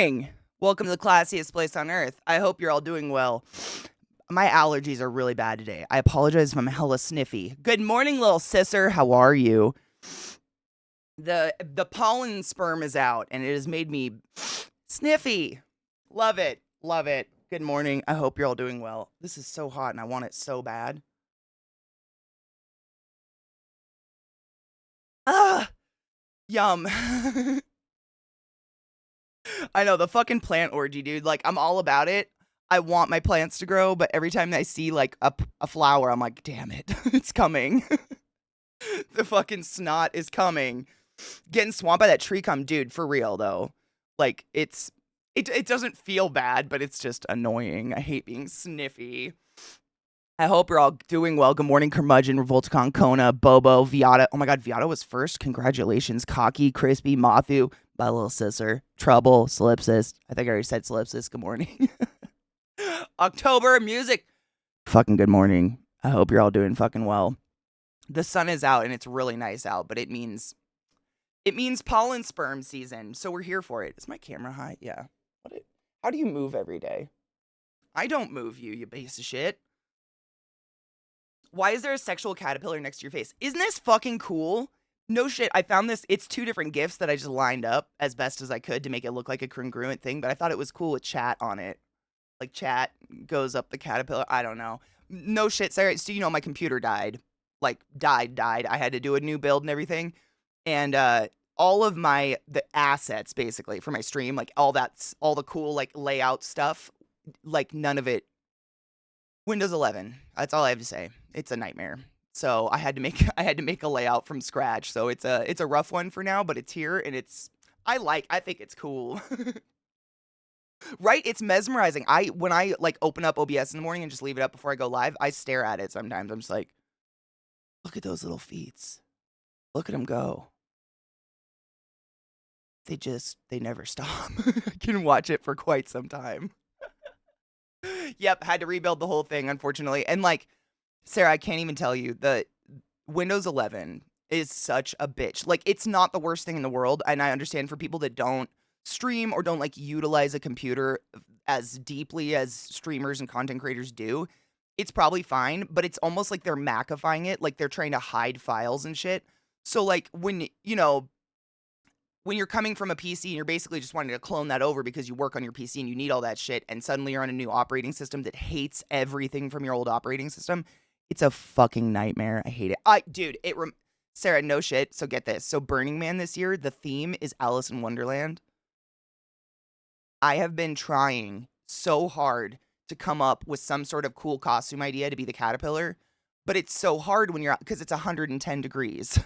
morning. Welcome to the classiest place on earth. I hope you're all doing well. My allergies are really bad today. I apologize if I'm hella sniffy. Good morning, little sisser. How are you? The pollen sperm is out and it has made me sniffy. Love it. Love it. Good morning. I hope you're all doing well. This is so hot and I want it so bad. Ah, yum. I know, the fucking plant orgy, dude. Like, I'm all about it. I want my plants to grow, but every time I see like a flower, I'm like, damn it, it's coming. The fucking snot is coming. Getting swamped by that tree cum, dude, for real though. Like, it doesn't feel bad, but it's just annoying. I hate being sniffy. I hope you're all doing well. Good morning, Curmudgeon, Revolticon, Kona, Bobo, Viata. Oh my god, Viata was first. Congratulations. Cocky, Crispy, Mathu, my little sister, Trouble, Solipsis. I think I already said Solipsis. Good morning. October music. Fucking good morning. I hope you're all doing fucking well. The sun is out and it's really nice out, but it means pollen sperm season. So we're here for it. Is my camera high? Yeah. How do you move every day? I don't move you piece of shit. Why is there a sexual caterpillar next to your face? Isn't this fucking cool? No shit. I found this. It's two different GIFs that I just lined up as best as I could to make it look like a congruent thing, but I thought it was cool with chat on it. Like chat goes up the caterpillar. I don't know. No shit, Sarah. So, my computer died. Like, died. I had to do a new build and everything. And all of the assets, basically, for my stream, like all the cool, like, layout stuff, like, none of it. Windows 11. That's all I have to say. It's a nightmare. So I had to make a layout from scratch. So it's a rough one for now, but it's here and I think it's cool. Right? It's mesmerizing. When I like open up OBS in the morning and just leave it up before I go live, I stare at it sometimes. I'm just like, look at those little feet. Look at them go. They never stop. I can watch it for quite some time. Yep, had to rebuild the whole thing, unfortunately. And like, Sarah, I can't even tell you, the Windows 11 is such a bitch. Like, it's not the worst thing in the world, and I understand for people that don't stream or don't like utilize a computer as deeply as streamers and content creators do, it's probably fine, but it's almost like they're Macifying it, like they're trying to hide files and shit. So like when you're coming from a PC and you're basically just wanting to clone that over because you work on your PC and you need all that shit, and suddenly you're on a new operating system that hates everything from your old operating system, it's a fucking nightmare. I hate it. Dude, Sarah, no shit. So get this. So Burning Man this year, the theme is Alice in Wonderland. I have been trying so hard to come up with some sort of cool costume idea to be the caterpillar, but it's so hard because it's 110 degrees.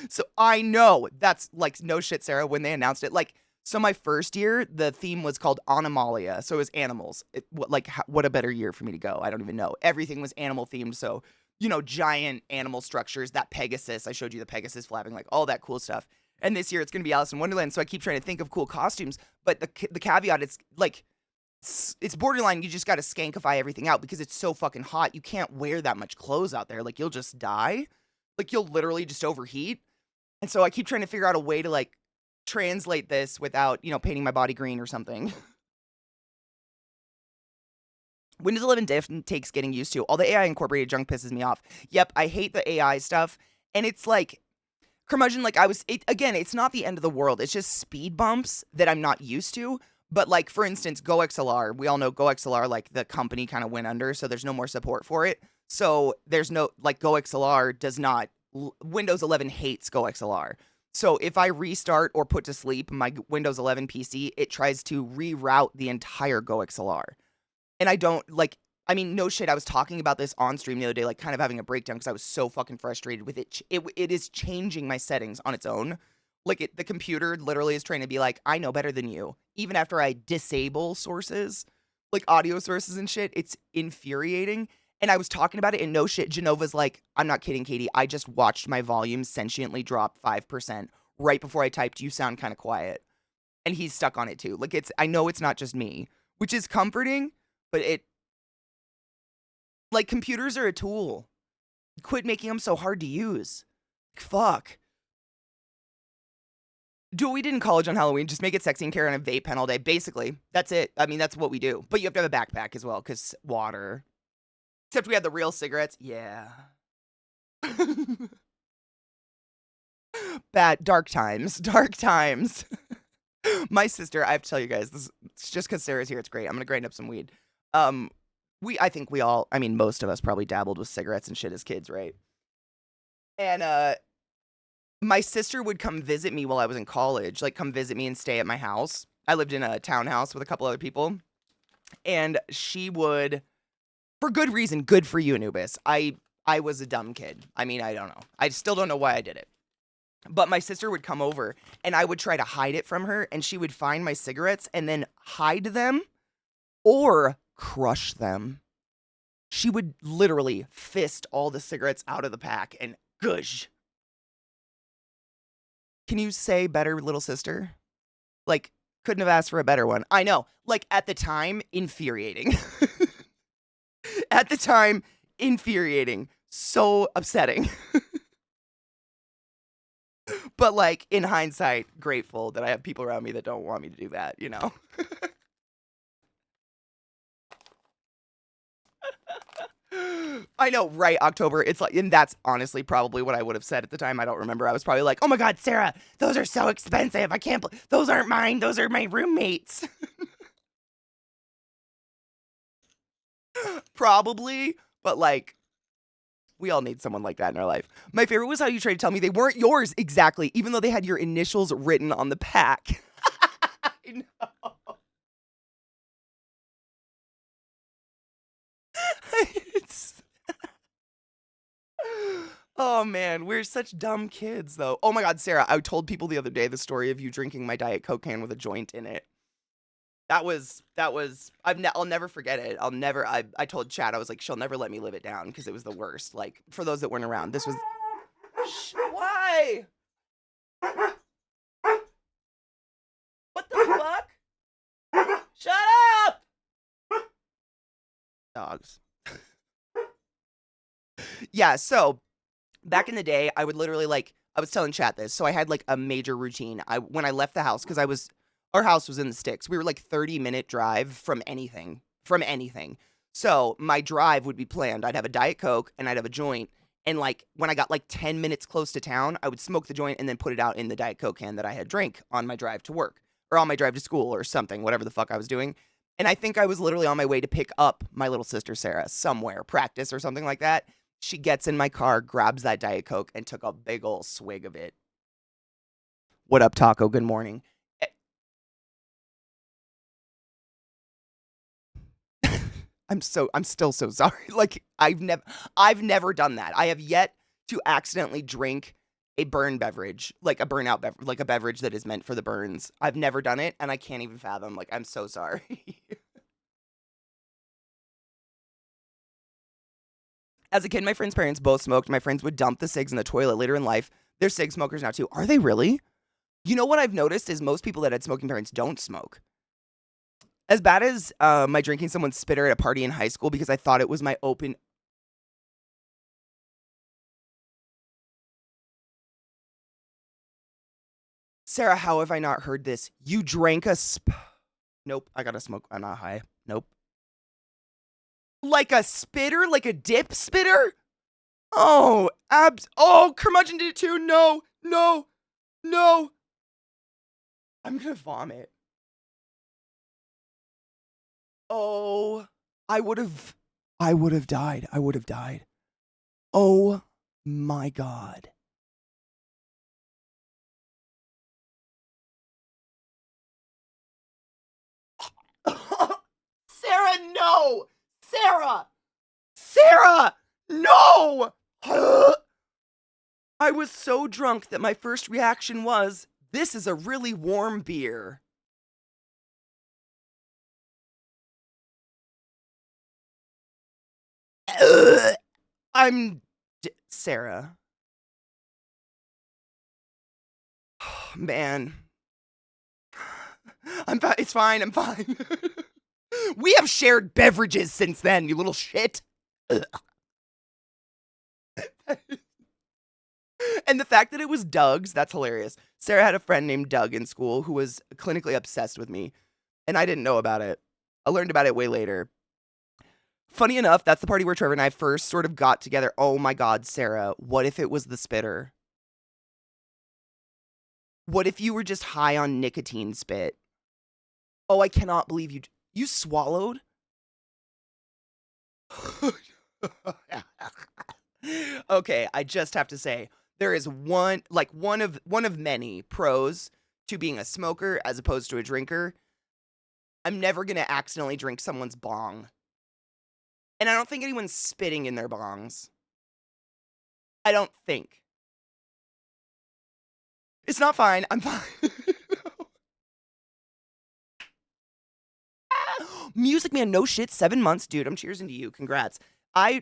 So I know that's like no shit, Sarah, when they announced it. Like, so my first year, the theme was called Animalia. So it was animals. What a better year for me to go. I don't even know. Everything was animal themed. So, giant animal structures, that Pegasus. I showed you the Pegasus flapping, like all that cool stuff. And this year it's going to be Alice in Wonderland. So I keep trying to think of cool costumes. But the caveat, it's like, it's borderline. You just got to skankify everything out because it's so fucking hot. You can't wear that much clothes out there. Like, you'll just die. Like, you'll literally just overheat. And so I keep trying to figure out a way to, like, translate this without, painting my body green or something. Windows 11 definitely takes getting used to. All the AI incorporated junk pisses me off. Yep, I hate the AI stuff. And it's like, curmudgeon, like, again, it's not the end of the world. It's just speed bumps that I'm not used to. But, like, for instance, GoXLR. We all know GoXLR, like, the company kind of went under, so there's no more support for it. So there's no, like, GoXLR does not, Windows 11 hates GoXLR. So if I restart or put to sleep my Windows 11 PC, it tries to reroute the entire GoXLR. And I don't, like, I mean, no shit, I was talking about this on stream the other day, like, kind of having a breakdown because I was so fucking frustrated with it. It is changing my settings on its own. Like, the computer literally is trying to be like, I know better than you. Even after I disable sources, like audio sources and shit, it's infuriating. And I was talking about it, and no shit, Genova's like, I'm not kidding, Katie. I just watched my volume sentiently drop 5% right before I typed, you sound kind of quiet. And he's stuck on it too. Like, I know it's not just me, which is comforting, but like, computers are a tool. Quit making them so hard to use. Fuck. Do what we did in college on Halloween. Just make it sexy and carry on a vape pen all day. Basically, that's it. I mean, that's what we do. But you have to have a backpack as well, because water. Except we had the real cigarettes. Yeah. Bad. Dark times. Dark times. My sister, I have to tell you guys, this it's just because Sarah's here. It's great. I'm going to grind up some weed. Um, I think we all, I mean, most of us probably dabbled with cigarettes and shit as kids, right? And, my sister would come visit me while I was in college, like come visit me and stay at my house. I lived in a townhouse with a couple other people, and she would, for good reason, good for you, Anubis. I was a dumb kid. I mean, I don't know. I still don't know why I did it. But my sister would come over, and I would try to hide it from her, and she would find my cigarettes and then hide them or crush them. She would literally fist all the cigarettes out of the pack and gush. Can you say better, little sister? Like, couldn't have asked for a better one. I know. Like, at the time, infuriating. At the time, infuriating. So upsetting. But, like, in hindsight, grateful that I have people around me that don't want me to do that, you know? I know, right, October. It's like, and that's honestly probably what I would have said at the time. I don't remember. I was probably like, oh my God, Sarah, those are so expensive. I can't, those aren't mine. Those are my roommates. Probably, but like, we all need someone like that in our life. My favorite was how you tried to tell me they weren't yours exactly, even though they had your initials written on the pack. I know. It's... Oh man, we're such dumb kids though. Oh my God, Sarah, I told people the other day the story of you drinking my Diet Coke can with a joint in it. That was I'll never forget it. I told Chad, I was like, she'll never let me live it down because it was the worst. Like, for those that weren't around, this was why? What the fuck? Shut up! Dogs. Yeah, so back in the day, I would literally like I was telling Chat this, so I had like a major routine. When I left the house, because our house was in the sticks. We were like 30-minute drive from anything. From anything. So my drive would be planned. I'd have a Diet Coke and I'd have a joint. And like when I got like 10 minutes close to town, I would smoke the joint and then put it out in the Diet Coke can that I had drank on my drive to work or on my drive to school or something, whatever the fuck I was doing. And I think I was literally on my way to pick up my little sister Sarah somewhere, practice or something like that. She gets in my car, grabs that Diet Coke, and took a big ol' swig of it. What up, Taco? Good morning. I'm still so sorry. Like I've never done that. I have yet to accidentally drink a burn beverage, like a burnout beverage, like a beverage that is meant for the burns. I've never done it, and I can't even fathom. Like, I'm so sorry. As a kid, my friends' parents both smoked. My friends would dump the cigs in the toilet later in life. They're cig smokers now too. Are they really? You know what I've noticed is most people that had smoking parents don't smoke. As bad as my drinking someone's spitter at a party in high school because I thought it was my open. Sarah, how have I not heard this? You drank a Nope, I gotta smoke. I'm not high. Nope. Like a spitter? Like a dip spitter? Oh, Oh, curmudgeon did it too. No, no, no. I'm gonna vomit. Oh, I would have. I would have died. I would have died. Oh my God. Sarah, no! Sarah! Sarah! No! I was so drunk that my first reaction was, this is a really warm beer. I'm Sarah. Man. It's fine. I'm fine. We have shared beverages since then, you little shit. And the fact that it was Doug's, that's hilarious. Sarah had a friend named Doug in school who was clinically obsessed with me, and I didn't know about it. I learned about it way later. Funny enough, that's the party where Trevor and I first sort of got together. Oh my God, Sarah, what if it was the spitter? What if you were just high on nicotine spit? Oh, I cannot believe you swallowed? Okay, I just have to say there is one of many pros to being a smoker as opposed to a drinker. I'm never going to accidentally drink someone's bong. And I don't think anyone's spitting in their bongs. I don't think. It's not fine. I'm fine. Music Man, no shit, 7 months, dude. I'm cheersing to you. Congrats.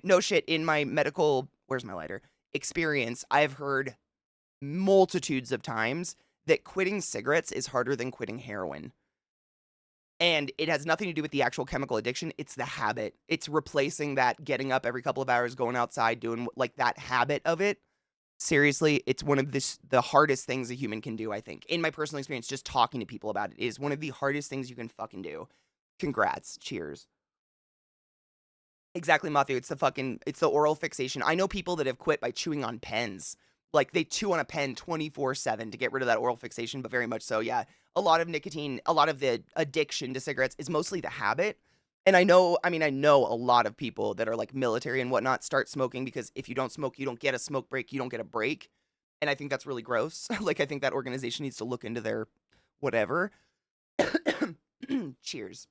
No shit, in my medical, where's my lighter? Experience, I've heard multitudes of times that quitting cigarettes is harder than quitting heroin. And it has nothing to do with the actual chemical addiction. It's the habit. It's replacing that getting up every couple of hours, going outside, doing like that habit of it. Seriously, it's one of the hardest things a human can do, I think. In my personal experience, just talking to people about it is one of the hardest things you can fucking do. Congrats. Cheers. Exactly, Matthew. It's the oral fixation. I know people that have quit by chewing on pens. Like they chew on a pen 24/7 to get rid of that oral fixation, but very much so, yeah. A lot of nicotine, a lot of the addiction to cigarettes is mostly the habit. And I know a lot of people that are like military and whatnot start smoking because if you don't smoke, you don't get a smoke break, you don't get a break. And I think that's really gross. Like I think that organization needs to look into their whatever. Cheers.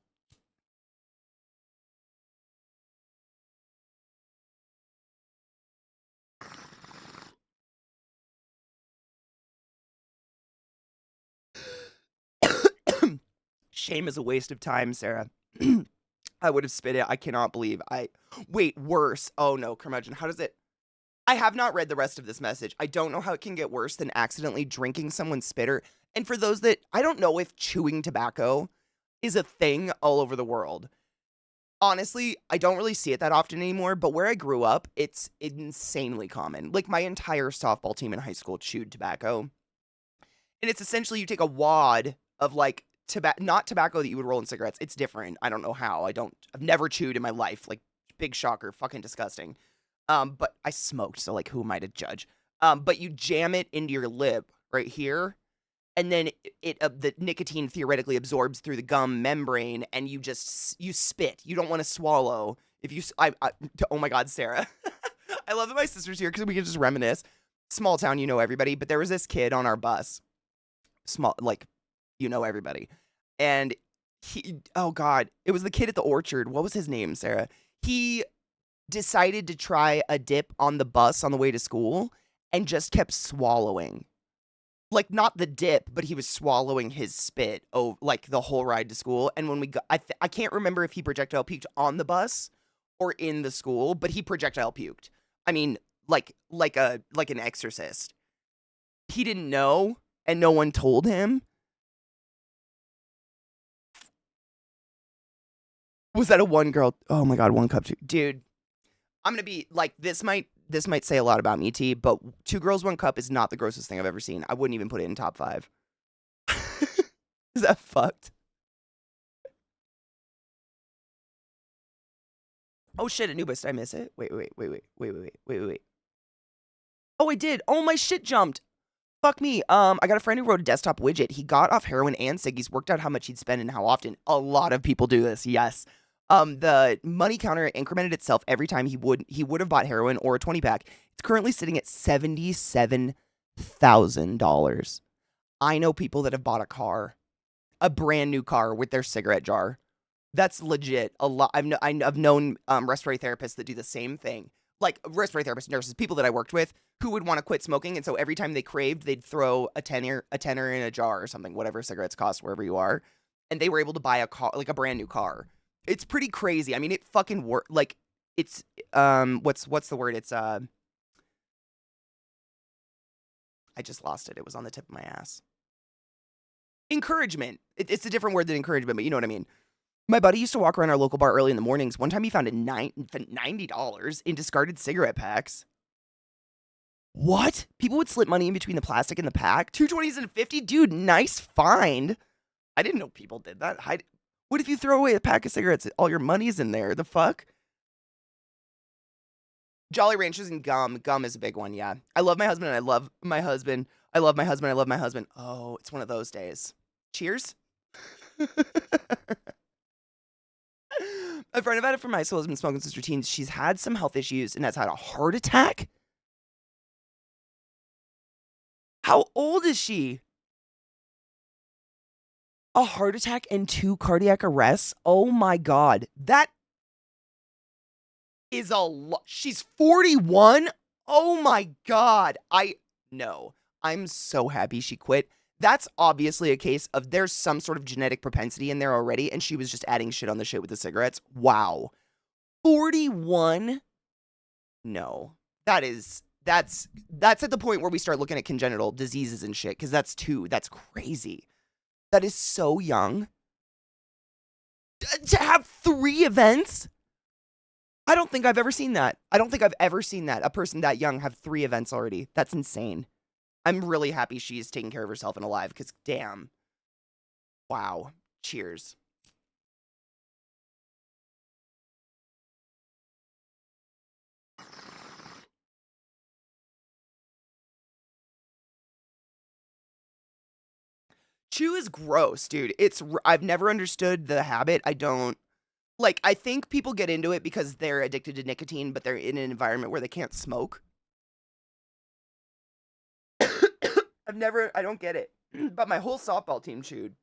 Shame is a waste of time, Sarah. I would have spit it. I cannot believe wait, worse. Oh no, curmudgeon. How does it? I have not read the rest of this message. I don't know how it can get worse than accidentally drinking someone's spitter. And for those that, I don't know if chewing tobacco is a thing all over the world. Honestly, I don't really see it that often anymore, but where I grew up, it's insanely common. Like my entire softball team in high school chewed tobacco. And it's essentially you take a wad of like not tobacco that you would roll in cigarettes. It's different. I don't know how. I've never chewed in my life. Like big shocker, fucking disgusting. But I smoked, so like who am I to judge? But you jam it into your lip right here, and then the nicotine theoretically absorbs through the gum membrane, and you spit. You don't want to swallow. If you, oh my God, Sarah, I love that my sister's here because we can just reminisce. Small town, you know everybody, but there was this kid on our bus. Small, like, you know everybody, and oh God, it was the kid at the orchard. What was his name, Sarah? He decided to try a dip on the bus on the way to school and just kept swallowing. Like not the dip, but he was swallowing his spit like the whole ride to school. And when we got, I can't remember if he projectile puked on the bus or in the school, but he projectile puked. I mean, like an exorcist. He didn't know, and no one told him. Was that a one girl? Oh my God, one cup, dude. I'm gonna be like this might say a lot about me, T, but two girls, one cup is not the grossest thing I've ever seen. I wouldn't even put it in top 5. Is that fucked? Oh shit, Anubis, did I miss it? Wait. Oh, I did. Oh, my shit jumped. Fuck me. I got a friend who wrote a desktop widget. He got off heroin and ciggies, worked out how much he'd spend and how often. A lot of people do this, yes. The money counter incremented itself every time he would have bought heroin or a 20 pack. It's currently sitting at $77,000. I know people that have bought a brand new car with their cigarette jar. That's legit. A lot. I've known respiratory therapists that do the same thing. Like respiratory therapists, nurses, people that I worked with who would want to quit smoking, and so every time they craved, they'd throw a tenner in a jar or something, whatever cigarettes cost wherever you are, and they were able to buy a car, like a brand new car. It's pretty crazy. I mean, it fucking work. Like it's what's the word? It's I just lost it. It was on the tip of my ass. Encouragement. It's a different word than encouragement, but you know what I mean. My buddy used to walk around our local bar early in the mornings. One time he found $90 in discarded cigarette packs. What? People would slip money in between the plastic and the pack? 220s and a 50? Dude, nice find. I didn't know people did that. What if you throw away a pack of cigarettes? All your money's in there. The fuck? Jolly Ranchers and gum. Gum is a big one, yeah. I love my husband and I love my husband. I love my husband. I love my husband. Oh, it's one of those days. Cheers. A friend of mine from high school has been smoking since her teens. She's had some health issues and has had a heart attack. How old is she? A heart attack and 2 cardiac arrests? Oh my God. That is a lot. She's 41? Oh my God. No. I'm so happy she quit. That's obviously a case of there's some sort of genetic propensity in there already, and she was just adding shit on the shit with the cigarettes. Wow. 41? No. That's at the point where we start looking at congenital diseases and shit, because that's crazy. That is so young. To have 3 events? I don't think I've ever seen that. A person that young have 3 events already. That's insane. I'm really happy she's taking care of herself and alive, because damn. Wow. Cheers. Chew is gross, dude. I've never understood the habit. I think people get into it because they're addicted to nicotine, but they're in an environment where they can't smoke. I don't get it. But my whole softball team chewed,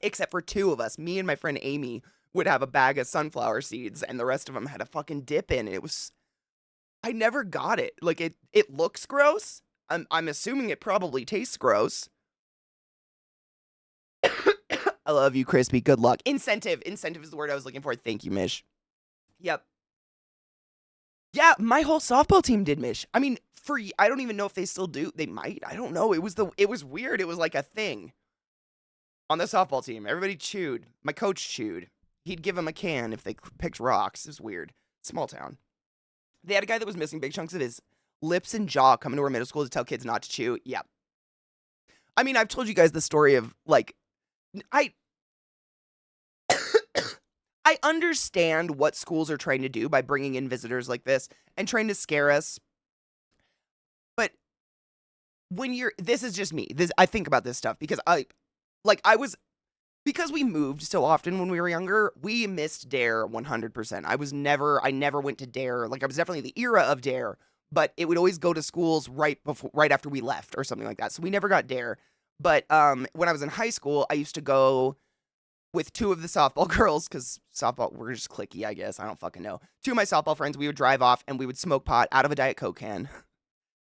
except for 2 of us. Me and my friend Amy would have a bag of sunflower seeds, and the rest of them had a fucking dip in. I never got it. Like, it looks gross. I'm assuming it probably tastes gross. I love you, Crispy. Good luck. Incentive. Incentive is the word I was looking for. Thank you, Mish. Yep. Yeah, my whole softball team did, Mish. I mean, I don't even know if they still do. They might. I don't know. It was weird. It was like a thing. On the softball team, everybody chewed. My coach chewed. He'd give them a can if they picked rocks. It was weird. Small town. They had a guy that was missing big chunks of his lips and jaw coming to our middle school to tell kids not to chew. Yep. I mean, I've told you guys the story of, like, I understand what schools are trying to do by bringing in visitors like this and trying to scare us. But this is just me. I think about this stuff because because we moved so often when we were younger, we missed DARE 100%. I never went to DARE. Like, I was definitely the era of DARE, but it would always go to schools right after we left or something like that. So we never got DARE. But when I was in high school, I used to go with 2 of the softball girls, because softball, we're just cliquey, I guess. I don't fucking know. 2 of my softball friends, we would drive off and we would smoke pot out of a Diet Coke can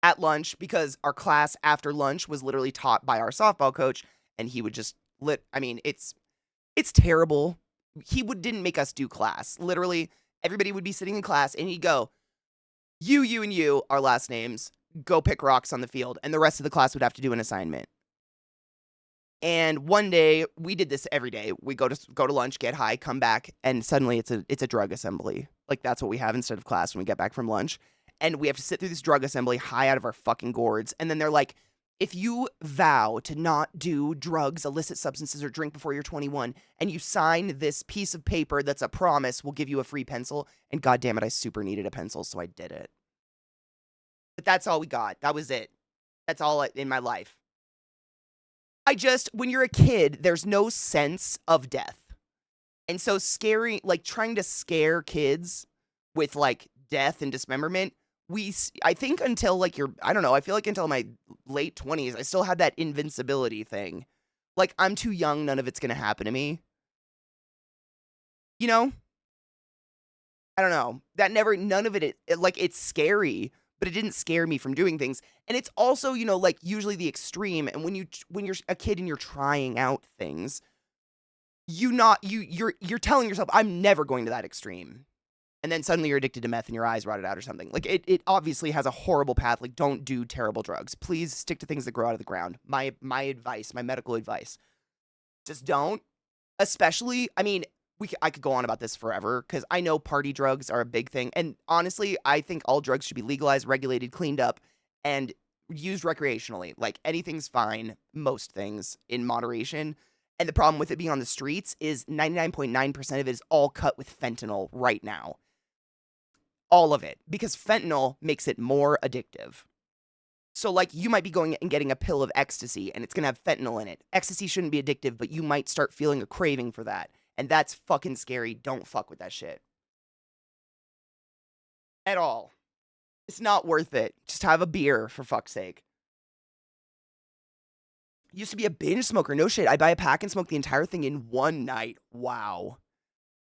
at lunch, because our class after lunch was literally taught by our softball coach, and he would just it's terrible. He didn't make us do class. Literally, everybody would be sitting in class, and he'd go, you, and you, our last names, go pick rocks on the field, and the rest of the class would have to do an assignment. And one day, we did this every day. We go to lunch, get high, come back, and suddenly it's a drug assembly. Like, that's what we have instead of class when we get back from lunch. And we have to sit through this drug assembly high out of our fucking gourds. And then they're like, if you vow to not do drugs, illicit substances, or drink before you're 21, and you sign this piece of paper that's a promise, we'll give you a free pencil. And God damn it, I super needed a pencil, so I did it. But that's all we got. That was it. That's all in my life. When you're a kid, there's no sense of death. And so trying to scare kids with, like, death and dismemberment, I think until, like, I don't know, I feel like until my late 20s, I still had that invincibility thing. Like, I'm too young, none of it's gonna happen to me. You know? I don't know. None of it, like, it's scary, but it didn't scare me from doing things. And it's also, like, usually the extreme. And when you're a kid and you're trying out things, you're telling yourself, I'm never going to that extreme. And then suddenly you're addicted to meth and your eyes rotted out or something. Like, it obviously has a horrible path. Like, don't do terrible drugs. Please stick to things that grow out of the ground. My advice, my medical advice. Just don't. Especially, I mean, I could go on about this forever, because I know party drugs are a big thing. And honestly, I think all drugs should be legalized, regulated, cleaned up, and used recreationally. Like anything's fine, most things in moderation. And the problem with it being on the streets is 99.9% of it is all cut with fentanyl right now. All of it. Because fentanyl makes it more addictive. So, like, you might be going and getting a pill of ecstasy, and it's going to have fentanyl in it. Ecstasy shouldn't be addictive, but you might start feeling a craving for that. And that's fucking scary. Don't fuck with that shit. At all. It's not worth it. Just have a beer, for fuck's sake. Used to be a binge smoker. No shit. I'd buy a pack and smoke the entire thing in one night. Wow.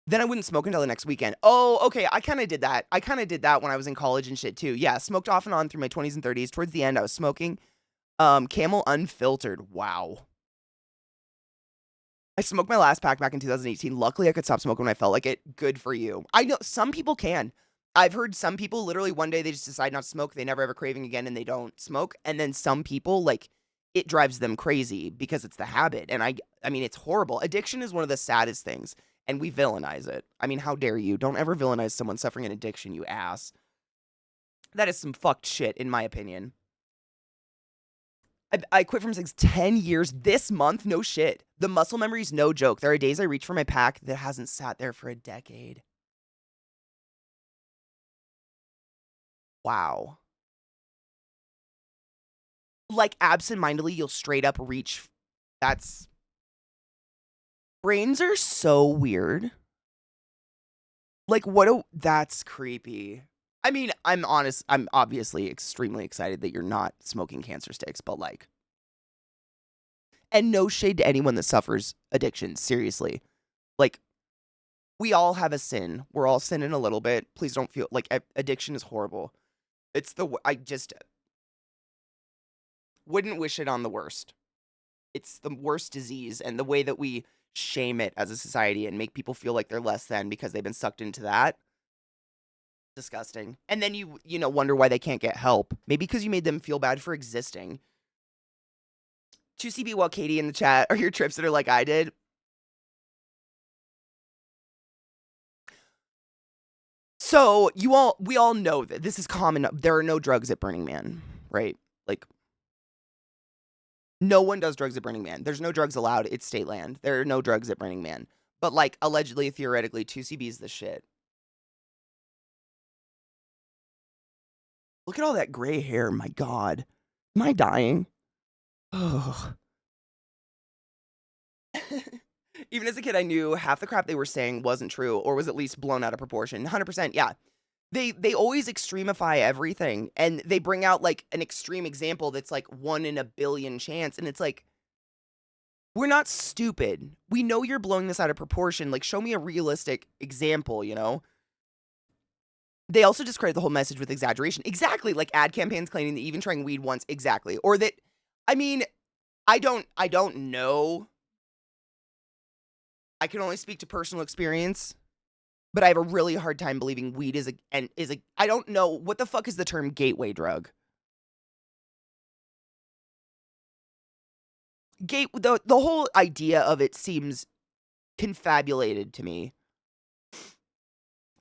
Then I wouldn't smoke until the next weekend. Oh, okay. I kind of did that. I kind of did that when I was in college and shit too. Yeah, smoked off and on through my 20s and 30s. Towards the end, I was smoking Camel unfiltered. Wow. I smoked my last pack back in 2018. Luckily, I could stop smoking when I felt like it. Good for you. I know some people can. I've heard some people literally one day they just decide not to smoke. They never have a craving again and they don't smoke. And then some people, like, it drives them crazy because it's the habit. And I mean, it's horrible. Addiction is one of the saddest things. And we villainize it. I mean, how dare you? Don't ever villainize someone suffering an addiction, you ass. That is some fucked shit, in my opinion. I quit from cigs 10 years this month. No shit. The muscle memory's no joke. There are days I reach for my pack that hasn't sat there for a decade. Wow. Like, absentmindedly, you'll straight up reach. That's... Brains are so weird. Like, that's creepy. I mean, I'm honest. I'm obviously extremely excited that you're not smoking cancer sticks, but like... And no shade to anyone that suffers addiction, seriously. Like, we all have a sin. We're all sinning a little bit. Please don't feel... Like, addiction is horrible. I just... Wouldn't wish it on the worst. It's the worst disease, and the way that we shame it as a society and make people feel like they're less than because they've been sucked into that. Disgusting. And then you wonder why they can't get help. Maybe because you made them feel bad for existing. 2CB while Katie in the chat are your trips that are like I did. So we all know that this is common. There are no drugs at Burning Man, right? Like, no one does drugs at Burning Man. There's no drugs allowed. It's state land. There are no drugs at Burning Man. But, like, allegedly, theoretically, 2CB is the shit. Look at all that gray hair. My God. Am I dying? Oh. Even as a kid, I knew half the crap they were saying wasn't true or was at least blown out of proportion. 100%, yeah. They always extremify everything, and they bring out, like, an extreme example that's, like, 1 in a billion chance, and it's like, we're not stupid. We know you're blowing this out of proportion. Like, show me a realistic example, you know? They also discredit the whole message with exaggeration. Exactly, like ad campaigns claiming that even trying weed once, exactly. Or that, I mean, I don't know. I can only speak to personal experience. But I have a really hard time believing weed is I don't know, what the fuck is the term gateway drug? The whole idea of it seems confabulated to me.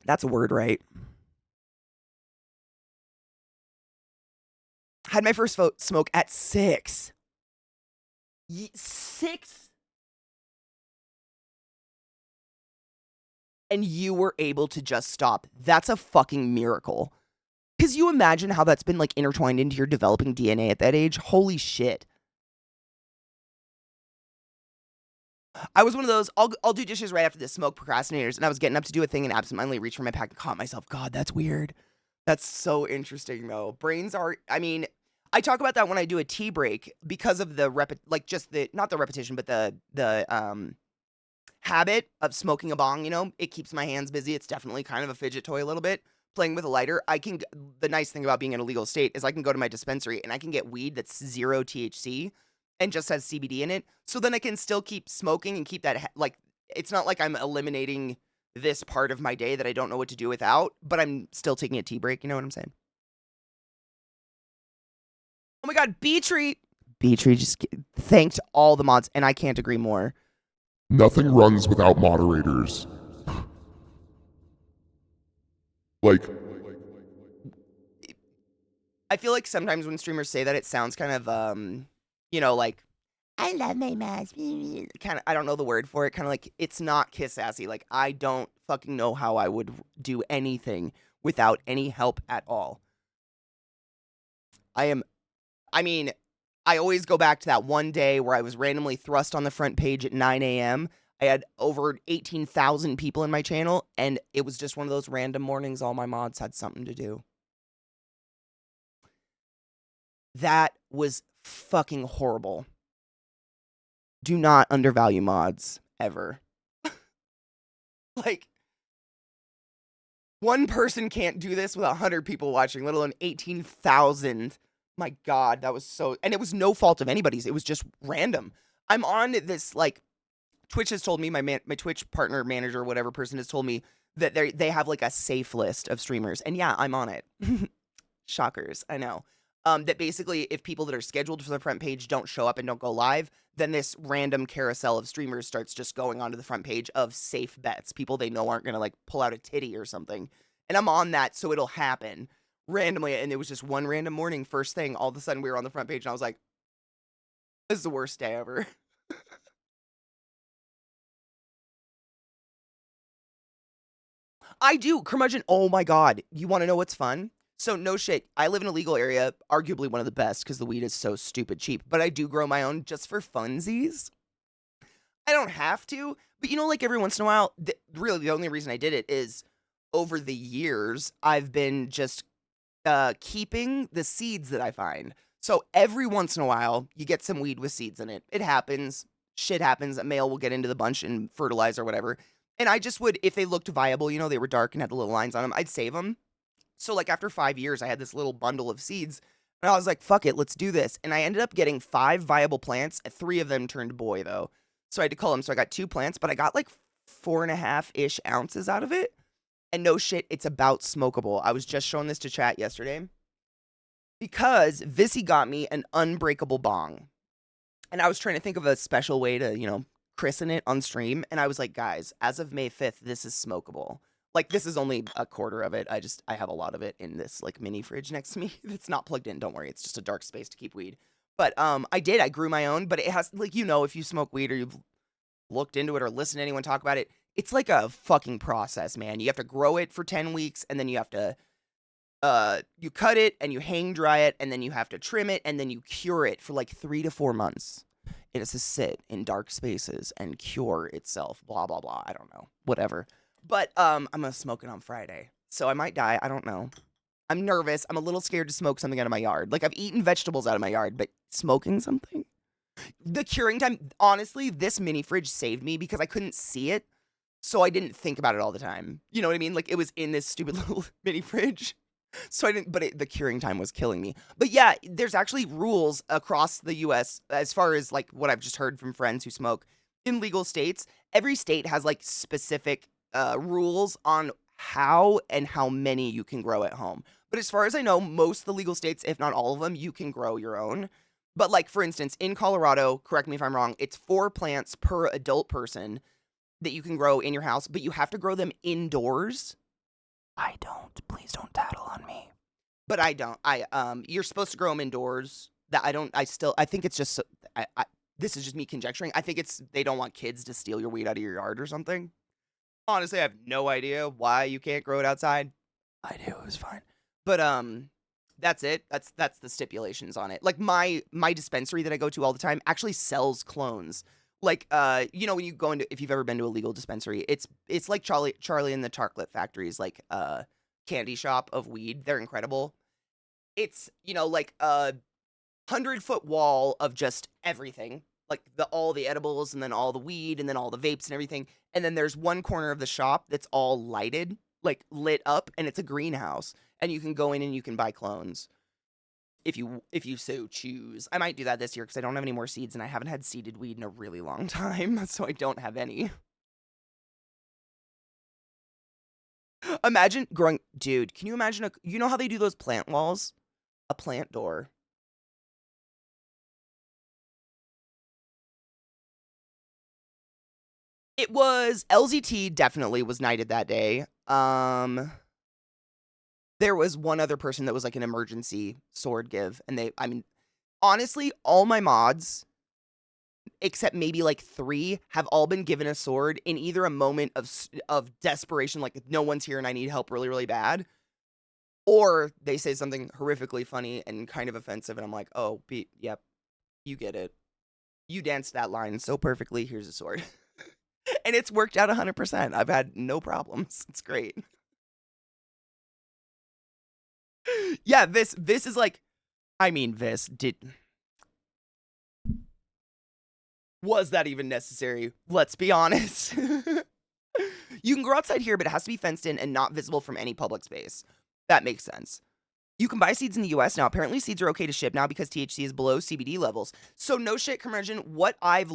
That's a word, right? Had my first smoke at 6. 6? And you were able to just stop. That's a fucking miracle. Because you imagine how that's been, like, intertwined into your developing DNA at that age? Holy shit. I was one of those, I'll do dishes right after this, smoke procrastinators, and I was getting up to do a thing and absentmindedly reached for my pack and caught myself. God, that's weird. That's so interesting, though. Brains are, I mean, I talk about that when I do a tea break because of the, not the repetition, but the habit of smoking a bong, you know? It keeps my hands busy. It's definitely kind of a fidget toy a little bit. Playing with a lighter, the nice thing about being in a legal state is I can go to my dispensary and I can get weed that's 0 THC and just has CBD in it. So then I can still keep smoking and keep that, like, it's not like I'm eliminating this part of my day that I don't know what to do without, but I'm still taking a tea break. You know what I'm saying? Oh my God, B-Tree just thanked all the mods, and I can't agree more. Nothing runs without moderators. Like, I feel like sometimes when streamers say that, it sounds kind of, like, I love my mods. Kind of, I don't know the word for it. Kind of like, it's not kiss assy. Like, I don't fucking know how I would do anything without any help at all. I mean, I always go back to that one day where I was randomly thrust on the front page at 9 a.m. I had over 18,000 people in my channel, and it was just one of those random mornings all my mods had something to do. That was fucking horrible. Do not undervalue mods, ever. Like, one person can't do this with 100 people watching, let alone 18,000. My God, that was so... And it was no fault of anybody's. It was just random. I'm on this, like... Twitch has told me, my Twitch partner, manager, whatever person has told me that they have, like, a safe list of streamers. And yeah, I'm on it. Shockers, I know. That basically, if people that are scheduled for the front page don't show up and don't go live, then this random carousel of streamers starts just going onto the front page of safe bets. People they know aren't going to, like, pull out a titty or something. And I'm on that, so it'll happen randomly. And it was just one random morning, first thing, all of a sudden we were on the front page, and I was like, this is the worst day ever. I do. Curmudgeon. Oh my God. You want to know what's fun? So no shit. I live in a legal area, arguably one of the best because the weed is so stupid cheap, but I do grow my own just for funsies. I don't have to, but like every once in a while, really the only reason I did it is over the years, I've been just keeping the seeds that I find. So every once in a while, you get some weed with seeds in it. It happens. Shit happens. A male will get into the bunch and fertilize or whatever. And I just would, if they looked viable, they were dark and had the little lines on them, I'd save them. So, like, after 5 years, I had this little bundle of seeds, and I was like, fuck it, let's do this. And I ended up getting 5 viable plants. 3 of them turned boy, though. So I had to cull them. So I got 2 plants, but I got, like, 4.5-ish ounces out of it. And no shit, it's about smokable. I was just showing this to chat yesterday. Because Vissy got me an unbreakable bong. And I was trying to think of a special way to, christen it on stream. And I was like, guys, as of May 5th, this is smokable. Like, this is only a quarter of it. I have a lot of it in this, like, mini fridge next to me. It's not plugged in, don't worry. It's just a dark space to keep weed. But, I grew my own, but it has, like, if you smoke weed or you've looked into it or listened to anyone talk about it, it's like a fucking process, man. You have to grow it for 10 weeks, and then you have to, you cut it, and you hang dry it, and then you have to trim it, and then you cure it for, like, 3 to 4 months. It has to sit in dark spaces and cure itself, blah, blah, blah. I don't know. Whatever. But I'm gonna smoke it on Friday, so I might die. I don't know. I'm nervous. I'm a little scared to smoke something out of my yard. Like, I've eaten vegetables out of my yard, but smoking something? The curing time, honestly, this mini fridge saved me because I couldn't see it, so I didn't think about it all the time. You know what I mean? Like, it was in this stupid little mini fridge, so I didn't. But the curing time was killing me. But yeah, there's actually rules across the U.S. as far as like what I've just heard from friends who smoke in legal states. Every state has like specific rules on how and how many you can grow at home. But as far as I know, most of the legal states, if not all of them, you can grow your own. But like, for instance, in Colorado, correct me if I'm wrong, it's 4 plants per adult person that you can grow in your house, but you have to grow them indoors. I don't. Please don't tattle on me. But I don't. You're supposed to grow them indoors. That I don't. I think it's just. This is just me conjecturing. I think it's they don't want kids to steal your weed out of your yard or something. Honestly, I have no idea why you can't grow it outside. I do. It was fine. But that's it. That's the stipulations on it. Like my dispensary that I go to all the time actually sells clones. Like when you go into, if you've ever been to a legal dispensary, it's like Charlie and the Chocolate Factory's like candy shop of weed. They're incredible. It's like a 100-foot wall of just everything, like all the edibles and then all the weed and then all the vapes and everything. And then there's one corner of the shop that's all lighted, like lit up, and it's a greenhouse. And you can go in and you can buy clones if you so choose. I might do that this year because I don't have any more seeds and I haven't had seeded weed in a really long time, so I don't have any. Imagine growing, dude. Can you imagine you know how they do those plant walls? A plant door. It was LZT definitely was knighted that day. There was one other person that was like an emergency sword give, and I mean, honestly, all my mods, except maybe like 3, have all been given a sword in either a moment of desperation, like no one's here and I need help really, really bad, or they say something horrifically funny and kind of offensive, and I'm like, oh, yep, you get it. You danced that line so perfectly. Here's a sword. And it's worked out 100%. I've had no problems. It's great. Yeah, this is like, I mean, was that even necessary? Let's be honest. You can grow outside here, but it has to be fenced in and not visible from any public space. That makes sense. You can buy seeds in the US now. Apparently, seeds are okay to ship now because THC is below CBD levels. So no shit, curmudgeon. What I've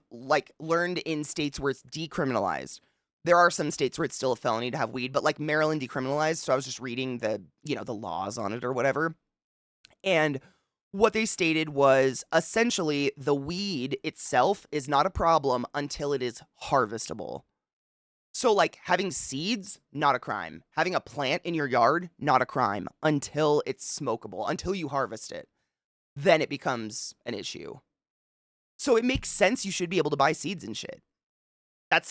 like learned in states where it's decriminalized. There are some states where it's still a felony to have weed, but like Maryland decriminalized. So I was just reading the laws on it or whatever. And what they stated was essentially the weed itself is not a problem until it is harvestable. So, like, having seeds, not a crime. Having a plant in your yard, not a crime until it's smokable, until you harvest it. Then it becomes an issue. So it makes sense you should be able to buy seeds and shit.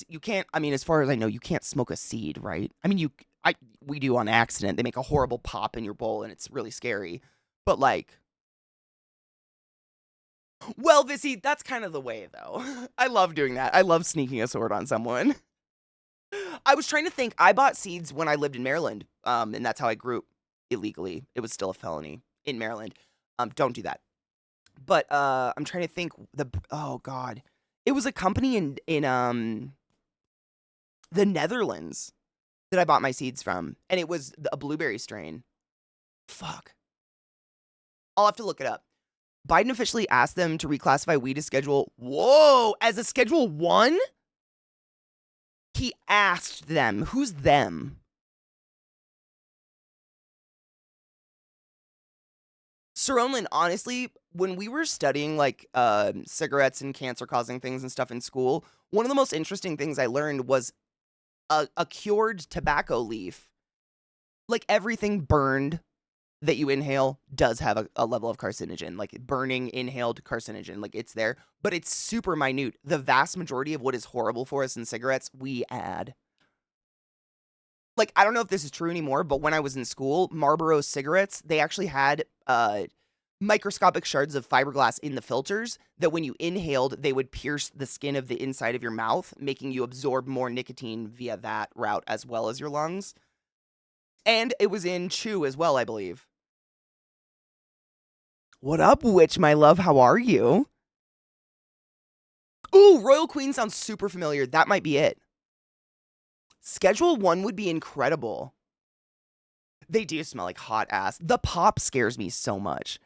You can't, I mean, as far as I know, you can't smoke a seed, right? I mean, we do on accident. They make a horrible pop in your bowl and it's really scary. But, like, well, Vissy, that's kind of the way, though. I love doing that. I love sneaking a sword on someone. I was trying to think. I bought seeds when I lived in Maryland, and that's how I grew illegally. It was still a felony in Maryland. Don't do that. But I'm trying to think. Oh God, it was a company in the Netherlands that I bought my seeds from, and it was a blueberry strain. Fuck. I'll have to look it up. Biden officially asked them to reclassify weed as Schedule. Whoa, as a Schedule 1? He asked them. Who's them? Sir Onlin, honestly, when we were studying like cigarettes and cancer-causing things and stuff in school, one of the most interesting things I learned was a cured tobacco leaf. Like everything burned that you inhale does have a level of carcinogen, like burning inhaled carcinogen, like it's there, but it's super minute. The vast majority of what is horrible for us in cigarettes, we add. Like, I don't know if this is true anymore, but when I was in school, Marlboro cigarettes, they actually had microscopic shards of fiberglass in the filters that when you inhaled, they would pierce the skin of the inside of your mouth, making you absorb more nicotine via that route as well as your lungs. And it was in chew as well, I believe. What up, witch, my love? How are you? Ooh, Royal Queen sounds super familiar. That might be it. Schedule 1 would be incredible. They do smell like hot ass. The pop scares me so much.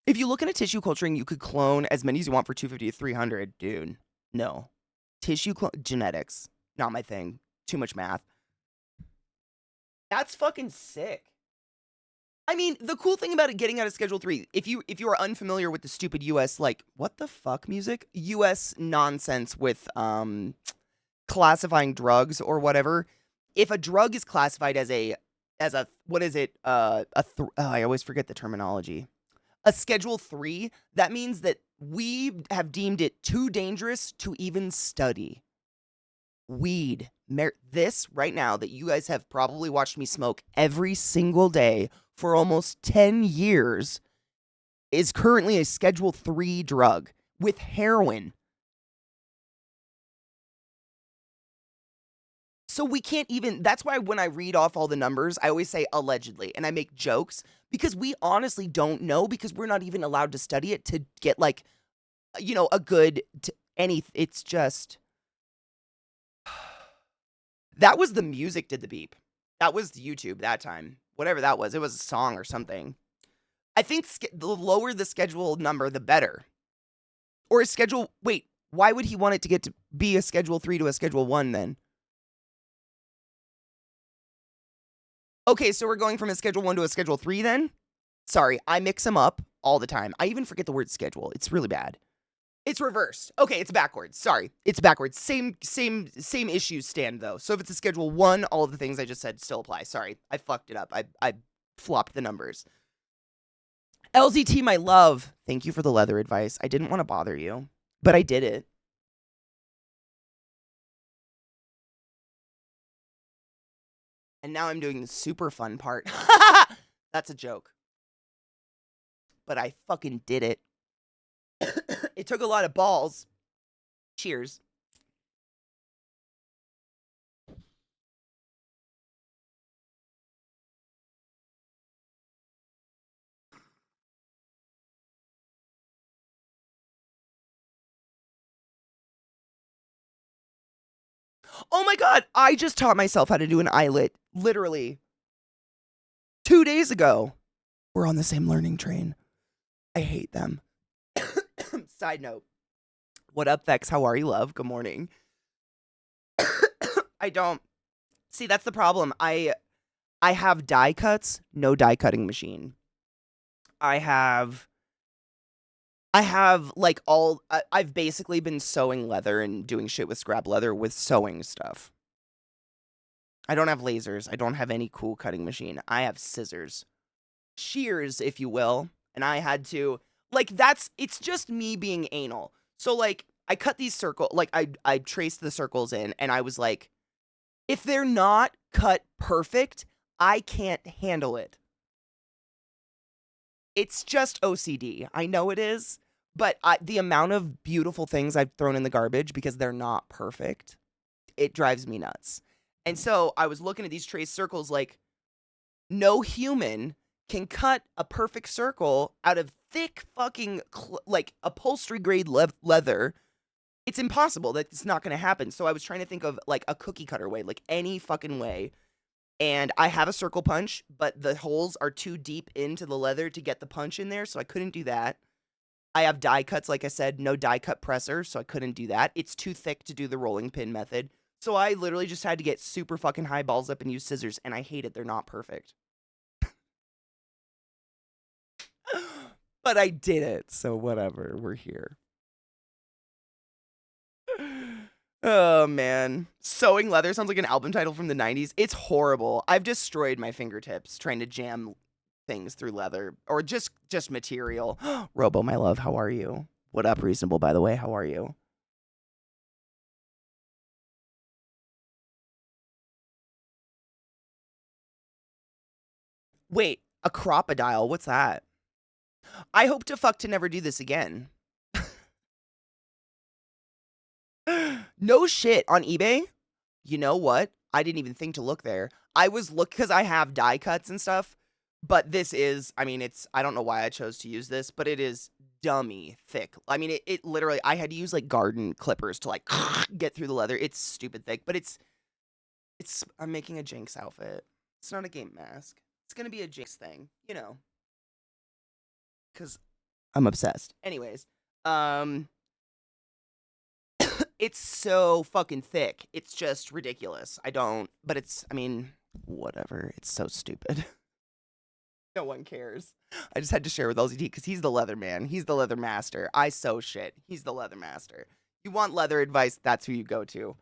If you look into tissue culturing, you could clone as many as you want for 250 to 300. Dude, no. Genetics, not my thing. Too much math. That's fucking sick. I mean, the cool thing about it getting out of Schedule 3, if you are unfamiliar with the stupid US, like, what the fuck music? US nonsense with classifying drugs or whatever. If a drug is classified as a what is it? I always forget the terminology. A Schedule 3, that means that we have deemed it too dangerous to even study. Weed. This right now that you guys have probably watched me smoke every single day for almost 10 years is currently a Schedule 3 drug with heroin. So we can't even, that's why when I read off all the numbers, I always say allegedly, and I make jokes, because we honestly don't know, because we're not even allowed to study it to get like, a good, it's just, that was the music did the beep. That was YouTube that time. Whatever that was. It was a song or something. I think the lower the schedule number, the better. Or a schedule, wait, why would he want it to get to be a Schedule 3 to a Schedule 1 then? Okay, so we're going from a Schedule 1 to a Schedule 3 then? Sorry, I mix them up all the time. I even forget the word schedule. It's really bad. It's reversed. Okay, it's backwards. Sorry. It's backwards. Same issues stand though. So if it's a schedule 1, all of the things I just said still apply. Sorry. I fucked it up. I flopped the numbers. LZT, my love. Thank you for the leather advice. I didn't want to bother you, but I did it. And now I'm doing the super fun part. That's a joke. But I fucking did it. It took a lot of balls. Cheers. Oh my god, I just taught myself how to do an eyelet literally 2 days ago. We're on the same learning train. I hate them. Side note. What up, Vex? How are you, love? Good morning. I don't. See, that's the problem. I have die cuts, no die cutting machine. I have like I've basically been sewing leather and doing shit with scrap leather with sewing stuff. I don't have lasers. I don't have any cool cutting machine. I have scissors. Shears, if you will. And I had to, like, it's just me being anal. So, like, I cut these circles, like, I traced the circles in, and I was like, if they're not cut perfect, I can't handle it. It's just OCD. I know it is, but the amount of beautiful things I've thrown in the garbage because they're not perfect, it drives me nuts. And so I was looking at these traced circles like, no human can cut a perfect circle out of thick fucking, like, upholstery grade leather. It's impossible. That's not going to happen. So I was trying to think of, like, a cookie cutter way, like any fucking way. And I have a circle punch, but the holes are too deep into the leather to get the punch in there, so I couldn't do that. I have die cuts, like I said, no die cut presser, so I couldn't do that. It's too thick to do the rolling pin method. So I literally just had to get super fucking high balls up and use scissors, and I hate it. They're not perfect. But I did it, so whatever. We're here. Oh, man. Sewing leather sounds like an album title from the 90s. It's horrible. I've destroyed my fingertips trying to jam things through leather or just material. Robo, my love, how are you? What up, Reasonable, by the way? How are you? Wait, a crocodile? What's that? I hope to fuck to never do this again. No shit. On eBay? You know what? I didn't even think to look there. I was because I have die cuts and stuff, but this is, I mean, I don't know why I chose to use this, but it is dummy thick. I mean, it literally, I had to use like garden clippers to like get through the leather. It's stupid thick, but I'm making a Jinx outfit. It's not a game mask. It's going to be a Jinx thing, you know, because I'm obsessed. Anyways, it's so fucking thick. It's just ridiculous. But I mean, whatever. It's so stupid. No one cares. I just had to share with LZT because he's the leather man. He's the leather master. I sew shit. He's the leather master. You want leather advice, that's who you go to.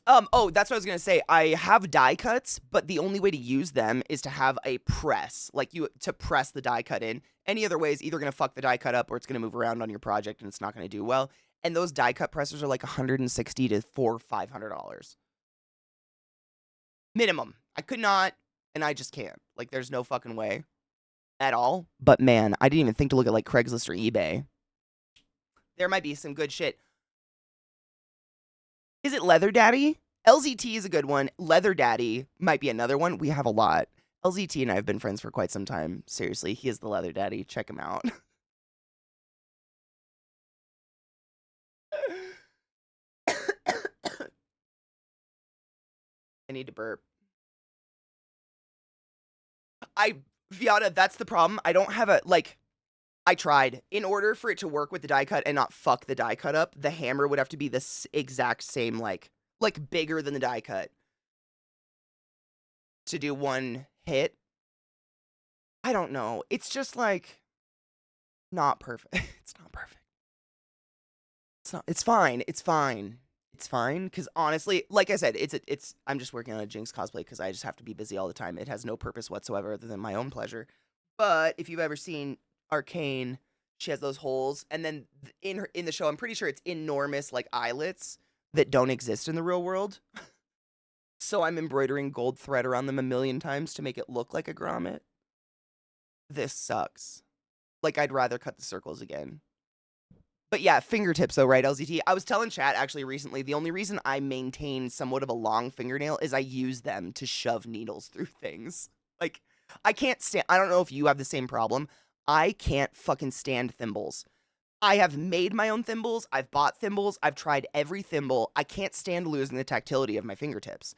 Oh, that's what I was gonna say. I have die cuts, but the only way to use them is to have a press, like to press the die cut in. Any other way is either gonna fuck the die cut up or it's gonna move around on your project and it's not gonna do well. And those die cut pressers are like $160 to $500 minimum. I could not, and I just can't. Like, there's no fucking way at all. But man, I didn't even think to look at like Craigslist or eBay. There might be some good shit. Is it Leather Daddy? LZT is a good one. Leather Daddy might be another one. We have a lot. LZT and I have been friends for quite some time. Seriously, he is the Leather Daddy. Check him out. I need to burp. Viata, that's the problem. I don't have I tried. In order for it to work with the die cut and not fuck the die cut up, the hammer would have to be this exact same, like bigger than the die cut to do one hit. I don't know. It's just like, not perfect. It's not perfect. It's fine. It's fine. It's fine. Because honestly, like I said, I'm just working on a Jinx cosplay because I just have to be busy all the time. It has no purpose whatsoever other than my own pleasure. But if you've ever seen Arcane, she has those holes, and then in the show, I'm pretty sure it's enormous like eyelets that don't exist in the real world. So I'm embroidering gold thread around them a million times to make it look like a grommet. This sucks. Like, I'd rather cut the circles again. But yeah, fingertips though, right, LZT? I was telling chat actually recently, the only reason I maintain somewhat of a long fingernail is I use them to shove needles through things. Like, I can't stand, I don't know if you have the same problem. I can't fucking stand thimbles. I have made my own thimbles. I've bought thimbles. I've tried every thimble. I can't stand losing the tactility of my fingertips.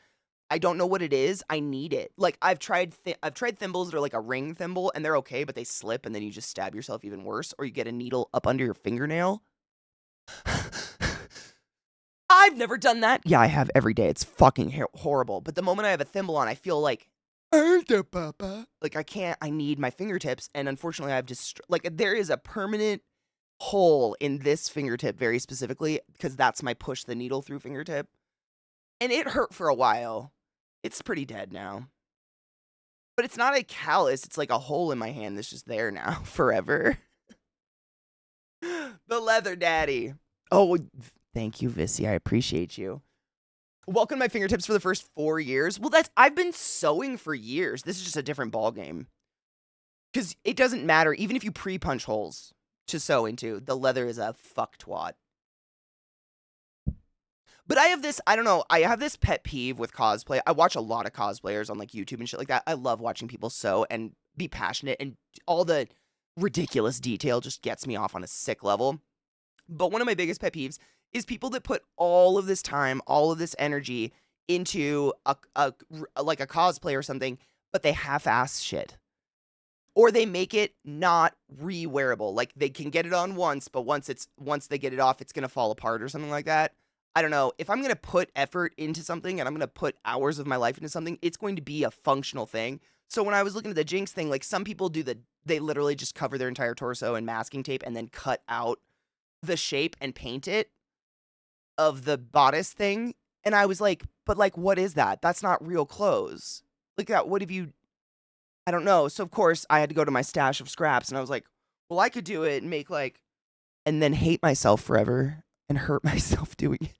I don't know what it is. I need it. Like I've tried thimbles that are like a ring thimble and they're okay, but they slip and then you just stab yourself even worse, or you get a needle up under your fingernail. I've never done that. Yeah, I have every day. It's fucking horrible. But the moment I have a thimble on, I feel like I can't. I need my fingertips, and unfortunately, I've just there is a permanent hole in this fingertip very specifically because that's my push the needle through fingertip, and it hurt for a while. It's pretty dead now. But it's not a callus, it's like a hole in my hand that's just there now forever. The leather daddy. Oh, thank you, Vissy. I appreciate you. Welcome to my fingertips for the first 4 years. Well, I've been sewing for years. This is just a different ball game. Because it doesn't matter, even if you pre-punch holes to sew into, the leather is a fuck twat. But I have this, I don't know, I have this pet peeve with cosplay. I watch a lot of cosplayers on like YouTube and shit like that. I love watching people sew and be passionate, and all the ridiculous detail just gets me off on a sick level. But one of my biggest pet peeves is people that put all of this time, all of this energy into like a cosplay or something, but they half-ass shit. Or they make it not re-wearable. Like they can get it on once, but once they get it off, it's gonna fall apart or something like that. I don't know. If I'm gonna put effort into something and I'm gonna put hours of my life into something, it's going to be a functional thing. So when I was looking at the Jinx thing, like some people they literally just cover their entire torso in masking tape and then cut out the shape and paint it of the bodice thing. And I was like, but like, what is that? That's not real clothes. Like that, what have you, I don't know. So of course I had to go to my stash of scraps and I was like, well, I could do it and make like, and then hate myself forever and hurt myself doing it.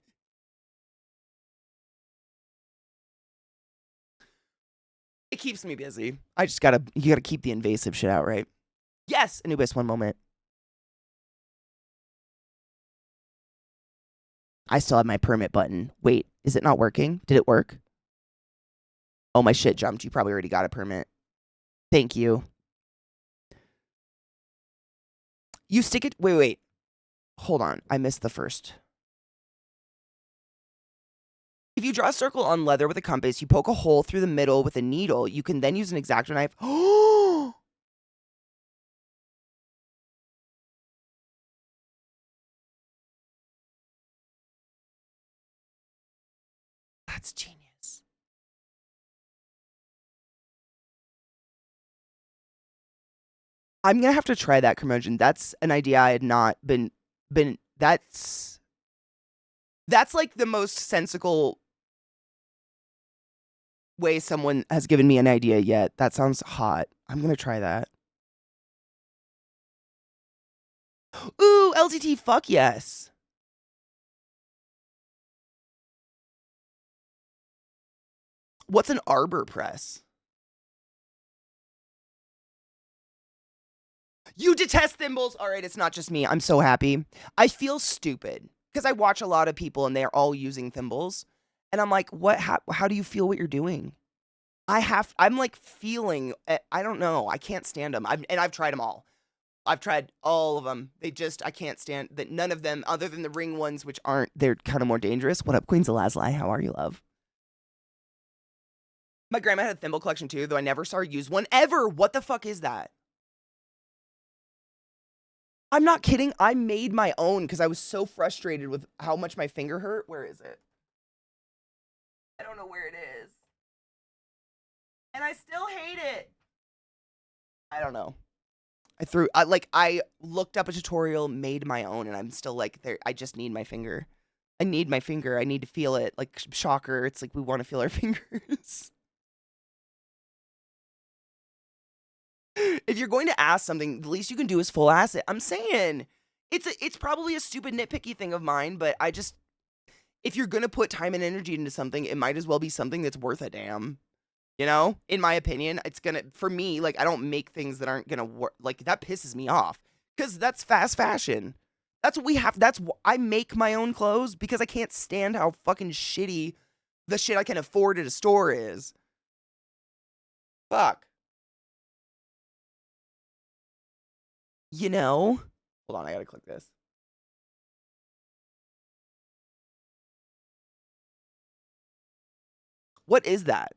It keeps me busy. You gotta keep the invasive shit out, right? Yes, Anubis, one moment. I still have my permit button. Wait, is it not working? Did it work? Oh, my shit jumped. You probably already got a permit. Thank you. You stick it. Wait. Hold on. I missed the first. If you draw a circle on leather with a compass, you poke a hole through the middle with a needle. You can then use an X-Acto knife. Oh! That's genius. I'm gonna have to try that, curmudgeon. That's an idea I had not been. That's like the most sensical way someone has given me an idea yet. That sounds hot. I'm gonna try that. Ooh, LTT, fuck yes. What's an arbor press? You detest thimbles. All right, it's not just me. I'm so happy. I feel stupid because I watch a lot of people and they're all using thimbles. And I'm like, what? How do you feel what you're doing? I'm like feeling, I don't know. I can't stand them. I've tried them all. I've tried all of them. I can't stand that. None of them, other than the ring ones, which they're kind of more dangerous. What up, Queens of Loznay? How are you, love? My grandma had a thimble collection too, though I never saw her use one ever. What the fuck is that? I'm not kidding. I made my own because I was so frustrated with how much my finger hurt. Where is it? I don't know where it is. And I still hate it. I don't know. I looked up a tutorial, made my own, and I'm still like there. I just need my finger. I need my finger. I need to feel it. Like shocker. It's like we want to feel our fingers. If you're going to ask something, the least you can do is full ass it. I'm saying it's probably a stupid nitpicky thing of mine, but I just if you're gonna put time and energy into something, it might as well be something that's worth a damn. You know, in my opinion, it's gonna for me. Like I don't make things that aren't gonna work. Like that pisses me off because that's fast fashion. That's what we have. I make my own clothes because I can't stand how fucking shitty the shit I can afford at a store is. Fuck. You know? Hold on, I gotta click this. What is that?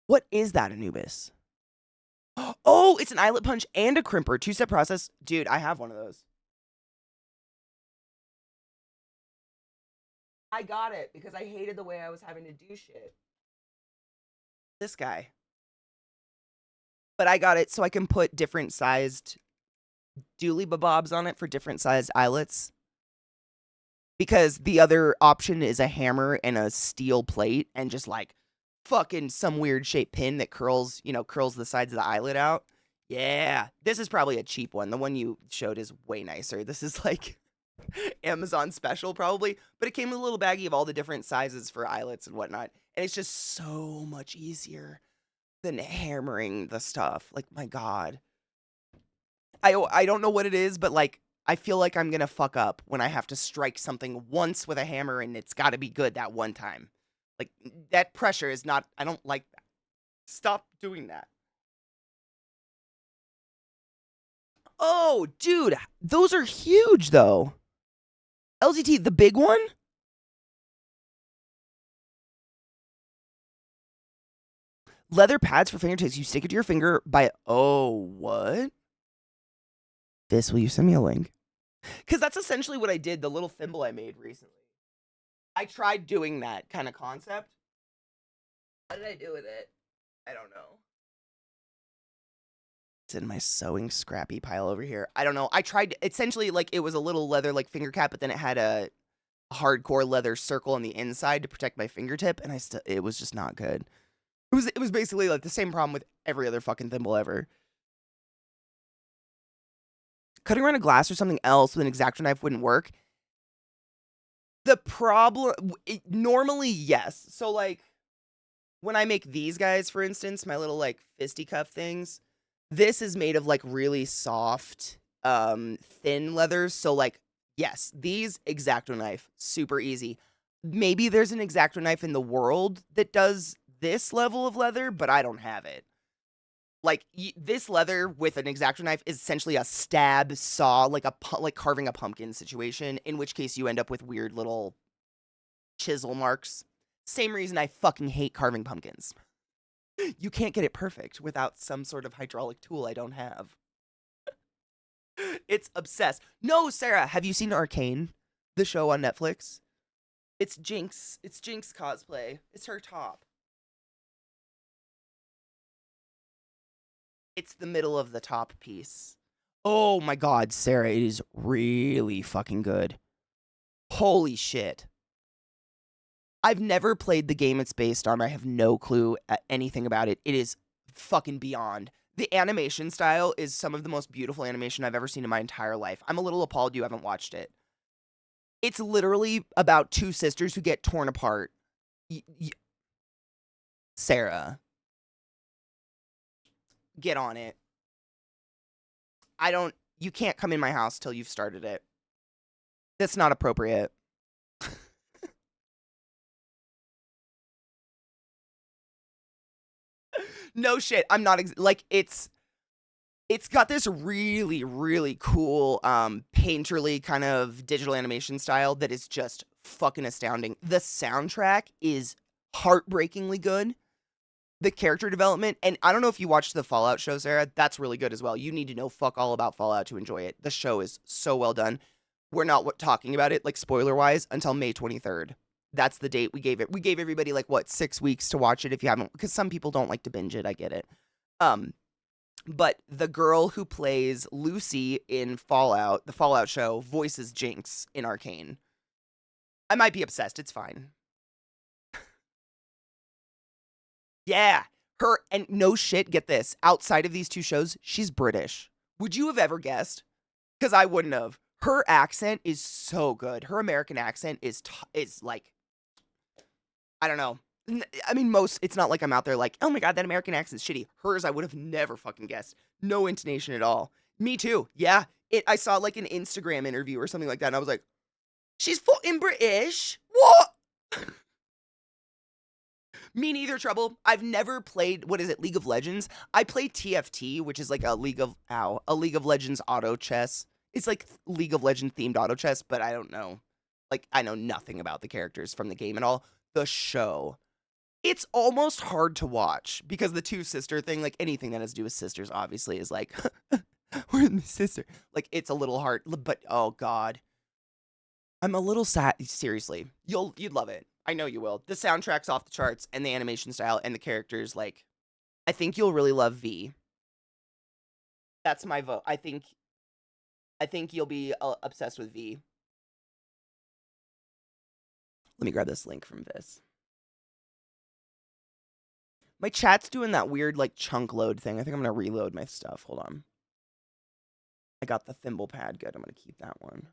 What is that, Anubis? Oh, it's an eyelet punch and a crimper. Two-step process. Dude, I have one of those. I got it because I hated the way I was having to do shit. This guy. But I got it so I can put different sized dooley babobs on it for different sized eyelets. Because the other option is a hammer and a steel plate and just like fucking some weird shaped pin that curls, curls the sides of the eyelid out. Yeah, this is probably a cheap one. The one you showed is way nicer. This is like Amazon special probably, but it came with a little baggie of all the different sizes for eyelets and whatnot. And it's just so much easier than hammering the stuff. Like, my God. I don't know what it is, but like, I feel like I'm gonna fuck up when I have to strike something once with a hammer and it's gotta be good that one time. Like, that pressure is not, I don't like that. Stop doing that. Oh, dude, those are huge though. LZT, the big one? Leather pads for fingertips. You stick it to your finger by. Oh, what? This, will you send me a link? Because that's essentially what I did, the little thimble I made recently. I tried doing that kind of concept. What did I do with it? I don't know. It's in my sewing scrappy pile over here. I don't know. I tried, essentially, like, it was a little leather, like, finger cap, but then it had a hardcore leather circle on the inside to protect my fingertip, and it was just not good. It was basically, like, the same problem with every other fucking thimble ever. Cutting around a glass or something else with an X-Acto knife wouldn't work. The problem, normally, yes. So, like, when I make these guys, for instance, my little, like, fisticuff things, this is made of, like, really soft, thin leathers. So, like, yes, these X-Acto knife, super easy. Maybe there's an X-Acto knife in the world that does this level of leather, but I don't have it. Like, this leather with an X-Acto knife is essentially a stab saw, like carving a pumpkin situation, in which case you end up with weird little chisel marks. Same reason I fucking hate carving pumpkins. You can't get it perfect without some sort of hydraulic tool I don't have. It's obsessed. No, Sarah, have you seen Arcane? The show on Netflix? It's Jinx. It's Jinx cosplay. It's her top. It's the middle of the top piece. Oh my God, Sarah, it is really fucking good. Holy shit. I've never played the game it's based on. I have no clue anything about it. It is fucking beyond. The animation style is some of the most beautiful animation I've ever seen in my entire life. I'm a little appalled you haven't watched it. It's literally about two sisters who get torn apart. Sarah. Get on it. You can't come in my house till you've started it. That's not appropriate. No shit. I'm not, it's got this really, really cool, painterly kind of digital animation style that is just fucking astounding. The soundtrack is heartbreakingly good. The character development, and I don't know if you watched the Fallout show, Sarah, that's really good as well. You need to know fuck all about Fallout to enjoy it. The show is so well done. We're not talking about it, like, spoiler-wise, until May 23rd. That's the date we gave it. We gave everybody like what 6 weeks to watch it if you haven't, because some people don't like to binge it. I get it. Um, but the girl who plays Lucy in Fallout, the Fallout show, voices Jinx in Arcane. I might be obsessed. It's fine. Yeah. Her, and no shit, get this. Outside of these two shows, she's British. Would you have ever guessed? Because I wouldn't have. Her accent is so good. Her American accent is like, I don't know. I mean, it's not like I'm out there like, oh my God, that American accent's shitty. Hers, I would have never fucking guessed. No intonation at all. Me too. Yeah. I saw like an Instagram interview or something like that, and I was like, she's fucking British? What? Me neither, Trouble. I've never played, what is it, League of Legends? I play TFT, which is like a League of Legends auto chess. It's like League of Legends themed auto chess, but I don't know. Like, I know nothing about the characters from the game at all. The show. It's almost hard to watch because the two sister thing, like anything that has to do with sisters, obviously, is like, we're the sister. Like, it's a little hard, but oh God. I'm a little sad. Seriously, you'd love it. I know you will. The soundtrack's off the charts, and the animation style and the characters. Like, I think you'll really love V. That's my vote. I think you'll be obsessed with V. Let me grab this link from this. My chat's doing that weird like chunk load thing. I think I'm gonna reload my stuff. Hold on. I got the thimble pad. Good. I'm gonna keep that one.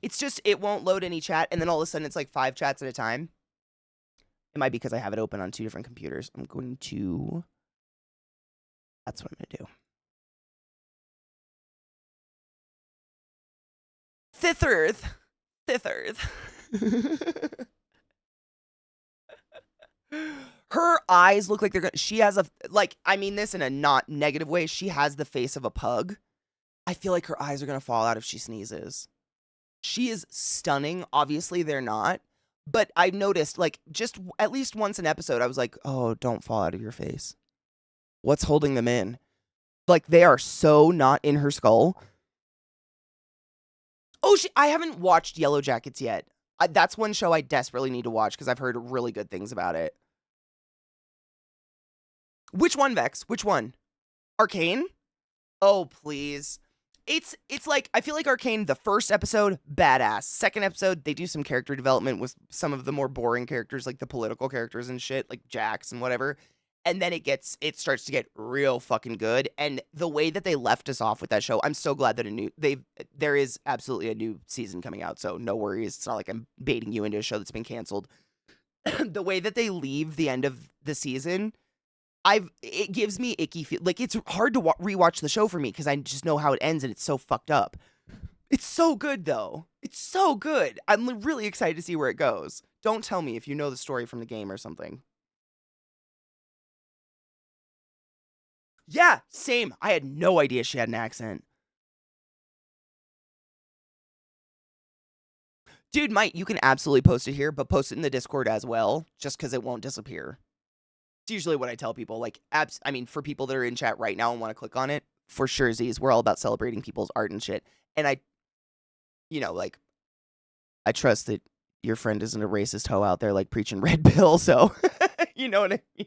It's just, it won't load any chat, and then all of a sudden it's like 5 chats at a time. It might be because I have it open on 2 different computers. I'm going to... That's what I'm going to do. Thitherth. Her eyes look like they're going to... She has a... Like, I mean this in a not negative way. She has the face of a pug. I feel like her eyes are going to fall out if she sneezes. She is stunning. Obviously, they're not. But I noticed, like, just at least once an episode, I was like, oh, don't fall out of your face. What's holding them in? Like, they are so not in her skull. Oh, I haven't watched Yellow Jackets yet. That's one show I desperately need to watch because I've heard really good things about it. Which one, Vex? Which one? Arcane? Oh, please. It's like, I feel like Arcane, the first episode, badass. Second episode, they do some character development with some of the more boring characters, like the political characters and shit, like Jax and whatever. And then it starts to get real fucking good. And the way that they left us off with that show, I'm so glad that there is absolutely a new season coming out. So no worries. It's not like I'm baiting you into a show that's been canceled. The way that they leave the end of the season, it gives me icky feel. Like, it's hard to rewatch the show for me because I just know how it ends and it's so fucked up. It's so good though. It's so good. I'm really excited to see where it goes. Don't tell me if you know the story from the game or something. Yeah, same. I had no idea she had an accent. Dude, Mike, you can absolutely post it here, but post it in the Discord as well, just because it won't disappear. It's usually what I tell people. Like, I mean, for people that are in chat right now and want to click on it, for sure, Z's, we're all about celebrating people's art and shit. And I trust that your friend isn't a racist hoe out there, like, preaching red pill, so, you know what I mean?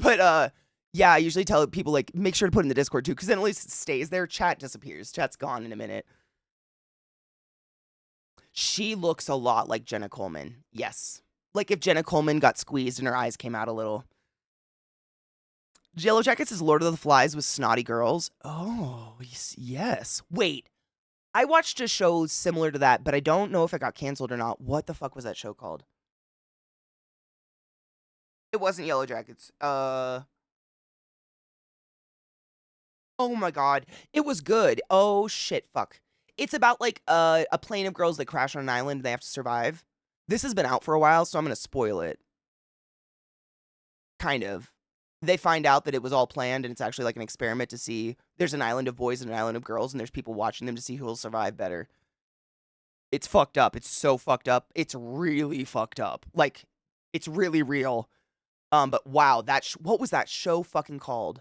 But, yeah, I usually tell people, like, make sure to put it in the Discord, too, because then at least it stays there. Chat disappears. Chat's gone in a minute. She looks a lot like Jenna Coleman. Yes. Like if Jenna Coleman got squeezed and her eyes came out a little. Yellow Jackets is Lord of the Flies with snotty girls. Oh, yes. Wait. I watched a show similar to that, but I don't know if it got canceled or not. What the fuck was that show called? It wasn't Yellow Jackets. Oh my God. It was good. Oh shit, fuck. It's about like a plane of girls that crash on an island and they have to survive. This has been out for a while, so I'm going to spoil it. Kind of. They find out that it was all planned and it's actually like an experiment to see. There's an island of boys and an island of girls, and there's people watching them to see who will survive better. It's fucked up. It's so fucked up. It's really fucked up. Like, it's really real. But wow, what was that show fucking called?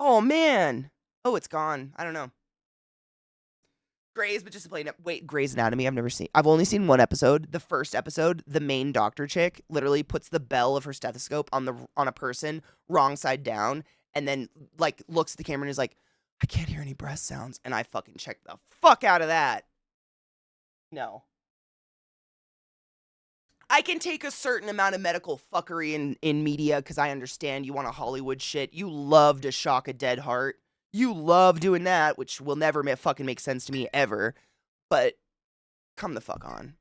Oh, man. Oh, it's gone. I don't know. Grey's, but just to play. Wait, Grey's Anatomy. I've only seen one episode. The first episode, the main doctor chick literally puts the bell of her stethoscope on a person, wrong side down, and then like looks at the camera and is like, "I can't hear any breast sounds," and I fucking checked the fuck out of that. No, I can take a certain amount of medical fuckery in media because I understand you want a Hollywood shit. You love to shock a dead heart. You love doing that, which will never fucking make sense to me ever. But come the fuck on.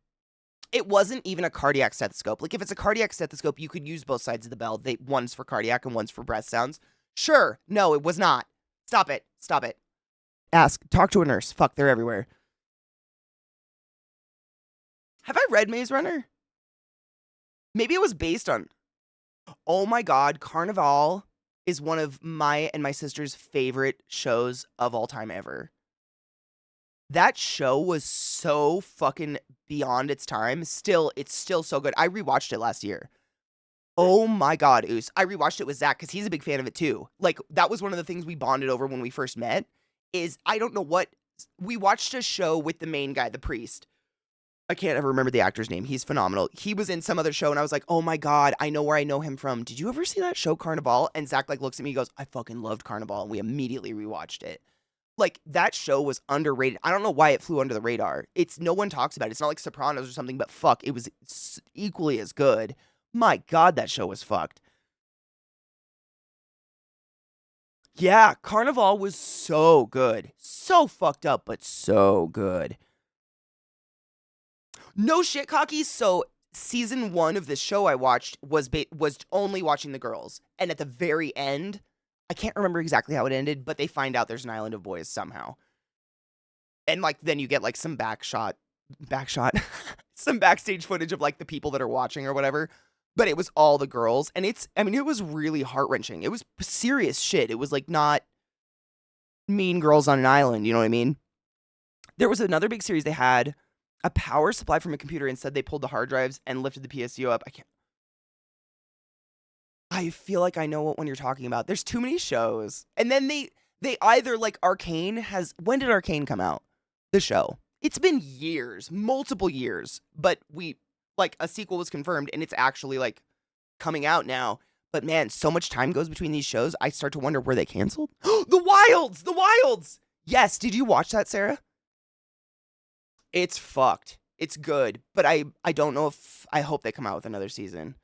It wasn't even a cardiac stethoscope. Like, if it's a cardiac stethoscope, you could use both sides of the bell. One's for cardiac and one's for breath sounds. Sure. No, it was not. Stop it. Stop it. Talk to a nurse. Fuck, they're everywhere. Have I read Maze Runner? Maybe it was based on. Oh my God, Carnival is one of my and my sister's favorite shows of all time ever. That show was so fucking beyond its time. It's still so good. I rewatched it last year. Oh my God, Oos. I rewatched it with Zach because he's a big fan of it too. Like, that was one of the things we bonded over when we first met, is I don't know what. We watched a show with the main guy, the priest. I can't ever remember the actor's name. He's phenomenal. He was in some other show, and I was like, oh my God, I know where I know him from. Did you ever see that show, Carnival? And Zach, like, looks at me and goes, I fucking loved Carnival, and we immediately rewatched it. Like, that show was underrated. I don't know why it flew under the radar. No one talks about it. It's not like Sopranos or something, but fuck, it was equally as good. My God, that show was fucked. Yeah, Carnival was so good. So fucked up, but so good. No shit, Cocky. So season 1 of this show I watched was only watching the girls, and at the very end, I can't remember exactly how it ended, but they find out there's an island of boys somehow, and like then you get like some backshot, some backstage footage of like the people that are watching or whatever. But it was all the girls, and it was really heart wrenching. It was serious shit. It was like not Mean Girls on an Island. You know what I mean? There was another big series they had a power supply from a computer. Instead, they pulled the hard drives and lifted the PSU up. I feel like I know what one you're talking about. There's too many shows. And then they either like when did Arcane come out? The show. It's been years, multiple years, but a sequel was confirmed and it's actually like coming out now. But man, so much time goes between these shows. I start to wonder, were they canceled? The Wilds! The Wilds! Yes, did you watch that, Sarah? It's fucked. It's good, but I don't know if I hope they come out with another season.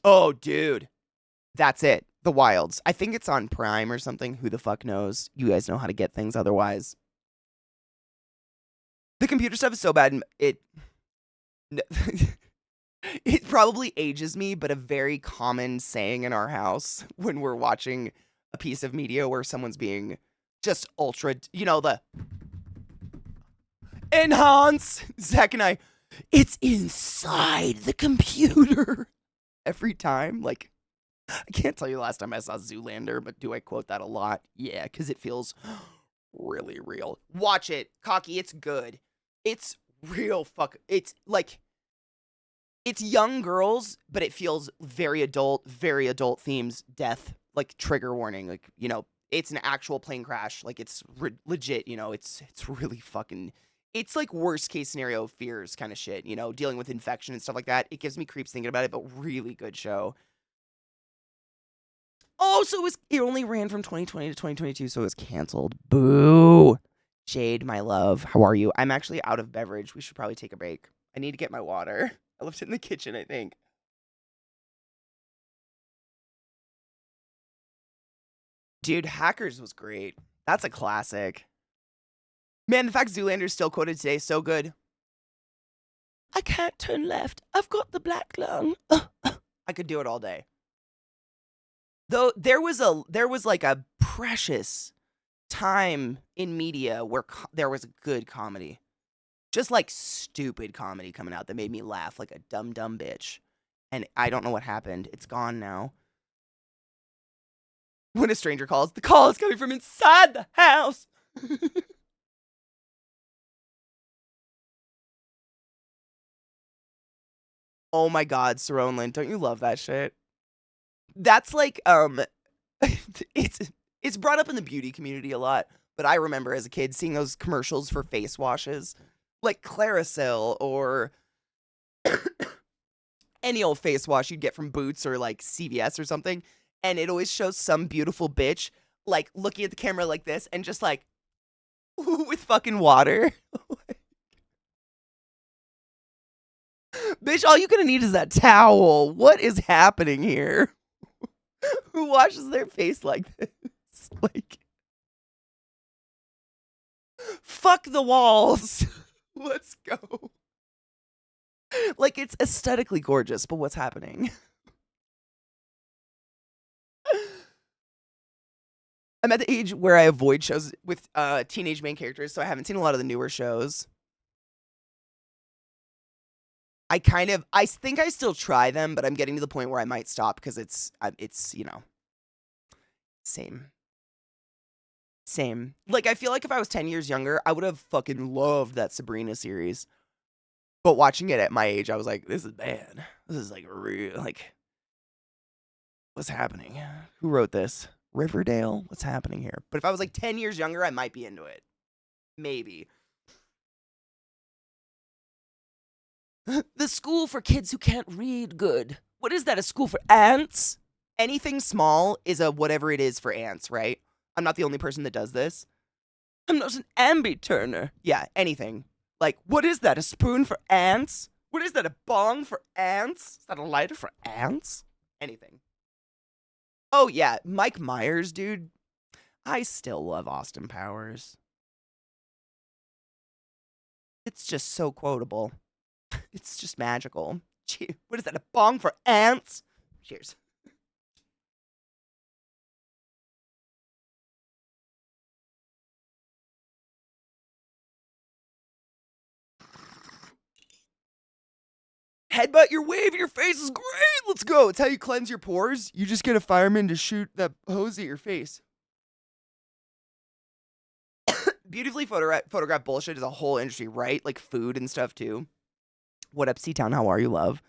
Oh, dude. That's it. The Wilds. I think it's on Prime or something. Who the fuck knows? You guys know how to get things otherwise. The computer stuff is so bad, and it probably ages me, but a very common saying in our house when we're watching a piece of media where someone's being just ultra, the enhance. Zach and I, it's inside the computer. Every time, like, I can't tell you the last time I saw Zoolander, but do I quote that a lot? Yeah, because it feels really real. Watch it, Cocky. It's good. It's real it's like, it's young girls, but it feels very adult themes, death, like trigger warning, like, it's an actual plane crash. Like, it's legit, it's really fucking, it's like worst case scenario fears kind of shit, dealing with infection and stuff like that. It gives me creeps thinking about it, but really good show. Oh, so it only ran from 2020 to 2022, so it was canceled. Boo. Jade, my love, how are you? I'm actually out of beverage. We should probably take a break. I need to get my water. I left it in the kitchen, I think. Dude, Hackers was great. That's a classic. Man, the fact Zoolander's still quoted today is so good. I can't turn left. I've got the black lung. I could do it all day. Though there was like a precious time in media where there was good comedy. Just like stupid comedy coming out that made me laugh like a dumb bitch. And I don't know what happened. It's gone now. When a stranger calls, the call is coming from inside the house. Oh my God, Saronlin, don't you love that shit? That's like it's it's brought up in the beauty community a lot, but I remember as a kid seeing those commercials for face washes, like Claricil or any old face wash you'd get from Boots or like CVS or something, and it always shows some beautiful bitch like looking at the camera like this and just like with fucking water. Bitch, all you're gonna need is that towel. What is happening here? Who washes their face like this? Like, fuck the walls. Let's go. Like, it's aesthetically gorgeous, but what's happening? I'm at the age where I avoid shows with teenage main characters, so I haven't seen a lot of the newer shows. I think I still try them, but I'm getting to the point where I might stop because it's same. Same. Like, I feel like if I was 10 years younger, I would have fucking loved that Sabrina series. But watching it at my age, I was like, this is bad. This is like real, like, what's happening? Who wrote this? Riverdale? What's happening here? But if I was like 10 years younger, I might be into it. Maybe. The school for kids who can't read good. What is that? A school for ants? Anything small is a whatever it is for ants, right? I'm not the only person that does this. I'm not an ambi-turner. Yeah, anything. Like, what is that? A spoon for ants? What is that? A bong for ants? Is that a lighter for ants? Anything. Oh, yeah. Mike Myers, dude. I still love Austin Powers. It's just so quotable. It's just magical. What is that? A bong for ants? Cheers. Headbutt your wave, your face is great. Let's go. It's how you cleanse your pores. You just get a fireman to shoot that hose at your face. Beautifully photographed bullshit is a whole industry, right? Like food and stuff too. What up, C-Town? How are you, love?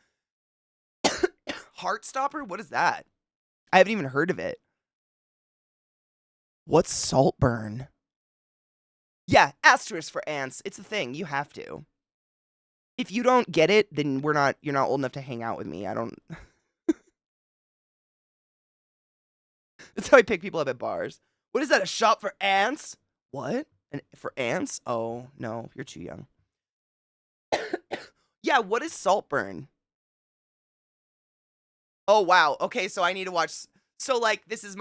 Heartstopper? What is that? I haven't even heard of it. What's Saltburn? Yeah, asterisk for ants. It's a thing. You have to. If you don't get it, then you're not old enough to hang out with me. I don't. That's how I pick people up at bars. What is that? A shop for ants? What? For ants? Oh, no, you're too young. Yeah, what is Saltburn? Oh, wow. Okay, so I need to watch. So, like, this is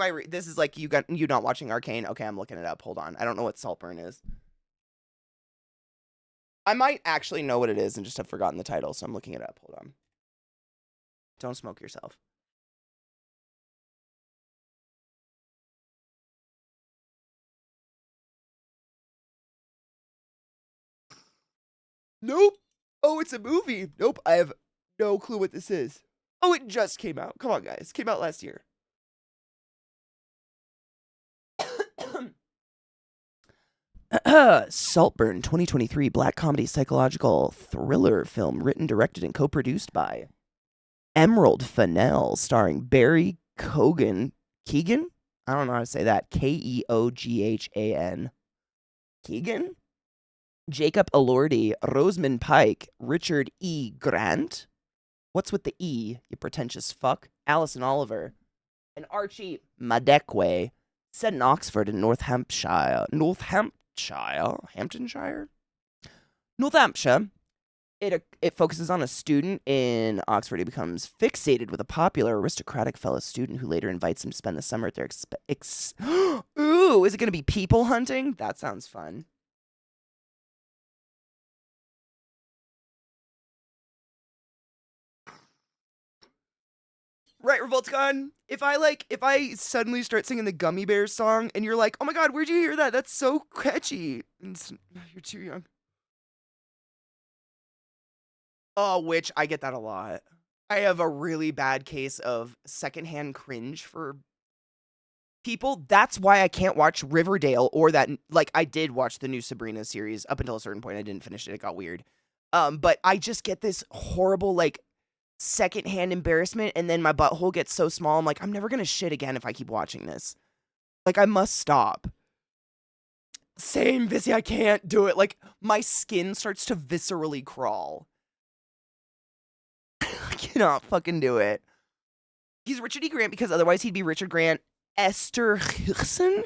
like you not watching Arcane. Okay, I'm looking it up. Hold on. I don't know what Saltburn is. I might actually know what it is and just have forgotten the title, so I'm looking it up. Hold on. Don't smoke yourself. Nope. Oh, it's a movie. Nope. I have no clue what this is. Oh, it just came out. Come on, guys. Came out last year. Saltburn 2023 black comedy psychological thriller film written, directed, and co-produced by Emerald Fennell, starring Barry Keoghan? I don't know how to say that. Keoghan. Keegan? Jacob Elordi, Rosamund Pike, Richard E. Grant. What's with the E, you pretentious fuck? Alison Oliver. And Archie Madekwe, set in Oxford in Hampshire. North Hampshire. It focuses on a student in Oxford who becomes fixated with a popular aristocratic fellow student who later invites him to spend the summer at their Ooh, is it going to be people hunting? That sounds fun. Right, Revoltcon. If I suddenly start singing the Gummy Bears song and you're like, oh my god, where'd you hear that? That's so catchy. You're too young. Oh, which I get that a lot. I have a really bad case of secondhand cringe for people. That's why I can't watch Riverdale or that. Like, I did watch the new Sabrina series up until a certain point. I didn't finish it. It got weird. But I just get this horrible, like, secondhand embarrassment, and then my butthole gets so small. I'm like, I'm never gonna shit again if I keep watching this. Like, I must stop. Same, Vissy, I can't do it. Like, my skin starts to viscerally crawl. I cannot fucking do it. He's Richard E. Grant because otherwise he'd be Richard Grant Esterhuizen?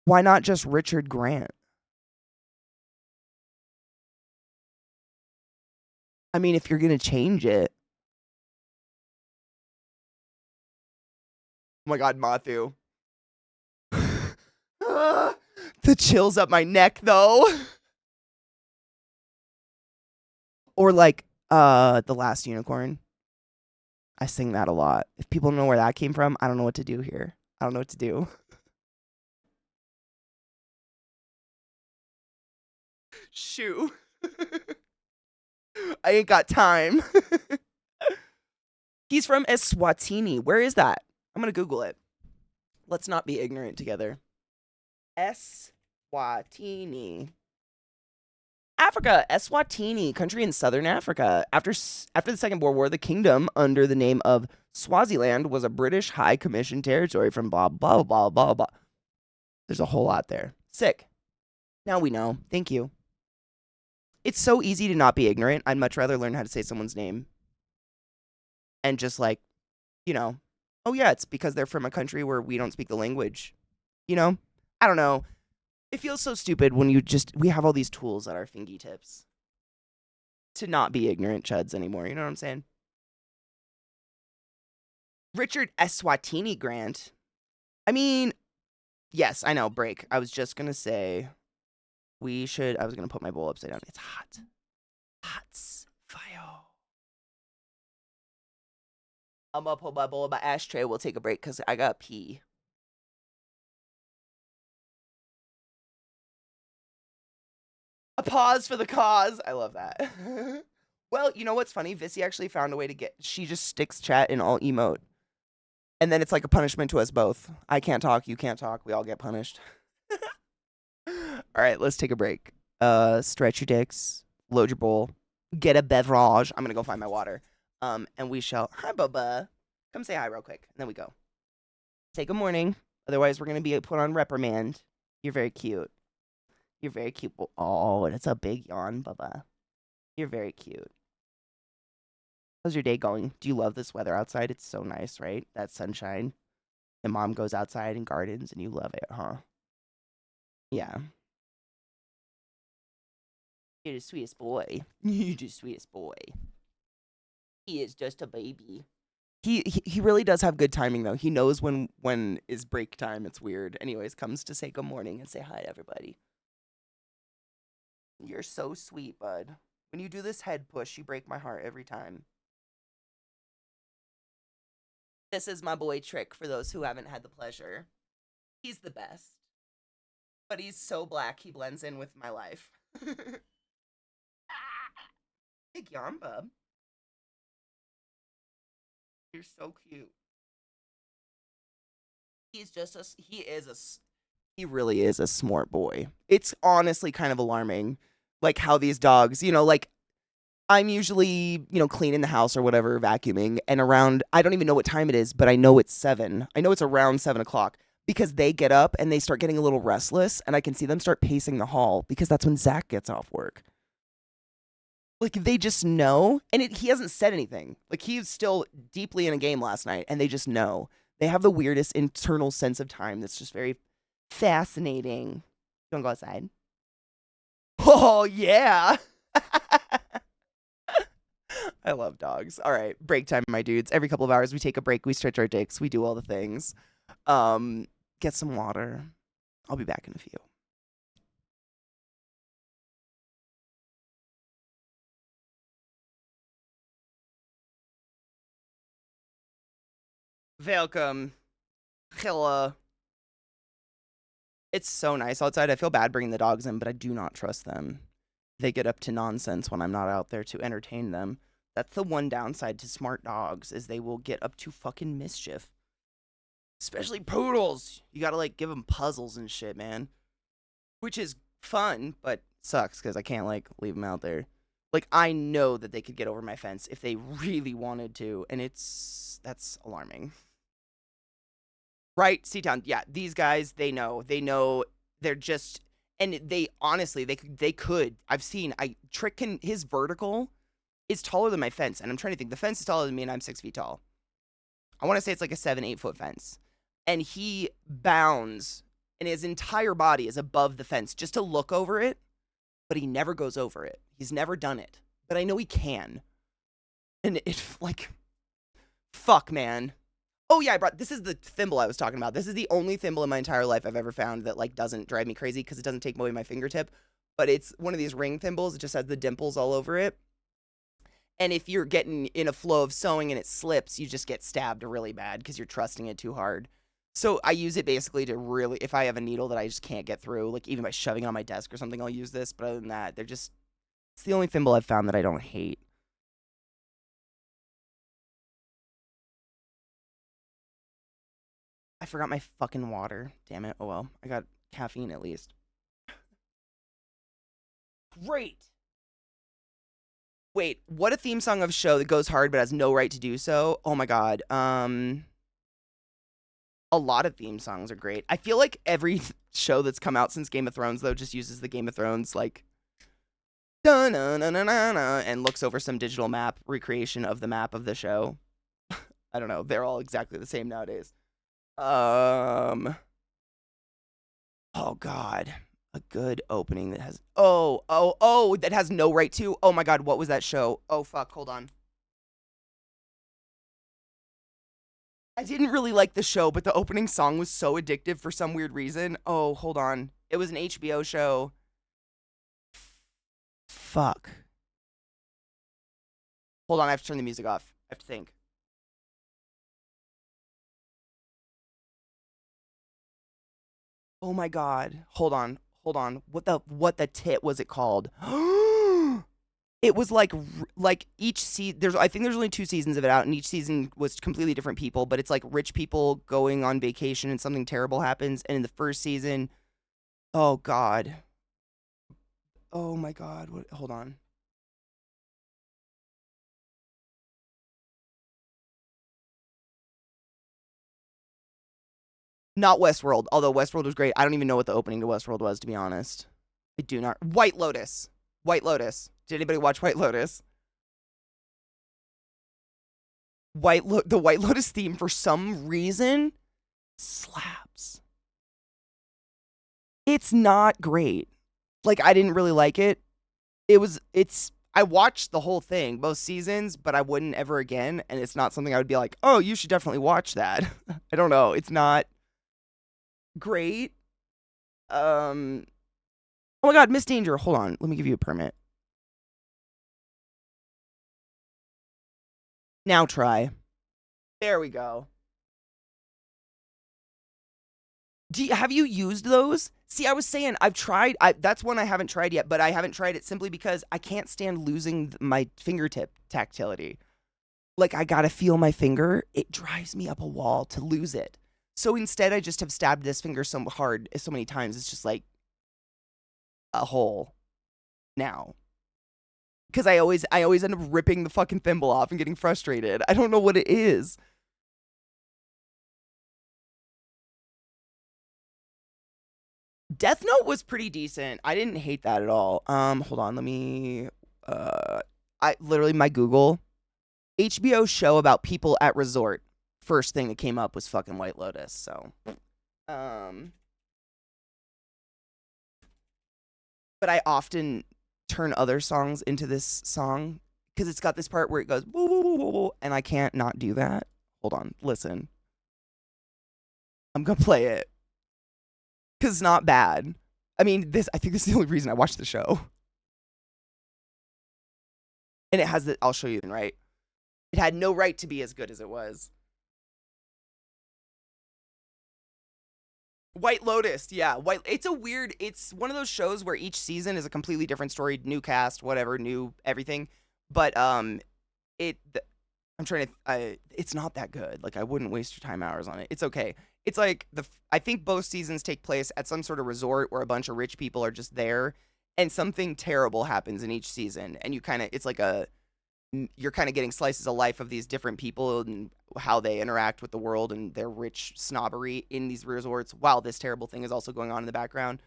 Why not just Richard Grant? I mean, if you're gonna change it. Oh my god, Matthew. The chills up my neck, though. Or like, The Last Unicorn. I sing that a lot. If people know where that came from, I don't know what to do here. I don't know what to do. Shoo. I ain't got time. He's from Eswatini. Where is that? I'm going to Google it. Let's not be ignorant together. Eswatini. Africa, Eswatini, country in southern Africa. After the Second Boer War, the kingdom, under the name of Swaziland, was a British High Commission territory from blah, blah, blah, blah, blah. There's a whole lot there. Sick. Now we know. Thank you. It's so easy to not be ignorant. I'd much rather learn how to say someone's name. And just like, you know, oh yeah, it's because they're from a country where we don't speak the language. You know? I don't know. It feels so stupid when we have all these tools at our fingertips to not be ignorant chuds anymore. You know what I'm saying? Richard Eswatini Grant. I mean, yes, I know, break. I was just going to say I was going to put my bowl upside down. It's hot. Hot fire. I'm going to put my bowl in my ashtray. We'll take a break because I got to pee. A pause for the cause. I love that. Well, you know what's funny? Vissy actually found a way she just sticks chat in all emote. And then it's like a punishment to us both. I can't talk, you can't talk, we all get punished. All right, let's take a break. Stretch your dicks, load your bowl, get a beverage. I'm gonna go find my water. And we shall, hi Bubba. Come say hi real quick, and then we go. Say good morning. Otherwise, we're gonna be put on reprimand. You're very cute. You're very cute. Oh, and it's a big yawn, Bubba. You're very cute. How's your day going? Do you love this weather outside? It's so nice, right? That sunshine. And mom goes outside and gardens and you love it, huh? Yeah. You're the sweetest boy. You're the sweetest boy. He is just a baby. He really does have good timing though. He knows when is break time. It's weird. Anyways, comes to say good morning and say hi to everybody. You're so sweet, bud. When you do this head push, you break my heart every time. This is my boy Trick for those who haven't had the pleasure. He's the best. But he's so black, he blends in with my life. Big yawn, bub. You're so cute. He really is a smart boy. It's honestly kind of alarming, like how these dogs, like I'm usually, cleaning the house or whatever, vacuuming, and I don't even know what time it is, but I know it's 7. I know it's around 7 o'clock because they get up and they start getting a little restless, and I can see them start pacing the hall because that's when Zach gets off work. Like, they just know, and he hasn't said anything. Like, he was still deeply in a game last night, and they just know. They have the weirdest internal sense of time that's just very fascinating. You wanna go outside? Oh, yeah. I love dogs. All right, break time, my dudes. Every couple of hours, we take a break, we stretch our dicks, we do all the things. Get some water. I'll be back in a few. Welcome. Hello. It's so nice outside. I feel bad bringing the dogs in, but I do not trust them. They get up to nonsense when I'm not out there to entertain them. That's the one downside to smart dogs, is they will get up to fucking mischief. Especially poodles. You gotta, give them puzzles and shit, man. Which is fun, but sucks because I can't like leave them out there. Like I know that they could get over my fence if they really wanted to, and that's alarming. Right, C-Town. Yeah, these guys, they know. They know they're just and they honestly, they could. I've seen Trick can his vertical is taller than my fence, and I'm trying to think. The fence is taller than me, and I'm 6 feet tall. I want to say it's like a 7, 8 foot fence. And he bounds, and his entire body is above the fence just to look over it, but he never goes over it. He's never done it. But I know he can. And like, fuck, man. Oh yeah, this is the thimble I was talking about. This is the only thimble in my entire life I've ever found that like doesn't drive me crazy because it doesn't take away my fingertip. But it's one of these ring thimbles. It just has the dimples all over it. And if you're getting in a flow of sewing and it slips, you just get stabbed really bad because you're trusting it too hard. So I use it basically to really, if I have a needle that I just can't get through, like even by shoving it on my desk or something, I'll use this. But other than that, it's the only thimble I've found that I don't hate. I forgot my fucking water. Damn it. Oh well. I got caffeine at least. Great. Wait, what a theme song of a show that goes hard but has no right to do so. Oh my god. A lot of theme songs are great. I feel like every show that's come out since Game of Thrones though just uses the Game of Thrones like and looks over some digital map recreation of the map of the show. I don't know. They're all exactly the same nowadays. Oh god. A good opening that has that has no right to. Oh my god, what was that show? Oh fuck, hold on. I didn't really like the show, but the opening song was so addictive for some weird reason. Oh, hold on. It was an HBO show. Fuck. Hold on, I have to turn the music off. I have to think. Oh my god. Hold on. What the tit was it called? It was like each season. I think there's only 2 seasons of it out, and each season was completely different people. But it's like rich people going on vacation and something terrible happens. And in the first season, oh god, oh my god, what? Hold on. Not Westworld, although Westworld was great. I don't even know what the opening to Westworld was, to be honest. I do not. White Lotus. White Lotus. Did anybody watch White Lotus? The White Lotus theme for some reason slaps. It's not great. Like I didn't really like it. I watched the whole thing, both seasons, but I wouldn't ever again, and it's not something I would be like, "Oh, you should definitely watch that." I don't know. It's not great. Oh my god, Miss Danger, hold on. Let me give you a permit. Now try. There we go. Have you used those? See, I was saying I've tried. That's one I haven't tried yet, but I haven't tried it simply because I can't stand losing my fingertip tactility. Like I gotta feel my finger. It drives me up a wall to lose it. So instead, I just have stabbed this finger so hard, so many times. It's just like a hole now. Because I always end up ripping the fucking thimble off and getting frustrated. I don't know what it is. Death Note was pretty decent. I didn't hate that at all. Hold on, let me I literally my Google HBO show about people at resort. First thing that came up was fucking White Lotus, so but I often turn other songs into this song because it's got this part where it goes woo, woo, woo, woo, woo, and I can't not do that. Hold on, listen. I'm gonna play it because it's not bad. I mean, I think this is the only reason I watched the show. And it has I'll show you, right? It had no right to be as good as it was. White Lotus, yeah. It's one of those shows where each season is a completely different story, new cast, whatever, new everything. But I'm trying to it's not that good. Like I wouldn't waste your time hours on it. It's okay. It's like I think both seasons take place at some sort of resort where a bunch of rich people are just there, and something terrible happens in each season, and you kind of it's like a you're kind of getting slices of life of these different people and how they interact with the world and their rich snobbery in these resorts while this terrible thing is also going on in the background.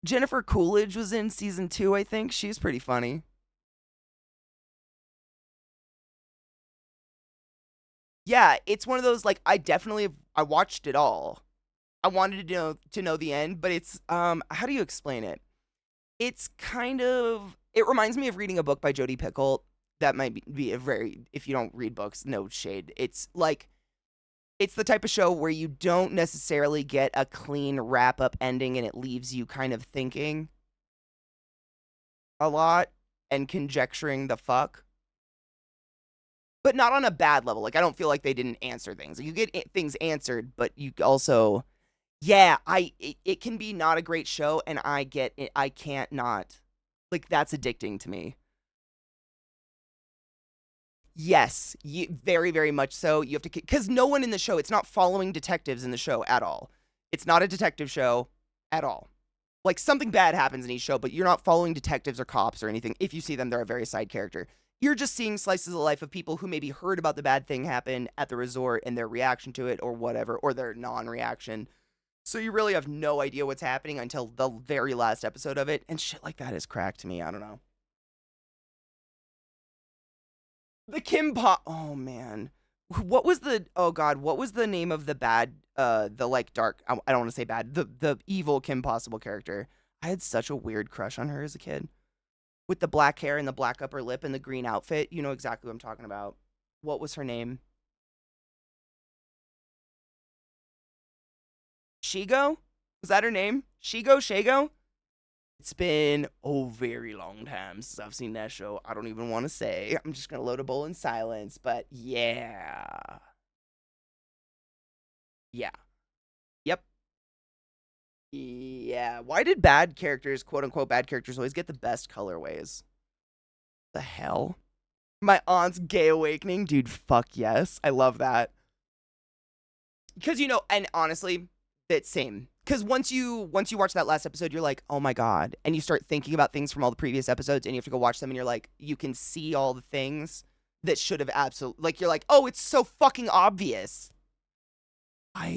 Jennifer Coolidge was in season 2, I think. She's pretty funny. Yeah, it's one of those like I watched it all. I wanted to know the end, but it's how do you explain it? It's kind of it reminds me of reading a book by Jodi Picoult. That might be a very if you don't read books, no shade. It's like it's the type of show where you don't necessarily get a clean wrap up ending and it leaves you kind of thinking a lot and conjecturing the fuck. But not on a bad level. Like I don't feel like they didn't answer things. You get things answered, but you also yeah, it can be not a great show and I get it. I can't not. Like that's addicting to me. Yes, very, very much so. You have to, because no one in the show, it's not following detectives in the show at all. It's not a detective show at all. Like something bad happens in each show, but you're not following detectives or cops or anything. If you see them, they're a very side character. You're just seeing slices of life of people who maybe heard about the bad thing happen at the resort and their reaction to it or whatever, or their non reaction. So you really have no idea what's happening until the very last episode of it. And shit like that is crack to me. I don't know. The oh man. What was the oh god, what was the name of the bad the like dark I don't want to say bad, the evil Kim Possible character. I had such a weird crush on her as a kid. With the black hair and the black upper lip and the green outfit. You know exactly what I'm talking about. What was her name? Shigo? Was that her name? Shago? It's been a very long time since I've seen that show. I don't even want to say. I'm just going to load a bowl in silence, but yeah. Yeah. Yep. Yeah. Why did bad characters, quote unquote bad characters, always get the best colorways? The hell? My aunt's gay awakening? Dude, fuck yes. I love that. Because, and honestly, it's same. Because once you watch that last episode, you're like, oh my god, and you start thinking about things from all the previous episodes, and you have to go watch them, and you're like, you can see all the things that should have absolutely like you're like, oh, it's so fucking obvious.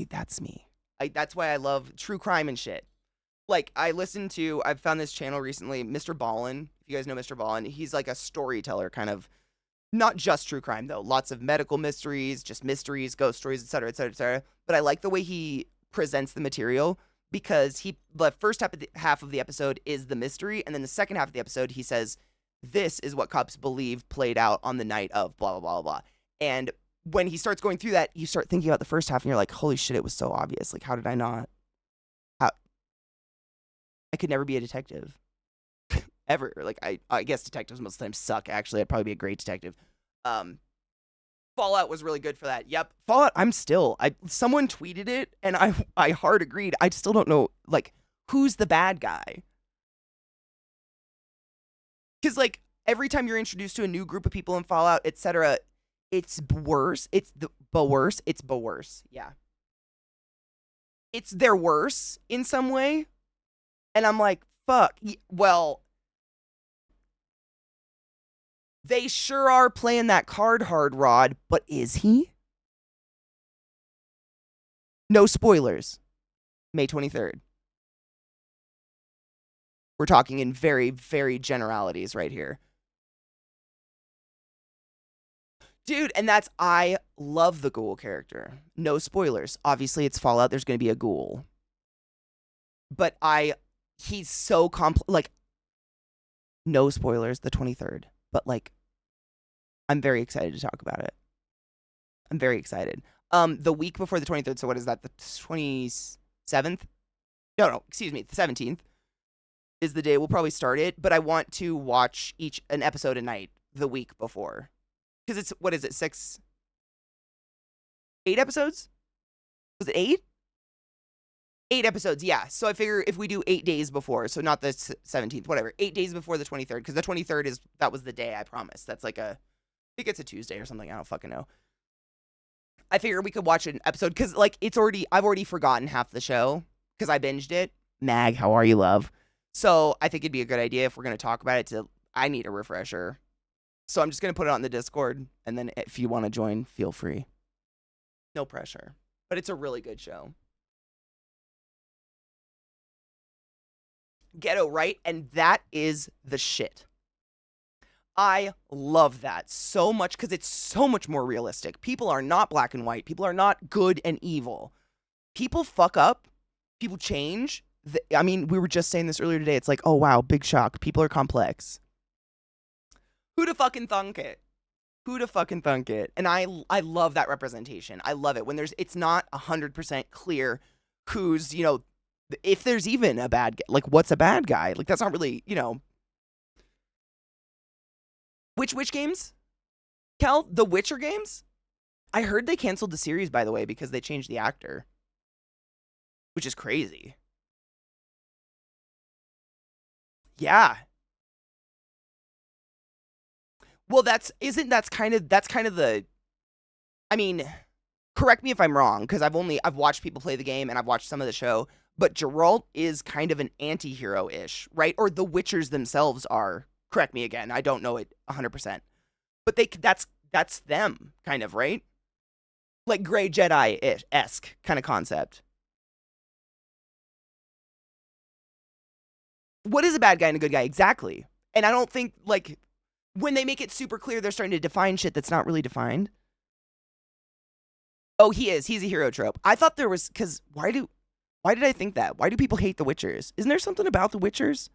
That's me. That's why I love true crime and shit. Like I've found this channel recently, Mr. Ballin. If you guys know Mr. Ballin, he's like a storyteller, kind of not just true crime though. Lots of medical mysteries, just mysteries, ghost stories, etc., etc., etc. But I like the way he presents the material because the first half of the episode is the mystery, and then the second half of the episode he says this is what cops believe played out on the night of blah blah blah blah. And when he starts going through that, you start thinking about the first half, and you're like, holy shit, it was so obvious. Like, how did I not? How I could never be a detective ever. Like, I guess detectives most of the time suck. Actually, I'd probably be a great detective. Fallout was really good for that. Yep. Fallout, someone tweeted it and I hard agreed. I still don't know like who's the bad guy. Cuz like every time you're introduced to a new group of people in Fallout, etc., it's worse. It's the worse. It's worse. Yeah. It's their worse in some way. And I'm like, fuck. Well, they sure are playing that card hard, Rod, but is he? No spoilers. May 23rd. We're talking in very, very generalities right here. Dude, and I love the ghoul character. No spoilers. Obviously, it's Fallout. There's going to be a ghoul. But he's so like, no spoilers, the 23rd. But like, I'm very excited to talk about it. I'm very excited. The week before the 23rd, so what is that, the 27th? No, excuse me, the 17th is the day we'll probably start it, but I want to watch an episode a night the week before. Because it's, what is it, 8 episodes? Was it 8? 8 episodes, yeah. So I figure if we do 8 days before, so not the 17th, whatever, 8 days before the 23rd, because the 23rd that was the day I promised. That's like a think it's a Tuesday or something. I don't fucking know. I figured we could watch an episode because, like, I've already forgotten half the show because I binged it. Mag, how are you, love? So I think it'd be a good idea if we're going to talk about it I need a refresher. So I'm just going to put it on the Discord, and then if you want to join, feel free. No pressure. But it's a really good show. Ghetto, right? And that is the shit. I love that so much because it's so much more realistic. People are not black and white. People are not good and evil. People fuck up. People change. I mean, we were just saying this earlier today. It's like, oh, wow, big shock. People are complex. Who'da fucking thunk it? Who'da fucking thunk it? And I love that representation. I love it when it's not 100% clear who's, if there's even a bad guy. Like, what's a bad guy? Like, that's not really, Which games? Kel, the Witcher games? I heard they canceled the series, by the way, because they changed the actor. Which is crazy. Yeah. Well, that's kind of the, I mean, correct me if I'm wrong, because I've watched people play the game and I've watched some of the show, but Geralt is kind of an anti-hero-ish, right? Or the Witchers themselves are. Correct me again. I don't know it 100%. But that's them, kind of, right? Like Grey Jedi-esque kind of concept. What is a bad guy and a good guy? Exactly. And I don't think, like, when they make it super clear, they're starting to define shit that's not really defined. Oh, he is. He's a hero trope. I thought there was, because why did I think that? Why do people hate the Witchers? Isn't there something about the Witchers?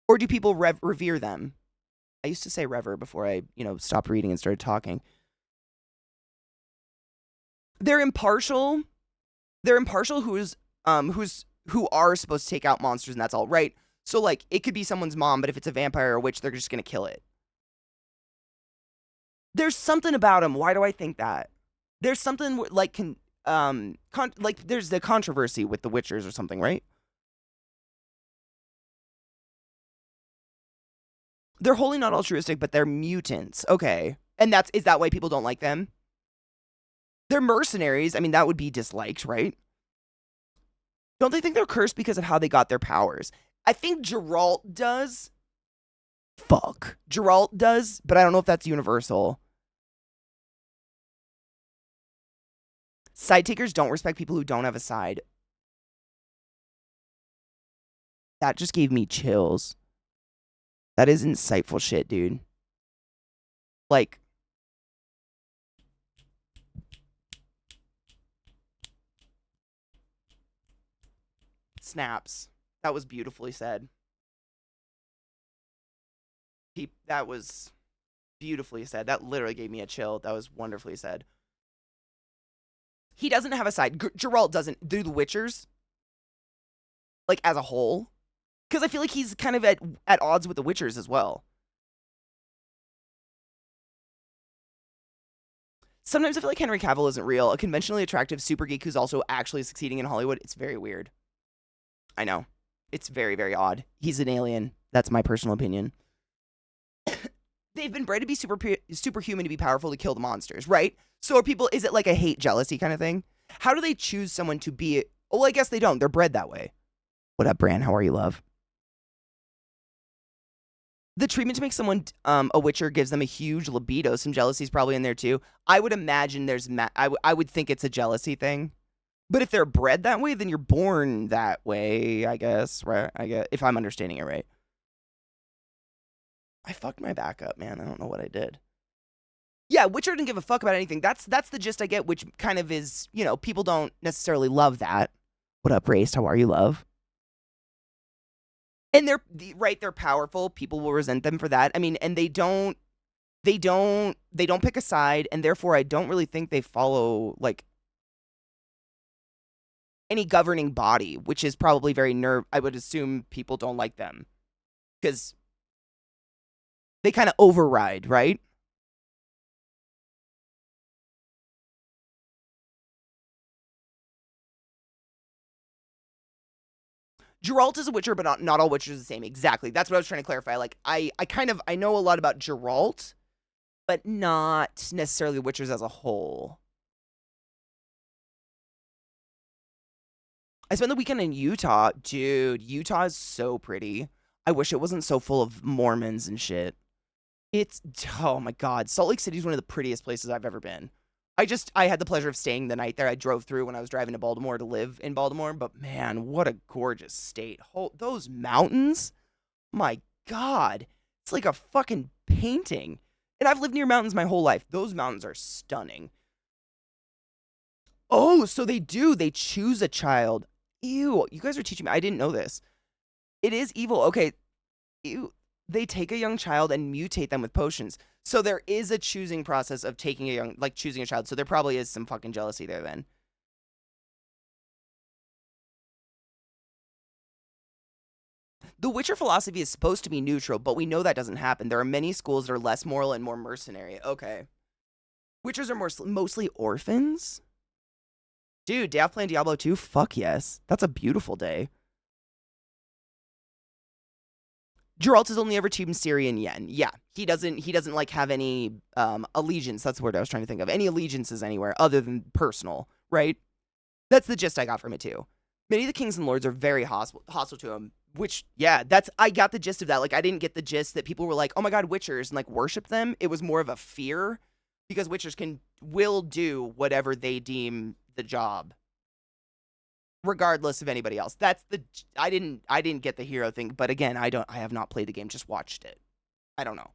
Or do people revere them? I used to say rever before I, stopped reading and started talking. They're impartial. They're impartial who are supposed to take out monsters, and that's all, right? So, like, it could be someone's mom, but if it's a vampire or a witch, they're just going to kill it. There's something about them. Why do I think that? There's something, like, there's the controversy with the Witchers or something, right? They're wholly not altruistic, but they're mutants. Okay. And is that why people don't like them? They're mercenaries. I mean, that would be disliked, right? Don't they think they're cursed because of how they got their powers? I think Geralt does. Fuck. Geralt does, but I don't know if that's universal. Side takers don't respect people who don't have a side. That just gave me chills. That is insightful shit, dude. Like, snaps. That was beautifully said. That was beautifully said. That literally gave me a chill. That was wonderfully said. He doesn't have a side. Geralt doesn't. Do the Witchers? Like, as a whole? Because I feel like he's kind of at odds with the Witchers as well. Sometimes I feel like Henry Cavill isn't real. A conventionally attractive super geek who's also actually succeeding in Hollywood. It's very weird. I know. It's very, very odd. He's an alien. That's my personal opinion. They've been bred to be superhuman to be powerful to kill the monsters, right? So is it like a hate jealousy kind of thing? How do they choose someone to be? Well, I guess they don't. They're bred that way. What up, Bran? How are you, love? The treatment to make someone a Witcher gives them a huge libido. Some jealousy is probably in there too. I would imagine I would think it's a jealousy thing. But if they're bred that way, then you're born that way, I guess, right? I guess, if I'm understanding it right. I fucked my back up, man. I don't know what I did. Yeah, Witcher didn't give a fuck about anything. That's the gist I get, which kind of is, people don't necessarily love that. What up, Race? How are you, love? And they're powerful. People will resent them for that. I mean, and they don't pick a side, and therefore I don't really think they follow, like, any governing body, which is probably very I would assume people don't like them. Because they kind of override, right? Geralt is a Witcher, but not all Witchers are the same. Exactly. That's what I was trying to clarify. Like, I know a lot about Geralt, but not necessarily Witchers as a whole. I spent the weekend in Utah. Dude, Utah is so pretty. I wish it wasn't so full of Mormons and shit. It's, oh my God. Salt Lake City is one of the prettiest places I've ever been. I had the pleasure of staying the night there. I drove through when I was driving to Baltimore to live in Baltimore, but man, what a gorgeous state. Those mountains, my God. It's like a fucking painting. And I've lived near mountains my whole life. Those mountains are stunning. Oh, so they do. They choose a child. Ew, you guys are teaching me. I didn't know this. It is evil. Okay, ew. They take a young child and mutate them with potions. So there is a choosing process of taking choosing a child. So there probably is some fucking jealousy there then. The Witcher philosophy is supposed to be neutral, but we know that doesn't happen. There are many schools that are less moral and more mercenary. Okay. Witchers are mostly orphans? Dude, day off playing Diablo 2? Fuck yes. That's a beautiful day. Geralt has only ever teamed Syrian Yen. Yeah, he doesn't like have any allegiance. That's the word I was trying to think of. Any allegiances anywhere other than personal, right? That's the gist I got from it too. Many of the kings and lords are very hostile to him, which, yeah, I got the gist of that. Like, I didn't get the gist that people were like, oh my God, Witchers, and like worship them. It was more of a fear because Witchers will do whatever they deem the job, regardless of anybody else. I didn't get the hero thing, but again, I have not played the game, just watched it. I don't know.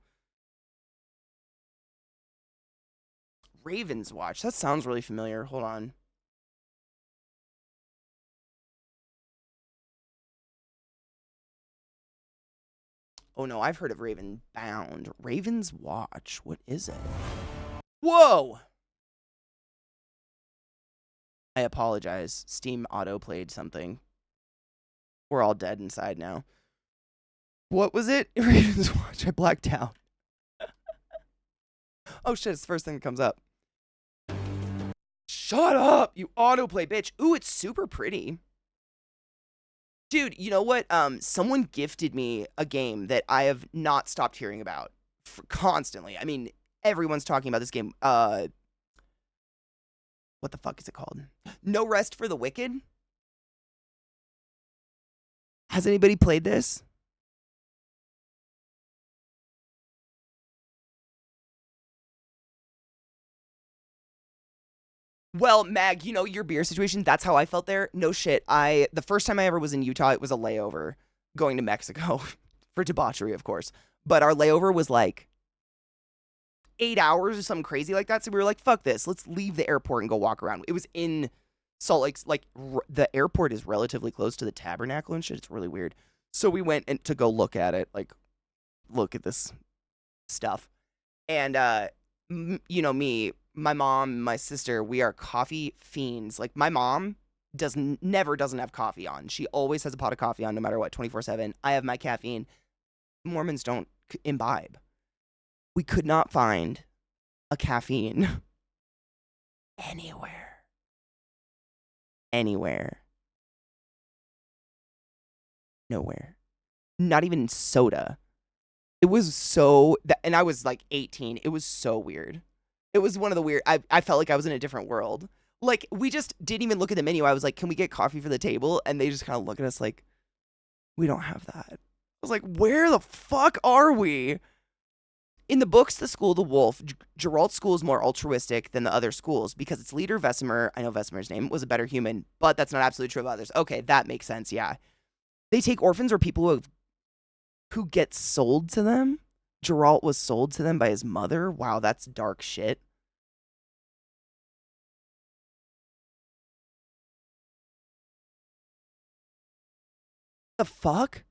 Raven's Watch. That sounds really familiar. Hold on. Oh no, I've heard of Raven Bound. Raven's Watch. What is it? Whoa! I apologize. Steam auto-played something. We're all dead inside now. What was it? Raven's Watch. I blacked out. Oh shit, it's the first thing that comes up. Shut up, you autoplay bitch. Ooh, it's super pretty. Dude, you know what? Someone gifted me a game that I have not stopped hearing about constantly. I mean, everyone's talking about this game. What the fuck is it called? No Rest for the Wicked? Has anybody played this? Well, Mag, you know your beer situation. That's how I felt there. No shit. The first time I ever was in Utah, it was a layover going to Mexico for debauchery, of course. But our layover was like 8 hours or something crazy like that. So we were like, fuck this. Let's leave the airport and go walk around. It was in Salt Lake. Like, the airport is relatively close to the tabernacle and shit. It's really weird. So we went to go look at it. Like, look at this stuff. And, you know, my mom, my sister, we are coffee fiends. Like, my mom never doesn't have coffee on. She always has a pot of coffee on no matter what, 24/7. I have my caffeine. Mormons don't imbibe. We could not find a caffeine anywhere. Nowhere. Not even soda. It was and I was like 18. It was so weird. It was one of the weird, I felt like I was in a different world. Like, we just didn't even look at the menu. I was like, can we get coffee for the table? And they just kind of look at us like, we don't have that. I was like, where the fuck are we? In the books, The School of the Wolf, Geralt's school is more altruistic than the other schools because its leader, Vesemir, I know Vesemir's name, was a better human, but that's not absolutely true of others. Okay, that makes sense, yeah. They take orphans or people who get sold to them. Geralt was sold to them by his mother. Wow, that's dark shit. The fuck?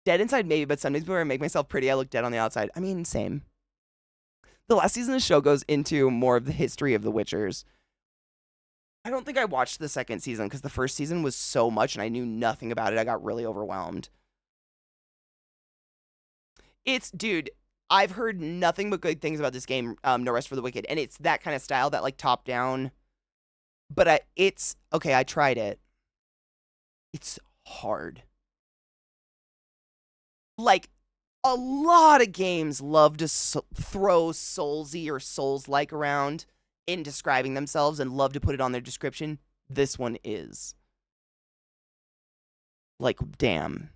Dead inside maybe, but sometimes when I make myself pretty, I look dead on the outside. I mean, same. The last season of the show goes into more of the history of the Witchers. I don't think I watched the second season because the first season was so much and I knew nothing about it. I got really overwhelmed. Dude, I've heard nothing but good things about this game, No Rest for the Wicked. And it's that kind of style, that like top down. But okay, I tried it. It's hard. Like, A lot of games love to throw Soulsy or Souls-like around in describing themselves and love to put it on their description. This one is. Like, damn.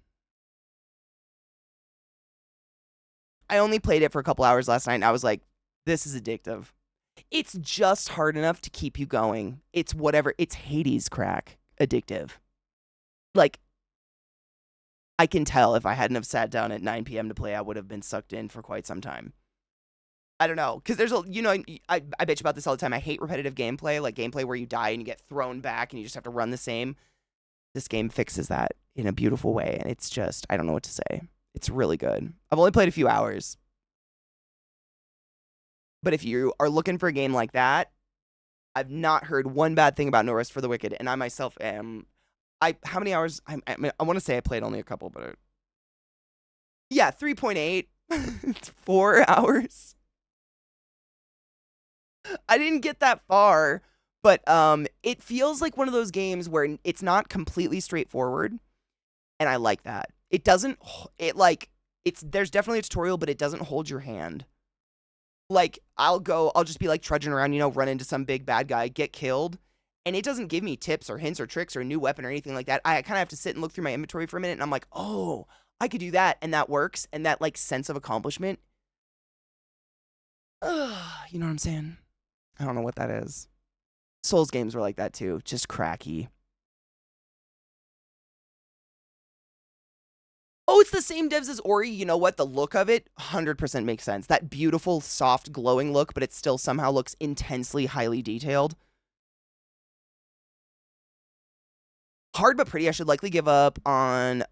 I only played it for a couple hours last night, and I was like, this is addictive. It's just hard enough to keep you going. It's whatever. It's Hades crack addictive. Like, I can tell if I hadn't have sat down at 9 p.m. to play, I would have been sucked in for quite some time. I don't know, because there's a, I bitch about this all the time. I hate repetitive gameplay, like gameplay where you die and you get thrown back and you just have to run the same. This game fixes that in a beautiful way, and it's just, I don't know what to say. It's really good. I've only played a few hours. But if you are looking for a game like that, I've not heard one bad thing about No Rest for the Wicked, and I myself am. How many hours? I want to say I played only a couple, but yeah, 3.8. It's 4 hours. I didn't get that far, but it feels like one of those games where it's not completely straightforward, and I like that. It doesn't. There's definitely a tutorial, but it doesn't hold your hand. Like, I'll just be like trudging around, run into some big bad guy, get killed, and it doesn't give me tips or hints or tricks or a new weapon or anything like that. I kind of have to sit and look through my inventory for a minute, and I'm like, oh, I could do that, and that works, and that, like, sense of accomplishment. You know what I'm saying? I don't know what that is. Souls games were like that, too. Just cracky. Oh, it's the same devs as Ori. You know what? The look of it 100% makes sense. That beautiful, soft, glowing look, but it still somehow looks intensely, highly detailed. Hard but pretty. I should likely give up on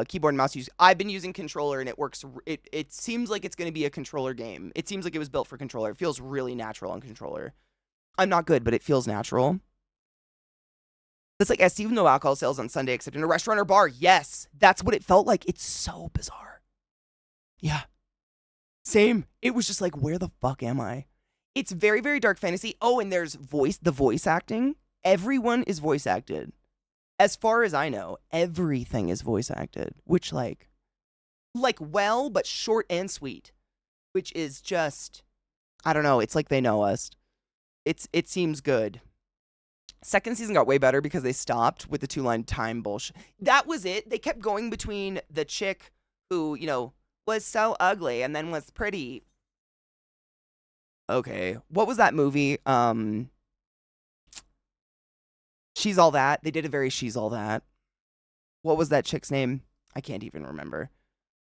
keyboard and mouse use. I've been using controller, and it works. It seems like it's going to be a controller game. It seems like it was built for controller. It feels really natural on controller. I'm not good, but it feels natural. It's like, as even no alcohol sales on Sunday except in a restaurant or bar. Yes, that's what it felt like. It's so bizarre. Yeah. Same. It was just like, where the fuck am I? It's very, very dark fantasy. Oh, and there's the voice acting. Everyone is voice acted. As far as I know, everything is voice acted, which like well, but short and sweet, which is just, I don't know. It's like they know us. It seems good. Second season got way better because they stopped with the 2-line time bullshit. That was it. They kept going between the chick who, was so ugly and then was pretty. Okay. What was that movie? She's All That. They did a very She's All That. What was that chick's name? I can't even remember.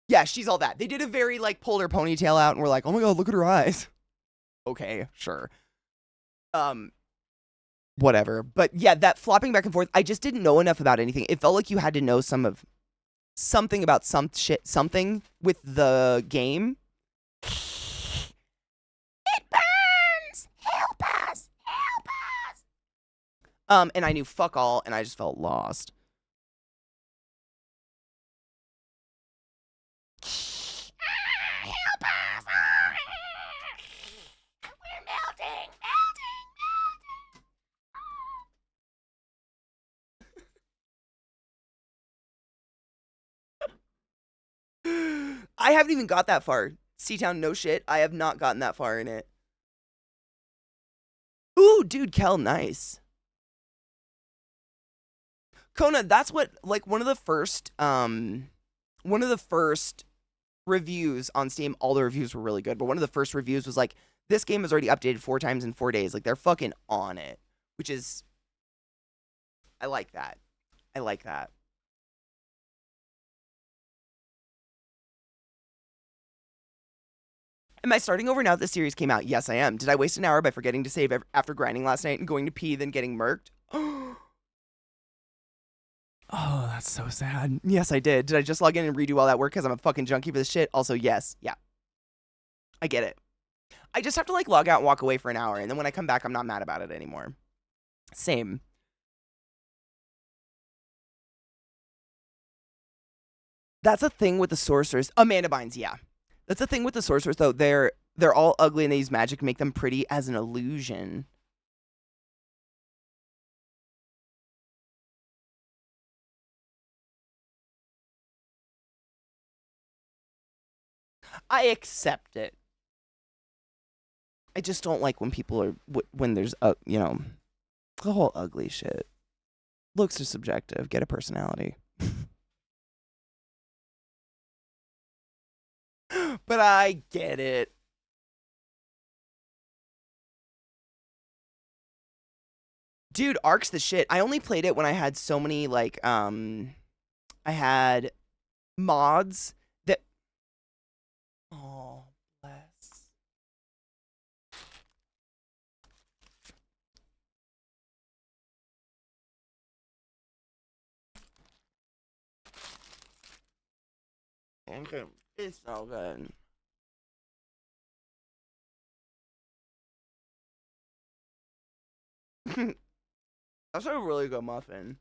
Yeah, She's All That. They did a very, like, pulled her ponytail out and we're like, oh my god, look at her eyes. Okay, sure. Whatever. But yeah, that flopping back and forth, I just didn't know enough about anything. It felt like you had to know something about something with the game. It burns! Help us! Help us! And I knew fuck all, and I just felt lost. Help us! We're melting! I haven't even got that far. Seatown, no shit. I have not gotten that far in it. Ooh, dude, Kel, nice. Kona, that's what, like, one of the first reviews on Steam, all the reviews were really good, but one of the first reviews was like, this game was already updated 4 times in 4 days. Like, they're fucking on it, which is, I like that. I like that. Am I starting over now that the series came out? Yes, I am. Did I waste an hour by forgetting to save after grinding last night and going to pee, then getting murked? Oh, that's so sad. Yes, I did. Did I just log in and redo all that work because I'm a fucking junkie for this shit? Also, yes. Yeah. I get it. I just have to, like, log out and walk away for an hour, and then when I come back, I'm not mad about it anymore. Same. That's a thing with the sorcerers. Amanda Bynes, yeah. That's the thing with the sorcerers, though. They're all ugly and they use magic to make them pretty as an illusion. I accept it. I just don't like when people are when there's the whole ugly shit. Looks are subjective. Get a personality. But I get it. Dude, Ark's the shit. I only played it when I had so many I had mods that oh bless. Okay. It's so good. That's a really good muffin.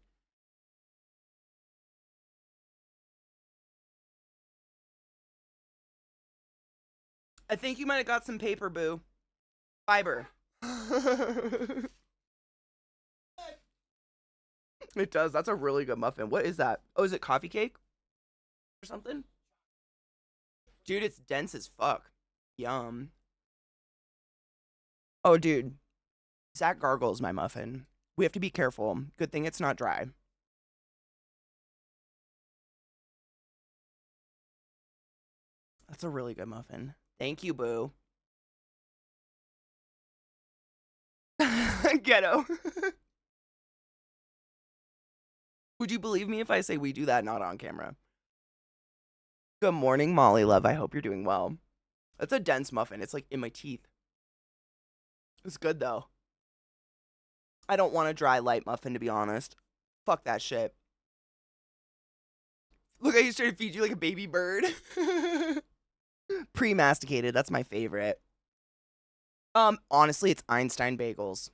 I think you might have got some paper, boo. Fiber. It does. That's a really good muffin. What is that? Oh, is it coffee cake or something? Dude, it's dense as fuck. Yum. Oh, dude. Zach gargles my muffin. We have to be careful. Good thing it's not dry. That's a really good muffin. Thank you, boo. Ghetto. Would you believe me if I say we do that not on camera? Good morning, Molly love. I hope you're doing well. That's a dense muffin. It's like in my teeth. It's good though. I don't want a dry light muffin to be honest. Fuck that shit. Look, I used to feed you like a baby bird. Pre-masticated. That's my favorite. Honestly, it's Einstein Bagels.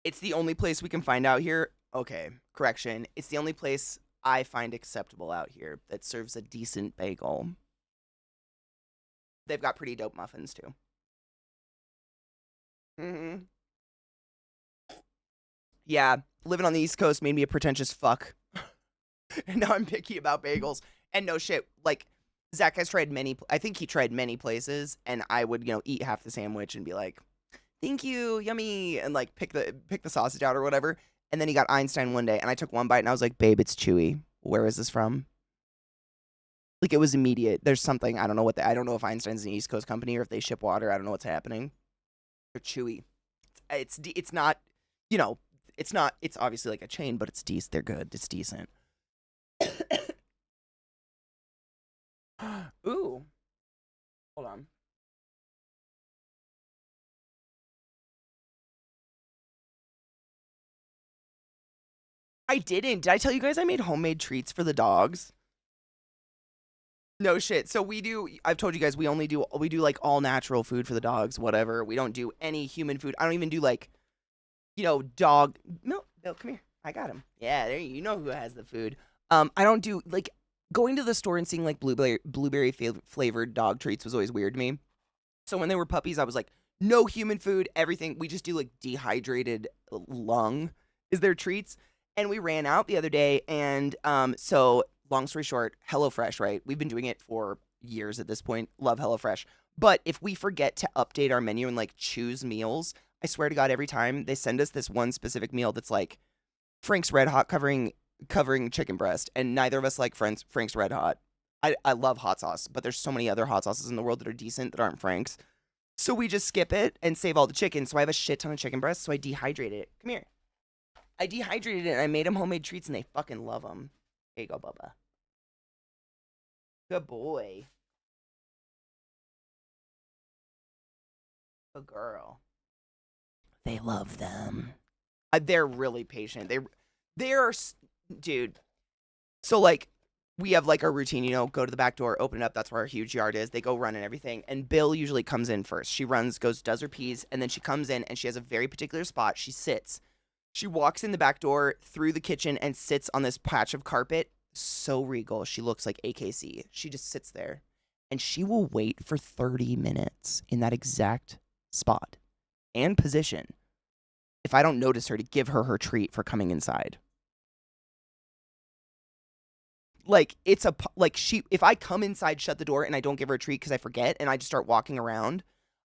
It's the only place we can find out here. Okay, correction. It's the only place I find acceptable out here that serves a decent bagel. They've got pretty dope muffins too. Mm-hmm. Yeah, living on the East Coast made me a pretentious fuck. And now I'm picky about bagels. And no shit, like Zach has tried many. I think he tried many places, and I would eat half the sandwich and be like, "Thank you, yummy," and like pick the sausage out or whatever. And then he got Einstein one day, and I took one bite, and I was like, "Babe, it's chewy. Where is this from?" Like it was immediate. There's something I don't know I don't know if Einstein's an East Coast company or if they ship water. I don't know what's happening. They're chewy. It's not it's not. It's obviously like a chain, but it's decent. They're good. It's decent. Ooh, hold on. I didn't. Did I tell you guys I made homemade treats for the dogs? No shit. So we do. I've told you guys we do like all natural food for the dogs. Whatever. We don't do any human food. I don't even do like dog milk. Bill, come here. I got him. Yeah, there you know who has the food. I don't do like going to the store and seeing like blueberry flavored dog treats was always weird to me. So when they were puppies, I was like, no human food, everything. We just do like dehydrated lung is their treats. And we ran out the other day, and so long story short, HelloFresh, right? We've been doing it for years at this point. Love HelloFresh. But if we forget to update our menu and like choose meals, I swear to God, every time they send us this one specific meal that's like Frank's Red Hot covering chicken breast, and neither of us like Frank's Red Hot. I love hot sauce, but there's so many other hot sauces in the world that are decent that aren't Frank's. So we just skip it and save all the chicken. So I have a shit ton of chicken breasts, so I dehydrated it. Come here. I dehydrated it and I made them homemade treats and they fucking love them. There you go, Bubba. Good boy. Good girl. They love them. They're really patient. They're dude. So like we have like our routine, go to the back door, open it up. That's where our huge yard is. They go run and everything. And Bill usually comes in first. She runs, does her pees, and then she comes in and she has a very particular spot. She sits. She walks in the back door through the kitchen and sits on this patch of carpet. So regal. She looks like AKC. She just sits there and she will wait for 30 minutes in that exact spot and position if I don't notice her to give her her treat for coming inside. Like it's a like she if I come inside, shut the door, and I don't give her a treat because I forget, and I just start walking around.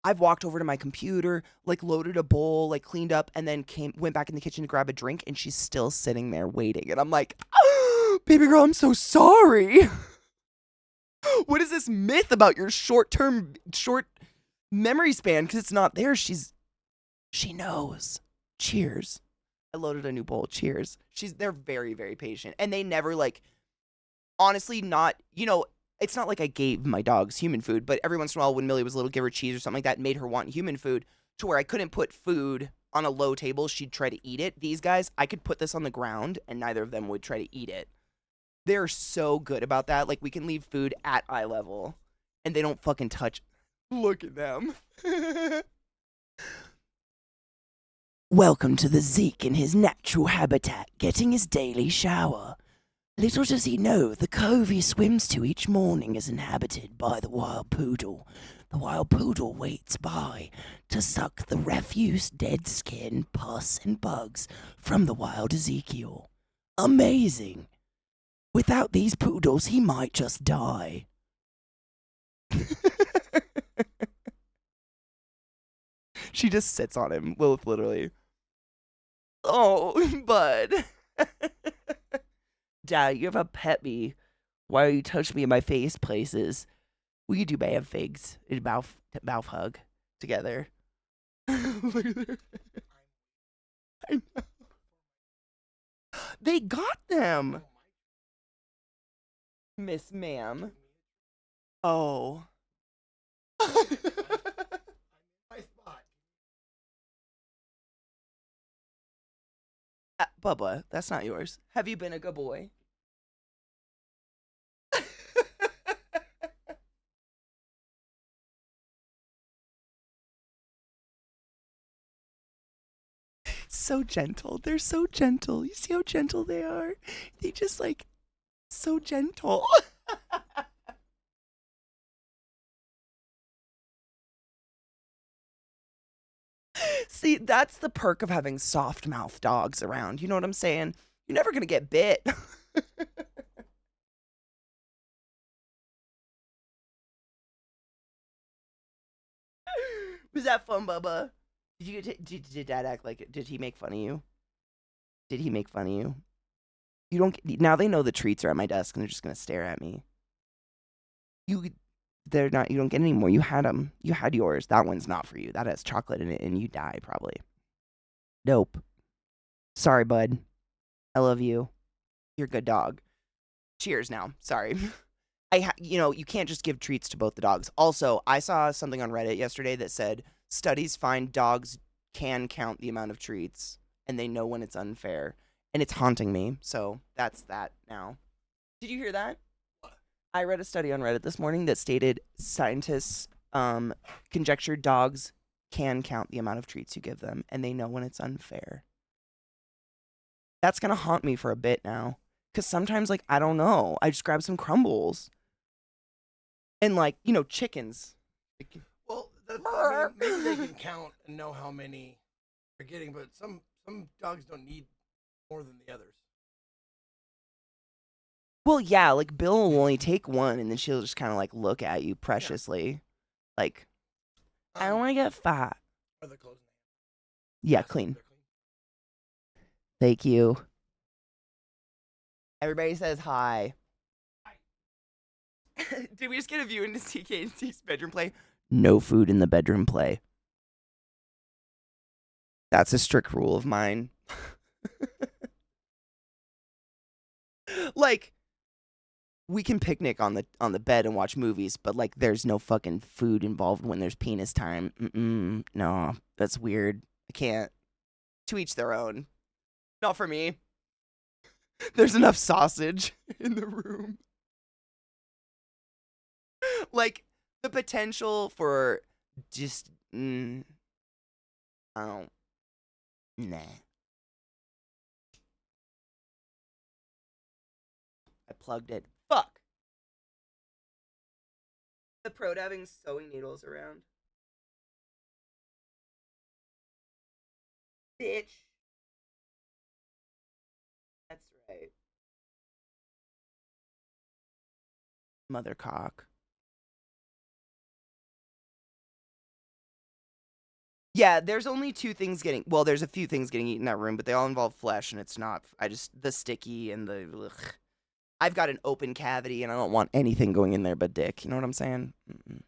I've walked over to my computer, like loaded a bowl, like cleaned up, and then went back in the kitchen to grab a drink, and she's still sitting there waiting, and I'm like, oh, baby girl, I'm so sorry. What is this myth about your short memory span? Because it's not there. She knows. Cheers. I loaded a new bowl. Cheers. They're very, very patient. And they never like honestly not, it's not like I gave my dogs human food, but every once in a while when Millie was little, give her cheese or something like that, made her want human food to where I couldn't put food on a low table. She'd try to eat it. These guys, I could put this on the ground and neither of them would try to eat it. They're so good about that. Like we can leave food at eye level and they don't fucking touch. Look at them. Welcome to the Zeke in his natural habitat, getting his daily shower. Little does he know the cove he swims to each morning is inhabited by the wild poodle. The wild poodle waits by to suck the refuse, dead skin, pus, and bugs from the wild Ezekiel. Amazing. Without these poodles, he might just die. She just sits on him, Lilith, literally. Oh, bud. Dad, you have a pet me. Why do you touch me in my face places? We could do bad figs and mouth hug together. Look at her. I know. They got them. Miss Ma'am. Oh. Bubba, that's not yours. Have you been a good boy? So gentle. They're so gentle. You see how gentle they are? They just like so gentle. See, that's the perk of having soft mouth dogs around. You know what I'm saying? You're never going to get bit. Was that fun, Bubba? Did Dad act like it? Did he make fun of you? Did he make fun of you? You don't now they know the treats are at my desk and they're just going to stare at me. They're not you don't get any more. You had them. You had yours. That one's not for you. That has chocolate in it and you die probably. Nope. Sorry, bud. I love you. You're a good dog. Cheers now. Sorry. You can't just give treats to both the dogs. Also, I saw something on Reddit yesterday that said studies find dogs can count the amount of treats and they know when it's unfair. And it's haunting me. So that's that now. Did you hear that? I read a study on Reddit this morning that stated scientists conjecture dogs can count the amount of treats you give them and they know when it's unfair. That's going to haunt me for a bit now. Because sometimes, like, I don't know. I just grab some crumbles. And, like, chickens. Well, I mean, maybe they can count and know how many they're getting, but some dogs don't need more than the others. Well, yeah, like, Bill will only take one, and then she'll just kind of, like, look at you preciously. Yeah. Like, I don't want to get fat. Are they closed? Yeah, yes, clean. Thank you. Everybody says hi. Hi. Did we just get a view into CKC's bedroom play? No food in the bedroom play. That's a strict rule of mine. Like, we can picnic on the bed and watch movies, but like, there's no fucking food involved when there's penis time. No, that's weird. I can't. To each their own. Not for me. There's enough sausage in the room. Like, the potential for just, I don't, nah. I plugged it. Fuck. The pro to having sewing needles around. Bitch. That's right. Mother cock. Yeah, there's only two things getting. Well, there's a few things getting eaten in that room, but they all involve flesh, and it's not. The sticky and the. Ugh. I've got an open cavity, and I don't want anything going in there but dick. You know what I'm saying? Mm-mm.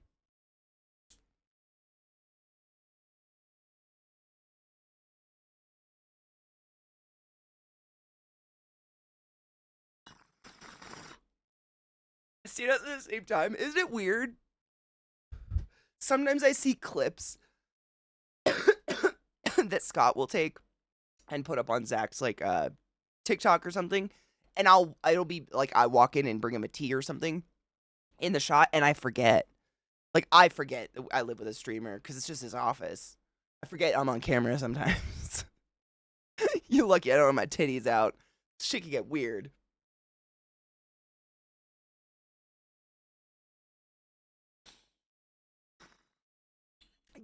See, at the same time, isn't it weird? Sometimes I see clips that Scott will take and put up on Zach's TikTok or something, and it'll be like I walk in and bring him a tea or something in the shot, and I forget. Like I forget that I live with a streamer because it's just his office. I forget I'm on camera sometimes. You're lucky I don't have my titties out. Shit can get weird.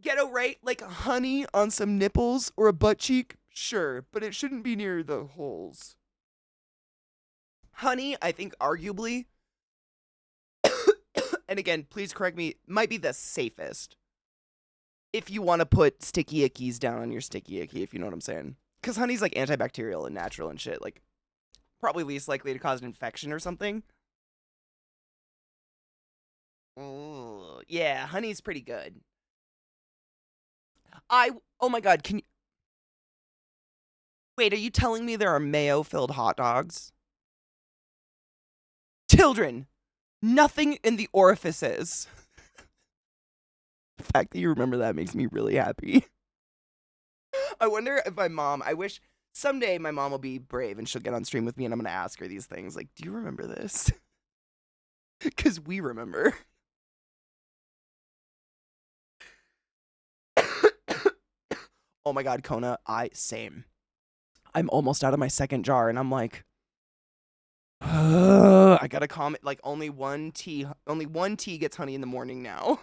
Ghetto right? Like honey on some nipples or a butt cheek? Sure, but it shouldn't be near the holes. Honey, I think arguably, and again, please correct me, might be the safest. If you want to put sticky ickies down on your sticky icky, if you know what I'm saying. Because honey's like antibacterial and natural and shit. Like, probably least likely to cause an infection or something. Ooh, yeah, honey's pretty good. Oh my god, can you, wait, are you telling me there are mayo-filled hot dogs? Children, nothing in the orifices. The fact that you remember that makes me really happy. I wonder if I wish someday my mom will be brave and she'll get on stream with me and I'm going to ask her these things. Like, do you remember this? Because we remember. Oh my god, Kona, same. I'm almost out of my second jar and I'm like, I gotta comment, like only one tea gets honey in the morning now.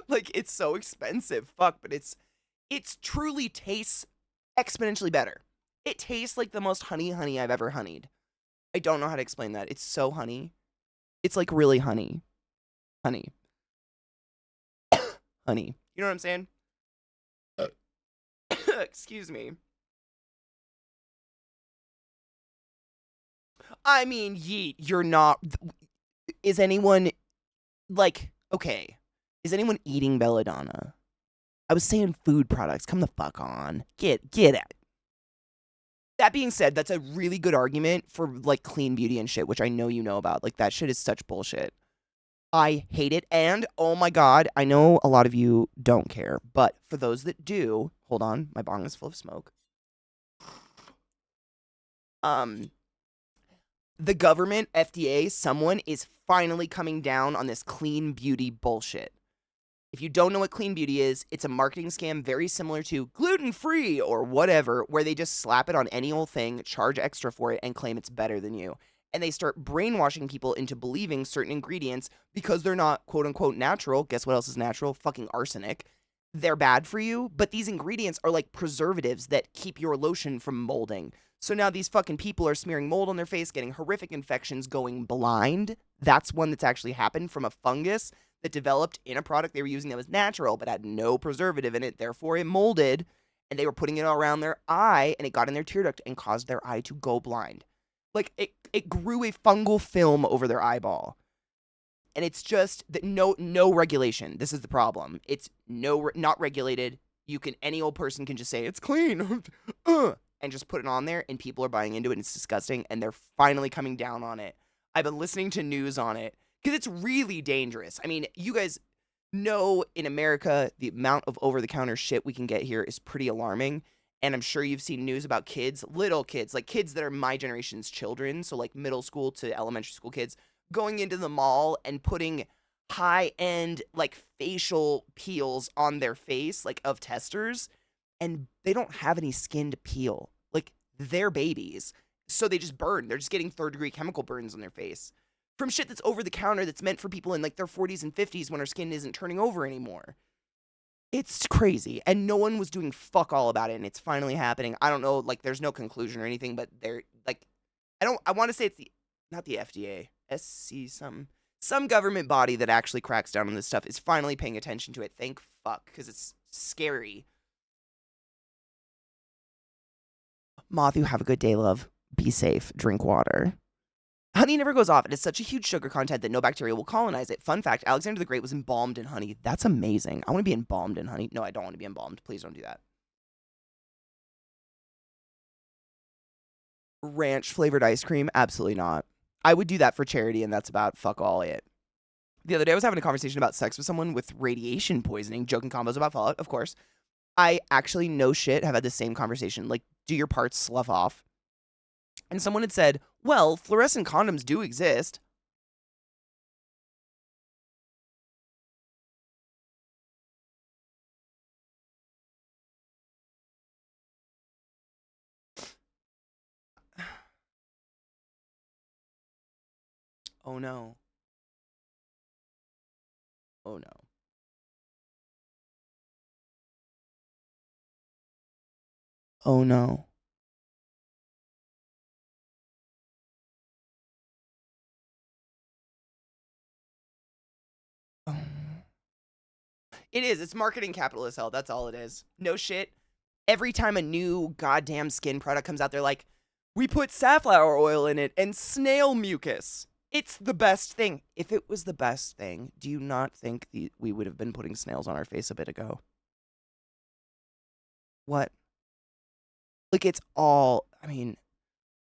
Like, it's so expensive. Fuck, but it's truly tastes exponentially better. It tastes like the most honey I've ever honeyed. I don't know how to explain that. It's so honey. It's like really honey. Honey. Honey. You know what I'm saying? Excuse me. I mean, yeet, you're not. Is anyone, like, okay. Is anyone eating belladonna? I was saying food products. Come the fuck on. Get it. That being said, that's a really good argument for, like, clean beauty and shit, which I know you know about. Like, that shit is such bullshit. I hate it. And, oh my god, I know a lot of you don't care. But for those that do, hold on, my bong is full of smoke. The government, FDA, someone is finally coming down on this clean beauty bullshit. If you don't know what clean beauty is, it's a marketing scam very similar to gluten-free or whatever, where they just slap it on any old thing, charge extra for it, and claim it's better than you. And they start brainwashing people into believing certain ingredients because they're not quote-unquote natural. Guess what else is natural? Fucking arsenic. They're bad for you, but these ingredients are like preservatives that keep your lotion from molding. So now these fucking people are smearing mold on their face, getting horrific infections, going blind. That's one that's actually happened from a fungus that developed in a product they were using that was natural but had no preservative in it. Therefore, it molded, and they were putting it all around their eye, and it got in their tear duct and caused their eye to go blind. Like, it grew a fungal film over their eyeball. And it's just that no regulation. This is the problem. It's not regulated. Any old person can just say, it's clean, and just put it on there, and people are buying into it, and it's disgusting, and they're finally coming down on it. I've been listening to news on it, because it's really dangerous. I mean, you guys know in America, the amount of over-the-counter shit we can get here is pretty alarming, and I'm sure you've seen news about kids, little kids, like kids that are my generation's children, so like middle school to elementary school kids, going into the mall and putting high-end, like, facial peels on their face, like, of testers, and they don't have any skin to peel. Like, they're babies, so they just burn. They're just getting third-degree chemical burns on their face from shit that's over the counter that's meant for people in, like, their 40s and 50s when our skin isn't turning over anymore. It's crazy, and no one was doing fuck all about it, and it's finally happening. I don't know, like, there's no conclusion or anything, but they're, like, I want to say it's not the FDA. SC some government body that actually cracks down on this stuff is finally paying attention to it. Thank fuck, because it's scary. Matthew, have a good day, love. Be safe. Drink water. Honey never goes off. It is such a huge sugar content that no bacteria will colonize it. Fun fact, Alexander the Great was embalmed in honey. That's amazing. I want to be embalmed in honey. No, I don't want to be embalmed. Please don't do that. Ranch flavored ice cream? Absolutely not. I would do that for charity, and that's about fuck all it. The other day, I was having a conversation about sex with someone with radiation poisoning, joking combos about Fallout, of course. I actually, no shit, have had the same conversation. Like, do your parts slough off? And someone had said, well, fluorescent condoms do exist. Oh no. Oh no. Oh no. Oh. It is. It's marketing capital as hell. That's all it is. No shit. Every time a new goddamn skin product comes out, they're like, we put safflower oil in it and snail mucus. It's the best thing. If it was the best thing, do you not think we would have been putting snails on our face a bit ago? What? Like, it's all, I mean,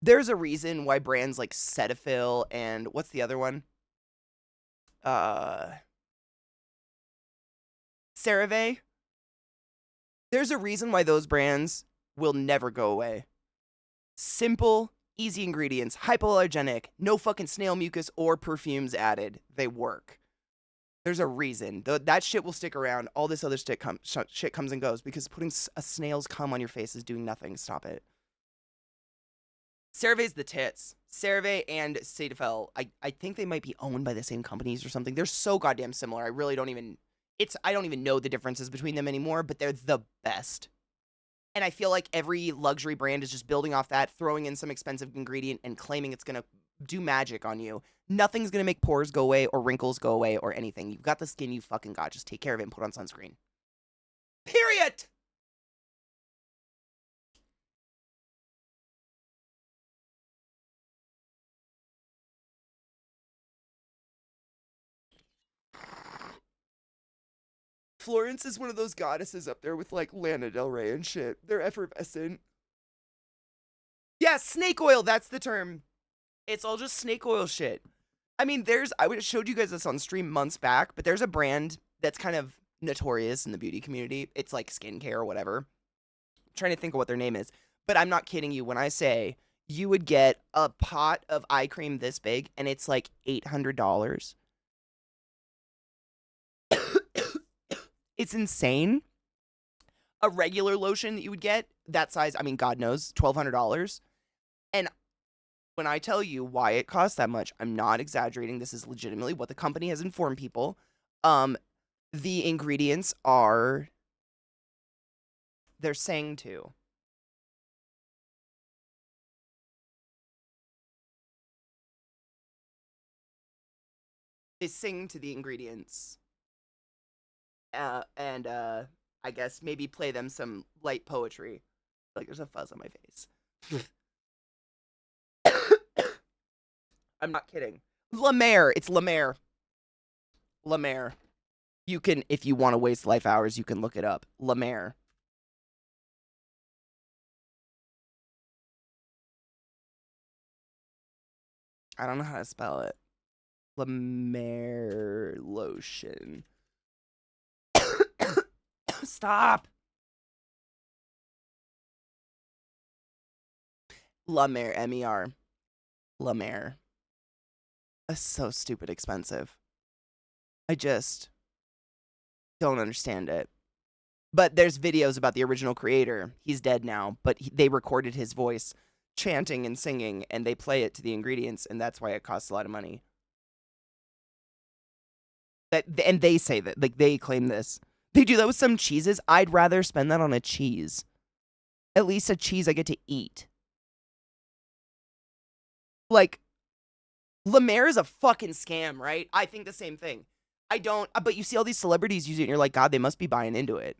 there's a reason why brands like Cetaphil and what's the other one? CeraVe. There's a reason why those brands will never go away. Simple, easy ingredients, hypoallergenic, no fucking snail mucus or perfumes added. They work. There's a reason. That shit will stick around. All this other shit comes and goes because putting a snail's cum on your face is doing nothing. Stop it. CeraVe's the tits. CeraVe and Cetaphil, I think they might be owned by the same companies or something. They're so goddamn similar. I really don't even... I don't even know the differences between them anymore, but they're the best. And I feel like every luxury brand is just building off that, throwing in some expensive ingredient and claiming it's going to do magic on you. Nothing's going to make pores go away or wrinkles go away or anything. You've got the skin you fucking got. Just take care of it and put on sunscreen. Period! Florence is one of those goddesses up there with like Lana Del Rey and shit. They're effervescent. Yeah, snake oil, that's the term. It's all just snake oil shit. I mean, I would have showed you guys this on stream months back, but there's a brand that's kind of notorious in the beauty community. It's like skincare or whatever. I'm trying to think of what their name is. But I'm not kidding you when I say you would get a pot of eye cream this big and it's like $800. It's insane. A regular lotion that you would get, that size, I mean, God knows, $1,200. And when I tell you why it costs that much, I'm not exaggerating. This is legitimately what the company has informed people. The ingredients are, they're saying to. They sing to the ingredients. And I guess maybe play them some light poetry. Like there's a fuzz on my face. I'm not kidding. La Mer. It's La Mer. La Mer. You can, if you want to waste life hours, you can look it up. La Mer. I don't know how to spell it. La Mer lotion. Stop. La Mer, M-E-R. La Mer. That's so stupid expensive. I just don't understand it. But there's videos about the original creator. He's dead now, but they recorded his voice chanting and singing, and they play it to the ingredients, and that's why it costs a lot of money. And they say that, like, they claim this. They do that with some cheeses. I'd rather spend that on a cheese. At least a cheese I get to eat. Like, La Mer is a fucking scam, right? I think the same thing. I don't, but you see all these celebrities use it and you're like, God, they must be buying into it.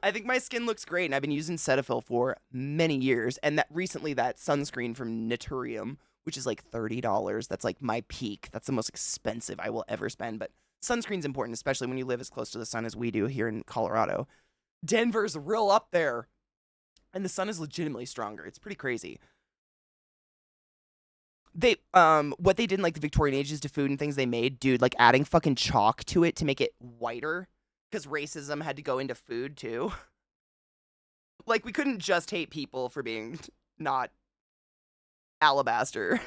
I think my skin looks great, and I've been using Cetaphil for many years. And that recently, that sunscreen from Naturium, which is like $30, that's like my peak. That's the most expensive I will ever spend. But sunscreen's important, especially when you live as close to the sun as we do here in Colorado. Denver's real up there, and the sun is legitimately stronger. It's pretty crazy. They what they did in like the Victorian ages to food and things they made, dude, like adding fucking chalk to it to make it whiter because racism had to go into food too. Like we couldn't just hate people for being not alabaster.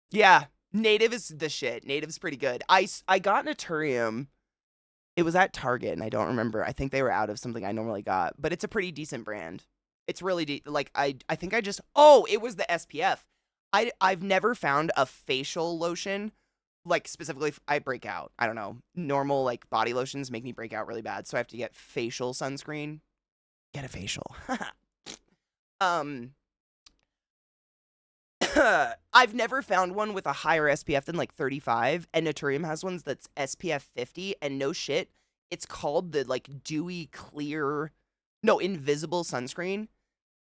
Yeah, native is the shit. Native's pretty good. I got Naturium. It was at Target and I don't remember. I think they were out of something I normally got, but it's a pretty decent brand. It's really like I think I just it was the SPF. I've never found a facial lotion like specifically I break out. I don't know. Normal like body lotions make me break out really bad, so I have to get facial sunscreen. Get a facial. I've never found one with a higher SPF than like 35, and Naturium has ones that's SPF 50, and no shit, it's called the like dewy clear invisible sunscreen.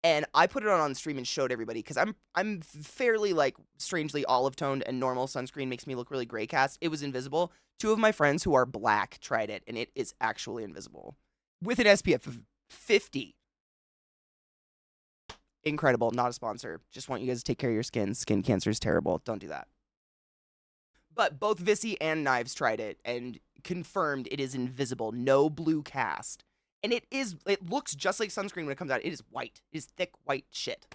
And I put it on stream and showed everybody because I'm fairly like strangely olive toned, and normal sunscreen makes me look really gray cast. It was invisible. 2 of my friends who are black tried it, and it is actually invisible with an SPF of 50. Incredible. Not a sponsor. Just want you guys to take care of your skin. Skin cancer is terrible. Don't do that. But both Vissy and Knives tried it and confirmed it is invisible. No blue cast. And it looks just like sunscreen when it comes out. It is white. It is thick white shit.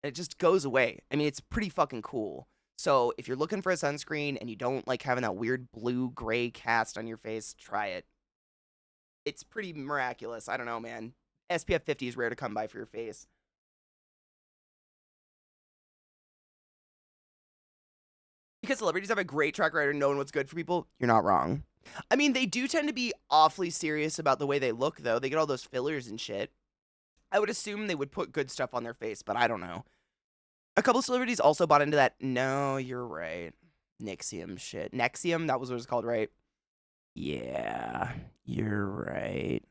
And it just goes away. I mean, it's pretty fucking cool. So if you're looking for a sunscreen and you don't like having that weird blue-gray cast on your face, try it. It's pretty miraculous. I don't know, man. SPF 50 is rare to come by for your face. Because celebrities have a great track record of knowing what's good for people, you're not wrong. I mean, they do tend to be awfully serious about the way they look, though. They get all those fillers and shit. I would assume they would put good stuff on their face, but I don't know. A couple celebrities also bought into that. No, you're right. Nexium shit. Nexium, that was what it was called, right? Yeah, you're right.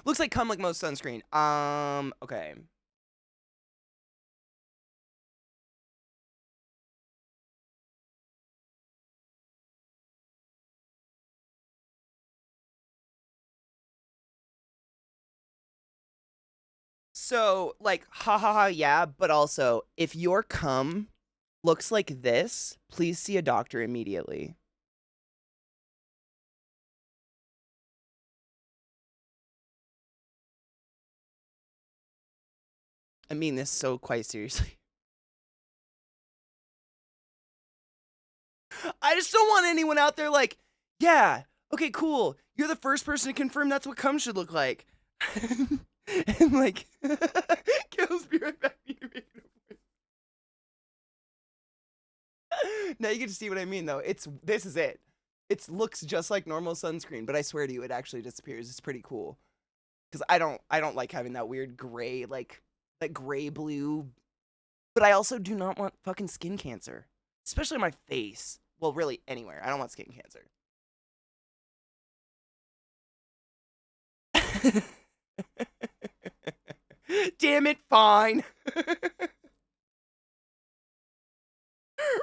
Looks like cum like most sunscreen. Okay. So, like, ha ha ha, yeah, but also, if your cum looks like this, please see a doctor immediately. I mean this so quite seriously. I just don't want anyone out there like, yeah, okay, cool. You're the first person to confirm that's what cum should look like. And like, Kills, be right back. Now you get to see what I mean, though. This is it. It looks just like normal sunscreen, but I swear to you, it actually disappears. It's pretty cool. Because I don't like having that weird gray, like that gray blue. But I also do not want fucking skin cancer, especially on my face. Well, really anywhere. I don't want skin cancer. Damn it, fine.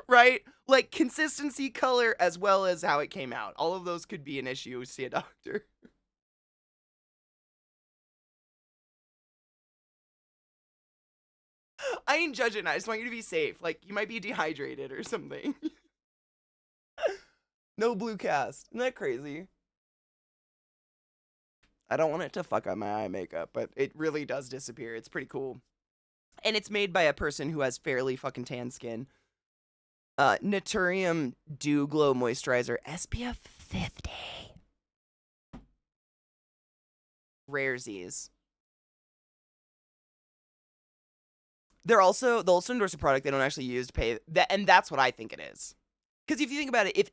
Right? Like consistency, color, as well as how it came out. All of those could be an issue. See a doctor. I ain't judging. I just want you to be safe. Like, you might be dehydrated or something. No blue cast. Isn't that crazy? I don't want it to fuck up my eye makeup, but it really does disappear. It's pretty cool. And it's made by a person who has fairly fucking tan skin. Naturium Dew Glow Moisturizer, SPF 50. Raresies. They'll also endorse a product they don't actually use to pay that, and that's what I think it is. Because if you think about it,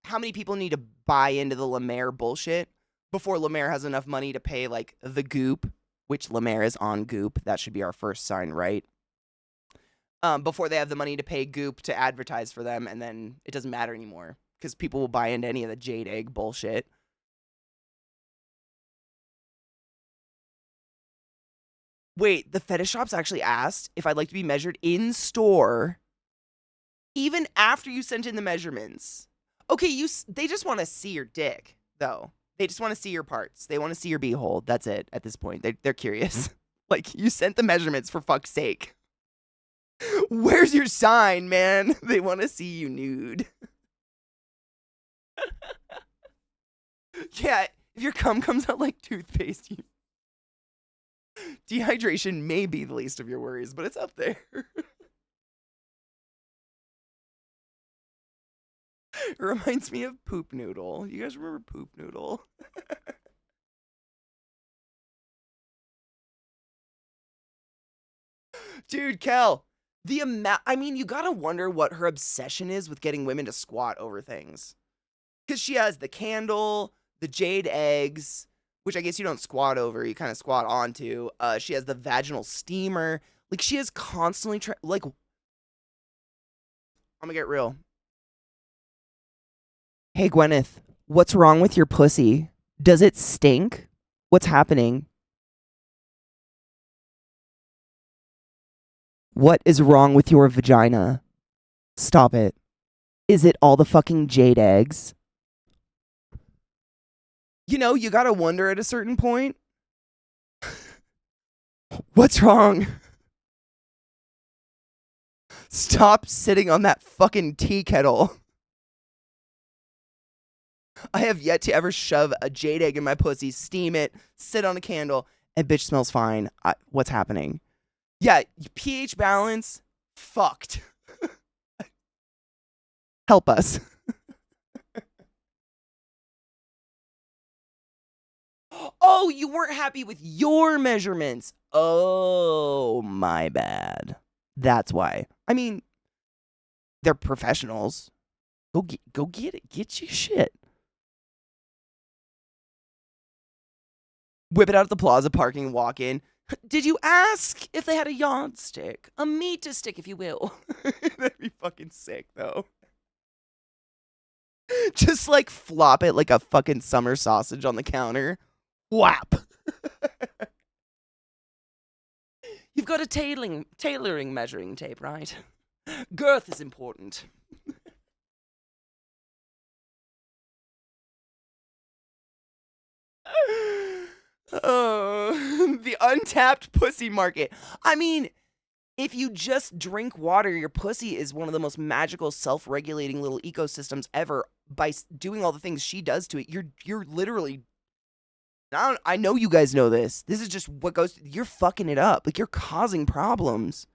how many people need to buy into the La Mer bullshit before La Mer has enough money to pay like the Goop which Lemaire is on Goop. That should be our first sign, right? Before they have the money to pay Goop to advertise for them, and then it doesn't matter anymore because people will buy into any of the jade egg bullshit. Wait, the fetish shops actually asked if I'd like to be measured in store even after you sent in the measurements. Okay, they just want to see your dick, though. They just want to see your parts. They want to see your beehole. That's it at this point. They're curious. Like, you sent the measurements, for fuck's sake. Where's your sign, man? They want to see you nude. Yeah, if your cum comes out like toothpaste, dehydration may be the least of your worries, but it's up there. It reminds me of Poop Noodle. You guys remember Poop Noodle? Dude, Kel, the amount, I mean, you gotta wonder what her obsession is with getting women to squat over things. Because she has the candle, the jade eggs, which I guess you don't squat over, you kind of squat onto. She has the vaginal steamer. Like, she is constantly, like, I'm gonna get real. Hey, Gwyneth, what's wrong with your pussy? Does it stink? What's happening? What is wrong with your vagina? Stop it. Is it all the fucking jade eggs? You know, you gotta wonder at a certain point. What's wrong? Stop sitting on that fucking tea kettle. I have yet to ever shove a jade egg in my pussy, steam it, sit on a candle, and bitch smells fine. What's happening? Yeah, pH balance, fucked. Help us. Oh, you weren't happy with your measurements. Oh, my bad. That's why. I mean, they're professionals. Go get it. Get your shit. Whip it out at the plaza parking, walk in. Did you ask if they had a yardstick? A meter stick, if you will. That'd be fucking sick, though. Just like flop it like a fucking summer sausage on the counter. Whap. You've got a tailoring measuring tape, right? Girth is important. Oh, the untapped pussy market. I mean, if you just drink water, your pussy is one of the most magical, self-regulating little ecosystems ever. By doing all the things she does to it, you're literally. I know you guys know this. This is just what goes. You're fucking it up. Like, you're causing problems.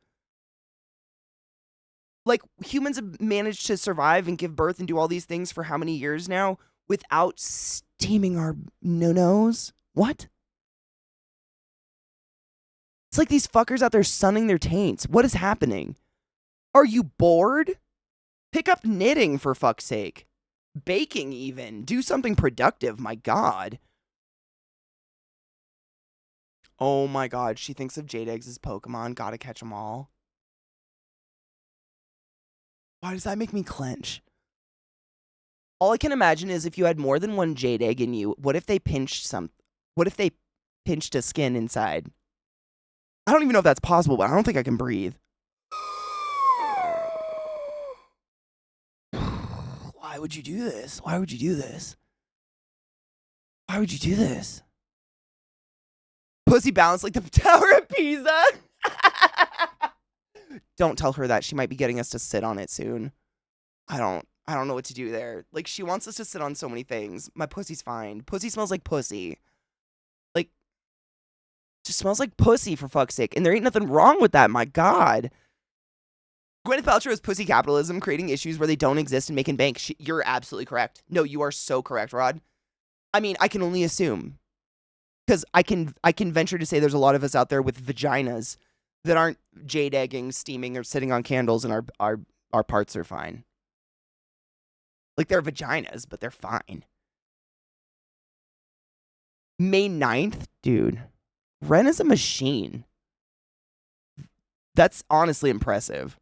Like, humans have managed to survive and give birth and do all these things for how many years now without steaming our no-nos? What? It's like these fuckers out there sunning their taints. What is happening? Are you bored? Pick up knitting, for fuck's sake. Baking, even. Do something productive, my god. Oh my god, she thinks of jade eggs as Pokemon. Gotta catch them all. Why does that make me clench? All I can imagine is if you had more than one jade egg in you, what if they pinched a skin inside? I don't even know if that's possible, but I don't think I can breathe. Why would you do this? Why would you do this? Why would you do this? Pussy balanced like the Tower of Pisa. Don't tell her that. She might be getting us to sit on it soon. I don't know what to do there. Like, she wants us to sit on so many things. My pussy's fine. Pussy smells like pussy. Like, just smells like pussy, for fuck's sake. And there ain't nothing wrong with that, my god. Gwyneth Paltrow is pussy capitalism, creating issues where they don't exist and making bank. You're absolutely correct. No, you are so correct, Rod. I mean, I can only assume. Because I can venture to say there's a lot of us out there with vaginas that aren't jade egging, steaming, or sitting on candles, and our parts are fine. Like, they're vaginas, but they're fine. May 9th? Dude. Ren is a machine. That's honestly impressive.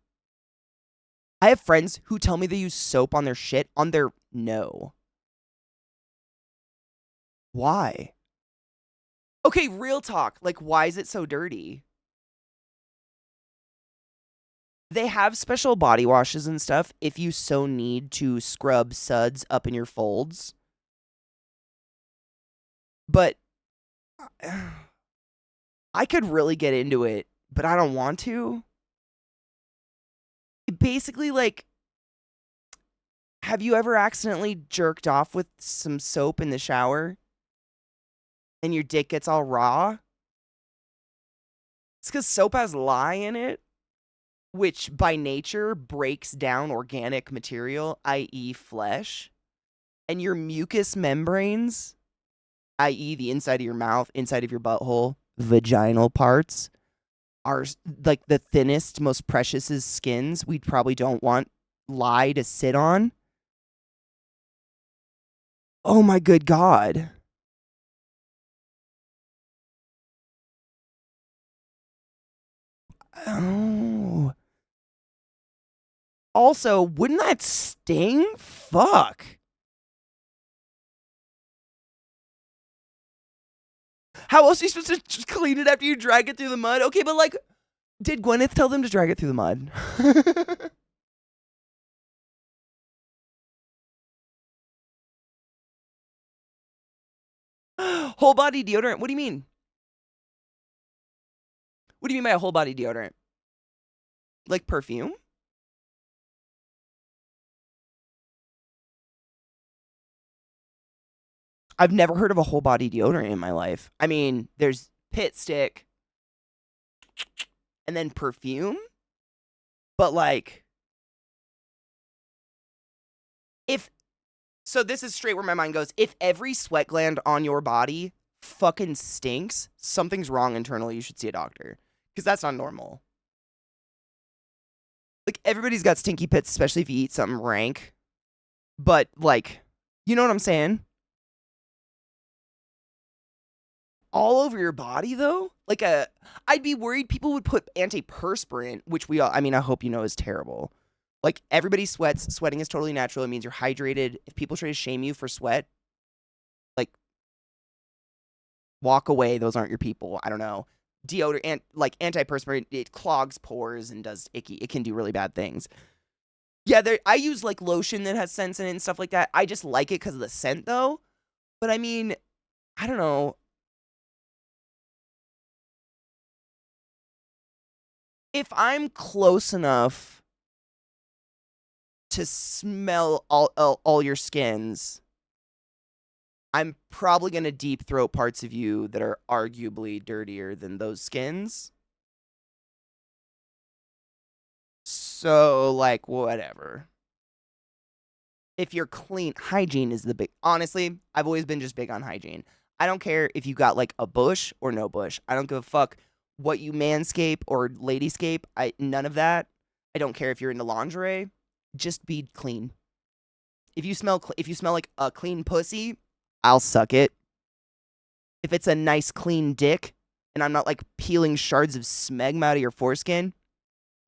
I have friends who tell me they use soap on their shit on their no. Why? Okay, real talk. Like, why is it so dirty? They have special body washes and stuff if you so need to scrub suds up in your folds. But I could really get into it, but I don't want to. Basically, like, have you ever accidentally jerked off with some soap in the shower and your dick gets all raw? It's because soap has lye in it, which by nature breaks down organic material, i.e., flesh, and your mucous membranes, i.e., the inside of your mouth, inside of your butthole, vaginal parts, are like the thinnest, most precious skins we probably don't want lye to sit on. Oh my good God. Oh. Also, wouldn't that sting? Fuck. How else are you supposed to just clean it after you drag it through the mud? Okay, but like, did Gwyneth tell them to drag it through the mud? Whole body deodorant? What do you mean? What do you mean by a whole body deodorant? Like perfume? I've never heard of a whole body deodorant in my life. I mean, there's pit stick and then perfume, but like, if so, this is straight where my mind goes. If every sweat gland on your body fucking stinks, something's wrong internally. You should see a doctor because that's not normal. Like, everybody's got stinky pits, especially if you eat something rank. But like, you know what I'm saying? All over your body though? Like I'd be worried people would put antiperspirant, which we all, I mean, I hope you know is terrible. Like, everybody sweats. Sweating is totally natural. It means you're hydrated. If people try to shame you for sweat, like, walk away. Those aren't your people. I don't know. Deodorant, like antiperspirant, it clogs pores and does icky. It can do really bad things. Yeah, I use like lotion that has scents in it and stuff like that. I just like it because of the scent though. But I mean, I don't know. If I'm close enough to smell all your skins, I'm probably going to deep throat parts of you that are arguably dirtier than those skins. So, like, whatever. If you're clean, hygiene is the big. Honestly, I've always been just big on hygiene. I don't care if you got like a bush or no bush. I don't give a fuck what you manscape or ladyscape. None of that. I don't care if you're into lingerie. Just be clean. If you smell like a clean pussy, I'll suck it. If it's a nice clean dick and I'm not like peeling shards of smegma out of your foreskin,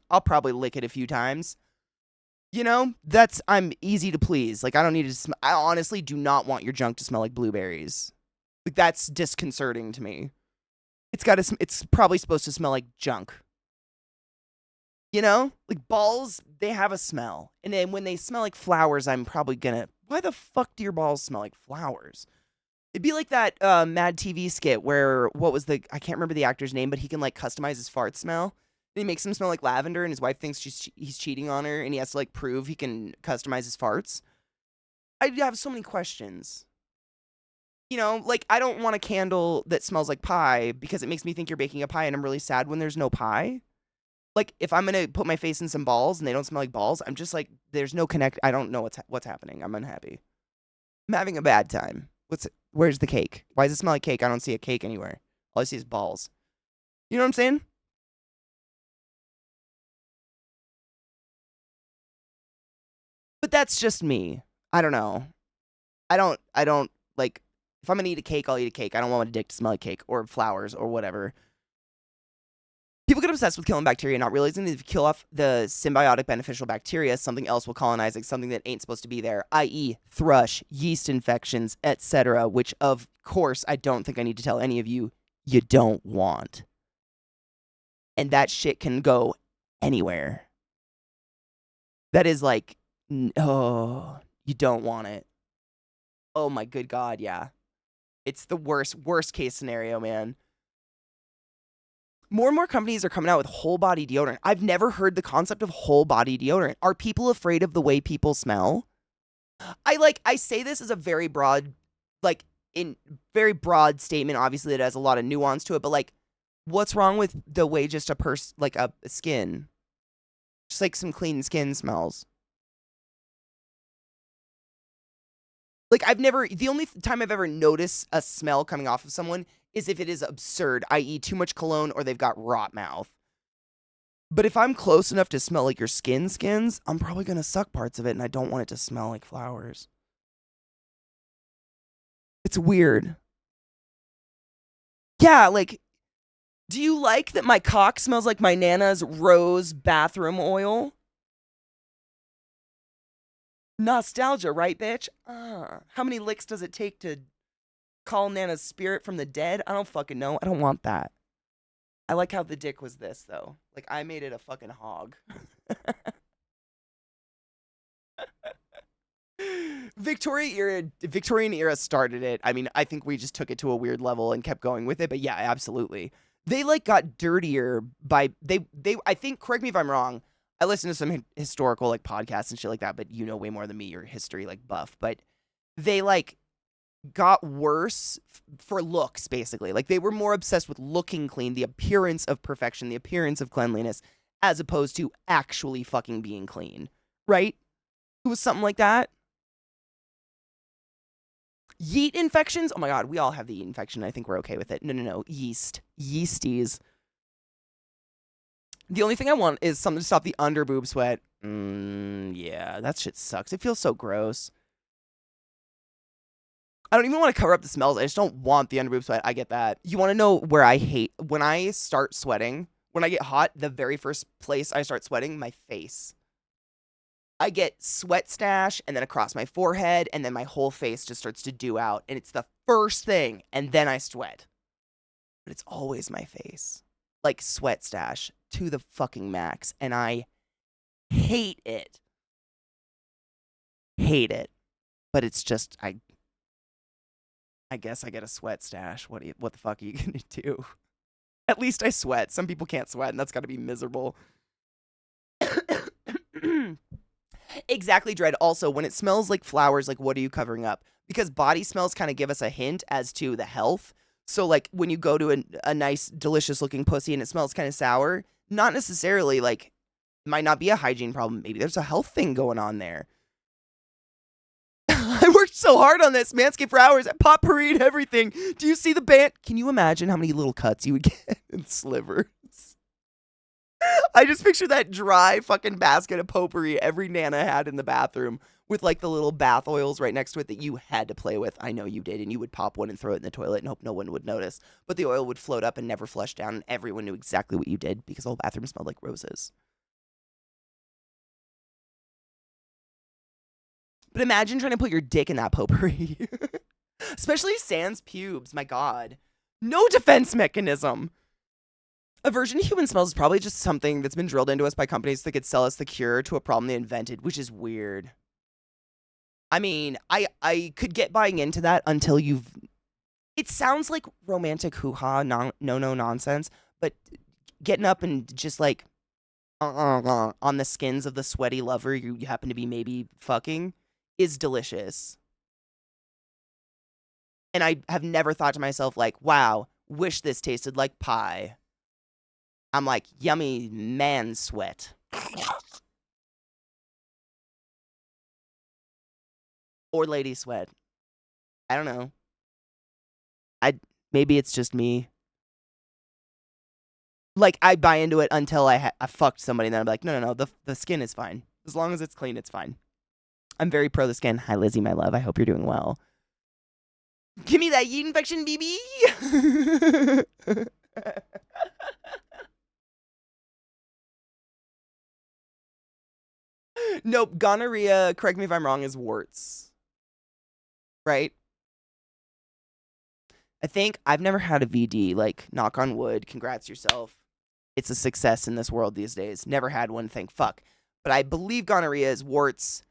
I'll probably lick it a few times. You know, I'm easy to please. Like, I don't need to I honestly do not want your junk to smell like blueberries. Like, that's disconcerting to me. It's probably supposed to smell like junk. You know? Like, balls, they have a smell. And then when they smell like flowers, I'm probably gonna, why the fuck do your balls smell like flowers? It'd be like that Mad TV skit where, I can't remember the actor's name, but he can like customize his fart smell. And he makes him smell like lavender, and his wife thinks he's cheating on her, and he has to like prove he can customize his farts. I have so many questions. You know, like, I don't want a candle that smells like pie because it makes me think you're baking a pie, and I'm really sad when there's no pie. Like, if I'm gonna put my face in some balls and they don't smell like balls, I'm just like, there's no connect. I don't know what's happening. I'm unhappy. I'm having a bad time. Where's the cake? Why does it smell like cake? I don't see a cake anywhere. All I see is balls. You know what I'm saying? But that's just me. I don't know. I don't like If I'm gonna eat a cake, I'll eat a cake. I don't want my dick to smell like cake or flowers or whatever. People get obsessed with killing bacteria, not realizing that if you kill off the symbiotic beneficial bacteria, something else will colonize it, something that ain't supposed to be there, i.e. thrush, yeast infections, etc., which, of course, I don't think I need to tell any of you, you don't want. And that shit can go anywhere. That is like, oh, you don't want it. Oh my good God, yeah. It's the worst case scenario, man. More and more companies are coming out with whole body deodorant. I've never heard the concept of whole body deodorant. Are people afraid of the way people smell? I say this as a very broad, very broad statement. Obviously, it has a lot of nuance to it, but like, what's wrong with the way just a skin, just like some clean skin smells? Like, the only time I've ever noticed a smell coming off of someone is if it is absurd, i.e. too much cologne or they've got rot mouth. But if I'm close enough to smell like your skins, I'm probably going to suck parts of it and I don't want it to smell like flowers. It's weird. Yeah, like, do you like that my cock smells like my Nana's rose bathroom oil? Nostalgia, right, bitch? How many licks does it take to call Nana's spirit from the dead? I don't fucking know. I don't want that. I like how the dick was this, though. Like, I made it a fucking hog. Victorian era started it. I mean, I think we just took it to a weird level and kept going with it. But yeah, absolutely. They, like, got dirtier by... I think, correct me if I'm wrong, I listen to some historical, like, podcasts and shit like that, but you know way more than me. You're history, like, buff. But they, like, got worse for looks, basically. Like, they were more obsessed with looking clean, the appearance of perfection, the appearance of cleanliness, as opposed to actually fucking being clean. Right? It was something like that. Yeast infections? Oh my God, we all have the yeast infection. I think we're okay with it. No. Yeast. Yeasties. The only thing I want is something to stop the under boob sweat. Yeah, that shit sucks. It feels so gross. I don't even want to cover up the smells. I just don't want the under boob sweat. I get that. You want to know where I hate? When I start sweating, when I get hot, the very first place I start sweating, my face. I get sweat stash and then across my forehead and then my whole face just starts to dew out. And it's the first thing. And then I sweat. But it's always my face. Like sweat stash to the fucking max. And I hate it. Hate it. But it's just, I guess I get a sweat stash. What the fuck are you going to do? At least I sweat. Some people can't sweat and that's got to be miserable. Exactly, Dread. Also, when it smells like flowers, like, what are you covering up? Because body smells kind of give us a hint as to the health. So, like, when you go to a nice, delicious-looking pussy and it smells kind of sour, not necessarily, like, might not be a hygiene problem. Maybe there's a health thing going on there. I worked so hard on this. Manscaped for hours. I potpourried everything. Do you see the band? Can you imagine how many little cuts you would get in slivers? I just picture that dry fucking basket of potpourri every Nana had in the bathroom with like the little bath oils right next to it that you had to play with. I know you did, and you would pop one and throw it in the toilet and hope no one would notice. But the oil would float up and never flush down, and everyone knew exactly what you did because the whole bathroom smelled like roses. But imagine trying to put your dick in that potpourri. Especially sans pubes, my God. No defense mechanism. Aversion to human smells is probably just something that's been drilled into us by companies that could sell us the cure to a problem they invented, which is weird. I mean, I could get buying into that until you've... It sounds like romantic hoo-ha, no nonsense, but getting up and just like on the skins of the sweaty lover you happen to be maybe fucking is delicious. And I have never thought to myself like, wow, wish this tasted like pie. I'm like, yummy man sweat. Or lady sweat. I don't know. Maybe it's just me. Like, I buy into it until I fucked somebody, and then I'm like, no, the skin is fine. As long as it's clean, it's fine. I'm very pro the skin. Hi, Lizzie, my love. I hope you're doing well. Give me that yeast infection, BB. Nope, gonorrhea, correct me if I'm wrong, is warts. Right? I think I've never had a VD, like, knock on wood, congrats yourself. It's a success in this world these days. Never had one, thank fuck. But I believe gonorrhea is warts.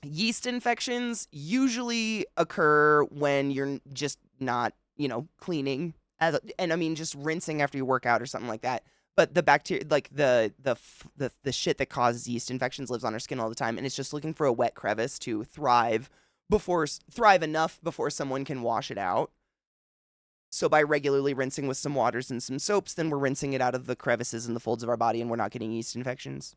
Yeast infections usually occur when you're just not, cleaning, and I mean just rinsing after you work out or something like that. But the bacteria, like the shit that causes yeast infections, lives on our skin all the time, and it's just looking for a wet crevice to thrive enough before someone can wash it out. So by regularly rinsing with some waters and some soaps, then we're rinsing it out of the crevices and the folds of our body, and we're not getting yeast infections.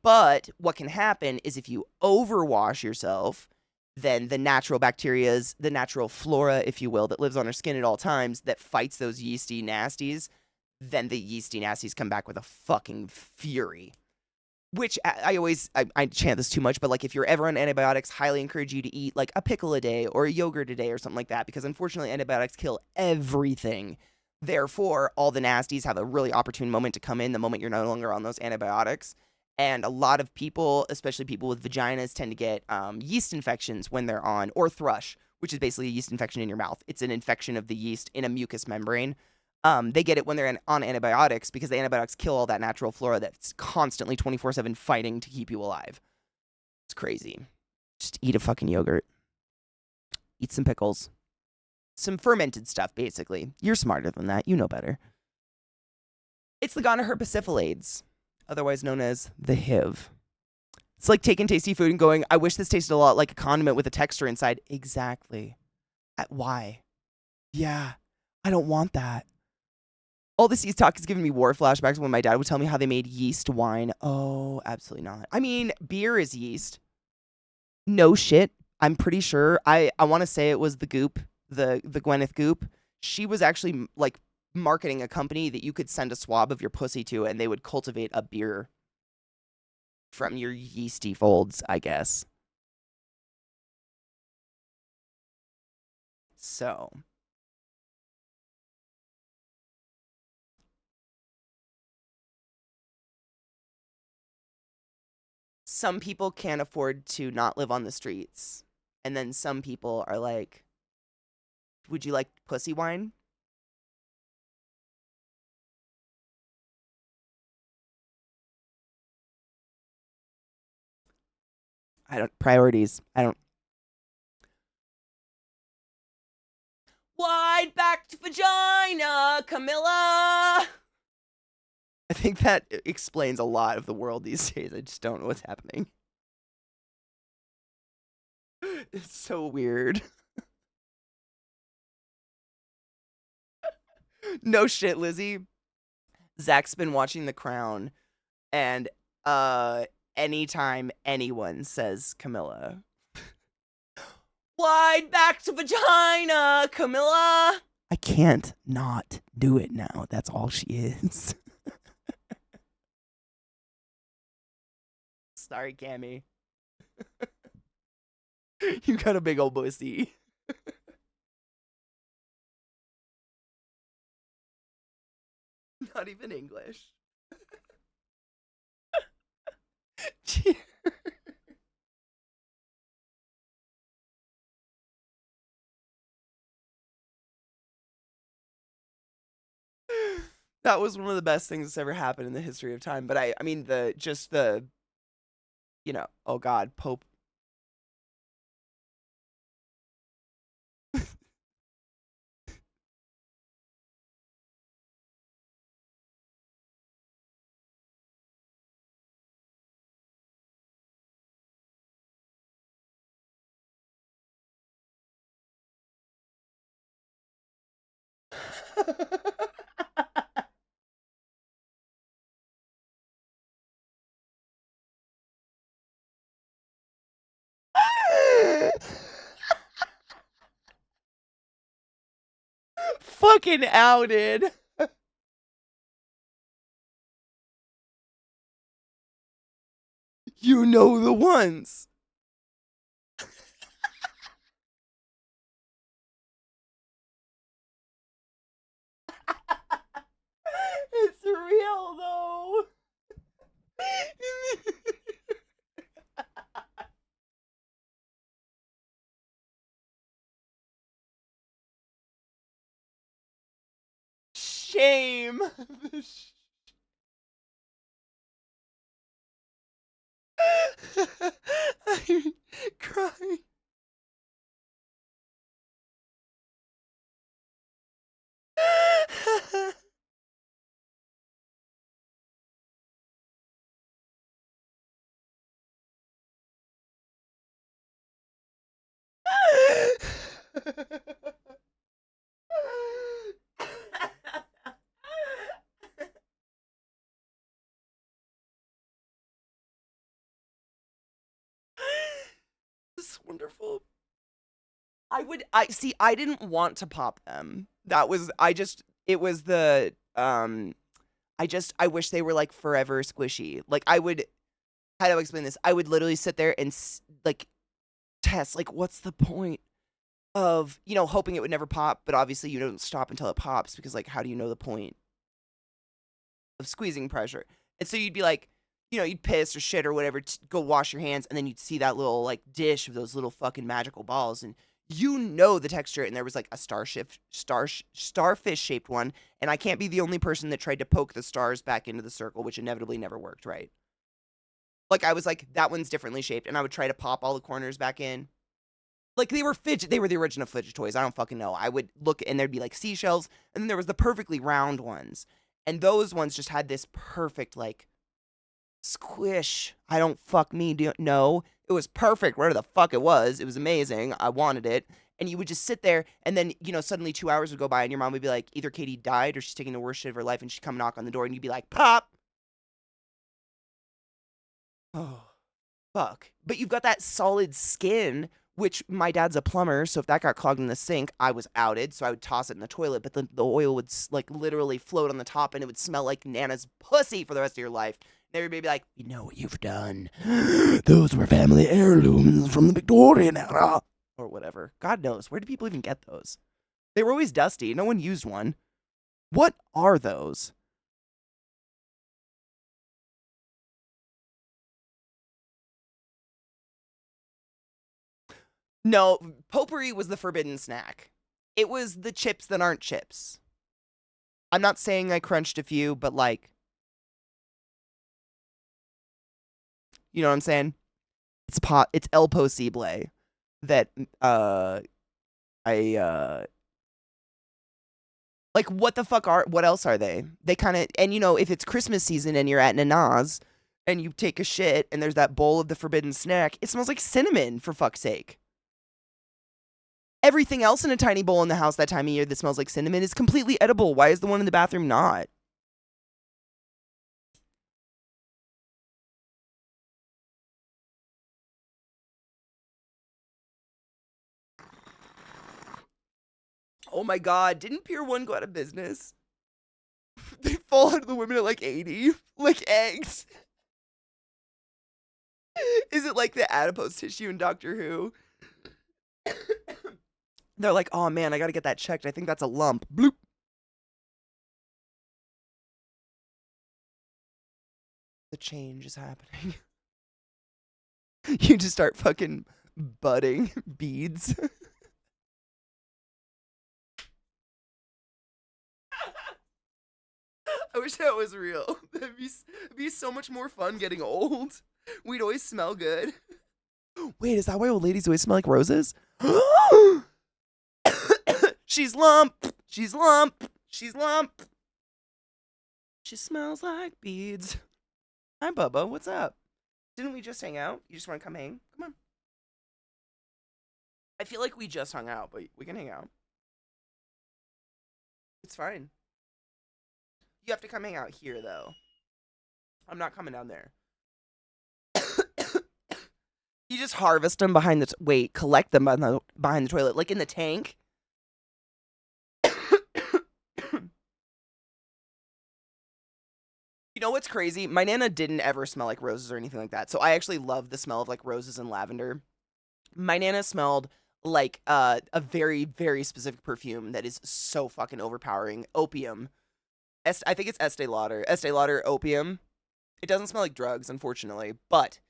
But what can happen is if you overwash yourself, then the natural bacterias, the natural flora, if you will, that lives on our skin at all times, that fights those yeasty nasties, then the yeasty nasties come back with a fucking fury. Which I chant this too much, but like if you're ever on antibiotics, highly encourage you to eat like a pickle a day or a yogurt a day or something like that, because unfortunately antibiotics kill everything. Therefore, all the nasties have a really opportune moment to come in the moment you're no longer on those antibiotics. And a lot of people, especially people with vaginas, tend to get yeast infections when they're on, or thrush, which is basically a yeast infection in your mouth. It's an infection of the yeast in a mucous membrane. They get it when they're on antibiotics because the antibiotics kill all that natural flora that's constantly 24/7 fighting to keep you alive. It's crazy. Just eat a fucking yogurt. Eat some pickles. Some fermented stuff, basically. You're smarter than that. You know better. It's the gonorrhea persiflades, otherwise known as the HIV. It's like taking tasty food and going, I wish this tasted a lot like a condiment with a texture inside. Exactly. Why? Yeah. I don't want that. All this yeast talk is giving me war flashbacks when my dad would tell me how they made yeast wine. Oh, absolutely not. I mean, beer is yeast. No shit. I'm pretty sure. I want to say it was the Goop, the Gwyneth Goop. She was actually like marketing a company that you could send a swab of your pussy to, and they would cultivate a beer from your yeasty folds, I guess. So, some people can't afford to not live on the streets. And then some people are like, would you like pussy wine? Priorities. I don't. Wide backed vagina, Camilla. I think that explains a lot of the world these days. I just don't know what's happening. It's so weird. No shit, Lizzie. Zach's been watching The Crown, and anytime anyone says Camilla, wide backed vagina, Camilla. I can't not do it now. That's all she is. Sorry, Cammy. You got a big old pussy. Not even English. That was one of the best things that's ever happened in the history of time. But I mean, oh God, Pope. Fucking outed. You know the ones. shame. I'm crying. This is wonderful. I see, I didn't want to pop them. That was, it was the, I wish they were like forever squishy. Like how do I explain this? I would literally sit there and like test, like, what's the point of, hoping it would never pop, but obviously you don't stop until it pops because, like, how do you know the point of squeezing pressure? And so you'd be like, you'd piss or shit or whatever, go wash your hands, and then you'd see that little, like, dish of those little fucking magical balls, and the texture, and there was, like, a starfish-shaped one, and I can't be the only person that tried to poke the stars back into the circle, which inevitably never worked, right? Like, I was like, that one's differently shaped, and I would try to pop all the corners back in. Like, they were the original fidget toys. I don't fucking know. I would look, and there'd be, like, seashells, and then there was the perfectly round ones. And those ones just had this perfect, like, squish. I don't know. It was perfect wherever the fuck it was. It was amazing. I wanted it. And you would just sit there, and then, suddenly 2 hours would go by, and your mom would be like, either Katie died, or she's taking the worst shit of her life, and she'd come knock on the door, and you'd be like, pop! Oh, fuck. But you've got that solid skin, which my dad's a plumber, so if that got clogged in the sink, I was outed, so I would toss it in the toilet, but the oil would, like, literally float on the top, and it would smell like Nana's pussy for the rest of your life. And everybody would be like, you know what you've done? Those were family heirlooms from the Victorian era. Or whatever. God knows. Where do people even get those? They were always dusty. No one used one. What are those? No, potpourri was the forbidden snack. It was the chips that aren't chips. I'm not saying I crunched a few, but like, you know what I'm saying? It's El Posible that like, what the fuck what else are they? They kind of, and if it's Christmas season and you're at Nana's and you take a shit and there's that bowl of the forbidden snack, it smells like cinnamon, for fuck's sake. Everything else in a tiny bowl in the house that time of year that smells like cinnamon is completely edible. Why is the one in the bathroom not? Oh my god, didn't Pier 1 go out of business? They fall out of the women at like 80, like eggs. Is it like the adipose tissue in Doctor Who? They're like, oh man, I gotta get that checked. I think that's a lump. Bloop. The change is happening. You just start fucking budding beads. I wish that was real. That'd be so much more fun getting old. We'd always smell good. Wait, is that why old ladies always smell like roses? She's lump. She's lump. She's lump. She smells like beads. Hi, Bubba. What's up? Didn't we just hang out? You just want to come hang? Come on. I feel like we just hung out, but we can hang out. It's fine. You have to come hang out here, though. I'm not coming down there. You just harvest them behind the collect them behind the toilet, like in the tank. You know what's crazy? My Nana didn't ever smell like roses or anything like that, so I actually love the smell of like roses and lavender. My Nana smelled like a very, very specific perfume that is so fucking overpowering. Opium. I think it's Estee Lauder. Estee Lauder Opium. It doesn't smell like drugs, unfortunately, but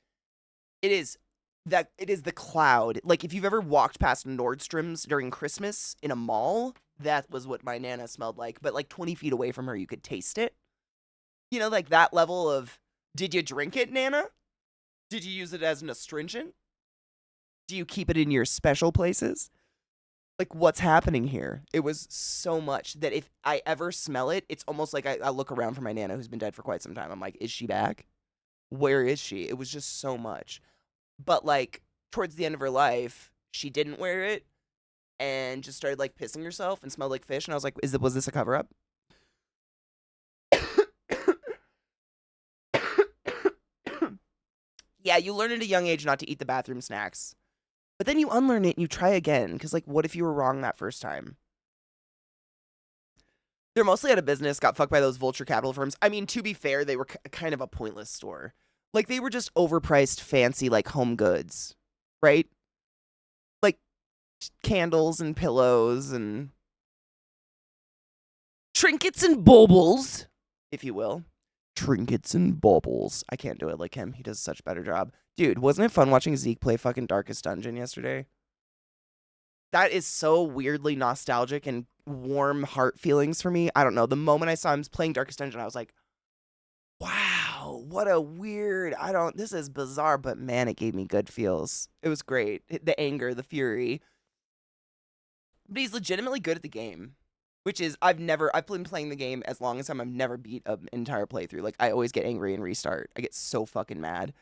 it is the cloud. Like, if you've ever walked past Nordstrom's during Christmas in a mall, that was what my Nana smelled like. But like 20 feet away from her, you could taste it. You know, like that level of, did you drink it, Nana? Did you use it as an astringent? Do you keep it in your special places? Like, what's happening here? It was so much that if I ever smell it, it's almost like I look around for my Nana who's been dead for quite some time. I'm like, is she back? Where is she? It was just so much. But like, towards the end of her life, she didn't wear it and just started like pissing herself and smelled like fish. And I was like, was this a cover up? Yeah, you learn at a young age not to eat the bathroom snacks. But then you unlearn it and you try again. Because, like, what if you were wrong that first time? They're mostly out of business, got fucked by those vulture capital firms. I mean, to be fair, they were kind of a pointless store. Like, they were just overpriced, fancy, like, home goods. Right? Like, candles and pillows and trinkets and baubles, if you will. Trinkets and baubles. I can't do it like him. He does such a better job. Dude, wasn't it fun watching Zeke play fucking Darkest Dungeon yesterday? That is so weirdly nostalgic and warm heart feelings for me. I don't know. The moment I saw him playing Darkest Dungeon, I was like, wow, what a weird, this is bizarre, but man, it gave me good feels. It was great. The anger, the fury. But he's legitimately good at the game. Which is, I've been playing the game as long as I've never beat an entire playthrough. Like, I always get angry and restart. I get so fucking mad.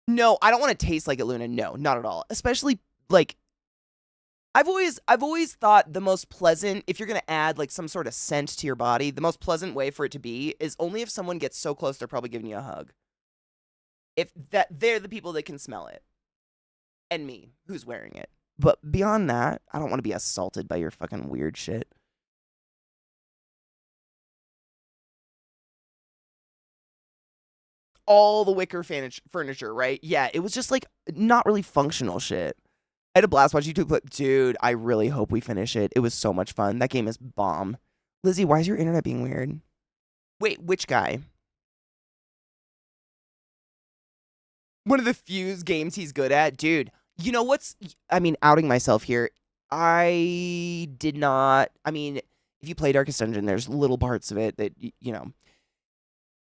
No, I don't want to taste like it, Luna. No, not at all. Especially, like, I've always thought the most pleasant, if you're going to add, like, some sort of scent to your body, the most pleasant way for it to be is only if someone gets so close they're probably giving you a hug. If they're the people that can smell it. And me, who's wearing it. But beyond that, I don't want to be assaulted by your fucking weird shit. All the wicker furniture, right? Yeah, it was just like not really functional shit. I had a blast watching YouTube clip. Dude, I really hope we finish it. It was so much fun. That game is bomb. Lizzie, why is your internet being weird? Wait, which guy? One of the few games he's good at? Dude, you know what's, outing myself here. If you play Darkest Dungeon, there's little parts of it that,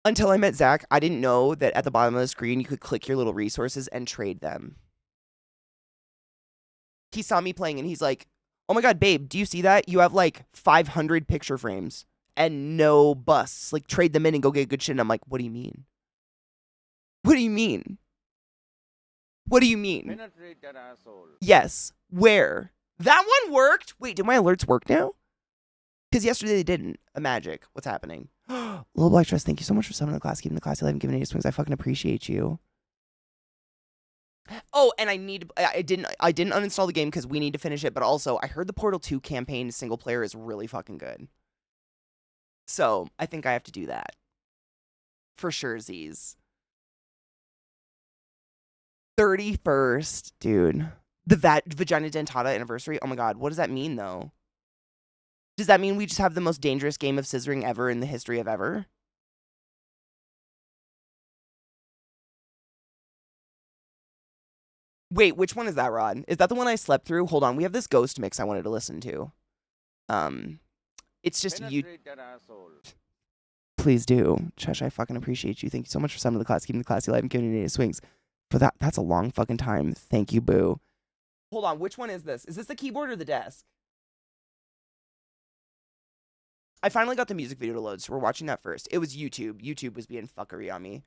until I met Zach, I didn't know that at the bottom of the screen, you could click your little resources and trade them. He saw me playing and he's like, oh my God, babe, do you see that? You have like 500 picture frames and no busts. Like, trade them in and go get good shit. And I'm like, what do you mean? What do you mean? What do you mean? Penetrate that asshole. Yes. Where? That one worked? Wait, do my alerts work now? Because yesterday they didn't. A magic. What's happening? Little Black Dress, thank you so much for summoning the class, keeping the class alive, and giving any swings. I fucking appreciate you. Oh, and I didn't uninstall the game because we need to finish it, but also I heard the Portal 2 campaign single player is really fucking good. So I think I have to do that. For sure, Z's. 31st, dude. The Vagina Dentata anniversary. Oh my God, what does that mean though? Does that mean we just have the most dangerous game of scissoring ever in the history of ever? Wait, which one is that, Rod? Is that the one I slept through? Hold on, we have this ghost mix I wanted to listen to. It's just you. Penetrate that asshole. Please do. Chesh, I fucking appreciate you. Thank you so much for summoning the class, keeping the class alive, and giving me swings. For that's a long fucking time. Thank you, boo. Hold on, which one is this? Is this the keyboard or the desk? I finally got the music video to load, so we're watching that first. It was YouTube. YouTube was being fuckery on me.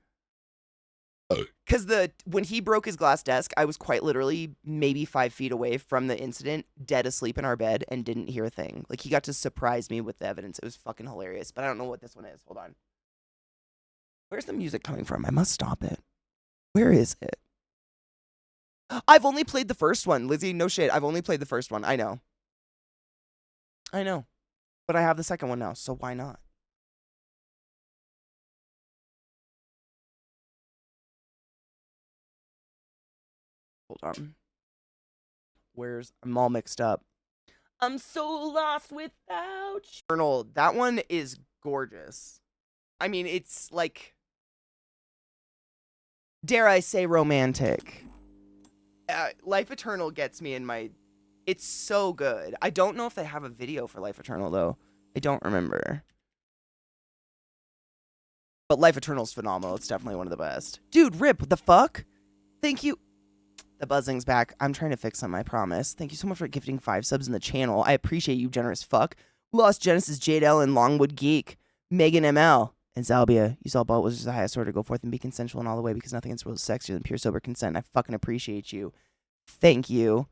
Because when he broke his glass desk, I was quite literally maybe 5 feet away from the incident, dead asleep in our bed, and didn't hear a thing. Like, he got to surprise me with the evidence. It was fucking hilarious, but I don't know what this one is. Hold on. Where's the music coming from? I must stop it. Where is it? I've only played the first one. Lizzie, no shit. I've only played the first one. I know. But I have the second one now, so why not? Hold on. I'm all mixed up. I'm so lost without you. Eternal, that one is gorgeous. I mean, it's like, dare I say, romantic. Life Eternal gets me in my It's so good. I don't know if they have a video for Life Eternal, though. I don't remember. But Life Eternal's phenomenal. It's definitely one of the best. Dude, Rip, what the fuck? Thank you. The buzzing's back. I'm trying to fix them, I promise. Thank you so much for gifting 5 subs in the channel. I appreciate you, generous fuck. Lost Genesis, Jade L, and Longwood Geek. Megan ML. And Zalbia. You saw Balt was just the highest order. Go forth and be consensual in all the way because nothing is real sexier than pure sober consent. I fucking appreciate you. Thank you.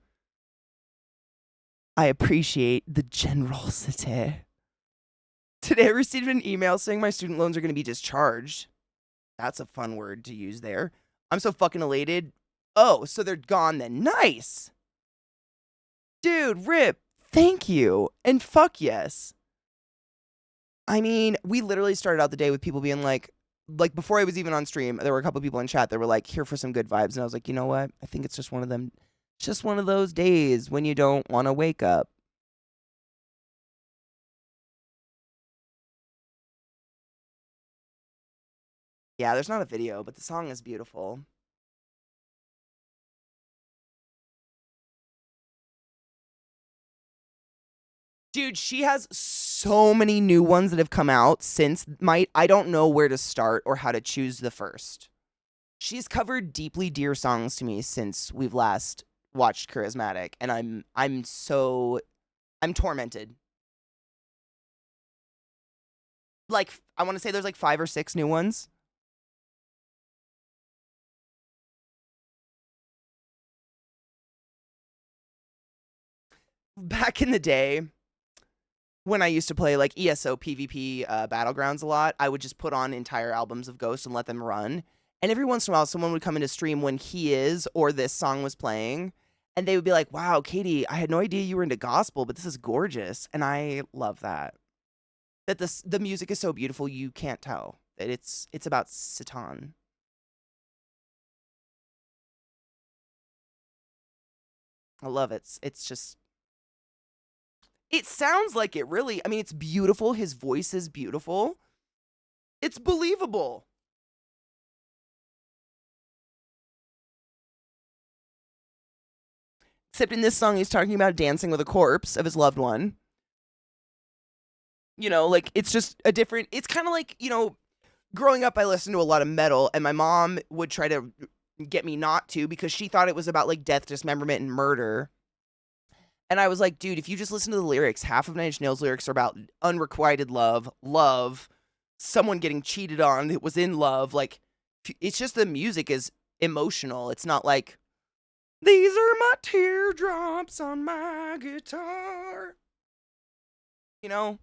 I appreciate the generosity. Today I received an email saying my student loans are going to be discharged. That's a fun word to use there. I'm so fucking elated. Oh, so they're gone then. Nice. Dude, Rip, thank you. And fuck yes. I mean, we literally started out the day with people being like before I was even on stream, there were a couple people in chat that were like, here for some good vibes. And I was like, you know what? I think it's just one of them. Just one of those days when you don't want to wake up. Yeah, there's not a video, but the song is beautiful. Dude, she has so many new ones that have come out since I don't know where to start or how to choose the first. She's covered deeply dear songs to me since we've last watched Charismatic, and I'm tormented. Like, I want to say there's like 5 or 6 new ones. Back in the day, when I used to play like ESO PvP Battlegrounds a lot, I would just put on entire albums of Ghost and let them run. And every once in a while, someone would come into stream when He Is or this song was playing, and they would be like, wow, Katie, I had no idea you were into gospel, but this is gorgeous. And I love that. That the music is so beautiful, you can't tell that it's about Satan. I love it. It's just... It sounds like it, really. I mean, it's beautiful. His voice is beautiful. It's believable. Except in this song, he's talking about dancing with a corpse of his loved one. You know, like, it's just a different... It's kind of like, you know, growing up, I listened to a lot of metal, and my mom would try to get me not to because she thought it was about, like, death, dismemberment, and murder. And I was like, dude, if you just listen to the lyrics, half of Nine Inch Nails lyrics are about unrequited love, someone getting cheated on that was in love. Like, it's just the music is emotional. It's not like, these are my teardrops on my guitar. You know?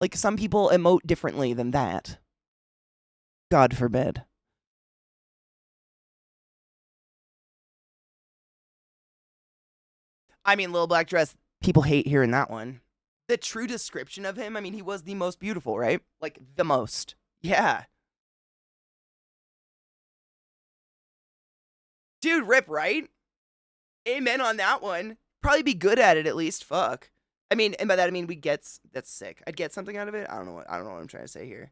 Like, some people emote differently than that. God forbid. I mean, Little Black Dress, people hate hearing that one. The true description of him, I mean, he was the most beautiful, right? Like, the most. Yeah. Dude, Rip, right? Amen on that one. Probably be good at it at least. Fuck. I mean, and by that I mean that's sick. I'd get something out of it. I don't know what I'm trying to say here.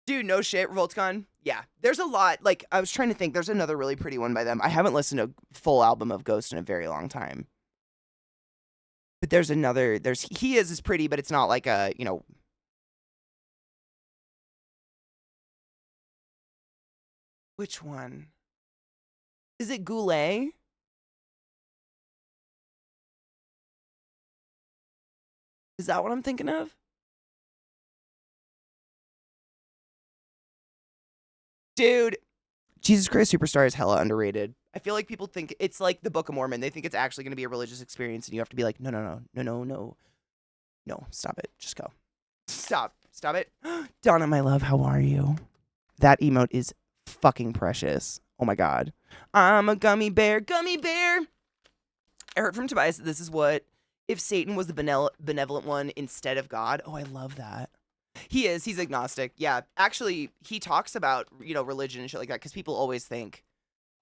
Dude, no shit, Revoltcon. Yeah, there's a lot. Like, I was trying to think. There's another really pretty one by them. I haven't listened to a full album of Ghost in a very long time. But there's another. He is pretty, but it's not like a, you know. Which one? Is it Goulet? Is that what I'm thinking of? Dude, Jesus Christ Superstar is hella underrated. I feel like people think it's like the Book of Mormon. They think it's actually going to be a religious experience, and you have to be like, no, stop it. Just go. Stop it. Donna, my love, how are you? That emote is fucking precious. Oh my God. I'm a gummy bear. Gummy bear. I heard from Tobias that this is what if Satan was the benevolent one instead of God. Oh, I love that. He is. He's agnostic. Yeah. Actually, he talks about, you know, religion and shit like that because people always think,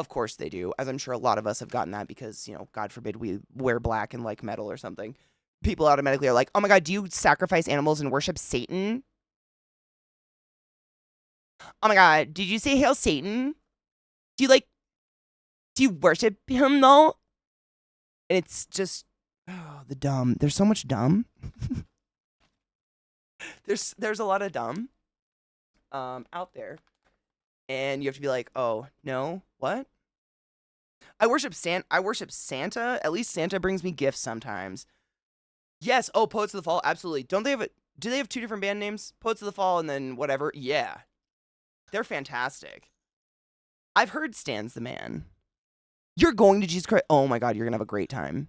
of course they do, as I'm sure a lot of us have gotten that because, you know, God forbid we wear black and like metal or something. People automatically are like, oh my God, do you sacrifice animals and worship Satan? Oh my God, did you say Hail Satan? Do Do you worship him though? And it's just the dumb. There's so much dumb. there's a lot of dumb out there. And you have to be like, "Oh, no. What?" I worship Santa. At least Santa brings me gifts sometimes. Yes. Oh, Poets of the Fall. Absolutely. Don't they have do they have two different band names? Poets of the Fall and then whatever. Yeah. They're fantastic. I've heard Stan's the man. You're going to Jesus Christ. Oh my God, you're going to have a great time.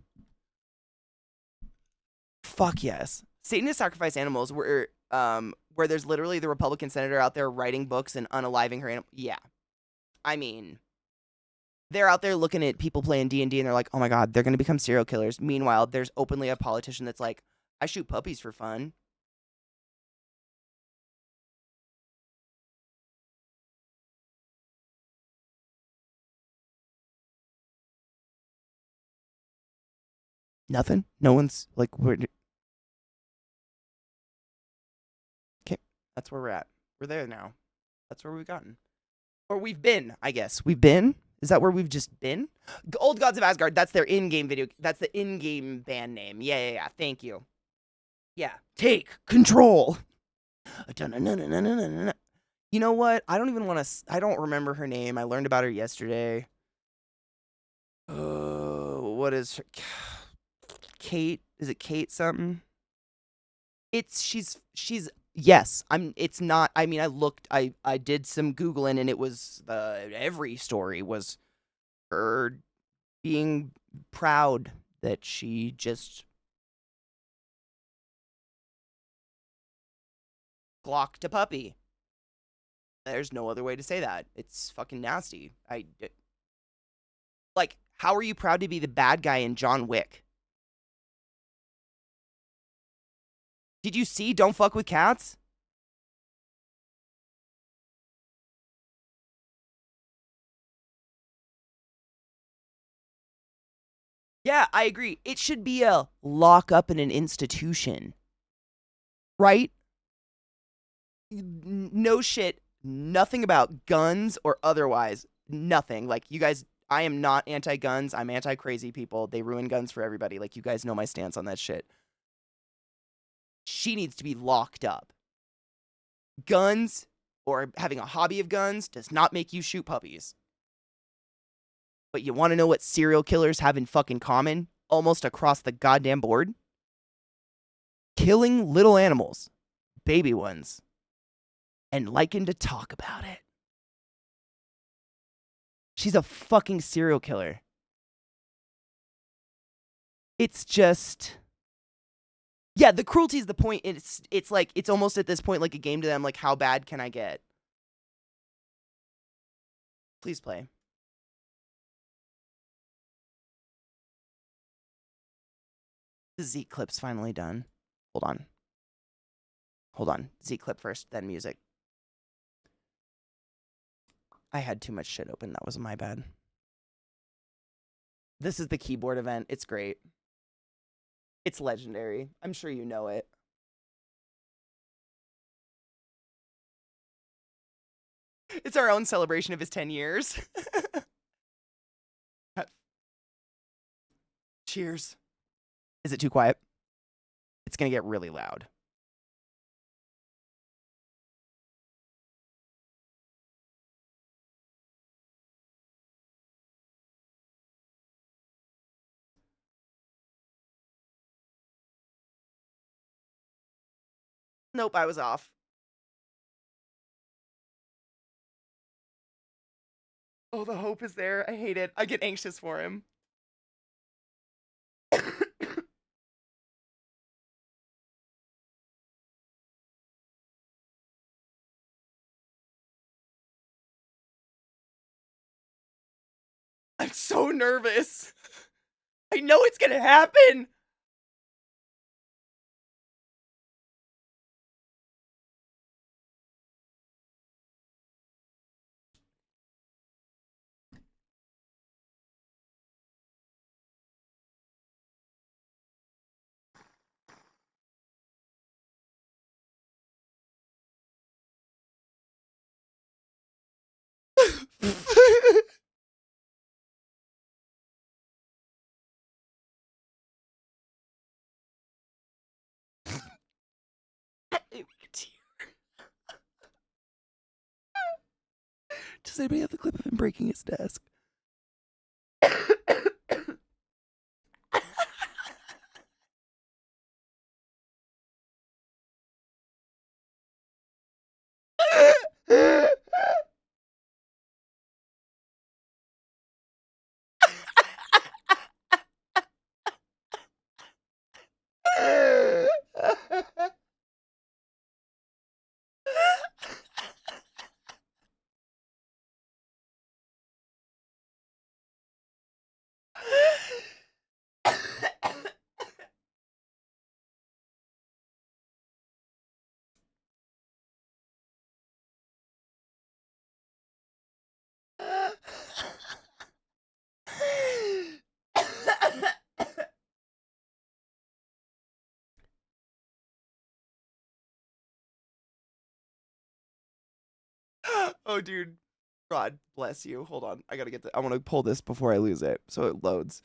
Fuck yes. Satanist sacrifice animals where there's literally the Republican senator out there writing books and unaliving her animal. Yeah. I mean, they're out there looking at people playing D&D and they're like, oh my God, they're going to become serial killers. Meanwhile, there's openly a politician that's like, I shoot puppies for fun. Nothing? No one's like, okay, that's where we're at. We're there now. That's where we've gotten. Or we've been, I guess. We've been? Is that where we've just been? Old Gods of Asgard, that's their in-game video. That's the in-game band name. Yeah. Thank you. Yeah. Take control. You know what? I don't even want to... I don't remember her name. I learned about her yesterday. What is her... Kate? Is it Kate something? She's yes. It's not, I mean, I did some Googling and it was, every story was her being proud that she just clocked a puppy. There's no other way to say that. It's fucking nasty. Like, how are you proud to be the bad guy in John Wick? Did you see Don't Fuck with Cats? Yeah, I agree. It should be a lock up in an institution. Right? No shit. Nothing about guns or otherwise. Nothing. Like, you guys, I am not anti-guns. I'm anti-crazy people. They ruin guns for everybody. Like, you guys know my stance on that shit. She needs to be locked up. Guns or having a hobby of guns does not make you shoot puppies. But you want to know what serial killers have in fucking common? Almost across the goddamn board? Killing little animals. Baby ones. And liking to talk about it. She's a fucking serial killer. It's just... Yeah, the cruelty is the point. It's like, it's almost at this point like a game to them, like, how bad can I get? Please play. The Z clip's finally done. Hold on. Z clip first, then music. I had too much shit open. That was my bad. This is the keyboard event. It's great. It's legendary. I'm sure you know it. It's our own celebration of his 10 years. Cheers. Is it too quiet? It's going to get really loud. Nope, I was off. Oh, the hope is there. I hate it. I get anxious for him. I'm so nervous. I know it's gonna happen. Does anybody have the clip of him breaking his desk? Oh, dude. God bless you. Hold on. I gotta get I want to pull this before I lose it so it loads.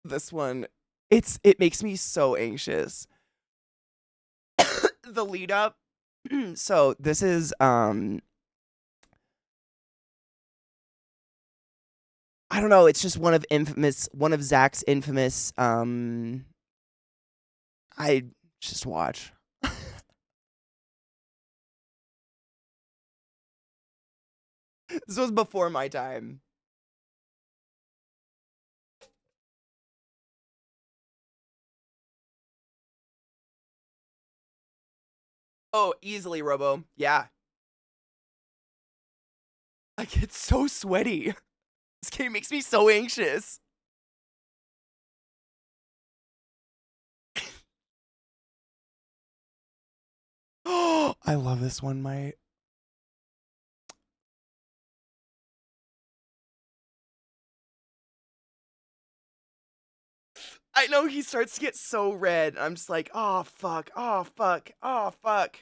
This one, it makes me so anxious. The lead up. So this is I don't know, it's just one of Zach's infamous I just watch. This was before my time. Oh, easily, Robo. Yeah. I get so sweaty. This game makes me so anxious. Oh, I love this one, mate. I know he starts to get so red. I'm just like, oh, fuck. Oh, fuck. Oh, fuck.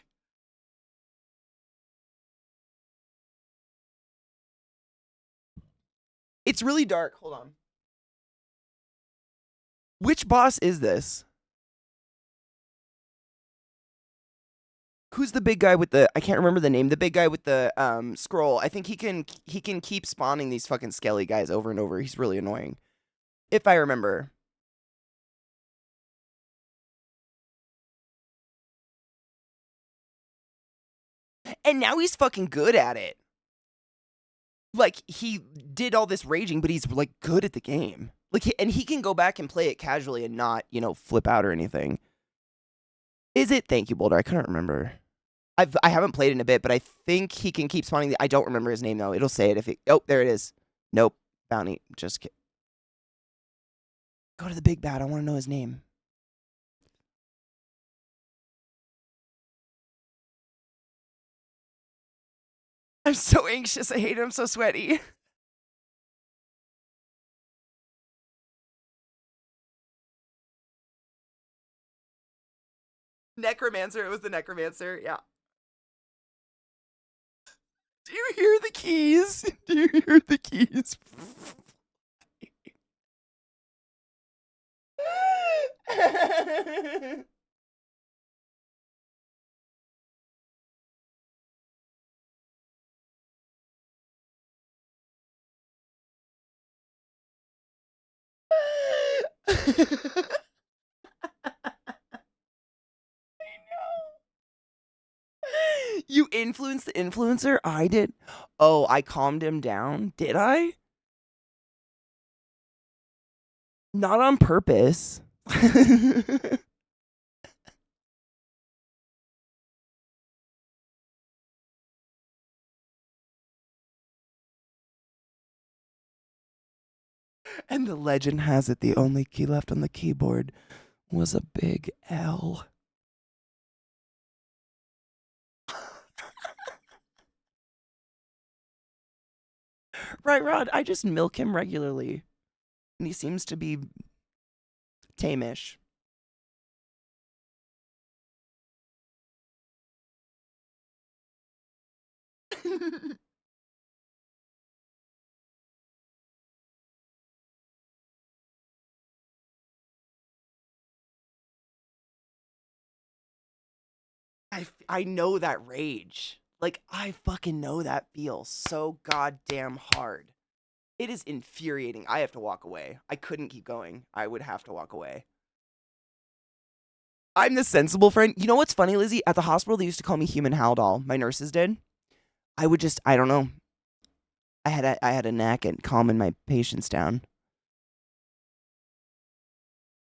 It's really dark. Hold on. Which boss is this? Who's the big guy with the I can't remember the name. The big guy with the scroll. I think he can keep spawning these fucking skelly guys over and over. He's really annoying. If I remember. And now he's fucking good at it. Like, he did all this raging, but he's, like, good at the game. Like, and he can go back and play it casually and not, you know, flip out or anything. Is it? Thank you, Boulder. I couldn't remember. I haven't played in a bit, but I think he can keep spawning. I don't remember his name, though. It'll say it if it... Oh, there it is. Nope. Bounty. Just kidding. Go to the big bad. I want to know his name. I'm so anxious. I hate it. I'm so sweaty. Necromancer. It was the Necromancer. Yeah. Do you hear the keys? Do you hear the keys? You influenced the influencer? I did. Oh, I calmed him down. Did I? Not on purpose. And the legend has it the only key left on the keyboard was a big L. Right, Rod? I just milk him regularly. And he seems to be tame-ish. I know that rage. Like, I fucking know that feels so goddamn hard. It is infuriating. I have to walk away. I couldn't keep going. I would have to walk away. I'm the sensible friend. You know what's funny, Lizzie? At the hospital, they used to call me Human Haldol. My nurses did. I don't know. I had a knack at calming my patients down.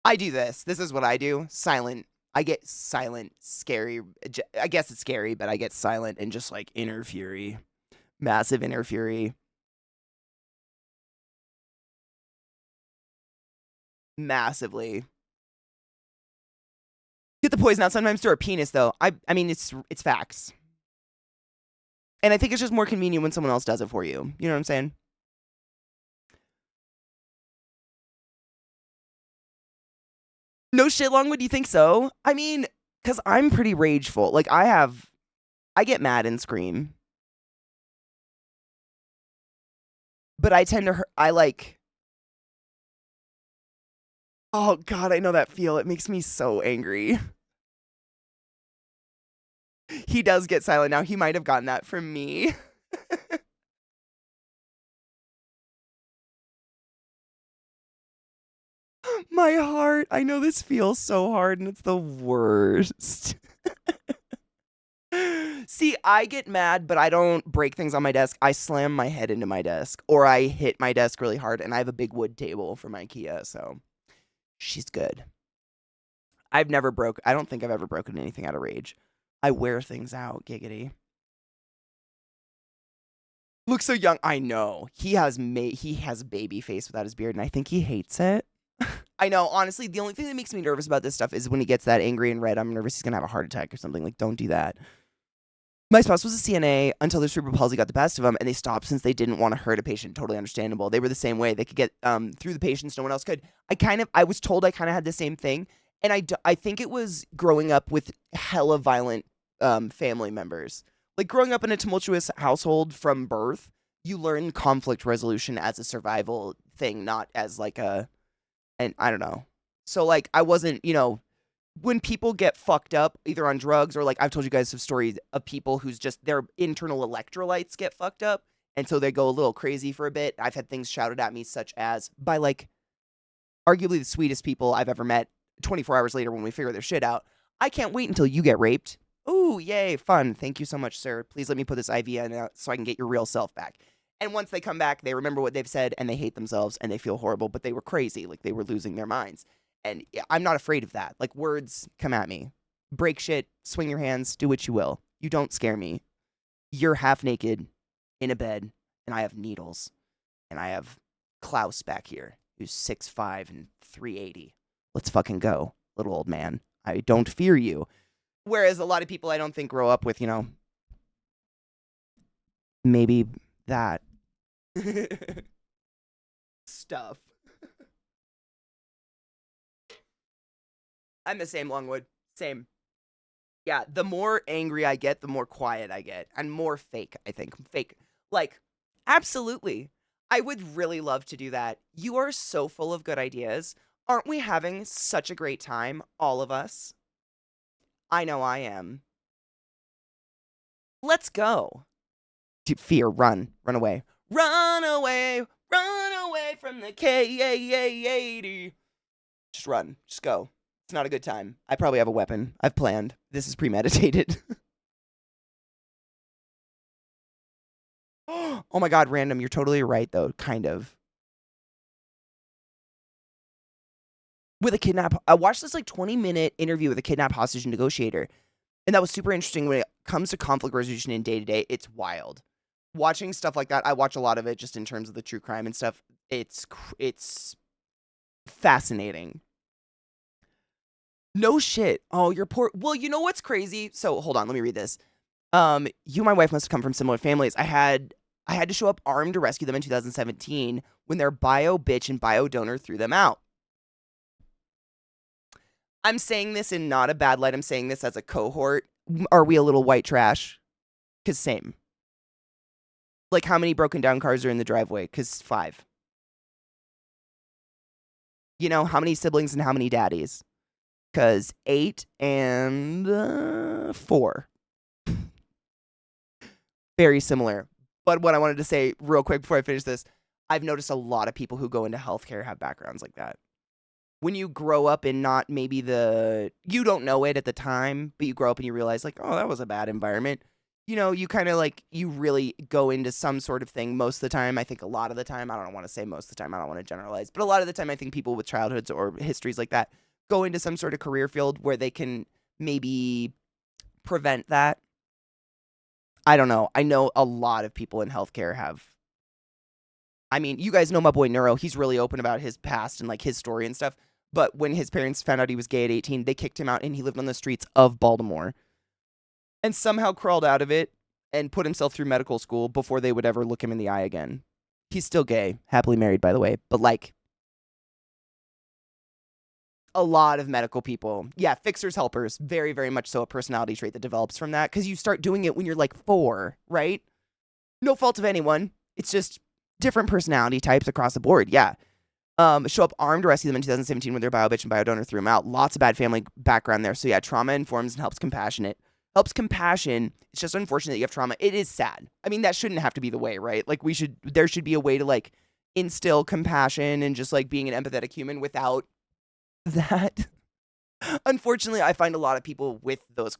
I do this. This is what I do. Silent. I get silent, scary. I guess it's scary, but I get silent and just like inner fury. Massive inner fury. Massively. Get the poison out sometimes through our penis, though. I mean, it's facts. And I think it's just more convenient when someone else does it for you. You know what I'm saying? No shit, Longwood, you think so? I mean, because I'm pretty rageful. Like, I get mad and scream. But I tend to, oh God, I know that feel. It makes me so angry. He does get silent now. He might have gotten that from me. My heart. I know this feels so hard and it's the worst. See, I get mad, but I don't break things on my desk. I slam my head into my desk or I hit my desk really hard, and I have a big wood table from IKEA, so she's good. I don't think I've ever broken anything out of rage. I wear things out, giggity. Looks so young. I know. He has baby face without his beard, and I think he hates it. I know, honestly, the only thing that makes me nervous about this stuff is when he gets that angry and red, I'm nervous he's going to have a heart attack or something. Like, don't do that. My spouse was a CNA until their cerebral palsy got the best of them, and they stopped since they didn't want to hurt a patient. Totally understandable. They were the same way. They could get through the patients. No one else could. I was told I kind of had the same thing, and I think it was growing up with hella violent family members. Like, growing up in a tumultuous household from birth, you learn conflict resolution as a survival thing, not as like and I don't know. So, like, I wasn't, when people get fucked up, either on drugs or, like, I've told you guys some stories of people whose just their internal electrolytes get fucked up, and so they go a little crazy for a bit. I've had things shouted at me, such as by, like, arguably the sweetest people I've ever met 24 hours later when we figure their shit out. I can't wait until you get raped. Ooh, yay, fun. Thank you so much, sir. Please let me put this IV in so I can get your real self back. And once they come back, they remember what they've said, and they hate themselves, and they feel horrible, but they were crazy. Like, they were losing their minds. And I'm not afraid of that. Like, words come at me. Break shit, swing your hands, do what you will. You don't scare me. You're half naked in a bed, and I have needles. And I have Klaus back here, who's 6'5" and 380. Let's fucking go, little old man. I don't fear you. Whereas a lot of people I don't think grow up with, maybe that stuff. I'm the same, Longwood. Same. Yeah, the more angry I get, the more quiet I get. And more fake, I think. Fake. Like, absolutely. I would really love to do that. You are so full of good ideas. Aren't we having such a great time, all of us? I know I am. Let's go. Fear, run. Run away. Run away. Run away from the K-A-A-80. Just run. Just go. It's not a good time. I probably have a weapon. I've planned. This is premeditated. Oh my God, random. You're totally right, though. Kind of. With a kidnap. I watched this like 20-minute interview with a kidnap hostage negotiator. And that was super interesting. When it comes to conflict resolution in day-to-day, it's wild. Watching stuff like that, I watch a lot of it just in terms of the true crime and stuff. It's fascinating. No shit. Oh, you're poor. Well, you know what's crazy? So hold on, let me read this. You and my wife must have come from similar families. I had to show up armed to rescue them in 2017 when their bio bitch and bio donor threw them out. I'm saying this in not a bad light. I'm saying this as a cohort. Are we a little white trash? Because same. Like, how many broken down cars are in the driveway? Because 5. How many siblings and how many daddies? Because 8 and 4. very similar. But what I wanted to say real quick before I finish this, I've noticed a lot of people who go into healthcare have backgrounds like that. When you grow up in not maybe you don't know it at the time, but you grow up and you realize like, oh, that was a bad environment. You kind of like, you really go into some sort of thing most of the time. I think a lot of the time, I don't want to say most of the time, I don't want to generalize, but a lot of the time I think people with childhoods or histories like that go into some sort of career field where they can maybe prevent that. I don't know. I know a lot of people in healthcare have. I mean, you guys know my boy Neuro. He's really open about his past and like his story and stuff. But when his parents found out he was gay at 18, they kicked him out and he lived on the streets of Baltimore and somehow crawled out of it and put himself through medical school before they would ever look him in the eye again. He's still gay, happily married, by the way. But like, a lot of medical people, yeah, fixers, helpers, very, very much so a personality trait that develops from that because you start doing it when you're like 4, right? No fault of anyone. It's just different personality types across the board, yeah. Show up armed to rescue them in 2017 when their bio bitch and bio donor threw them out. Lots of bad family background there. So yeah, trauma informs and helps compassionate. Helps compassion. It's just unfortunate that you have trauma. It is sad. I mean, that shouldn't have to be the way, right? Like there should be a way to like instill compassion and just like being an empathetic human without that. Unfortunately, I find a lot of people with those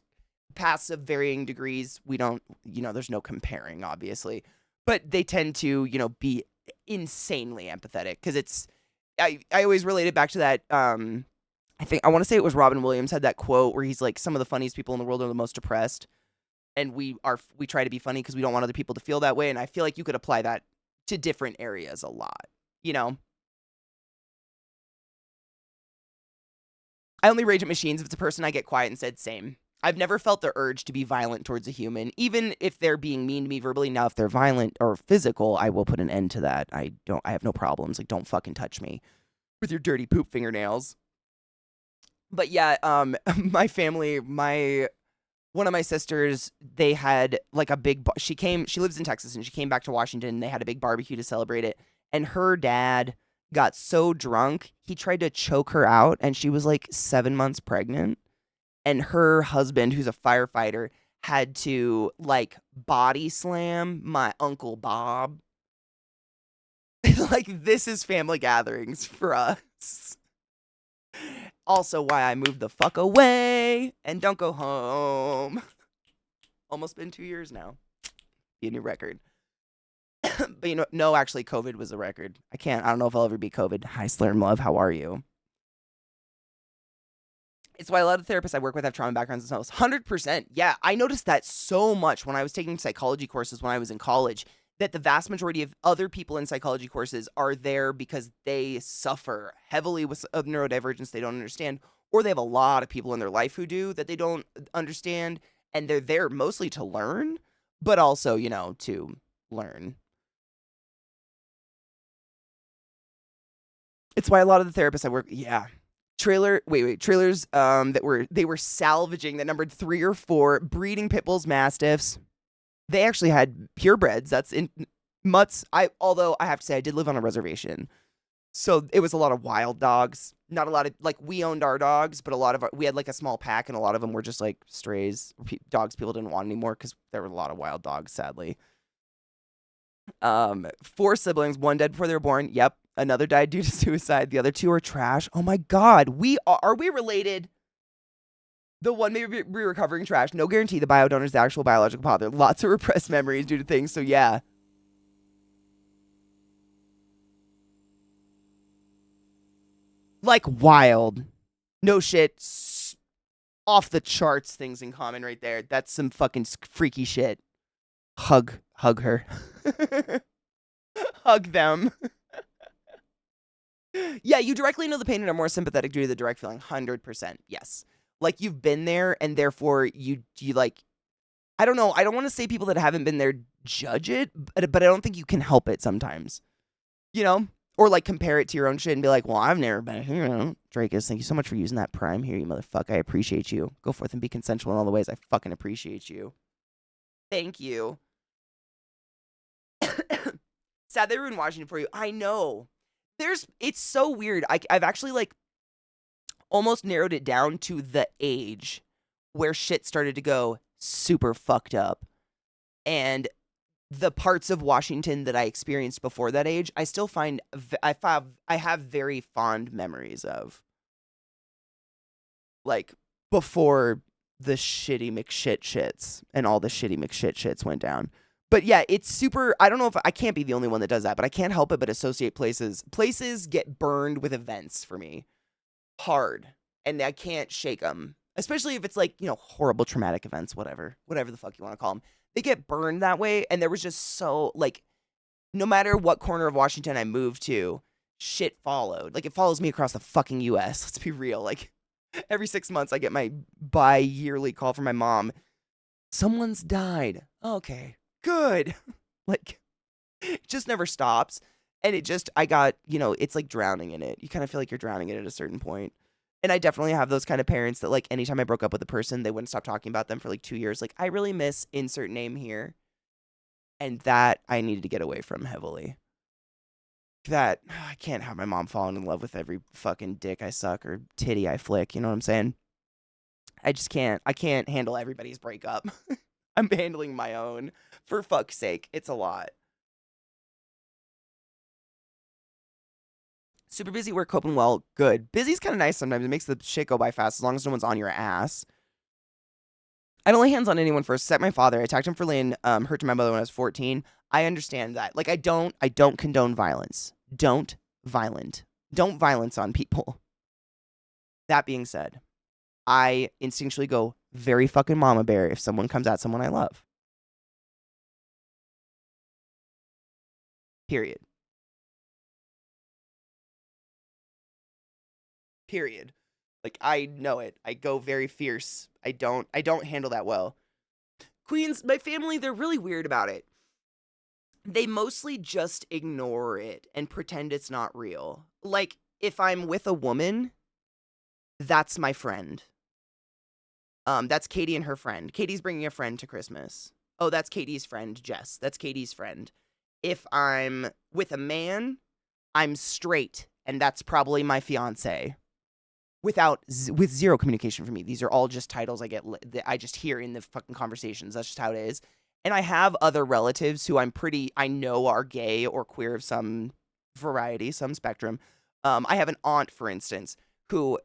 paths of varying degrees, we don't, there's no comparing, obviously, but they tend to, be insanely empathetic because I always relate it back to that. I want to say it was Robin Williams had that quote where he's like, some of the funniest people in the world are the most depressed. And we try to be funny because we don't want other people to feel that way. And I feel like you could apply that to different areas a lot, I only rage at machines if it's a person. I get quiet and said same. I've never felt the urge to be violent towards a human, even if they're being mean to me verbally. Now, if they're violent or physical, I will put an end to that. I have no problems. Like, don't fucking touch me with your dirty poop fingernails. But yeah, my family, one of my sisters, they had like a big, she lives in Texas and she came back to Washington and they had a big barbecue to celebrate it. And her dad got so drunk, he tried to choke her out and she was like 7 months pregnant. And her husband, who's a firefighter, had to like body slam my Uncle Bob. Like, this is family gatherings for us. Also why I moved the fuck away and don't go home. Almost been 2 years now. Be a new record. But no, actually COVID was the record. I don't know if I'll ever beat COVID. Hi, Slurm Love, how are you? It's why a lot of therapists I work with have trauma backgrounds themselves. 100%. Yeah, I noticed that so much when I was taking psychology courses when I was in college, that the vast majority of other people in psychology courses are there because they suffer heavily with neurodivergence they don't understand, or they have a lot of people in their life who do that they don't understand, and they're there mostly to learn, but also, to learn. It's why a lot of the therapists I work, yeah. Trailers that they were salvaging that numbered 3 or 4 breeding pit bulls, mastiffs. They actually had purebreds. That's in mutts. Although I have to say I did live on a reservation, so it was a lot of wild dogs. Not a lot of like we owned our dogs, but we had like a small pack, and a lot of them were just like strays, dogs people didn't want anymore because there were a lot of wild dogs. Sadly, 4 siblings, 1 dead before they were born. Yep. Another died due to suicide. The other 2 are trash. Oh my God. Are we related? The one may be recovering trash. No guarantee the bio donor is the actual biological father. Lots of repressed memories due to things. So yeah. Like wild. No shit. Off the charts things in common right there. That's some fucking freaky shit. Hug her. Hug them. Yeah, you directly know the pain and are more sympathetic due to the direct feeling. 100%. Yes. Like, you've been there, and therefore you like, I don't know. I don't want to say people that haven't been there judge it, but I don't think you can help it sometimes. Or like compare it to your own shit and be like, well, I've never been here. Drakus, thank you so much for using that prime here, you motherfucker. I appreciate you. Go forth and be consensual in all the ways. I fucking appreciate you. Thank you. Sad they were in Washington for you. I know. It's so weird. I've actually like almost narrowed it down to the age where shit started to go super fucked up. And the parts of Washington that I experienced before that age, I still find I have very fond memories of. Like before the shitty McShit-shits and all the shitty McShit-shits went down. But yeah, it's super. I don't know if I can't be the only one that does that, but I can't help it but associate places. Places get burned with events for me hard, and I can't shake them. Especially if it's like, horrible traumatic events, whatever the fuck you want to call them. They get burned that way, and there was just so, like, no matter what corner of Washington I moved to, shit followed. Like, it follows me across the fucking U.S. Let's be real. Like, every 6 months I get my bi-yearly call from my mom. Someone's died. Okay, good. Like, it just never stops. And it's like drowning in it. You kind of feel like you're drowning in it at a certain point. And I definitely have those kind of parents that, like, anytime I broke up with a person, they wouldn't stop talking about them for like 2 years. Like, I really miss insert name here. And that I needed to get away from heavily. That I can't have my mom falling in love with every fucking dick I suck or titty I flick. You know what I'm saying? I just can't. I can't handle everybody's breakup. I'm handling my own. For fuck's sake, it's a lot. Super busy work, coping well, good. Busy's kind of nice sometimes. It makes the shit go by fast as long as no one's on your ass. I don't lay hands on anyone first, except my father. I attacked him for laying hurt to my mother when I was 14. I understand that. Like, I don't condone violence. Don't violence on people. That being said, I instinctually go very fucking mama bear if someone comes at someone I love. Period. Like, I know it. I go very fierce. I don't handle that well. Queens, my family, they're really weird about it. They mostly just ignore it and pretend it's not real. Like, if I'm with a woman, that's my friend. That's Katie and her friend. Katie's bringing a friend to Christmas. Oh, that's Katie's friend, Jess. That's Katie's friend. If I'm with a man, I'm straight, and that's probably my fiance. With zero communication from me. These are all just titles I get that I just hear in the fucking conversations. That's just how it is. And I have other relatives who I know are gay or queer of some variety, some spectrum. I have an aunt, for instance, who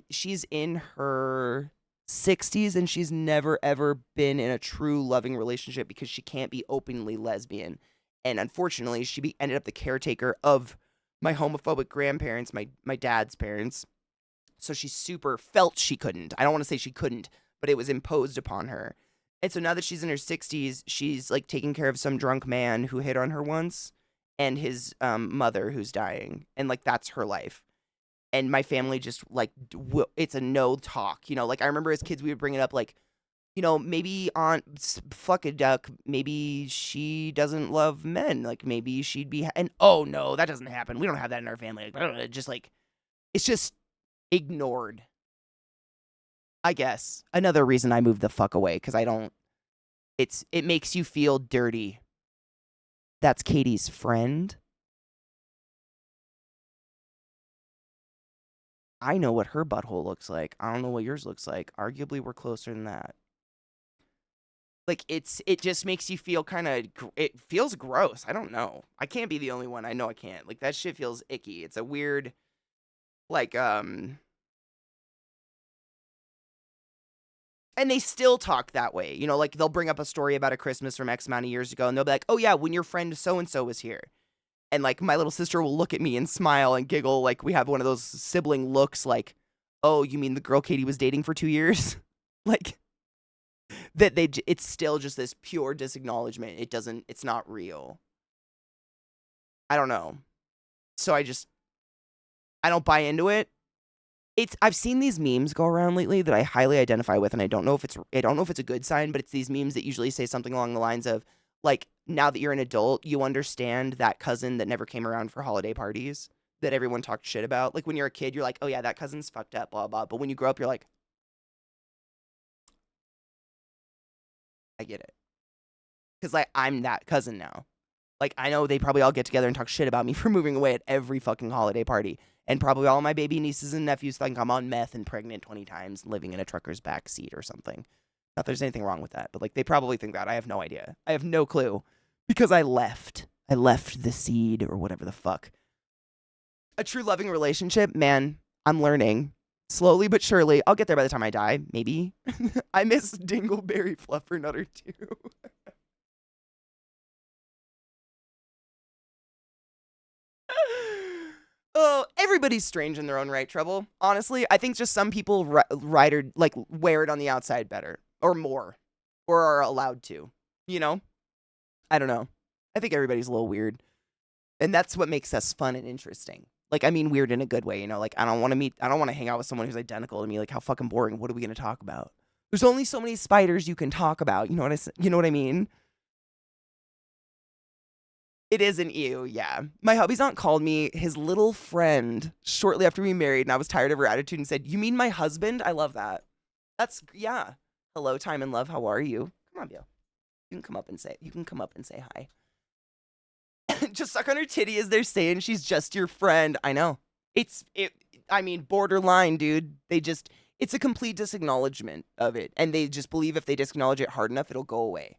she's in her 60s and she's never ever been in a true loving relationship because she can't be openly lesbian. And unfortunately, she ended up the caretaker of my homophobic grandparents, my dad's parents. So she super felt she couldn't. I don't want to say she couldn't, but it was imposed upon her. And so now that she's in her 60s, she's like taking care of some drunk man who hit on her once and his mother who's dying. And like, that's her life. And my family just like, it's a no talk. Like I remember as kids, we would bring it up like, maybe aunt fuck a duck. Maybe she doesn't love men. Like maybe she'd be, and oh no, that doesn't happen. We don't have that in our family. Just like, it's just ignored. I guess. Another reason I moved the fuck away, because it makes you feel dirty. That's Katie's friend. I know what her butthole looks like. I don't know what yours looks like. Arguably, we're closer than that. Like, it just makes you feel it feels gross. I don't know. I can't be the only one. I know I can't. Like, that shit feels icky. It's a weird, like, and they still talk that way. Like they'll bring up a story about a Christmas from X amount of years ago and they'll be like, oh yeah, when your friend so-and-so was here. And like my little sister will look at me and smile and giggle. Like we have one of those sibling looks like, oh, you mean the girl Katie was dating for 2 years? Like that it's still just this pure disacknowledgement. It's not real. I don't know. So I don't buy into it. I've seen these memes go around lately that I highly identify with, and I don't know if it's a good sign, but it's these memes that usually say something along the lines of, like, now that you're an adult, you understand that cousin that never came around for holiday parties that everyone talked shit about. Like, when you're a kid, you're like, oh yeah, that cousin's fucked up, blah, blah. But when you grow up, you're like, I get it. Because, like, I'm that cousin now. Like, I know they probably all get together and talk shit about me for moving away at every fucking holiday party. And probably all my baby nieces and nephews think I'm on meth and pregnant 20 times, living in a trucker's back seat or something. Not that there's anything wrong with that, but like they probably think that. I have no idea. I have no clue because I left. I left the seed or whatever the fuck. A true loving relationship, man, I'm learning. Slowly but surely. I'll get there by the time I die, maybe. I miss Dingleberry Fluffernutter too. Oh, everybody's strange in their own right, Trouble. Honestly, I think just some people like wear it on the outside better or more or are allowed to, you know? I don't know. I think everybody's a little weird. And that's what makes us fun and interesting. Like, I mean, weird in a good way, you know? Like, I don't want to hang out with someone who's identical to me. Like, how fucking boring. What are we going to talk about? There's only so many spiders you can talk about. You know what I mean? It isn't you, yeah. My hubby's aunt called me his little friend shortly after we married, and I was tired of her attitude and said, "You mean my husband?" I love that. Yeah. Hello, time and love. How are you? Come on, Bill. You can come up and say hi. Just suck on her titty as they're saying she's just your friend. I know. I mean, borderline, dude. It's a complete disacknowledgement of it. And they just believe if they disacknowledge it hard enough, it'll go away.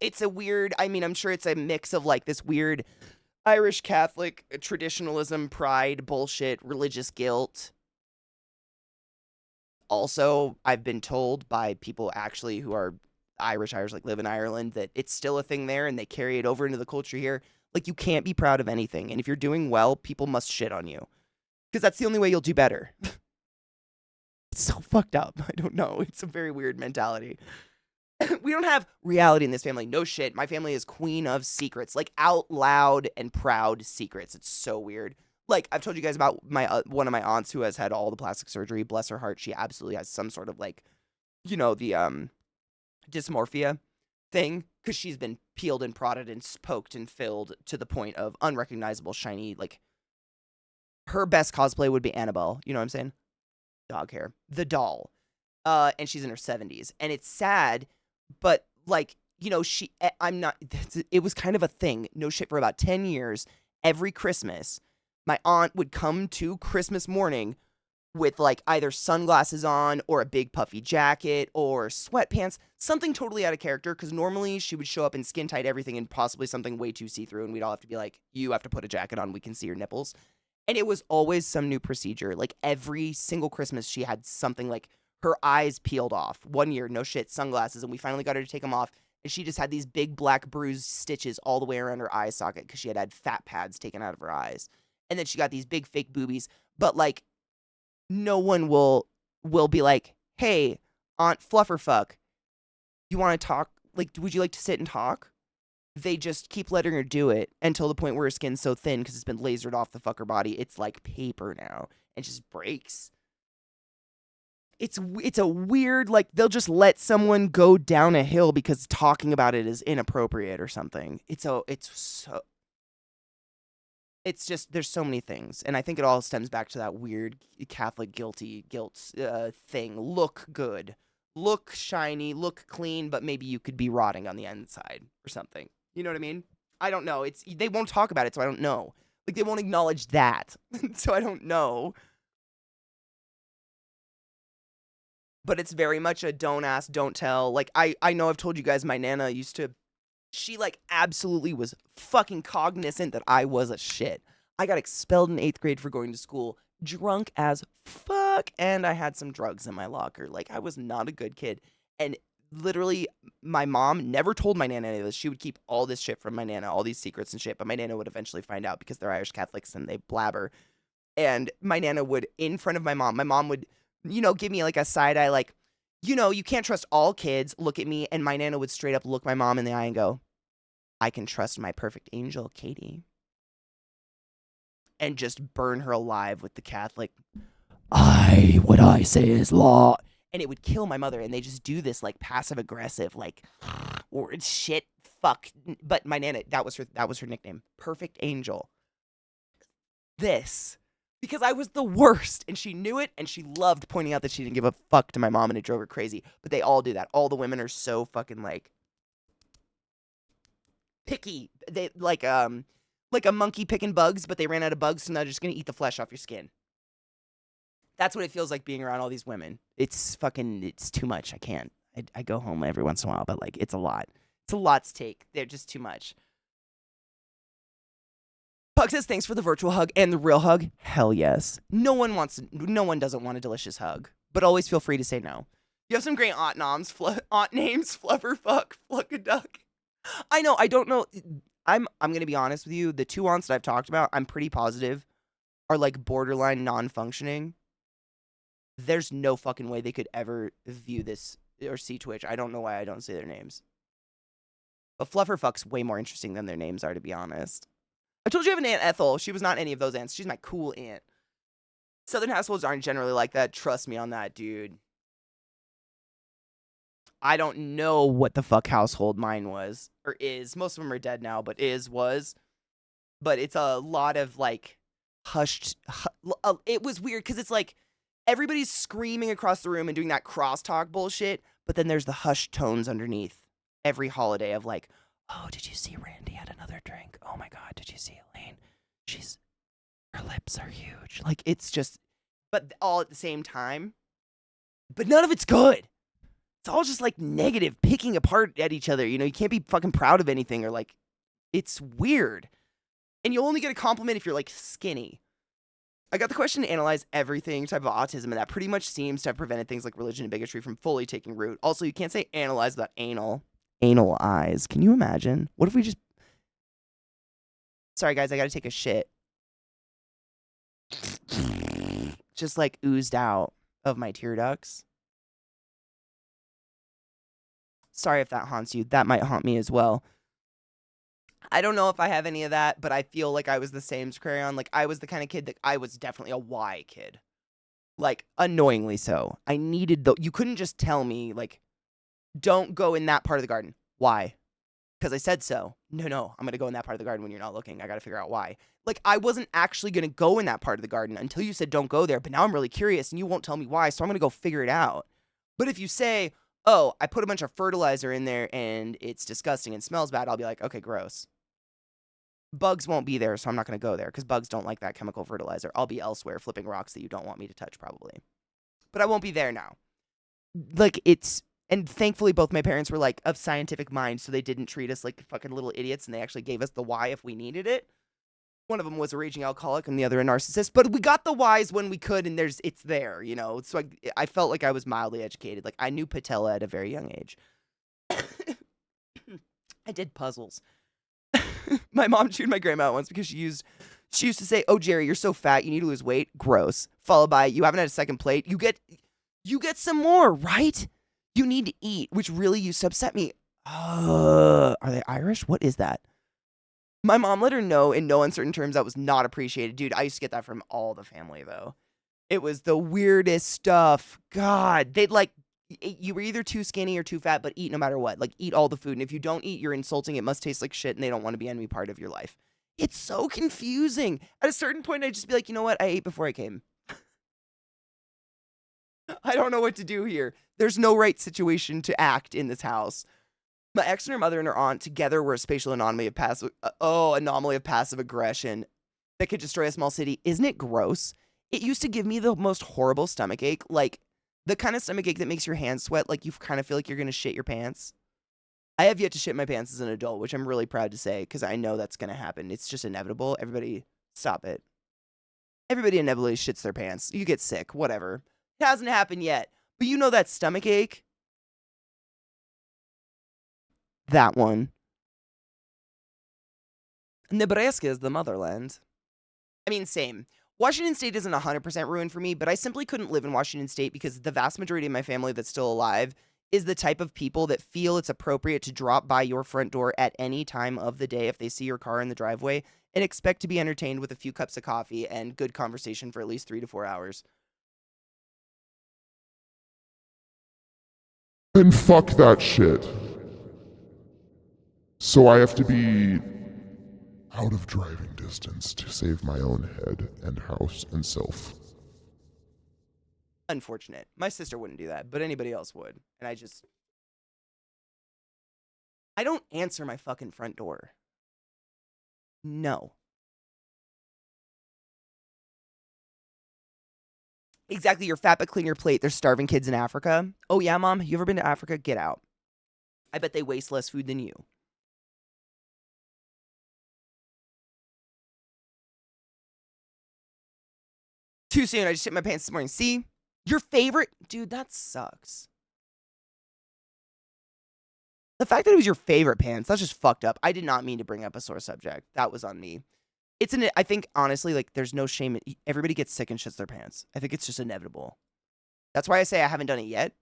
It's a weird, I mean, I'm sure it's a mix of like this weird Irish Catholic traditionalism, pride, bullshit, religious guilt. Also, I've been told by people actually who are Irish, like live in Ireland, that it's still a thing there and they carry it over into the culture here. Like, you can't be proud of anything. And if you're doing well, people must shit on you. Because that's the only way you'll do better. It's so fucked up. I don't know. It's a very weird mentality. We don't have reality in this family. No shit. My family is queen of secrets. Like, out loud and proud secrets. It's so weird. Like, I've told you guys about my one of my aunts who has had all the plastic surgery. Bless her heart. She absolutely has some sort of, like, you know, the dysmorphia thing. Because she's been peeled and prodded and poked and filled to the point of unrecognizable, shiny, like, her best cosplay would be Annabelle. You know what I'm saying? Dog hair. The doll. And she's in her 70s. And it's sad, but, like, you know, it was kind of a thing. No shit, for about 10 years, every Christmas, my aunt would come to Christmas morning with, like, either sunglasses on or a big puffy jacket or sweatpants, something totally out of character, because normally she would show up in skin-tight everything and possibly something way too see-through, and we'd all have to be like, you have to put a jacket on, we can see your nipples. And it was always some new procedure. Like, every single Christmas, she had something, like, her eyes peeled off. One year, no shit, sunglasses, and we finally got her to take them off, and she just had these big black bruised stitches all the way around her eye socket because she had fat pads taken out of her eyes. And then she got these big fake boobies. But, like, no one will be like, "Hey, Aunt Flufferfuck, you want to talk? Like, would you like to sit and talk?" They just keep letting her do it until the point where her skin's so thin because it's been lasered off the fucker body. It's like paper now and just breaks. It's a weird, like, they'll just let someone go down a hill because talking about it is inappropriate or something. It's just, there's so many things. And I think it all stems back to that weird Catholic guilt thing. Look good. Look shiny. Look clean, but maybe you could be rotting on the inside or something. You know what I mean? I don't know. They won't talk about it, so I don't know. Like, they won't acknowledge that, so I don't know. But it's very much a don't ask, don't tell. Like, I know I've told you guys my Nana she, like, absolutely was fucking cognizant that I was a shit. I got expelled in 8th grade for going to school drunk as fuck, and I had some drugs in my locker. Like, I was not a good kid. And literally, my mom never told my Nana any of this. She would keep all this shit from my Nana, all these secrets and shit, but my Nana would eventually find out because they're Irish Catholics and they blabber. And my Nana would, in front of my mom would, you know, give me, like, a side eye, like, you know, you can't trust all kids, look at me, and my Nana would straight up look my mom in the eye and go, "I can trust my perfect angel, Katie." And just burn her alive with the Catholic, what I say is law. And it would kill my mother, and they just do this, like, passive-aggressive, like, or shit, fuck. But my Nana, that was her nickname, Perfect Angel. Because I was the worst, and she knew it, and she loved pointing out that she didn't give a fuck to my mom, and it drove her crazy. But they all do that. All the women are so fucking, like, picky. They like a monkey picking bugs, but they ran out of bugs, so now they're just gonna eat the flesh off your skin. That's what it feels like being around all these women. It's too much. I can't. I go home every once in a while, but like it's a lot. It's a lot to take. They're just too much. Puck says thanks for the virtual hug and the real hug. Hell yes. No one doesn't want a delicious hug, but always feel free to say no. You have some great aunt names, Fluffer Fuck, Fluckaduck. I know, I don't know. I'm gonna be honest with you. The two aunts that I've talked about, I'm pretty positive are like borderline non-functioning. There's no fucking way they could ever view this or see Twitch. I don't know why I don't say their names. But Fluffer Fuck's way more interesting than their names are, to be honest. I told you I have an Aunt Ethel. She was not any of those aunts. She's my cool aunt. Southern households aren't generally like that. Trust me on that, dude. I don't know what the fuck household mine was or is. Most of them are dead now, but was. But it's a lot of like hushed. It was weird because it's like everybody's screaming across the room and doing that crosstalk bullshit, but then there's the hushed tones underneath every holiday of like, oh, did you see Randy had another drink? Oh my God, did you see Elaine? Her lips are huge. Like, it's just, but all at the same time. But none of it's good. It's all just like negative, picking apart at each other. You know, you can't be fucking proud of anything or like, it's weird. And you'll only get a compliment if you're like skinny. I got the question to analyze everything type of autism, and that pretty much seems to have prevented things like religion and bigotry from fully taking root. Also, you can't say analyze without anal. Anal eyes. Can you imagine? What if we just... Sorry, guys, I gotta take a shit. Just like oozed out of my tear ducts. Sorry if that haunts you. That might haunt me as well. I don't know if I have any of that, but I feel like I was the same as Crayon. Like, I was the kind of kid that I was definitely a Y kid. Like, annoyingly so. I needed the... You couldn't just tell me, like, don't go in that part of the garden. Why? Because I said so. No, I'm going to go in that part of the garden when you're not looking. I got to figure out why. Like, I wasn't actually going to go in that part of the garden until you said don't go there, but now I'm really curious and you won't tell me why, so I'm going to go figure it out. But if you say, oh, I put a bunch of fertilizer in there and it's disgusting and smells bad, I'll be like, okay, gross. Bugs won't be there, so I'm not going to go there because bugs don't like that chemical fertilizer. I'll be elsewhere flipping rocks that you don't want me to touch, probably. But I won't be there now. Like, it's... And thankfully, both my parents were, like, of scientific mind, so they didn't treat us like fucking little idiots, and they actually gave us the why if we needed it. One of them was a raging alcoholic, and the other a narcissist, but we got the whys when we could, and it's there, you know? So I felt like I was mildly educated. Like, I knew patella at a very young age. I did puzzles. My mom chewed my grandma out once because she used to say, oh, Jerry, you're so fat, you need to lose weight. Gross. Followed by, you haven't had a second plate. You get some more, right? You need to eat, which really used to upset me. Are they Irish? What is that? My mom let her know in no uncertain terms that was not appreciated. Dude, I used to get that from all the family, though. It was the weirdest stuff. God, they'd like, you were either too skinny or too fat, but eat no matter what. Like, eat all the food. And if you don't eat, you're insulting. It must taste like shit, and they don't want to be any part of your life. It's so confusing. At a certain point, I'd just be like, you know what? I ate before I came. I don't know what to do here. There's no right situation to act in this house. My ex and her mother and her aunt together were a spatial anomaly of passive aggression that could destroy a small city. Isn't it gross? It used to give me the most horrible stomach ache, like the kind of stomach ache that makes your hands sweat, like you kind of feel like you're going to shit your pants. I have yet to shit my pants as an adult, which I'm really proud to say because I know that's going to happen. It's just inevitable. Everybody, stop it. Everybody inevitably shits their pants. You get sick, whatever. It hasn't happened yet. But you know that stomach ache? That one. Nebraska is the motherland. I mean, same. Washington State isn't 100% ruined for me, but I simply couldn't live in Washington State because the vast majority of my family that's still alive is the type of people that feel it's appropriate to drop by your front door at any time of the day if they see your car in the driveway and expect to be entertained with a few cups of coffee and good conversation for at least 3 to 4 hours. And fuck that shit. So I have to be out of driving distance to save my own head and house and self. Unfortunate. My sister wouldn't do that, but anybody else would. And I don't answer my fucking front door. No. Exactly, you're fat but clean your plate. There's starving kids in Africa. Oh yeah, Mom, you ever been to Africa? Get out. I bet they waste less food than you. Too soon, I just shit my pants this morning. See? Your favorite? Dude, that sucks. The fact that it was your favorite pants, that's just fucked up. I did not mean to bring up a sore subject. That was on me. I think, honestly, like, there's no shame. Everybody gets sick and shits their pants. I think it's just inevitable. That's why I say I haven't done it yet.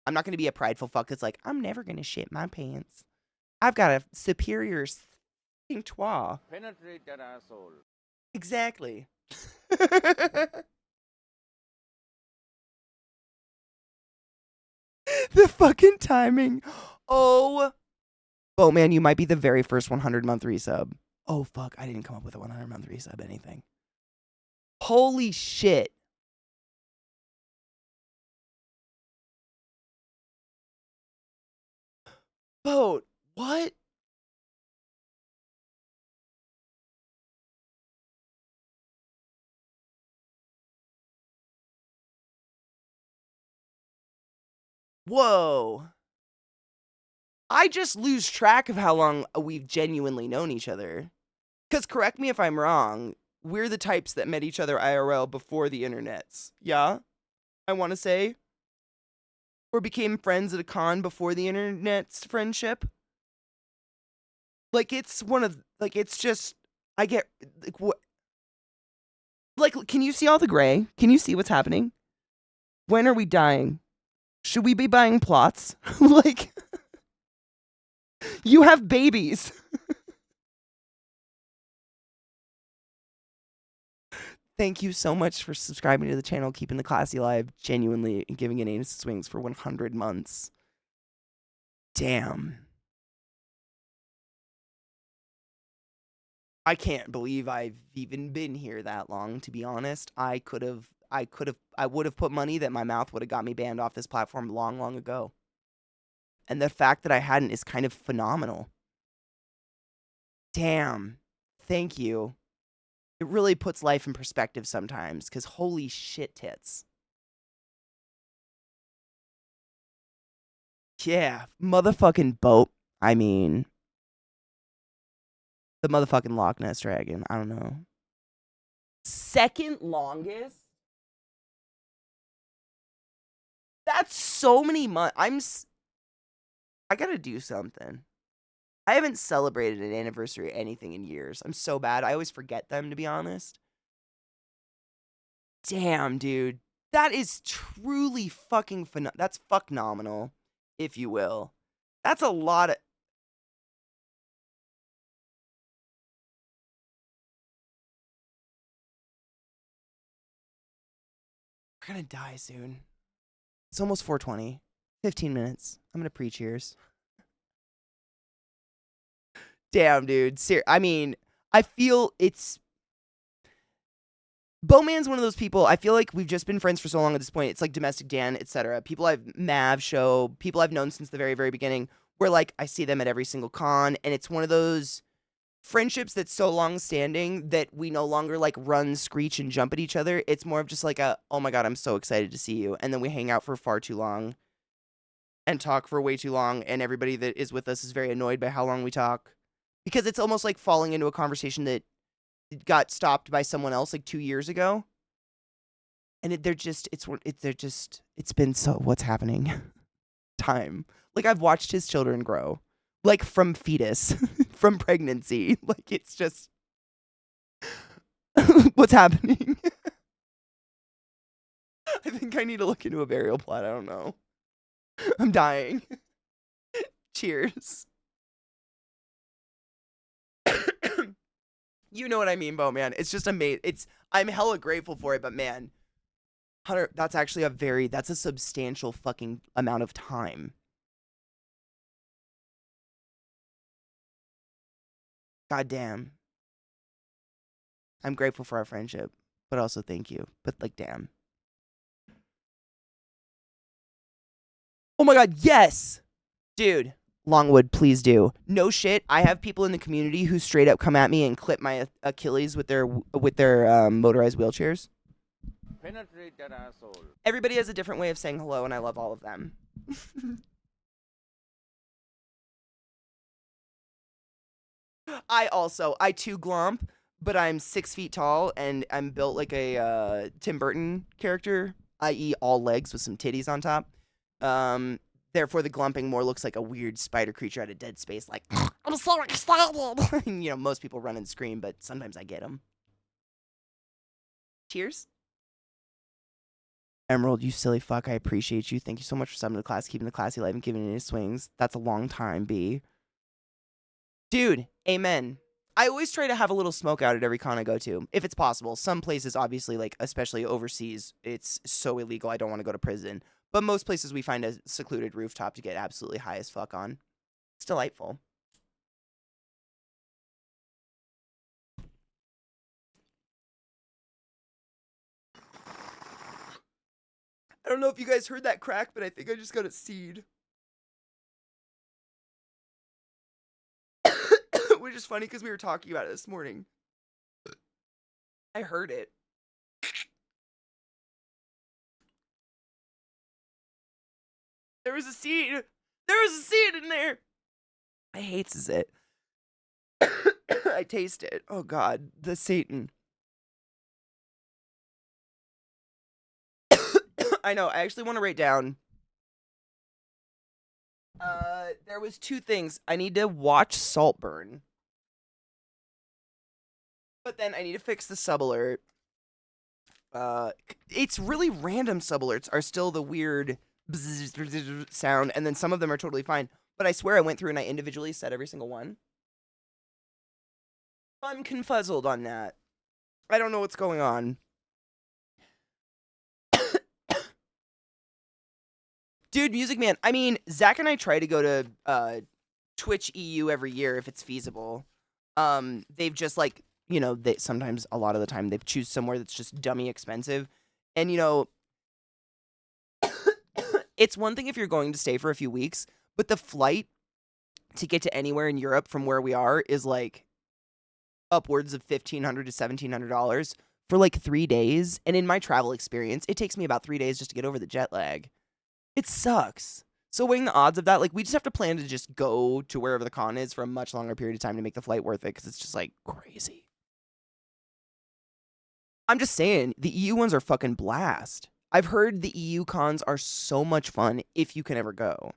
I'm not going to be a prideful fuck that's like, I'm never going to shit my pants. I've got a superior sphincter. Penetrate that asshole. Exactly. The fucking timing. Oh, man, you might be the very first 100-month resub. Oh, fuck. I didn't come up with a 100-month resub anything. Holy shit. Boat. What? Whoa. I just lose track of how long we've genuinely known each other. Because correct me if I'm wrong, we're the types that met each other IRL before the internets. Yeah? I want to say. Or became friends at a con before the internet's friendship. Like, it's one of, like, it's just, I get, like, what? Like, can you see all the gray? Can you see what's happening? When are we dying? Should we be buying plots? Like, you have babies. Thank you so much for subscribing to the channel, keeping the classy alive, genuinely giving it ace swings for 100 months. Damn. I can't believe I've even been here that long, to be honest. I would have put money that my mouth would have got me banned off this platform long, long ago. And the fact that I hadn't is kind of phenomenal. Damn. Thank you. It really puts life in perspective sometimes, because holy shit tits. Yeah, motherfucking boat. I mean, the motherfucking Loch Ness Dragon. I don't know. Second longest? That's so many months. I gotta do something. I haven't celebrated an anniversary or anything in years. I'm so bad. I always forget them, to be honest. Damn, dude. That is truly fucking that's phenomenal, if you will. That's a lot of... We're gonna die soon. It's almost 4:20. 15 minutes. I'm gonna pre-cheers. Damn, dude. I mean, I feel it's... Bowman's one of those people, I feel like we've just been friends for so long at this point. It's like Domestic Dan, etc. People Mav show, people I've known since the very, very beginning, where like I see them at every single con, and it's one of those friendships that's so long-standing that we no longer like run, screech, and jump at each other. It's more of just like a, oh my god, I'm so excited to see you. And then we hang out for far too long and talk for way too long, and everybody that is with us is very annoyed by how long we talk. Because it's almost like falling into a conversation that got stopped by someone else like 2 years ago. And it's been so, what's happening? Time. Like, I've watched his children grow. Like, from fetus, from pregnancy. Like, it's just, what's happening? I think I need to look into a burial plot. I don't know. I'm dying. Cheers. You know what I mean, Bo, man. It's just amazing. I'm hella grateful for it, but man, Hunter, that's actually that's a substantial fucking amount of time. God damn. I'm grateful for our friendship, but also thank you. But like, damn. Oh my god, yes! Dude. Longwood, please do. No shit. I have people in the community who straight up come at me and clip my Achilles with their motorized wheelchairs. Penetrate that asshole. Everybody has a different way of saying hello, and I love all of them. I too glomp, but I'm 6 feet tall, and I'm built like a Tim Burton character, i.e. all legs with some titties on top. Therefore, the glumping more looks like a weird spider creature out of Dead Space, like, I'm so excited! You know, most people run and scream, but sometimes I get them. Cheers. Emerald, you silly fuck, I appreciate you. Thank you so much for summoning the class, keeping the classy alive, and giving it his swings. That's a long time, B. Dude, amen. I always try to have a little smoke out at every con I go to, if it's possible. Some places, obviously, like, especially overseas, it's so illegal I don't want to go to prison. But most places we find a secluded rooftop to get absolutely high as fuck on. It's delightful. I don't know if you guys heard that crack, but I think I just got a seed. Which is funny because we were talking about it this morning. I heard it. There was a seed. There was a seed in there. I hates it. I taste it. Oh God, the Satan. I know. I actually want to write down. There was 2 things. I need to watch Saltburn. But then I need to fix the sub alert. It's really random sub alerts are still the weird sound, and then some of them are totally fine. But I swear I went through and I individually set every single one. I'm confuzzled on that. I don't know what's going on. Dude, Music Man. I mean, Zach and I try to go to Twitch EU every year if it's feasible. They've just like, you know, they sometimes a lot of the time they choose somewhere that's just dummy expensive. And you know, it's one thing if you're going to stay for a few weeks, but the flight to get to anywhere in Europe from where we are is like upwards of $1,500 to $1,700 for like 3 days. And in my travel experience, it takes me about 3 days just to get over the jet lag. It sucks. So weighing the odds of that, like, we just have to plan to just go to wherever the con is for a much longer period of time to make the flight worth it, because it's just, like, crazy. I'm just saying, the EU ones are fucking blast. I've heard the EU cons are so much fun if you can ever go.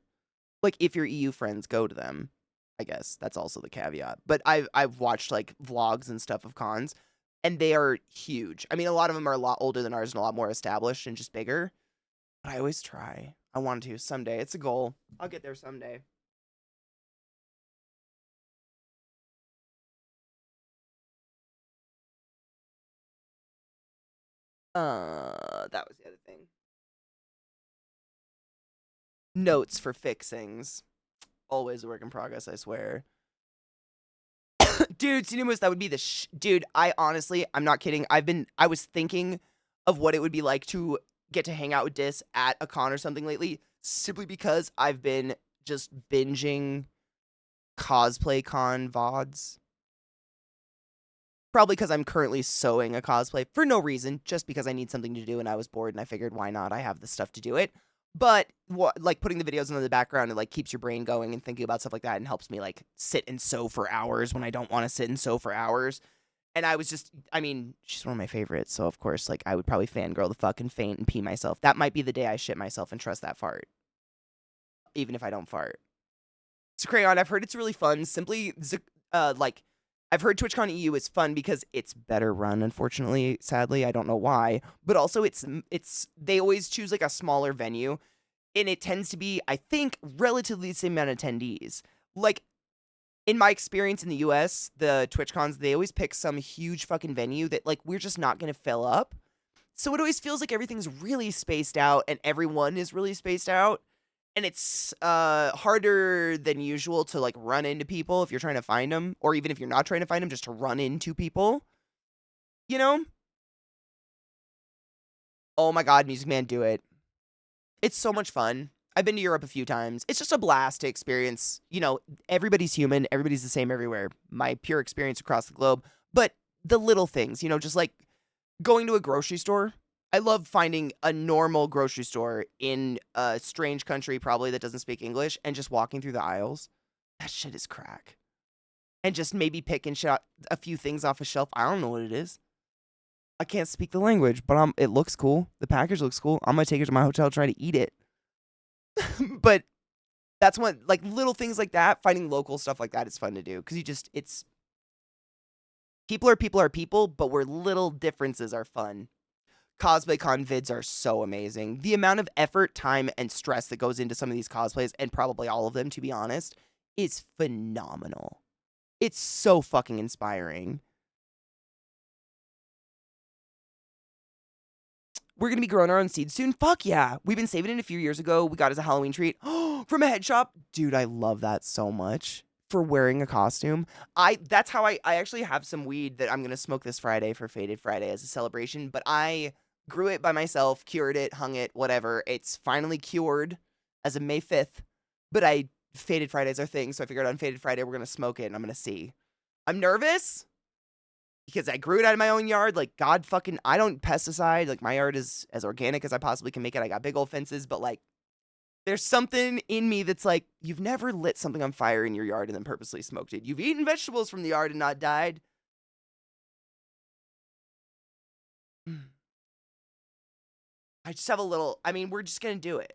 Like, if your EU friends go to them. I guess that's also the caveat. But I've watched, like, vlogs and stuff of cons, and they are huge. I mean, a lot of them are a lot older than ours and a lot more established and just bigger. But I always try. I want to someday. It's a goal. I'll get there someday. That was the other thing. Notes for fixings. Always a work in progress, I swear. Dude, Cinemus, that would be the dude, I'm not kidding. I was thinking of what it would be like to get to hang out with Dis at a con or something lately, simply because I've been just binging cosplay con VODs. Probably because I'm currently sewing a cosplay for no reason, just because I need something to do and I was bored and I figured why not? I have the stuff to do it. But like putting the videos in the background, it like keeps your brain going and thinking about stuff like that and helps me like sit and sew for hours when I don't want to sit and sew for hours. And I was just, I mean, she's one of my favorites. So, of course, like, I would probably fangirl the fuck and faint and pee myself. That might be the day I shit myself and trust that fart. Even if I don't fart. So, Crayon, I've heard it's really fun. Simply, like, I've heard TwitchCon EU is fun because it's better run, unfortunately, sadly. I don't know why. But also, they always choose, like, a smaller venue. And it tends to be, I think, relatively the same amount of attendees. Like, in my experience in the US, the TwitchCons, they always pick some huge fucking venue that, like, we're just not going to fill up. So it always feels like everything's really spaced out and everyone is really spaced out. And it's harder than usual to, like, run into people if you're trying to find them. Or even if you're not trying to find them, just to run into people. You know? Oh my God, Music Man, do it. It's so much fun. I've been to Europe a few times. It's just a blast to experience. You know, everybody's human. Everybody's the same everywhere. My pure experience across the globe. But the little things, you know, just like going to a grocery store I love finding a normal grocery store in a strange country probably that doesn't speak English and just walking through the aisles. That shit is crack. And just maybe picking a few things off a shelf. I don't know what it is. I can't speak the language, but it looks cool. The package looks cool. I'm gonna take it to my hotel, try to eat it. But that's what, like, little things like that, finding local stuff like that is fun to do. Because it's people are people, but where little differences are fun. Cosplay con vids are so amazing. The amount of effort, time, and stress that goes into some of these cosplays, and probably all of them, to be honest, is phenomenal. It's so fucking inspiring. We're going to be growing our own seeds soon? Fuck yeah. We've been saving it a few years ago. We got it as a Halloween treat. From a head shop. Dude, I love that so much. For wearing a costume. That's how I actually have some weed that I'm going to smoke this Friday for Faded Friday as a celebration. But I grew it by myself, cured it, hung it, whatever. It's finally cured as of May 5th. But Faded Friday's our thing. So I figured on Faded Friday, we're going to smoke it and I'm going to see. I'm nervous. Because I grew it out of my own yard, like, God fucking, I don't pesticide, like, my yard is as organic as I possibly can make it, I got big old fences, but, like, there's something in me that's like, you've never lit something on fire in your yard and then purposely smoked it. You've eaten vegetables from the yard and not died. I just have a little, we're just gonna do it.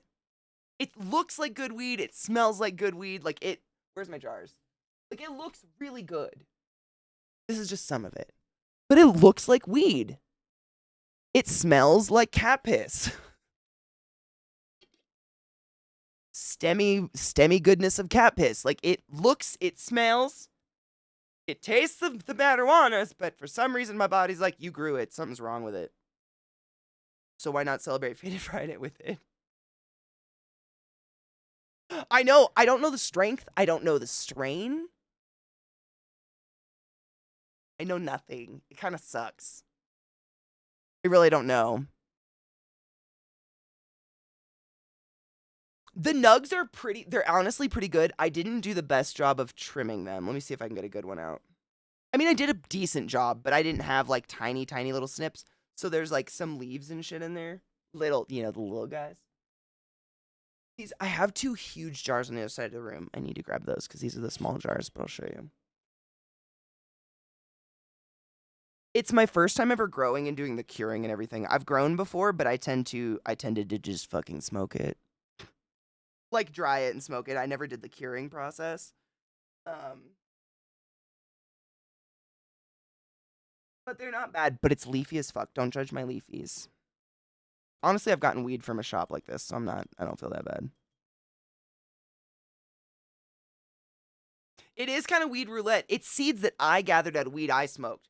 It looks like good weed, it smells like good weed, like, where's my jars? Like, it looks really good. This is just some of it. But it looks like weed. It smells like cat piss. Stemmy goodness of cat piss. Like, it looks, it smells, it tastes the marijuana, but for some reason my body's like, you grew it. Something's wrong with it. So why not celebrate Faded Friday with it? I know. I don't know the strength. I don't know the strain. I know nothing. It kind of sucks. I really don't know. The nugs are they're honestly pretty good. I didn't do the best job of trimming them. Let me see if I can get a good one out. I did a decent job, but I didn't have, like, tiny, tiny little snips. So there's, like, some leaves and shit in there. Little, the little guys. I have 2 huge jars on the other side of the room. I need to grab those because these are the small jars, but I'll show you. It's my first time ever growing and doing the curing and everything. I've grown before, but I tended to just fucking smoke it. Like, dry it and smoke it. I never did the curing process. But they're not bad, but it's leafy as fuck. Don't judge my leafies. Honestly, I've gotten weed from a shop like this, so I don't feel that bad. It is kind of weed roulette. It's seeds that I gathered out of weed I smoked.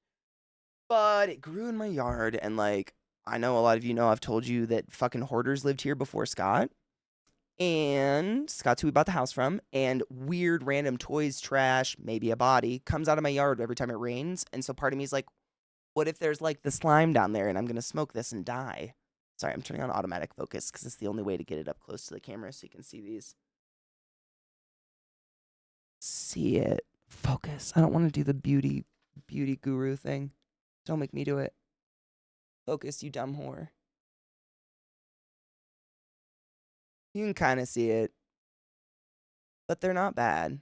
But it grew in my yard, and, like, I know a lot of you know I've told you that fucking hoarders lived here before Scott. And Scott's who we bought the house from, and weird random toys, trash, maybe a body, comes out of my yard every time it rains. And so part of me is like, what if there's, like, the slime down there and I'm going to smoke this and die? Sorry, I'm turning on automatic focus because it's the only way to get it up close to the camera so you can see these. See it. Focus. I don't want to do the beauty guru thing. Don't make me do it. Focus, you dumb whore. You can kind of see it. But they're not bad.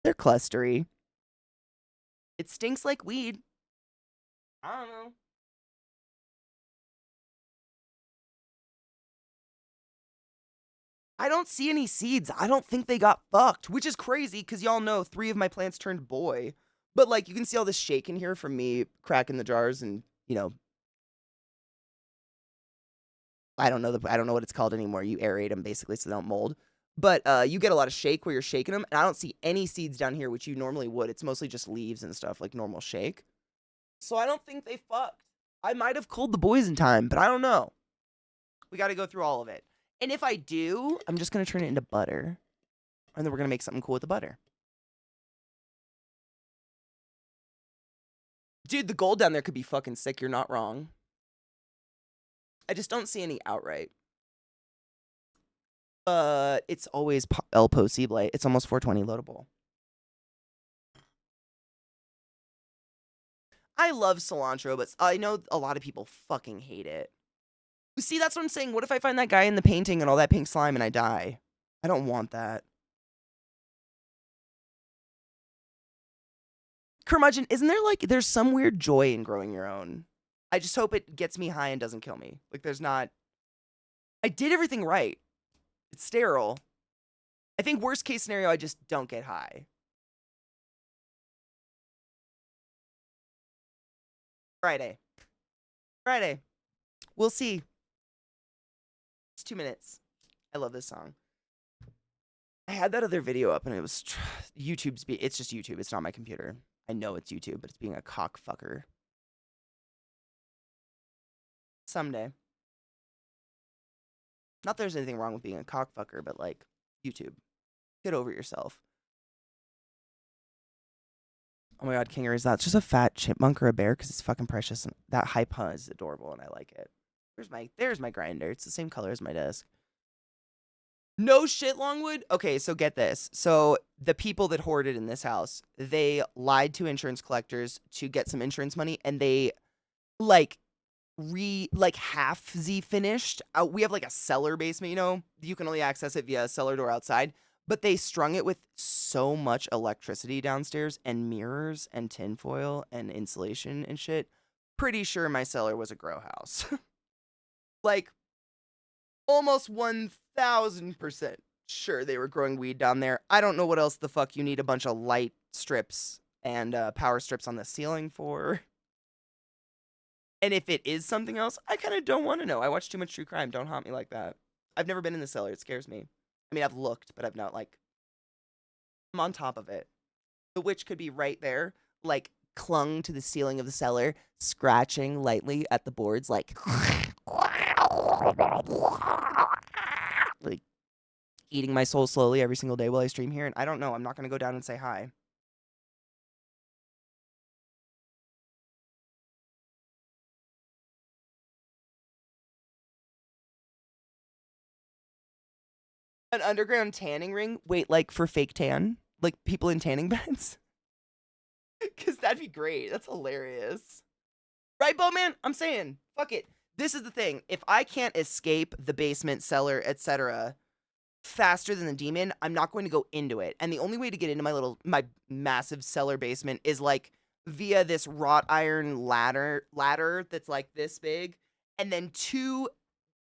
They're clustery. It stinks like weed. I don't know. I don't see any seeds. I don't think they got fucked, which is crazy because y'all know 3 of my plants turned boy. But, like, you can see all this shake in here from me cracking the jars and, I don't know what it's called anymore. You aerate them basically so they don't mold. But you get a lot of shake where you're shaking them, and I don't see any seeds down here, which you normally would. It's mostly just leaves and stuff, like normal shake. So I don't think they fucked. I might have culled the boys in time, but I don't know. We got to go through all of it. And if I do, I'm just going to turn it into butter. And then we're going to make something cool with the butter. Dude, the gold down there could be fucking sick. You're not wrong. I just don't see any outright. It's always El Posible. It's almost 420 loadable. I love cilantro, but I know a lot of people fucking hate it. See, that's what I'm saying. What if I find that guy in the painting and all that pink slime and I die? I don't want that. Curmudgeon, isn't there like, there's some weird joy in growing your own? I just hope it gets me high and doesn't kill me. Like, there's not. I did everything right. It's sterile. I think worst case scenario, I just don't get high. Friday. We'll see. It's 2 minutes. I love this song. I had that other video up and it was YouTube's. It's just YouTube. It's not my computer. I know it's YouTube, but it's being a cockfucker. Someday. Not that there's anything wrong with being a cockfucker, but like, YouTube. Get over yourself. Oh my god, Kinger, is that just a fat chipmunk or a bear? Because it's fucking precious. And that hype is adorable and I like it. There's my grinder. It's the same color as my desk. No shit, Longwood? Okay, so get this. So the people that hoarded in this house, they lied to insurance collectors to get some insurance money, and they like half Z finished. We have like a cellar basement, you know? You can only access it via a cellar door outside. But they strung it with so much electricity downstairs and mirrors and tinfoil and insulation and shit. Pretty sure my cellar was a grow house. Like, almost 1,000% sure they were growing weed down there. I don't know what else the fuck you need a bunch of light strips and power strips on the ceiling for. And if it is something else, I kind of don't want to know. I watch too much true crime. Don't haunt me like that. I've never been in the cellar. It scares me. I mean, I've looked, but I've not, like, I'm on top of it. The witch could be right there, like, clung to the ceiling of the cellar, scratching lightly at the boards, like, like, eating my soul slowly every single day while I stream here. And I don't know. I'm not going to go down and say hi. An underground tanning ring? Wait, like for fake tan? Like people in tanning beds? Because that'd be great. That's hilarious. Right, Bowman? I'm saying, fuck it. This is the thing. If I can't escape the basement, cellar, etc., faster than the demon, I'm not going to go into it. And the only way to get into my massive cellar basement is like via this wrought iron ladder that's like this big, and then two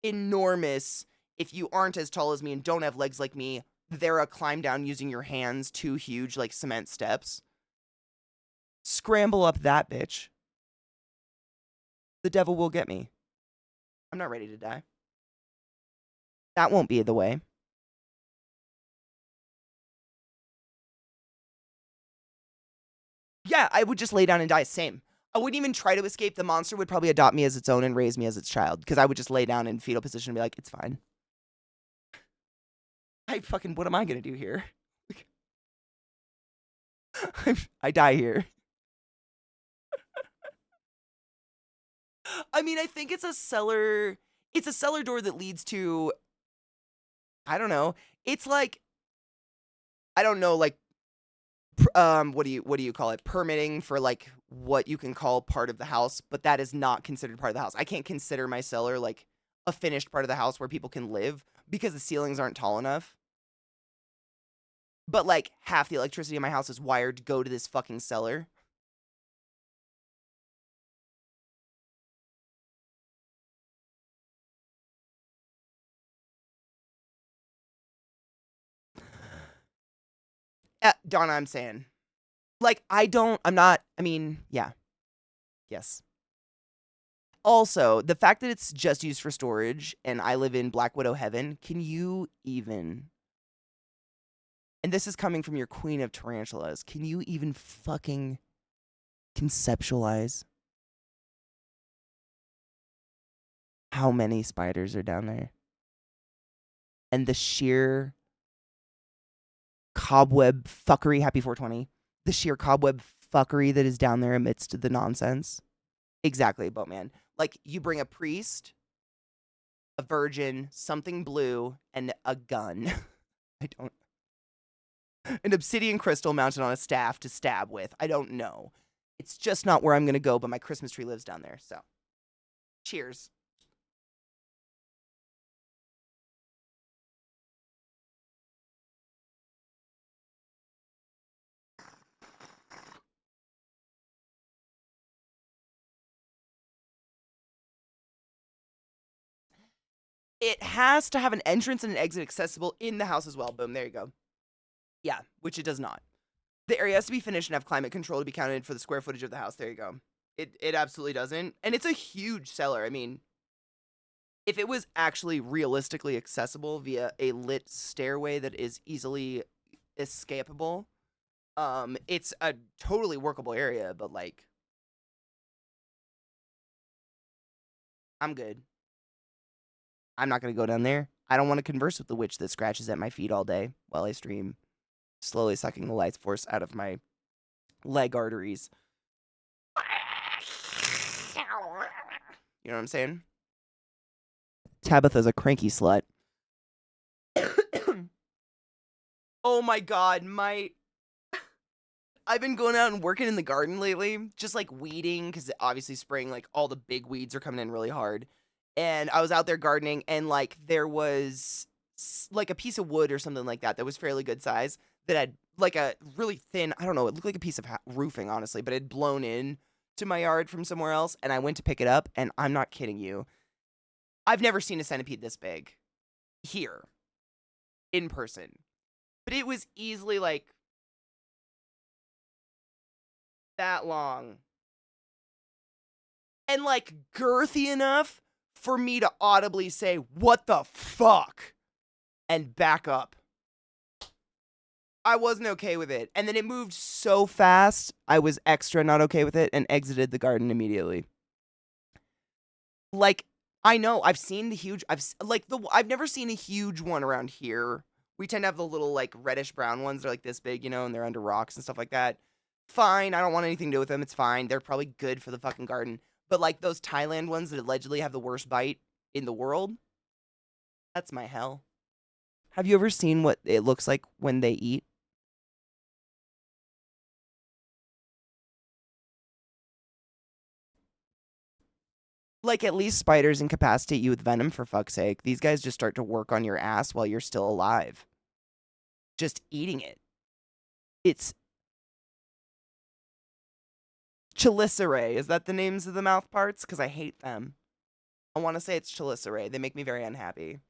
enormous, if you aren't as tall as me and don't have legs like me, they're a climb down using your hands, two huge like cement steps. Scramble up that bitch. The devil will get me. I'm not ready to die. That won't be the way. Yeah, I would just lay down and die. Same. I wouldn't even try to escape. The monster would probably adopt me as its own and raise me as its child, because I would just lay down in fetal position and be like, it's fine. What am I going to do here? I die here. I mean, I think it's a cellar door that leads to, I don't know. It's like, I don't know, like, what do you call it? Permitting for like what you can call part of the house, but that is not considered part of the house. I can't consider my cellar like a finished part of the house where people can live because the ceilings aren't tall enough. But like half the electricity in my house is wired to go to this fucking cellar. Donna, I'm saying. Like, yeah. Yes. Also, the fact that it's just used for storage and I live in Black Widow heaven, can you even, and this is coming from your queen of tarantulas, can you even fucking conceptualize how many spiders are down there? And the sheer cobweb fuckery, happy 420, the sheer cobweb fuckery that is down there amidst the nonsense. Exactly, Boatman. Like, you bring a priest, a virgin, something blue, and a gun. An obsidian crystal mounted on a staff to stab with. I don't know. It's just not where I'm going to go, but my Christmas tree lives down there. So, cheers. It has to have an entrance and an exit accessible in the house as well. Boom, there you go. Yeah, which it does not. The area has to be finished and have climate control to be counted for the square footage of the house. There you go. It absolutely doesn't. And it's a huge cellar. I mean, if it was actually realistically accessible via a lit stairway that is easily escapable, it's a totally workable area, but like, I'm good. I'm not going to go down there. I don't want to converse with the witch that scratches at my feet all day while I stream, slowly sucking the life force out of my leg arteries. You know what I'm saying? Tabitha's a cranky slut. Oh my god, I've been going out and working in the garden lately, just like weeding, because obviously spring, like all the big weeds are coming in really hard. And I was out there gardening, and like there was like a piece of wood or something like that was fairly good size that had like a really thin, I don't know, it looked like a piece of roofing, honestly, but it had blown in to my yard from somewhere else. And I went to pick it up, and I'm not kidding you, I've never seen a centipede this big here in person, but it was easily like that long and like girthy enough for me to audibly say, "What the fuck?" and back up. I wasn't okay with it. And then it moved so fast, I was extra not okay with it and exited the garden immediately. Like, I know I've seen the huge, I've never seen a huge one around here. We tend to have the little like reddish brown ones. They're like this big, you know, and they're under rocks and stuff like that. Fine, I don't want anything to do with them. It's fine. They're probably good for the fucking garden. But like those Thailand ones that allegedly have the worst bite in the world, that's my hell. Have you ever seen what it looks like when they eat? Like, at least spiders incapacitate you with venom, for fuck's sake. These guys just start to work on your ass while you're still alive. Just eating it. It's chelicerae. Is that the names of the mouth parts? Because I hate them. I want to say it's chelicerae. They make me very unhappy.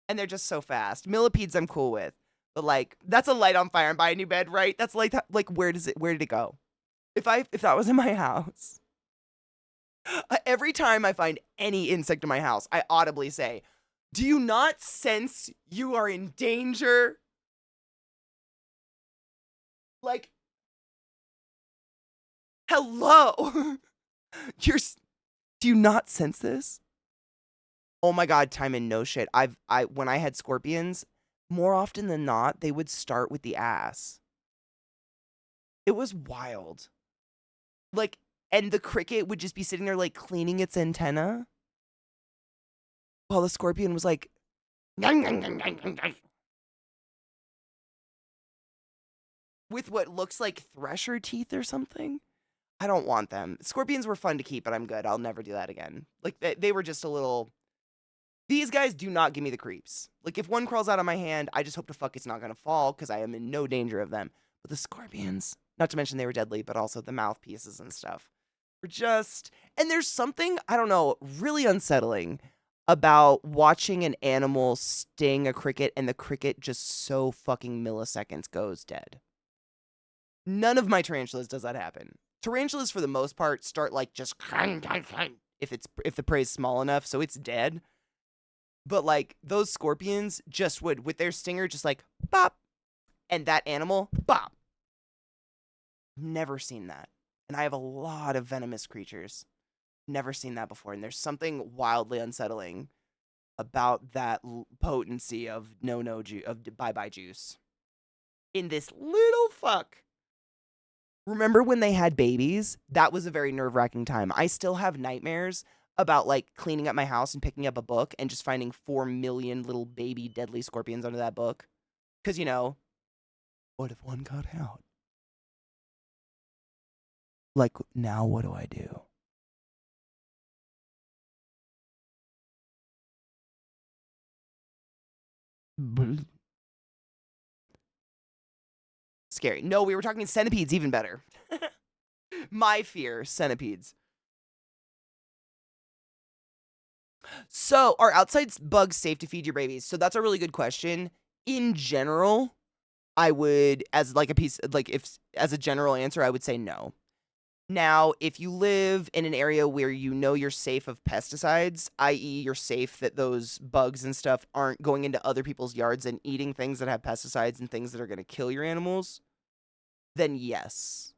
And they're just so fast. Millipedes I'm cool with. But like, that's a light on fire and buy a new bed, right? That's like where did it go? If that was in my house. Every time I find any insect in my house, I audibly say, "Do you not sense you are in danger?" Like, hello. Do you not sense this? Oh my god, Timon, no shit. When I had scorpions, more often than not, they would start with the ass. It was wild. Like, and the cricket would just be sitting there like cleaning its antenna while the scorpion was like with what looks like thresher teeth or something. I don't want them. Scorpions were fun to keep, but I'm good. I'll never do that again. Like, they were just a little... These guys do not give me the creeps. Like, if one crawls out of my hand, I just hope to fuck it's not going to fall, because I am in no danger of them. But the scorpions, not to mention they were deadly, but also the mouthpieces and stuff, were just... And there's something, I don't know, really unsettling about watching an animal sting a cricket, and the cricket just so fucking milliseconds goes dead. None of my tarantulas does that happen. Tarantulas, for the most part, start like just if the prey is small enough, so it's dead. But like those scorpions just would, with their stinger, just like bop, and that animal bop. Never seen that, and I have a lot of venomous creatures. Never seen that before, and there's something wildly unsettling about that potency of bye-bye juice in this little fuck. Remember when they had babies? That was a very nerve-wracking time. I still have nightmares about like cleaning up my house and picking up a book and just finding 4 million little baby deadly scorpions under that book. Because, you know, what if one got out? Like, now what do I do? Scary. No, we were talking centipedes, even better. My fear, centipedes. So, are outside bugs safe to feed your babies? So that's a really good question. In general, I would, as like a piece, like if as a general answer, I would say no. Now, if you live in an area where you know you're safe of pesticides, i.e., you're safe that those bugs and stuff aren't going into other people's yards and eating things that have pesticides and things that are going to kill your animals, then yes.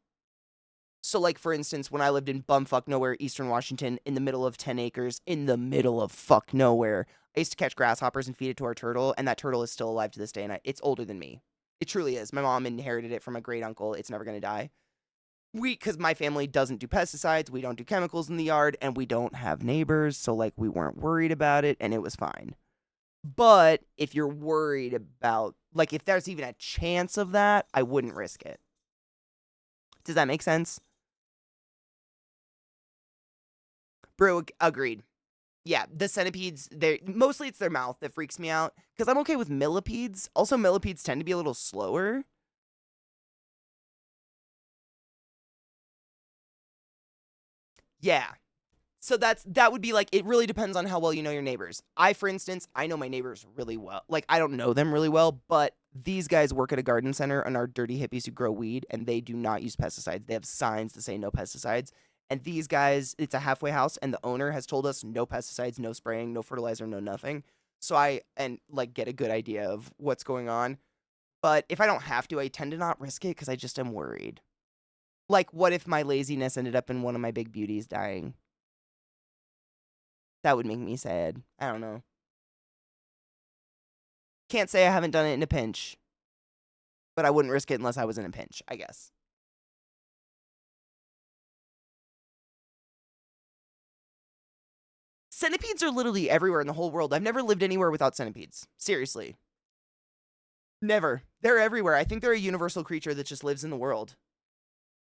So, like, for instance, when I lived in bumfuck nowhere, Eastern Washington, in the middle of 10 acres, in the middle of fuck nowhere, I used to catch grasshoppers and feed it to our turtle, and that turtle is still alive to this day, and it's older than me. It truly is. My mom inherited it from a great uncle. It's never going to die. Because my family doesn't do pesticides, we don't do chemicals in the yard, and we don't have neighbors, so, like, we weren't worried about it, and it was fine. But if you're worried about, like, if there's even a chance of that, I wouldn't risk it. Does that make sense? Bro, agreed. Yeah, the centipedes, mostly it's their mouth that freaks me out, because I'm okay with millipedes. Also, millipedes tend to be a little slower. Yeah. So that would be like, it really depends on how well you know your neighbors. For instance, I know my neighbors really well. Like, I don't know them really well, but these guys work at a garden center and are dirty hippies who grow weed, and they do not use pesticides. They have signs that say no pesticides. And these guys, it's a halfway house, and the owner has told us no pesticides, no spraying, no fertilizer, no nothing. So like get a good idea of what's going on. But if I don't have to, I tend to not risk it because I just am worried. Like, what if my laziness ended up in one of my big beauties dying? That would make me sad. I don't know. Can't say I haven't done it in a pinch, but I wouldn't risk it unless I was in a pinch, I guess. Centipedes are literally everywhere in the whole world. I've never lived anywhere without centipedes. Seriously. Never. They're everywhere. I think they're a universal creature that just lives in the world.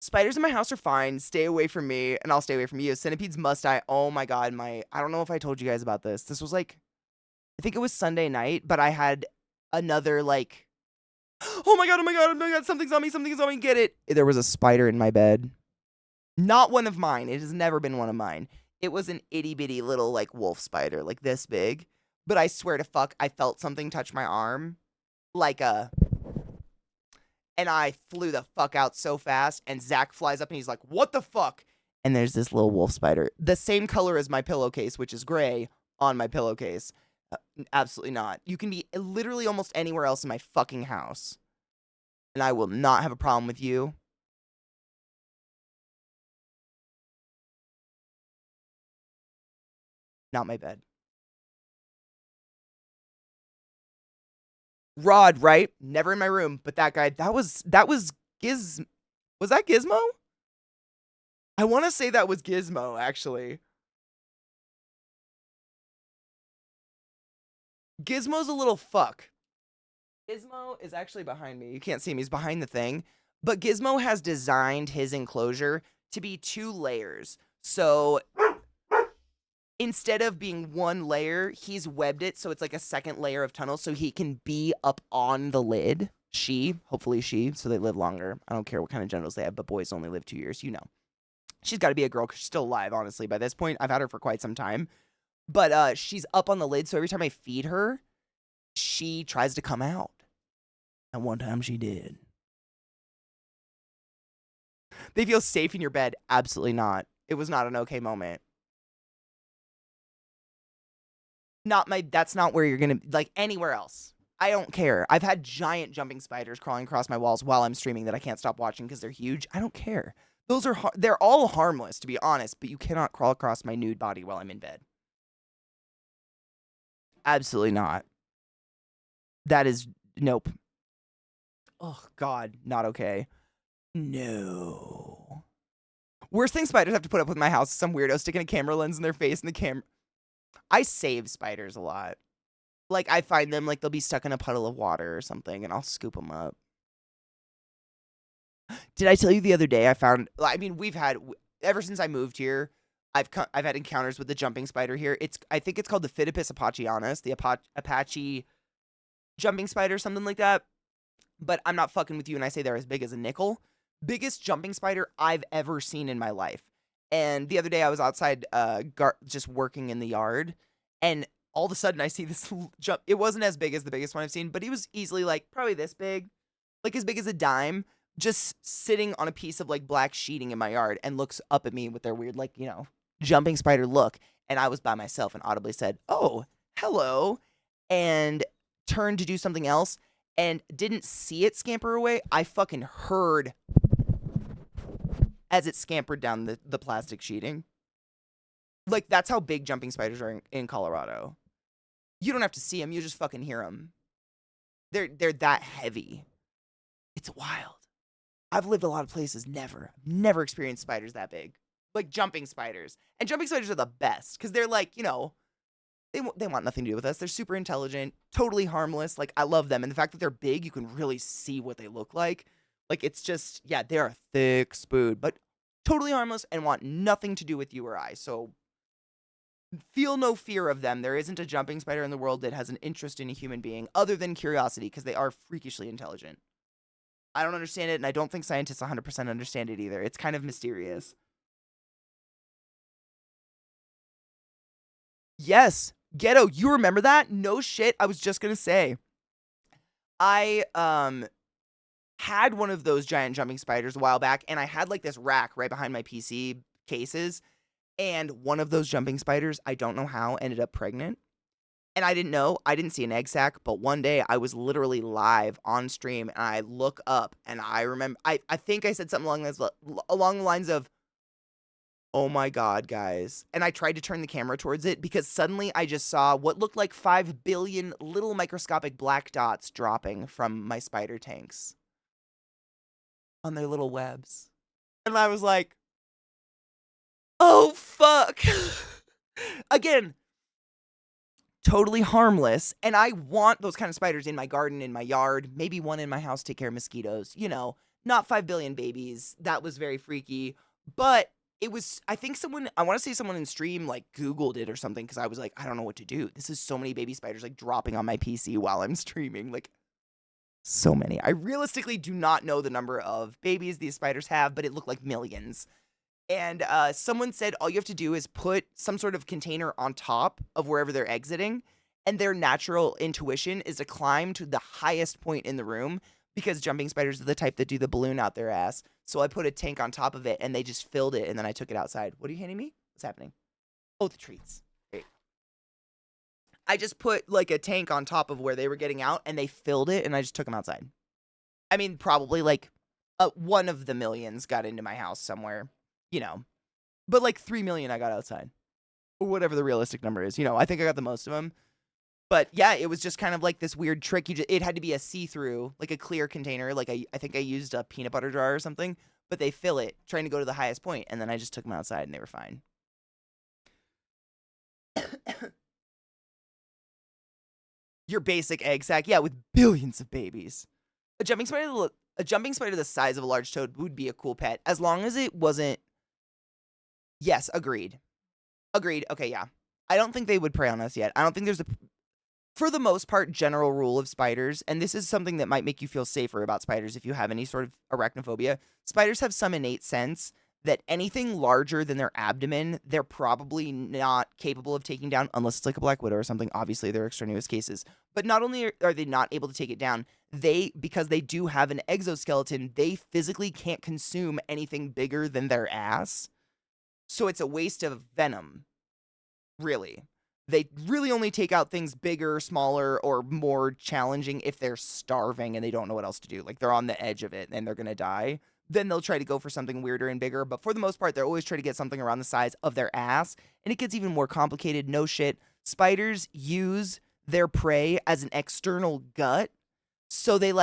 Spiders in my house are fine. Stay away from me, and I'll stay away from you. Centipedes must die. Oh my god, I don't know if I told you guys about this. This was like, I think it was Sunday night, but I had another like, oh my god, oh my god, oh my god, something's on me, get it. There was a spider in my bed. Not one of mine. It has never been one of mine. It was an itty bitty little like wolf spider, like this big. But I swear to fuck, I felt something touch my arm. And I flew the fuck out so fast, and Zach flies up and he's like, what the fuck? And there's this little wolf spider, the same color as my pillowcase, which is gray, on my pillowcase. Absolutely not. You can be literally almost anywhere else in my fucking house, and I will not have a problem with you. Not my bed. Rod, right? Never in my room, but that guy, that was was that Gizmo? I want to say that was Gizmo, actually. Gizmo's a little fuck. Gizmo is actually behind me. You can't see him. He's behind the thing. But Gizmo has designed his enclosure to be 2 layers. So instead of being 1 layer, he's webbed it so it's like a second layer of tunnel so he can be up on the lid. Hopefully she, so they live longer. I don't care what kind of genitals they have, but boys only live 2 years, you know. She's got to be a girl because she's still alive, honestly. By this point, I've had her for quite some time. But she's up on the lid, so every time I feed her, she tries to come out. And one time she did. They feel safe in your bed? Absolutely not. It was not an okay moment. That's not where you're gonna, like, anywhere else. I don't care. I've had giant jumping spiders crawling across my walls while I'm streaming that I can't stop watching because they're huge. I don't care. They're all harmless, to be honest, but you cannot crawl across my nude body while I'm in bed. Absolutely not. That is, nope. Oh, God, not okay. No. Worst thing spiders have to put up with my house is some weirdo sticking a camera lens in their face and the camera. I save spiders a lot. Like, I find them, like, they'll be stuck in a puddle of water or something, and I'll scoop them up. Did I tell you the other day I found? I mean, we've had ever since I moved here. I've had encounters with the jumping spider here. I think it's called the Phidippus apachianus, the Apache jumping spider, something like that. But I'm not fucking with you, and I say they're as big as a nickel. Biggest jumping spider I've ever seen in my life. And the other day I was outside, just working in the yard, and all of a sudden I see this jump. It wasn't as big as the biggest one I've seen, but he was easily like probably this big, like as big as a dime, just sitting on a piece of like black sheeting in my yard, and looks up at me with their weird like jumping spider look. And I was by myself and audibly said, "Oh, hello," and turned to do something else and didn't see it scamper away. I fucking heard as it scampered down the plastic sheeting. Like, that's how big jumping spiders are in Colorado. You don't have to see them, you just fucking hear them. They're that heavy. It's wild. I've lived a lot of places, never experienced spiders that big. Like jumping spiders. And jumping spiders are the best because they're like, they want nothing to do with us. They're super intelligent, totally harmless. Like, I love them. And the fact that they're big, you can really see what they look like. Like, it's just, yeah, they're a thick spoon, but totally harmless and want nothing to do with you or I. So feel no fear of them. There isn't a jumping spider in the world that has an interest in a human being other than curiosity, because they are freakishly intelligent. I don't understand it, and I don't think scientists 100% understand it either. It's kind of mysterious. Yes, Ghetto, you remember that? No shit, I was just gonna say. I had one of those giant jumping spiders a while back, and I had like this rack right behind my PC cases, and one of those jumping spiders, I don't know how, ended up pregnant. And I didn't know. I didn't see an egg sac, but one day I was literally live on stream, and I look up, and I remember, I think I said something along the lines of, "Oh my God, guys." And I tried to turn the camera towards it because suddenly I just saw what looked like 5 billion little microscopic black dots dropping from my spider tanks on their little webs. And I was like, oh fuck. Again, totally harmless. And I want those kind of spiders in my garden, in my yard, maybe one in my house, take care of mosquitoes, not 5 billion babies. That was very freaky. But it was, I want to say someone in stream like Googled it or something, because I was like, I don't know what to do. This is so many baby spiders like dropping on my PC while I'm streaming. Like, so many. I realistically do not know the number of babies these spiders have, but it looked like millions. And someone said all you have to do is put some sort of container on top of wherever they're exiting, and their natural intuition is to climb to the highest point in the room, because jumping spiders are the type that do the balloon out their ass. So I put a tank on top of it, and they just filled it, and then I took it outside. What are you handing me? What's happening? Oh, the treats. Great. I just put like a tank on top of where they were getting out, and they filled it, and I just took them outside. I mean, probably like one of the millions got into my house somewhere. But like 3 million I got outside, or whatever the realistic number is. I think I got the most of them. But yeah, it was just kind of like this weird trick. It had to be a see-through, like a clear container. Like I think I used a peanut butter jar or something, but they fill it trying to go to the highest point, and then I just took them outside and they were fine. Your basic egg sac, yeah, with billions of babies. A jumping spider the size of a large toad would be a cool pet, as long as it wasn't. Yes, agreed. Okay, yeah. I don't think they would prey on us yet. I don't think there's for the most part, general rule of spiders, and this is something that might make you feel safer about spiders if you have any sort of arachnophobia. Spiders have some innate sense that anything larger than their abdomen, they're probably not capable of taking down, unless it's like a black widow or something. Obviously, there are extraneous cases. But not only are they not able to take it down, because they do have an exoskeleton, they physically can't consume anything bigger than their ass. So it's a waste of venom, really. They really only take out things bigger, smaller, or more challenging if they're starving and they don't know what else to do. Like, they're on the edge of it and they're going to die. Then they'll try to go for something weirder and bigger. But for the most part, they're always trying to get something around the size of their ass. And it gets even more complicated. No shit. Spiders use their prey as an external gut. So they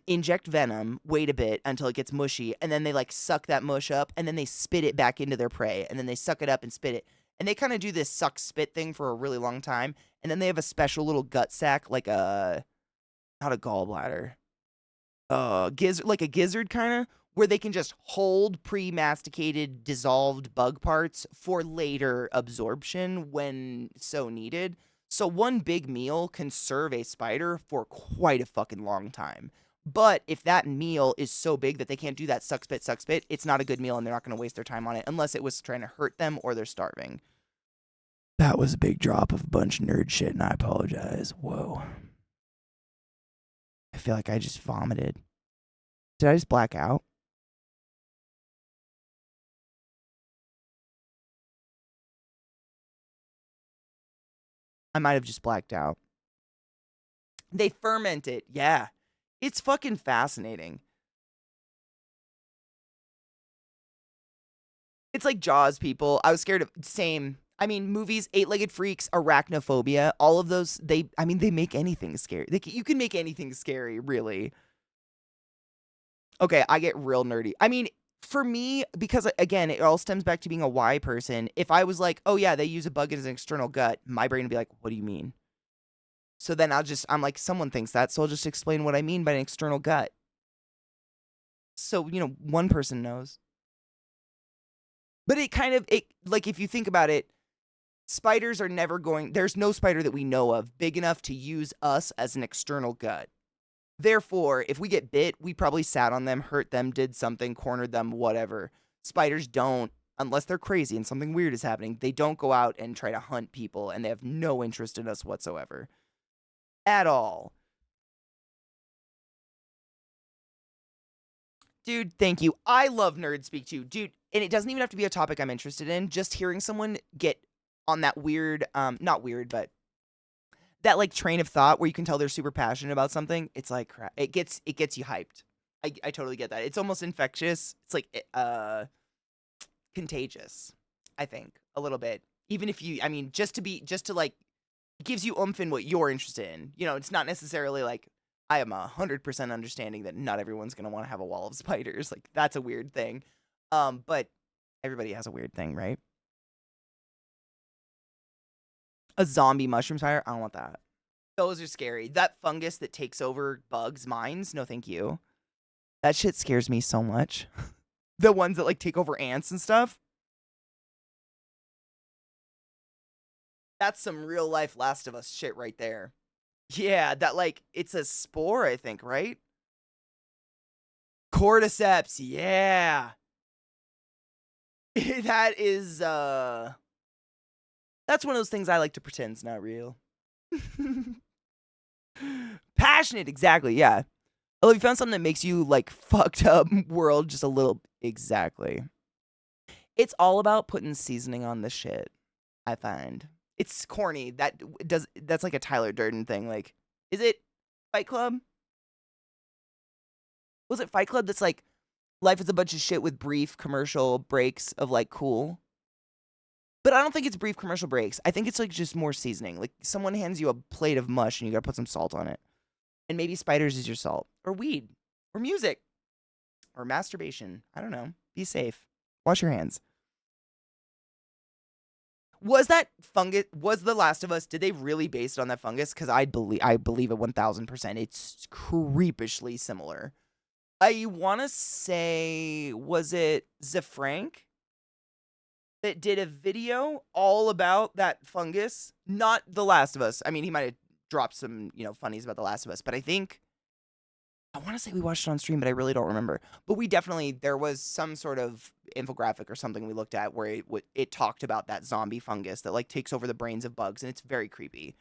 inject venom, wait a bit until it gets mushy, and then they suck that mush up, and then they spit it back into their prey, and then they suck it up and spit it. And they kind of do this suck spit thing for a really long time. And then they have a special little gut sac, not a gallbladder, like a gizzard kind of, where they can just hold pre-masticated dissolved bug parts for later absorption when so needed. So one big meal can serve a spider for quite a fucking long time. But if that meal is so big that they can't do that suck spit, it's not a good meal and they're not going to waste their time on it unless it was trying to hurt them or they're starving. That was a big drop of a bunch of nerd shit and I apologize. Whoa. I feel like I just vomited. Did I just black out? I might have just blacked out. They ferment it. Yeah. It's fucking fascinating. It's like Jaws, people. I was scared of same. I mean, movies, Eight-Legged Freaks, Arachnophobia, all of those, they make anything scary. You can make anything scary, really. Okay, I get real nerdy. I mean, for me, because again, it all stems back to being a Y person. If I was like, oh yeah, they use a bug as an external gut, my brain would be like, what do you mean? So then I'm like, someone thinks that, so I'll just explain what I mean by an external gut. So, one person knows. But like, if you think about it, spiders are never there's no spider that we know of big enough to use us as an external gut. Therefore, if we get bit, we probably sat on them, hurt them, did something, cornered them, whatever. Spiders don't, unless they're crazy and something weird is happening, they don't go out and try to hunt people, and they have no interest in us whatsoever. At all. Dude, thank you. I love Nerd Speak too. Dude, and it doesn't even have to be a topic I'm interested in. Just hearing someone get on that weird, not weird, but that like train of thought where you can tell they're super passionate about something. It's like crap. It gets you hyped. I totally get that. It's almost infectious. It's like contagious, I think, a little bit. Even if you, I mean, just to like, it gives you oomph in what you're interested in. It's not necessarily like, I am 100% understanding that not everyone's going to want to have a wall of spiders. Like, that's a weird thing. But everybody has a weird thing, right? A zombie mushroom spider? I don't want that. Those are scary. That fungus that takes over bugs' minds? No, thank you. That shit scares me so much. The ones that, like, take over ants and stuff. That's some real-life Last of Us shit right there. Yeah, that, like, it's a spore, I think, right? Cordyceps, yeah. That is, that's one of those things I like to pretend's not real. Passionate, exactly, yeah. Oh, you found something that makes you, like, fucked up world just a little. Exactly. It's all about putting seasoning on the shit, I find. It's corny. That's like a Tyler Durden thing. Like, is it Fight Club? Was it Fight Club that's like, life is a bunch of shit with brief commercial breaks of like cool? But I don't think it's brief commercial breaks. I think it's like just more seasoning. Like someone hands you a plate of mush and you gotta put some salt on it. And maybe spiders is your salt. Or weed. Or music. Or masturbation. I don't know. Be safe. Wash your hands. Was that fungus, was The Last of Us, did they really base it on that fungus? Because I believe it 1000%. It's creepishly similar. I want to say, was it Zefrank that did a video all about that fungus? Not The Last of Us. I mean, he might have dropped some, funnies about The Last of Us, but I want to say we watched it on stream, but I really don't remember. But there was some sort of infographic or something we looked at where it talked about that zombie fungus that like takes over the brains of bugs, and it's very creepy.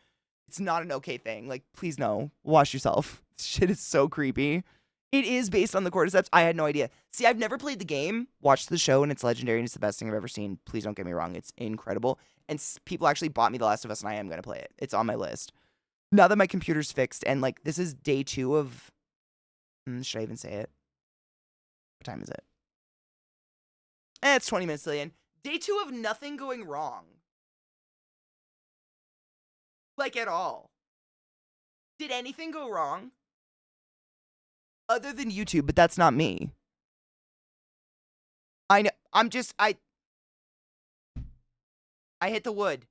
It's not an okay thing. Like, please no, wash yourself. Shit is so creepy. It is based on the cordyceps. I had no idea. See, I've never played the game, watched the show, and it's legendary, and it's the best thing I've ever seen. Please don't get me wrong. It's incredible. And people actually bought me The Last of Us, and I am going to play it. It's on my list. Now that my computer's fixed, and like this is day 2 of... should I even say it? What time is it? It's 20 minutes till the end. Day 2 of nothing going wrong. Like, at all. Did anything go wrong? Other than YouTube, but that's not me. I know. I hit the wood.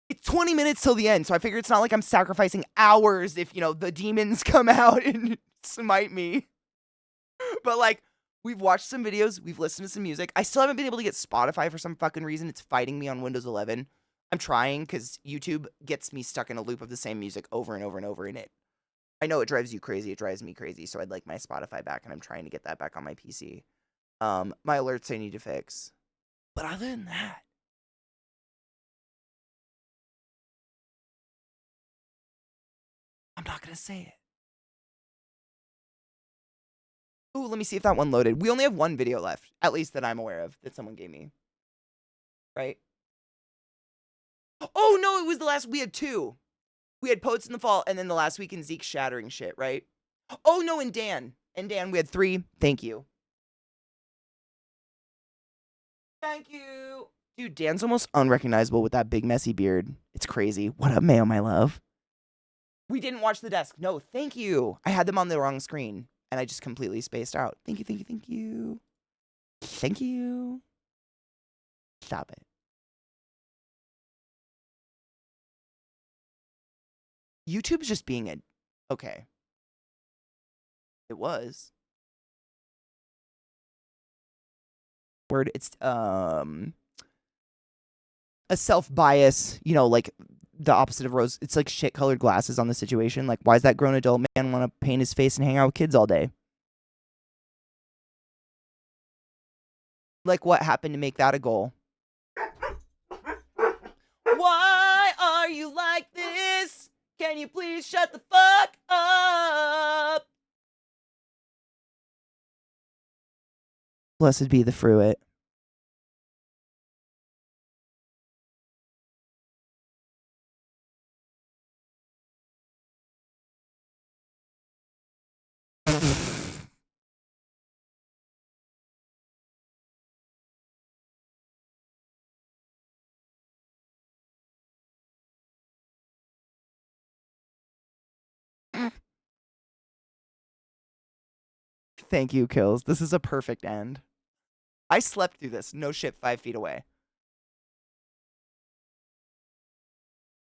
It's 20 minutes till the end, so I figure it's not like I'm sacrificing hours if, the demons come out and Smite me. But like, we've watched some videos, we've listened to some music. I still haven't been able to get Spotify for some fucking reason. It's fighting me on Windows 11. I'm trying because YouTube gets me stuck in a loop of the same music over and over and over. And I know it drives you crazy. It drives me crazy. So I'd like my Spotify back, and I'm trying to get that back on my PC. My alerts I need to fix. But other than that, I'm not going to say it. Ooh, let me see if that one loaded. We only have one video left, at least that I'm aware of, that someone gave me. Right? Oh, no, it was the last. We had two. We had Poets in the Fall, and then the last week in Zeke shattering shit, right? Oh, no, and Dan. And Dan, we had 3. Thank you. Thank you. Dude, Dan's almost unrecognizable with that big, messy beard. It's crazy. What up, Mayo, my love? We didn't watch The Desk. No, thank you. I had them on the wrong screen, and I just completely spaced out. Thank you, thank you, thank you. Thank you. Stop it. YouTube's just being a... Okay. It was. Word, it's, a self-bias, you know, like, the opposite of rose. It's like shit-colored glasses on the situation. Like, why does that grown adult man want to paint his face and hang out with kids all day? Like, what happened to make that a goal? Why are you like this? Can you please shut the fuck up? Blessed be the fruit. Thank you, Kills. This is a perfect end. I slept through this. No shit, 5 feet away.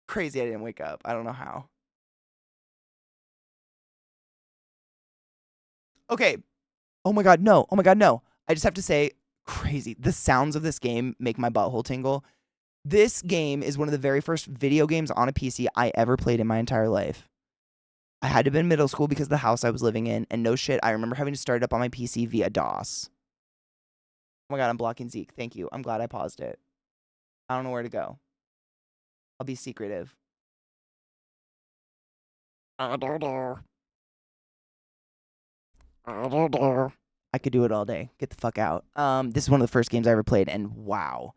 Crazy I didn't wake up. I don't know how. Okay. Oh my god, no. Oh my god, no. I just have to say, crazy. The sounds of this game make my butthole tingle. This game is one of the very first video games on a PC I ever played in my entire life. I had to have been in middle school because of the house I was living in, and no shit, I remember having to start it up on my PC via DOS. Oh my god, I'm blocking Zeke. Thank you. I'm glad I paused it. I don't know where to go. I'll be secretive. I could do it all day. Get the fuck out. This is one of the first games I ever played, and wow.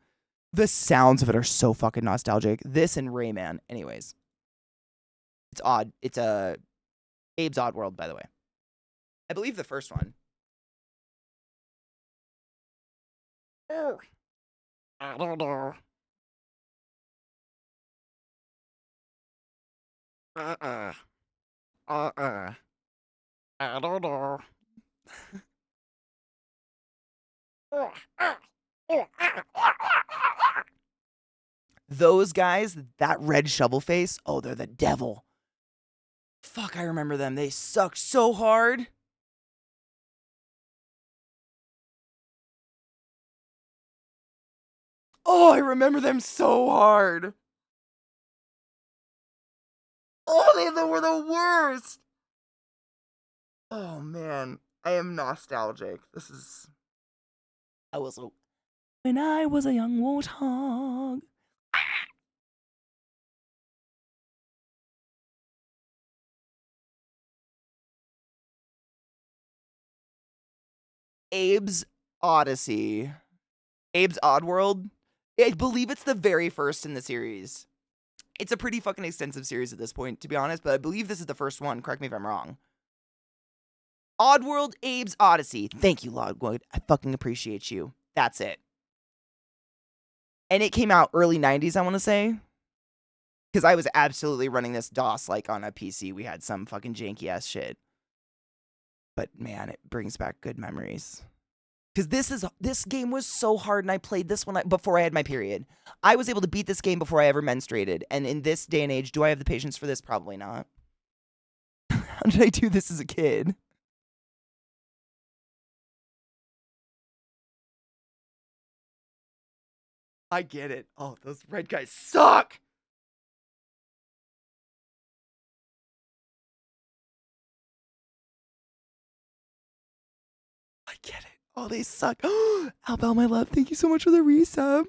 The sounds of it are so fucking nostalgic. This and Rayman. Anyways. It's odd. It's a Abe's Odd World, by the way. I believe the first one. I don't know. I don't know. Those guys, that red shovel face, oh, they're the devil. Fuck, I remember them. They sucked so hard. Oh, I remember them so hard. Oh, they were the worst. Oh, man. I am nostalgic. This is... When I was a young warthog. Abe's Odyssey. Abe's Oddworld. I believe it's the very first in the series. It's a pretty fucking extensive series at this point, to be honest, but I believe this is the first one. Correct me if I'm wrong. Oddworld, Abe's Odyssey. Thank you, Logwood. I fucking appreciate you. That's it. And it came out early 90s, I want to say. Because I was absolutely running this DOS like on a PC. We had some fucking janky ass shit. But man, it brings back good memories. Because this game was so hard, and I played this one before I had my period. I was able to beat this game before I ever menstruated. And in this day and age, do I have the patience for this? Probably not. How did I do this as a kid? I get it. Oh, those red guys suck. I get it. Oh, they suck. Albel, my love, thank you so much for the resub.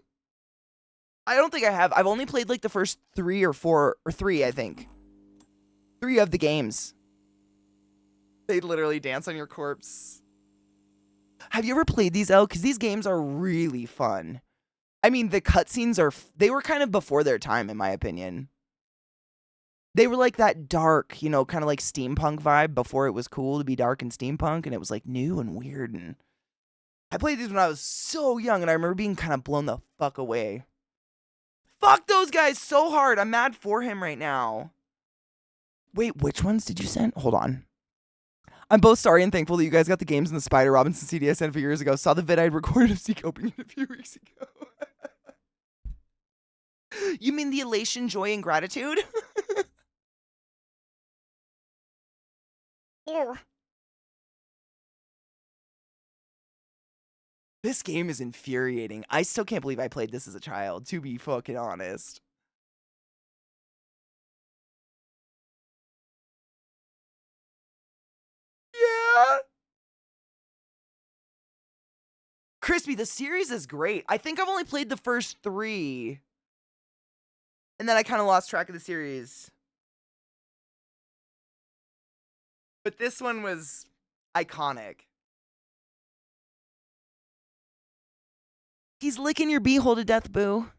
I don't think I have. I've only played like the first 3 or 4, or 3, I think. 3 of the games. They literally dance on your corpse. Have you ever played these, Elle? Because these games are really fun. I mean, the cutscenes they were kind of before their time, in my opinion. They were like that dark, kind of like steampunk vibe before it was cool to be dark and steampunk, and it was like new and weird. And I played these when I was so young, and I remember being kind of blown the fuck away. Fuck those guys so hard. I'm mad for him right now. Wait, which ones did you send? Hold on. I'm both sorry and thankful that you guys got the games in the Spider Robinson CD I sent a few years ago. Saw the vid I'd recorded of Zeke opening it a few weeks ago. You mean the elation, joy, and gratitude? Or this game is infuriating. I still can't believe I played this as a child, to be fucking honest. Yeah. Crispy, the series is great. I think I've only played the first 3. And then I kind of lost track of the series. But this one was iconic. He's licking your beehole to death, boo.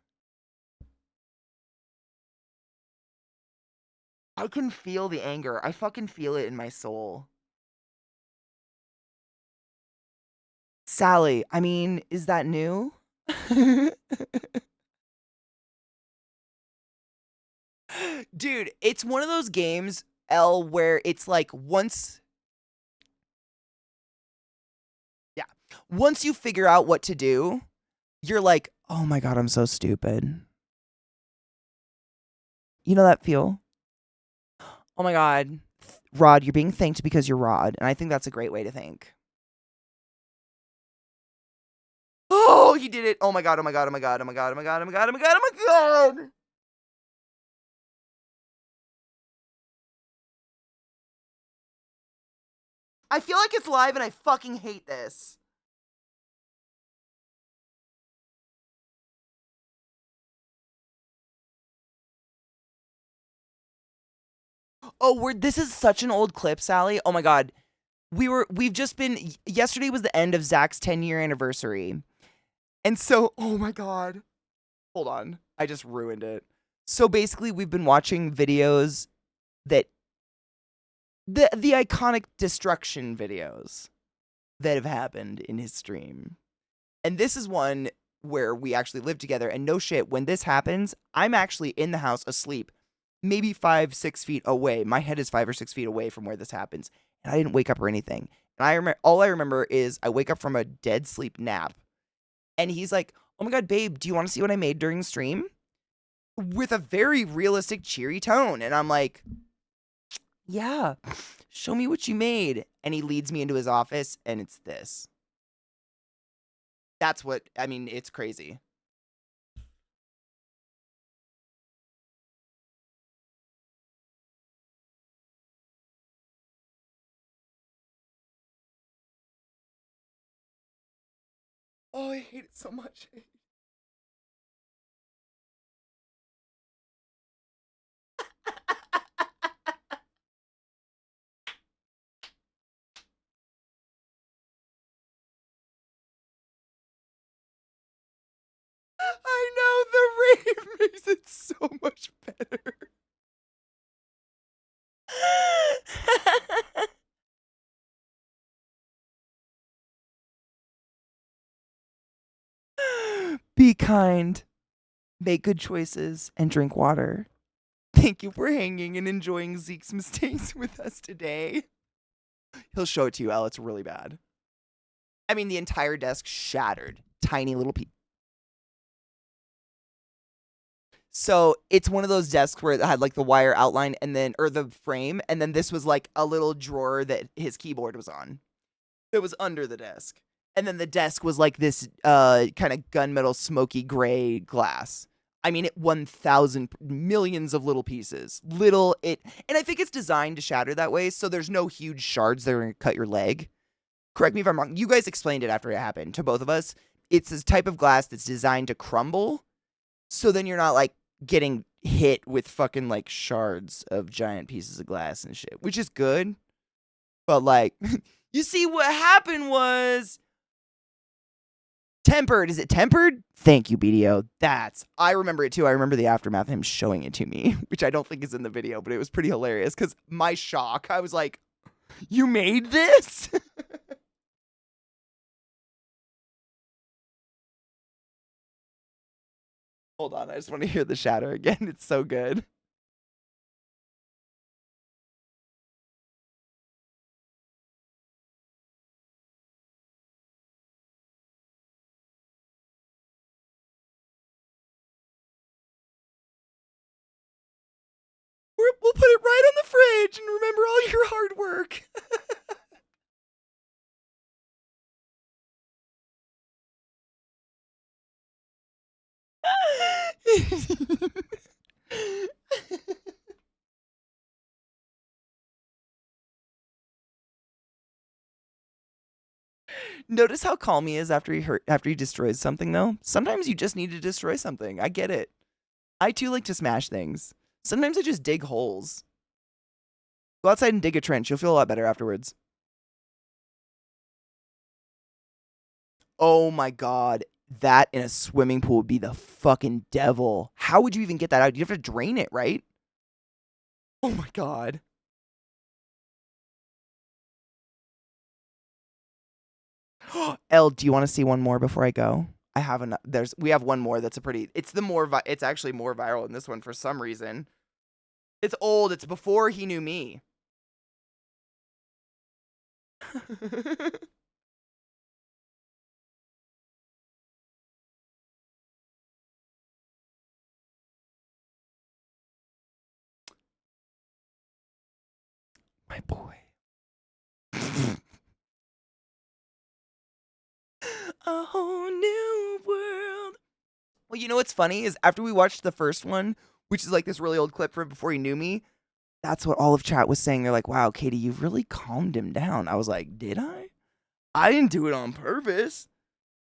I can feel the anger. I fucking feel it in my soul. Sally, I mean, is that new? Dude, it's one of those games, Elle, where it's like once you figure out what to do, you're like, oh my God, I'm so stupid. You know that feel? Oh my God, Rod, you're being thanked because you're Rod. And I think that's a great way to think. Oh, he did it. Oh my God, oh my God, oh my God, oh my God, oh my God, oh my God, oh my God, oh my God. I feel like it's live and I fucking hate this. Oh, this is such an old clip, Sally. Oh my God. Yesterday was the end of Zach's 10-year anniversary. And so, oh my God. Hold on. I just ruined it. So basically, we've been watching videos that, the iconic destruction videos that have happened in his stream. And this is one where we actually live together. And no shit, when this happens, I'm actually in the house asleep, maybe 5-6 feet away. My head is 5 or 6 feet away from where this happens. And I didn't wake up or anything. And all I remember is I wake up from a dead sleep nap. And he's like, oh my God, babe, do you want to see what I made during the stream? With a very realistic, cheery tone. And I'm like, yeah, show me what you made. And he leads me into his office, and it's this. That's what, I mean, it's crazy. Oh, I hate it so much. I know, the rave makes it so much better. Be kind, make good choices, and drink water. Thank you for hanging and enjoying Zeke's mistakes with us today. He'll show it to you, Elle. It's really bad. I mean, the entire desk shattered. Tiny little piece. So it's one of those desks where it had like the wire outline and then, or the frame, and then this was like a little drawer that his keyboard was on. It was under the desk. And then the desk was like this kind of gunmetal smoky gray glass. I mean, it 1,000 millions of little pieces. And I think it's designed to shatter that way, so there's no huge shards that are going to cut your leg. Correct me if I'm wrong. You guys explained it after it happened to both of us. It's this type of glass that's designed to crumble, so then you're not like getting hit with fucking like shards of giant pieces of glass and shit, which is good. But like, you see what happened was tempered. Is it tempered? Thank you, BDO. I remember it too. I remember the aftermath of him showing it to me, which I don't think is in the video, but it was pretty hilarious because my shock, I was like, you made this? Hold on, I just want to hear the shatter again. It's so good. We'll put it right on the fridge and remember all your hard work. Notice how calm he is after he destroys something though? Sometimes you just need to destroy something. I get it. I too like to smash things. Sometimes I just dig holes. Go outside and dig a trench. You'll feel a lot better afterwards. Oh my god. That in a swimming pool would be the fucking devil. How would you even get that out? You have to drain it, right? Oh my god. Elle, do you want to see one more before I go? I have we have one more that's it's actually more viral than this one for some reason. It's old. It's before he knew me. My boy. A whole new world. Well, you know what's funny is after we watched the first one, which is like this really old clip from before he knew me, that's what all of chat was saying. They're like, wow, Katie, you've really calmed him down. I was like, did I? I didn't do it on purpose.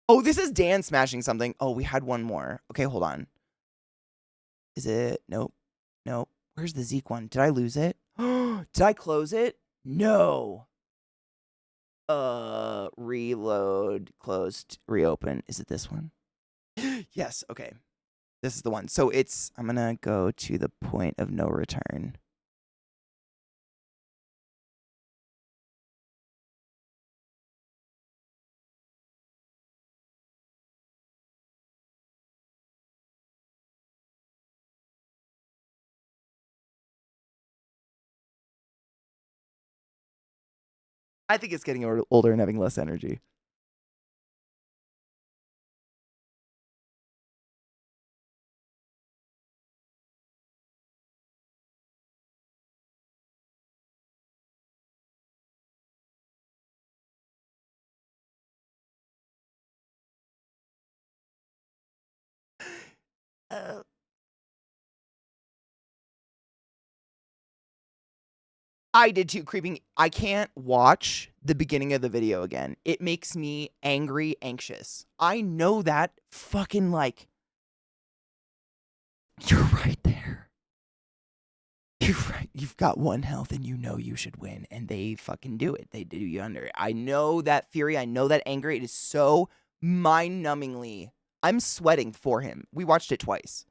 Oh, this is Dan smashing something. Oh, we had one more. Okay, hold on. Is it? Nope. Nope. Where's the Zeke one? Did I lose it? Did I close it? No. Reload, closed, reopen. Is it this one? Yes, okay. This is the one. So I'm gonna go to the point of no return. I think it's getting older and having less energy. Uh, I did too, creeping. I can't watch the beginning of the video again. It makes me angry, anxious. I know that fucking like. You're right there. You're right. You've got one health and you know you should win. And they fucking do it. They do you under it. I know that fury. I know that anger. It is so mind-numbingly. I'm sweating for him. We watched it twice.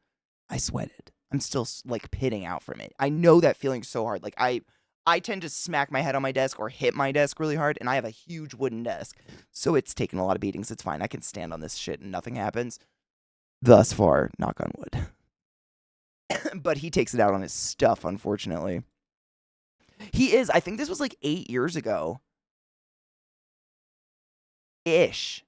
I sweated. I'm still like pitting out from it. I know that feeling so hard. Like I tend to smack my head on my desk or hit my desk really hard, and I have a huge wooden desk. So it's taken a lot of beatings. It's fine. I can stand on this shit and nothing happens. Thus far, knock on wood. But he takes it out on his stuff, unfortunately. He is. I think this was like 8 years ago. Ish.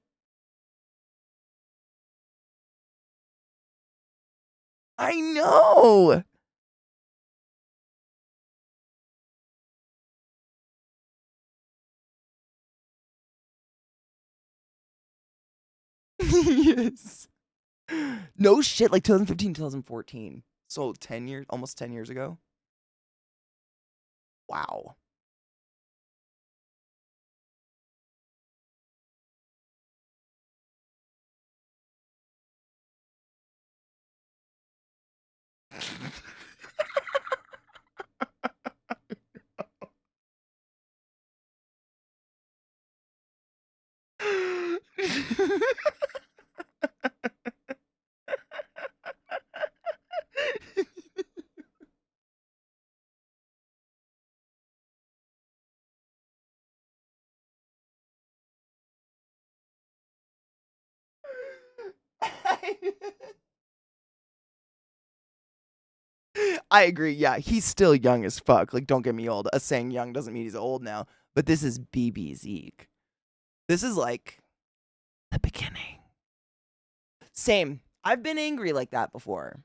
I know. Yes. No shit, like 2015, 2014. So 10 years, almost 10 years ago. Wow. I agree. Yeah, he's still young as fuck. Like, don't get me old. Us saying young doesn't mean he's old now. But this is BB Zeke. This is like the beginning. Same. I've been angry like that before.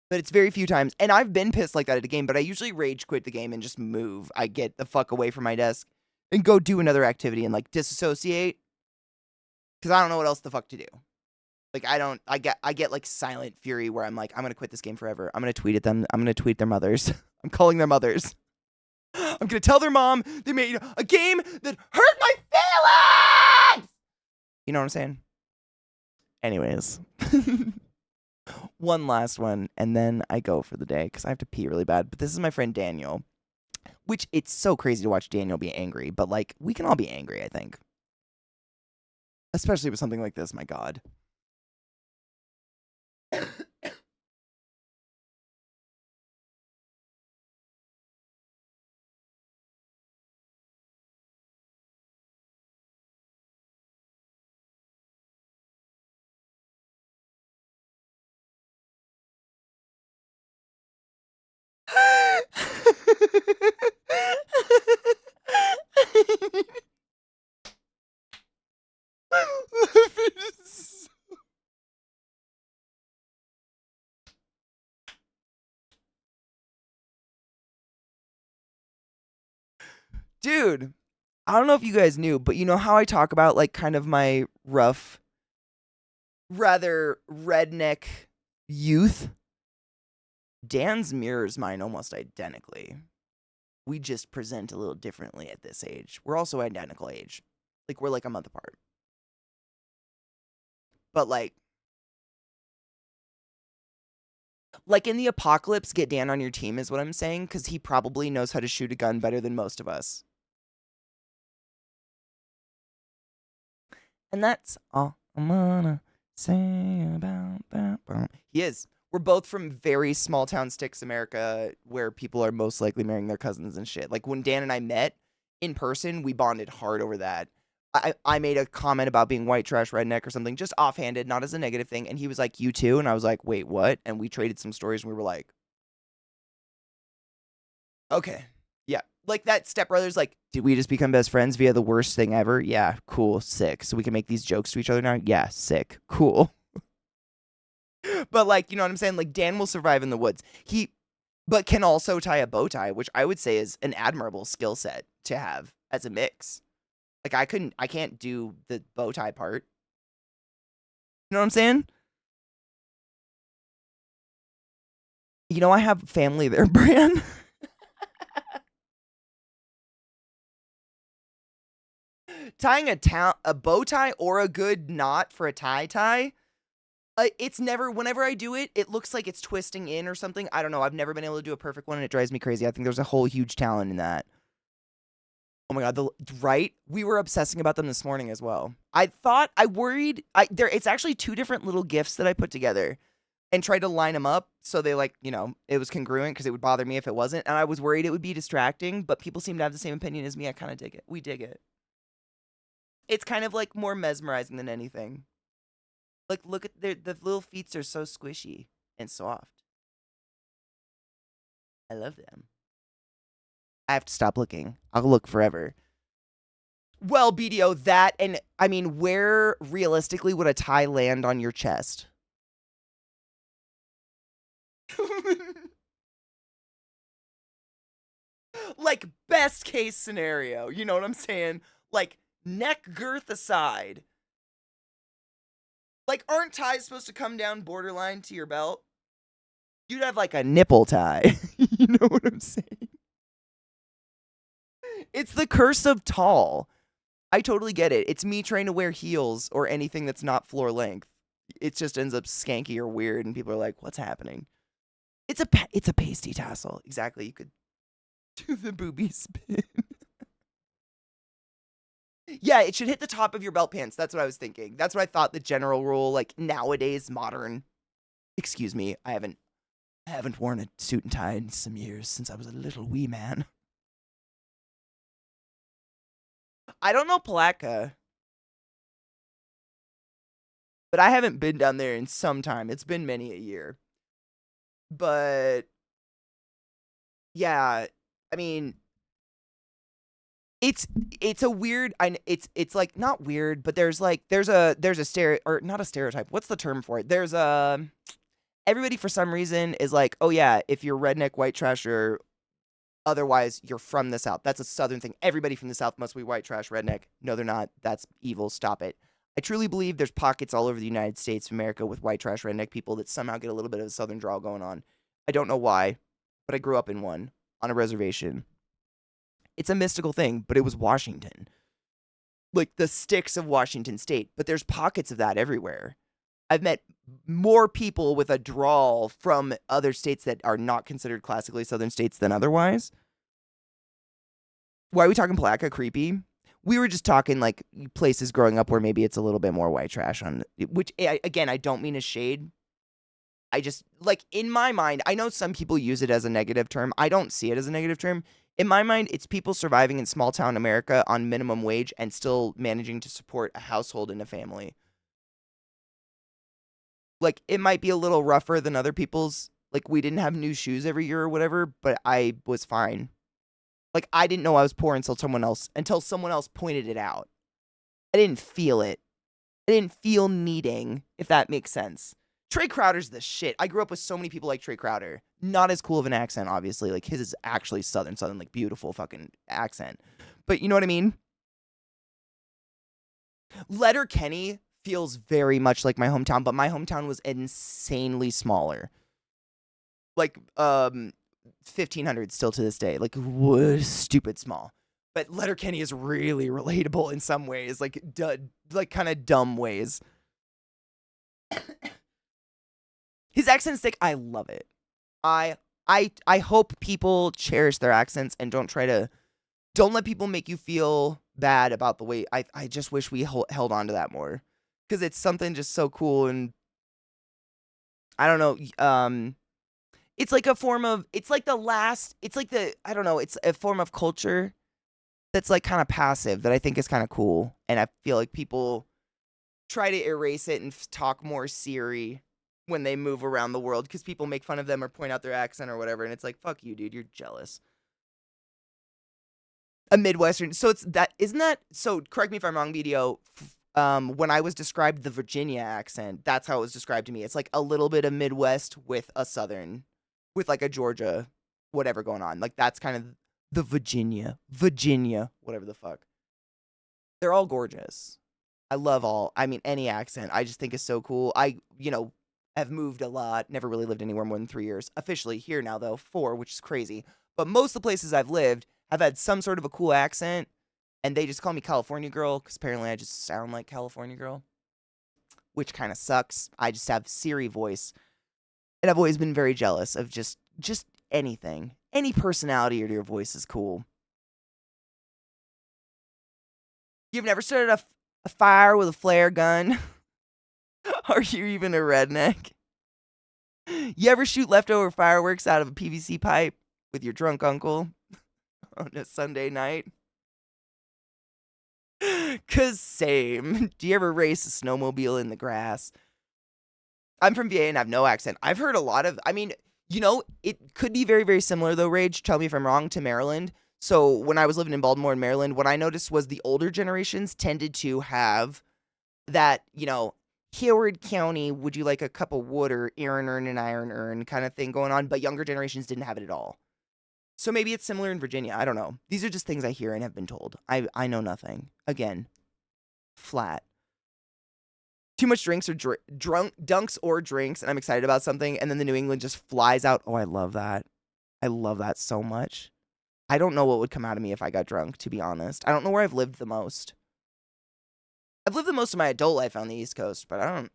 But it's very few times. And I've been pissed like that at a game, but I usually rage quit the game and just move. I get the fuck away from my desk and go do another activity and like disassociate. Because I don't know what else the fuck to do. Like I get like silent fury where I'm like, I'm gonna quit this game forever. I'm gonna tweet at them. I'm gonna tweet their mothers. I'm calling their mothers. I'm gonna tell their mom they made a game that hurt my feelings. You know what I'm saying? Anyways. One last one, and then I go for the day because I have to pee really bad. But this is my friend Daniel, which it's so crazy to watch Daniel be angry, but like we can all be angry, I think. Especially with something like this, my God. Dude, I don't know if you guys knew, but you know how I talk about like kind of my rough, rather redneck youth? Dan's mirrors mine almost identically. We just present a little differently at this age. We're also identical age. Like we're like a month apart. But like in the apocalypse, get Dan on your team is what I'm saying, because he probably knows how to shoot a gun better than most of us. And that's all I'm gonna say about that. He is. We're both from very small town sticks, America, where people are most likely marrying their cousins and shit. Like when Dan and I met in person, we bonded hard over that. I made a comment about being white trash redneck or something, just offhanded, not as a negative thing. And he was like, you too? And I was like, wait, what? And we traded some stories and we were like, okay. Yeah. Like that Step Brothers, like, did we just become best friends via the worst thing ever? Yeah, cool, sick. So we can make these jokes to each other now? Yeah, sick, cool. But like, you know what I'm saying? Like Dan will survive in the woods. But can also tie a bow tie, which I would say is an admirable skill set to have as a mix. Like I can't do the bow tie part. You know what I'm saying? You know I have family there, Bran. Tying a bow tie or a good knot for a tie, it's never, whenever I do it, it looks like it's twisting in or something. I don't know. I've never been able to do a perfect one and it drives me crazy. I think there's a whole huge talent in that. Oh my God, right? We were obsessing about them this morning as well. It's actually two different little gifts that I put together and tried to line them up so they like, you know, it was congruent because it would bother me if it wasn't. And I was worried it would be distracting, but people seem to have the same opinion as me. I kind of dig it. We dig it. It's kind of like more mesmerizing than anything. Like, look at the little feet are so squishy and soft. I love them. I have to stop looking. I'll look forever. Well, BDO, that, and I mean, where realistically would a tie land on your chest? Like, best case scenario, you know what I'm saying? Like, neck girth aside. Like, aren't ties supposed to come down borderline to your belt? You'd have like a nipple tie. You know what I'm saying? It's the curse of tall. I totally get it. It's me trying to wear heels or anything that's not floor length. It just ends up skanky or weird, and people are like, "What's happening?" It's a pasty tassel. Exactly. You could do the booby spin. Yeah, it should hit the top of your belt pants. That's what I was thinking. That's what I thought the general rule, like nowadays, modern. Excuse me, I haven't worn a suit and tie in some years since I was a little wee man. I don't know Palatka, but I haven't been down there in some time. It's been many a year. But yeah, I mean, it's a weird. It's like not weird, but there's a or not a stereotype. What's the term for it? There's a everybody for some reason is like, oh yeah, if you're redneck, white trash, or otherwise you're from the South. That's a Southern thing. Everybody from the South must be white trash, redneck. No, they're not. That's evil. Stop it. I truly believe there's pockets all over the United States of America with white trash, redneck people that somehow get a little bit of a Southern drawl going on. I don't know why, but I grew up in one on a reservation. It's a mystical thing, but it was Washington. Like the sticks of Washington State. But there's pockets of that everywhere. I've met more people with a drawl from other states that are not considered classically Southern states than otherwise. Why are we talking Palatka creepy? We were just talking like places growing up where maybe it's a little bit more white trash on, which again, I don't mean as shade. I just, like, in my mind, I know some people use it as a negative term. I don't see it as a negative term. In my mind, it's people surviving in small town America on minimum wage and still managing to support a household and a family. Like, it might be a little rougher than other people's. Like, we didn't have new shoes every year or whatever, but I was fine. Like, I didn't know I was poor until someone else pointed it out. I didn't feel it. I didn't feel needing, if that makes sense. Trey Crowder's the shit. I grew up with so many people like Trey Crowder. Not as cool of an accent, obviously. Like, his is actually southern, like, beautiful fucking accent. But you know what I mean? Letterkenny feels very much like my hometown, but my hometown was insanely smaller. Like, 1,500 still to this day. Like, stupid small. But Letterkenny is really relatable in some ways. Like, kind of dumb ways. His accent's thick. I love it. I hope people cherish their accents and don't let people make you feel bad about the way. I just wish we held on to that more, because it's something just so cool. And I don't know. It's like a form of, it's like I don't know, it's a form of culture that's like kind of passive that I think is kind of cool. And I feel like people try to erase it and talk more Siri when they move around the world, because people make fun of them or point out their accent or whatever. And it's like, fuck you, dude, you're jealous. A Midwestern. So correct me if I'm wrong, BDO. When I was described the Virginia accent, that's how it was described to me. It's like a little bit of Midwest with a Southern, with like a Georgia, whatever going on. Like, that's kind of the Virginia, whatever the fuck. They're all gorgeous. I love any accent. I just think is so cool. I've moved a lot, never really lived anywhere more than 3 years. Officially here now, though, 4, which is crazy. But most of the places I've lived have had some sort of a cool accent, and they just call me California girl, because apparently I just sound like California girl, which kind of sucks. I just have Siri voice, and I've always been very jealous of just anything. Any personality or your voice is cool. You've never started a fire with a flare gun? Are you even a redneck? You ever shoot leftover fireworks out of a PVC pipe with your drunk uncle on a Sunday night? 'Cause same. Do you ever race a snowmobile in the grass? I'm from VA and I have no accent. I've heard a lot of, it could be very, very similar though, Rage, tell me if I'm wrong, to Maryland. So when I was living in Baltimore and Maryland, what I noticed was the older generations tended to have that, Howard County, would you like a cup of water, iron urn and iron urn kind of thing going on, but younger generations didn't have it at all. So maybe it's similar in Virginia. I don't know. These are just things I hear and have been told. I know nothing. Again, flat. Too much drinks or dunks or drinks, and I'm excited about something, and then the New England just flies out. Oh, I love that. I love that so much. I don't know what would come out of me if I got drunk, to be honest. I don't know where I've lived the most. I've lived the most of my adult life on the East Coast, but I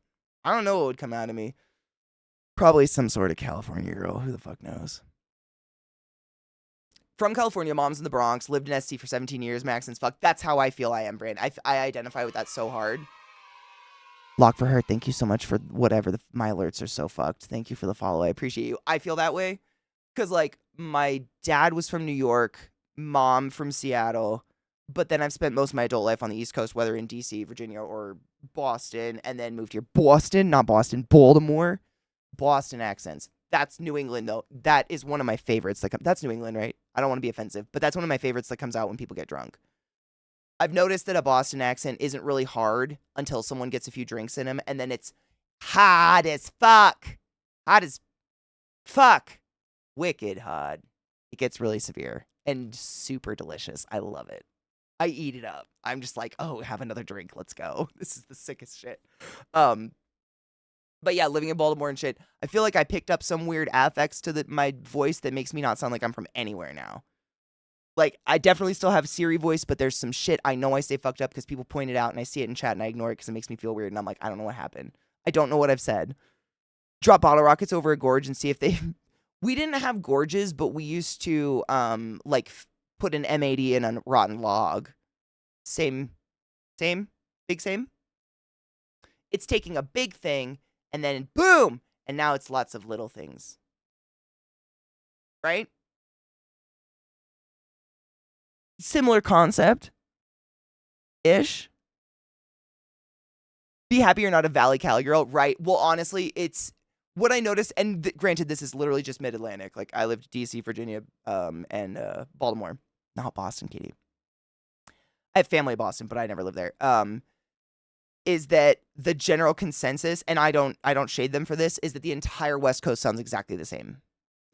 don't know what would come out of me. Probably some sort of California girl. Who the fuck knows? From California, mom's in the Bronx, lived in SC for 17 years, max since fuck. That's how I feel I am, Brand. I identify with that so hard. Lock for her. Thank you so much for whatever. My alerts are so fucked. Thank you for the follow. I appreciate you. I feel that way because, like, my dad was from New York, mom from Seattle, but then I've spent most of my adult life on the East Coast, whether in D.C., Virginia, or Boston, and then moved here. Boston, not Boston, Baltimore. Boston accents. That's New England, though. That is one of my favorites. That's New England, right? I don't want to be offensive, but that's one of my favorites that comes out when people get drunk. I've noticed that a Boston accent isn't really hard until someone gets a few drinks in them, and then it's hot as fuck. Hot as fuck. Wicked hot. It gets really severe and super delicious. I love it. I eat it up. I'm just like, oh, have another drink. Let's go. This is the sickest shit. But yeah, living in Baltimore and shit, I feel like I picked up some weird affects to my voice that makes me not sound like I'm from anywhere now. Like, I definitely still have Siri voice, but there's some shit I know I say fucked up because people point it out and I see it in chat and I ignore it because it makes me feel weird and I'm like, I don't know what happened. I don't know what I've said. Drop bottle rockets over a gorge and see if they... We didn't have gorges, but we used to, put an M80 in a rotten log. Same? Big same? It's taking a big thing and then boom! And now it's lots of little things. Right? Similar concept. Ish. Be happy you're not a Valley Cali girl. Right. Well, honestly, it's what I noticed, and granted, this is literally just mid-Atlantic. Like, I lived D.C., Virginia, and Baltimore. Not Boston, Katie. I have family in Boston, but I never lived there. Is that the general consensus, and I don't shade them for this, is that the entire West Coast sounds exactly the same.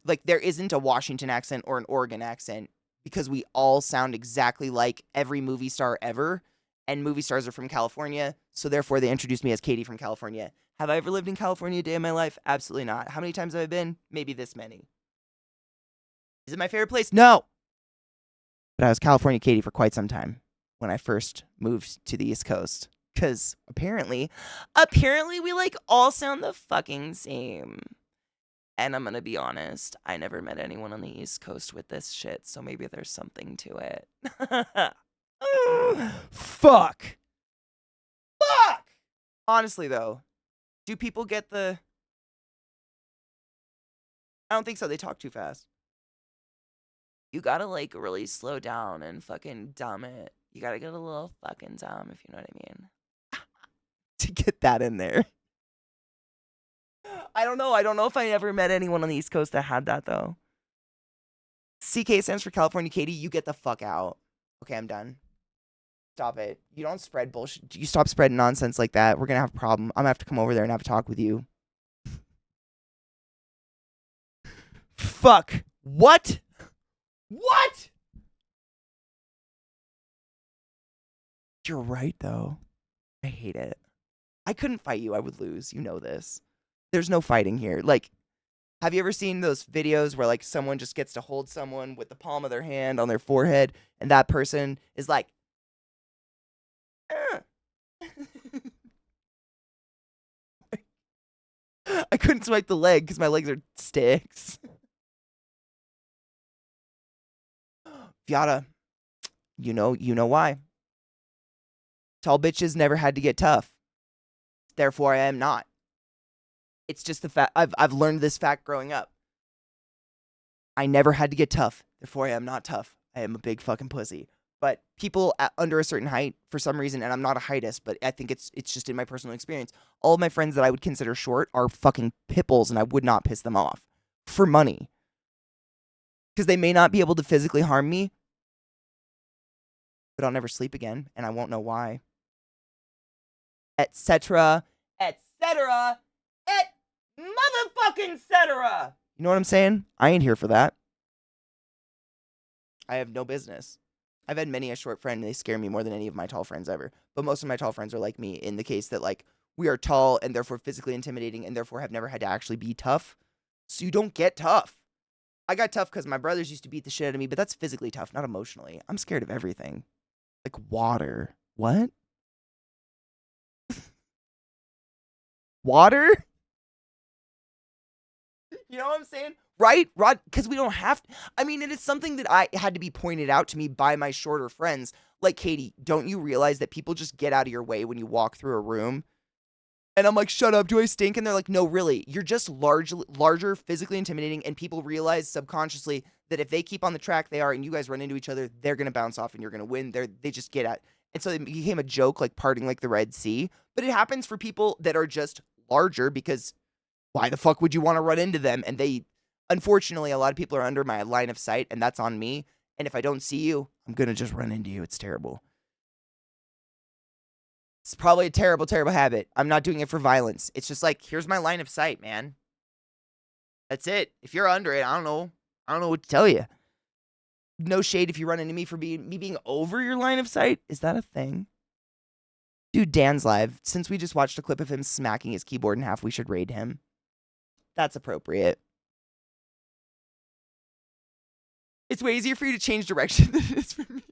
Like, there isn't a Washington accent or an Oregon accent because we all sound exactly like every movie star ever, and movie stars are from California, so therefore they introduced me as Katie from California. Have I ever lived in California a day in my life? Absolutely not. How many times have I been? Maybe this many. Is it my favorite place? No! But I was California Katie for quite some time when I first moved to the East Coast. Because apparently we like all sound the fucking same. And I'm gonna be honest, I never met anyone on the East Coast with this shit, so maybe there's something to it. Fuck! Honestly, though, do people get the... I don't think so, they talk too fast. You gotta, like, really slow down and fucking dumb it. You gotta get a little fucking dumb, if you know what I mean. To get that in there. I don't know if I ever met anyone on the East Coast that had that, though. CK stands for California Katie. You get the fuck out. Okay, I'm done. Stop it. You don't spread bullshit. You stop spreading nonsense like that. We're gonna have a problem. I'm gonna have to come over there and have a talk with you. Fuck. What? What? You're right, though. I hate it. I couldn't fight you. I would lose. You know this. There's no fighting here. Like, have you ever seen those videos where, like, someone just gets to hold someone with the palm of their hand on their forehead, and that person is like, I couldn't swipe the leg because my legs are sticks. Fiata, you know why. Tall bitches never had to get tough. Therefore, I am not. It's just the fact I've learned this fact growing up. I never had to get tough. Therefore, I am not tough. I am a big fucking pussy. But people under a certain height, for some reason, and I'm not a heightist, but I think it's just in my personal experience, all of my friends that I would consider short are fucking pitbulls, and I would not piss them off for money. Because they may not be able to physically harm me, but I'll never sleep again, and I won't know why. Etc., etc. et motherfucking cetera. You know what I'm saying? I ain't here for that. I have no business. I've had many a short friend, and they scare me more than any of my tall friends ever. But most of my tall friends are like me in the case that, like, we are tall and therefore physically intimidating and therefore have never had to actually be tough. So you don't get tough. I got tough because my brothers used to beat the shit out of me, but that's physically tough, not emotionally. I'm scared of everything. Like water. What? Water? You know what I'm saying? Right, Rod? Because we don't have to. I mean, it is something that I had to be pointed out to me by my shorter friends. Like, Katie, don't you realize that people just get out of your way when you walk through a room? And I'm like, shut up, do I stink? And they're like, no, really. You're just larger, physically intimidating, and people realize subconsciously that if they keep on the track they are and you guys run into each other, they're going to bounce off and you're going to win. They just get out. And so it became a joke, like parting like the Red Sea. But it happens for people that are just larger because why the fuck would you want to run into them? And they, unfortunately, a lot of people are under my line of sight, and that's on me. And if I don't see you, I'm going to just run into you. It's terrible. It's probably a terrible, terrible habit. I'm not doing it for violence. It's just like, here's my line of sight, man. That's it. If you're under it, I don't know. I don't know what to tell you. No shade if you run into me for being over your line of sight. Is that a thing? Dude, Dan's live. Since we just watched a clip of him smacking his keyboard in half, we should raid him. That's appropriate. It's way easier for you to change direction than it is for me.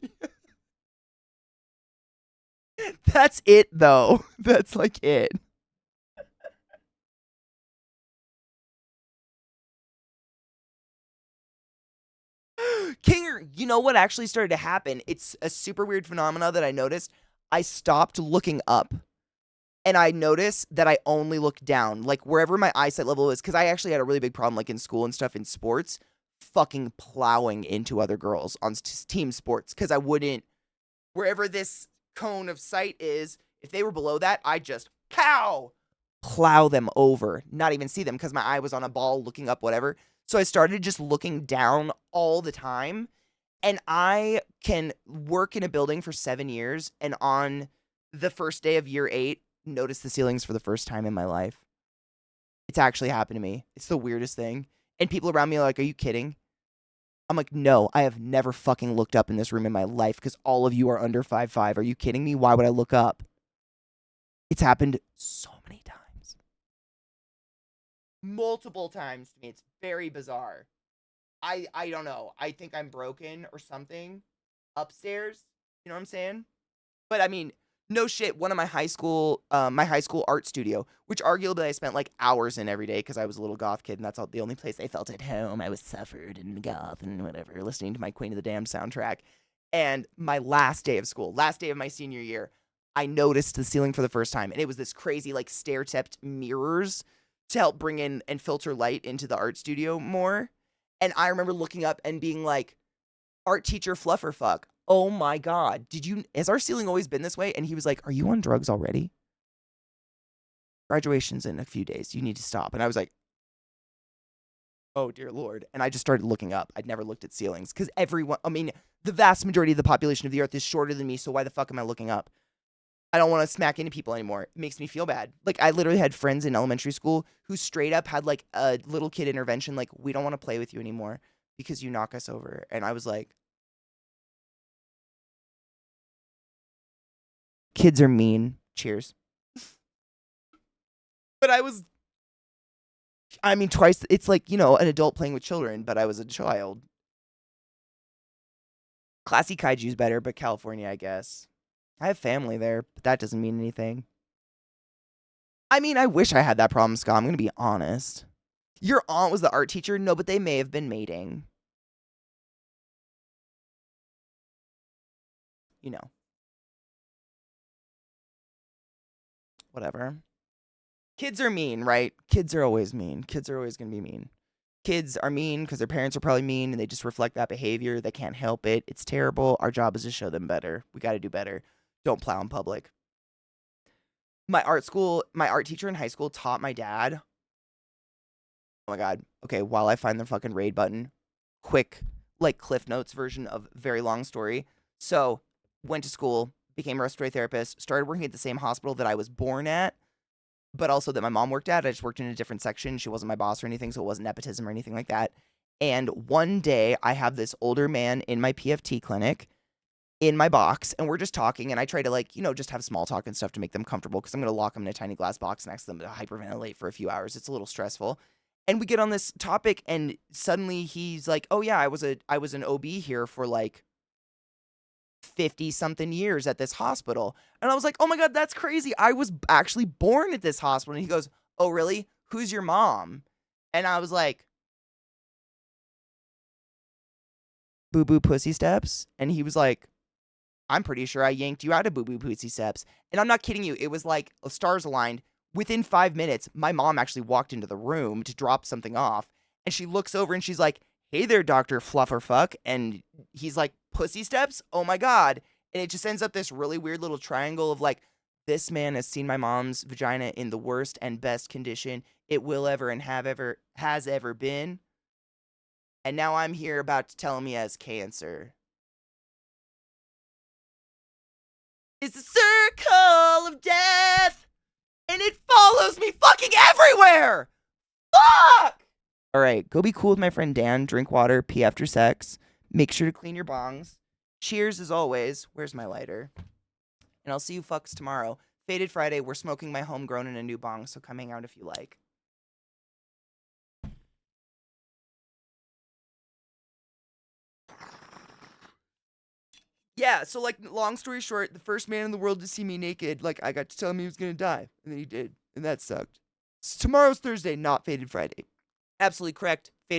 That's it, though. That's like it. Kinger, you know what actually started to happen? It's a super weird phenomena that I noticed. I stopped looking up. And I noticed that I only look down, like wherever my eyesight level is, because I actually had a really big problem, like in school and stuff, in sports, fucking plowing into other girls on team sports, because I wouldn't, wherever this cone of sight is, if they were below that, I just plow them over, not even see them, because my eye was on a ball looking up, whatever. So I started just looking down all the time, and I can work in a building for 7 years, and on the first day of year 8, notice the ceilings for the first time in my life. It's actually happened to me. It's the weirdest thing. And people around me are like, are you kidding? I'm like, no, I have never fucking looked up in this room in my life because all of you are under 5'5". Are you kidding me? Why would I look up? It's happened so many times. Multiple times to me. It's very bizarre. I don't know. I think I'm broken or something upstairs. You know what I'm saying? But I mean, no shit, one of my high school art studio, which arguably I spent like hours in every day because I was a little goth kid and that's the only place I felt at home. I was suffered and goth and whatever, listening to my Queen of the Damned soundtrack. And my last day of school, last day of my senior year, I noticed the ceiling for the first time. And it was this crazy like stair-stepped mirrors to help bring in and filter light into the art studio more. And I remember looking up and being like, art teacher flufferfuck. Oh my God. Has our ceiling always been this way? And he was like, are you on drugs already? Graduation's in a few days. You need to stop. And I was like, oh dear Lord. And I just started looking up. I'd never looked at ceilings because the vast majority of the population of the earth is shorter than me. So why the fuck am I looking up? I don't want to smack into people anymore. It makes me feel bad. Like I literally had friends in elementary school who straight up had like a little kid intervention. Like, we don't want to play with you anymore because you knock us over. And I was like, kids are mean. Cheers. But twice. It's like, an adult playing with children, but I was a child. ClassyKatie's better, but California, I guess. I have family there, but that doesn't mean anything. I mean, I wish I had that problem, Scott. I'm going to be honest. Your aunt was the art teacher? No, but they may have been mating. Whatever. Kids are mean, right? Kids are always mean. Kids are always going to be mean. Kids are mean because their parents are probably mean and they just reflect that behavior. They can't help it. It's terrible. Our job is to show them better. We got to do better. Don't plow in public. My art teacher in high school taught my dad. Oh my God. Okay, while I find the fucking raid button, quick, like Cliff Notes version of very long story. So, went to school, became a respiratory therapist, started working at the same hospital that I was born at. but also that my mom worked at. I just worked in a different section. She wasn't my boss or anything, so it wasn't nepotism or anything like that. And one day I have this older man in my PFT clinic in my box, and we're just talking, and I try to, like, just have small talk and stuff to make them comfortable, because I'm going to lock them in a tiny glass box and ask them to hyperventilate for a few hours. It's a little stressful. And we get on this topic, and suddenly he's like, oh yeah, I was an OB here for like 50 something years at this hospital. And I was like, oh my God, that's crazy. I was actually born at this hospital. And he goes, oh really? Who's your mom? And I was like, Boo Boo Pussy Steps. And he was like, I'm pretty sure I yanked you out of Boo Boo Pussy Steps. And I'm not kidding you. It was like stars aligned. Within 5 minutes, my mom actually walked into the room to drop something off. And she looks over and she's like, hey there, Dr. Flufferfuck. And he's like, Pussy Steps? Oh my God. And it just ends up this really weird little triangle of like, this man has seen my mom's vagina in the worst and best condition it will ever and has ever been. And now I'm here about to tell him he has cancer. It's a circle of death, and it follows me fucking everywhere! Fuck! Alright, go be cool with my friend Dan, drink water, pee after sex, make sure to clean your bongs. Cheers as always. Where's my lighter? And I'll see you fucks tomorrow. Faded Friday, we're smoking my homegrown in a new bong, so come hang out if you like. Yeah, so, like, long story short, the first man in the world to see me naked, like, I got to tell him he was gonna die, and then he did, and that sucked. Tomorrow's Thursday, not Faded Friday. Absolutely correct. Faded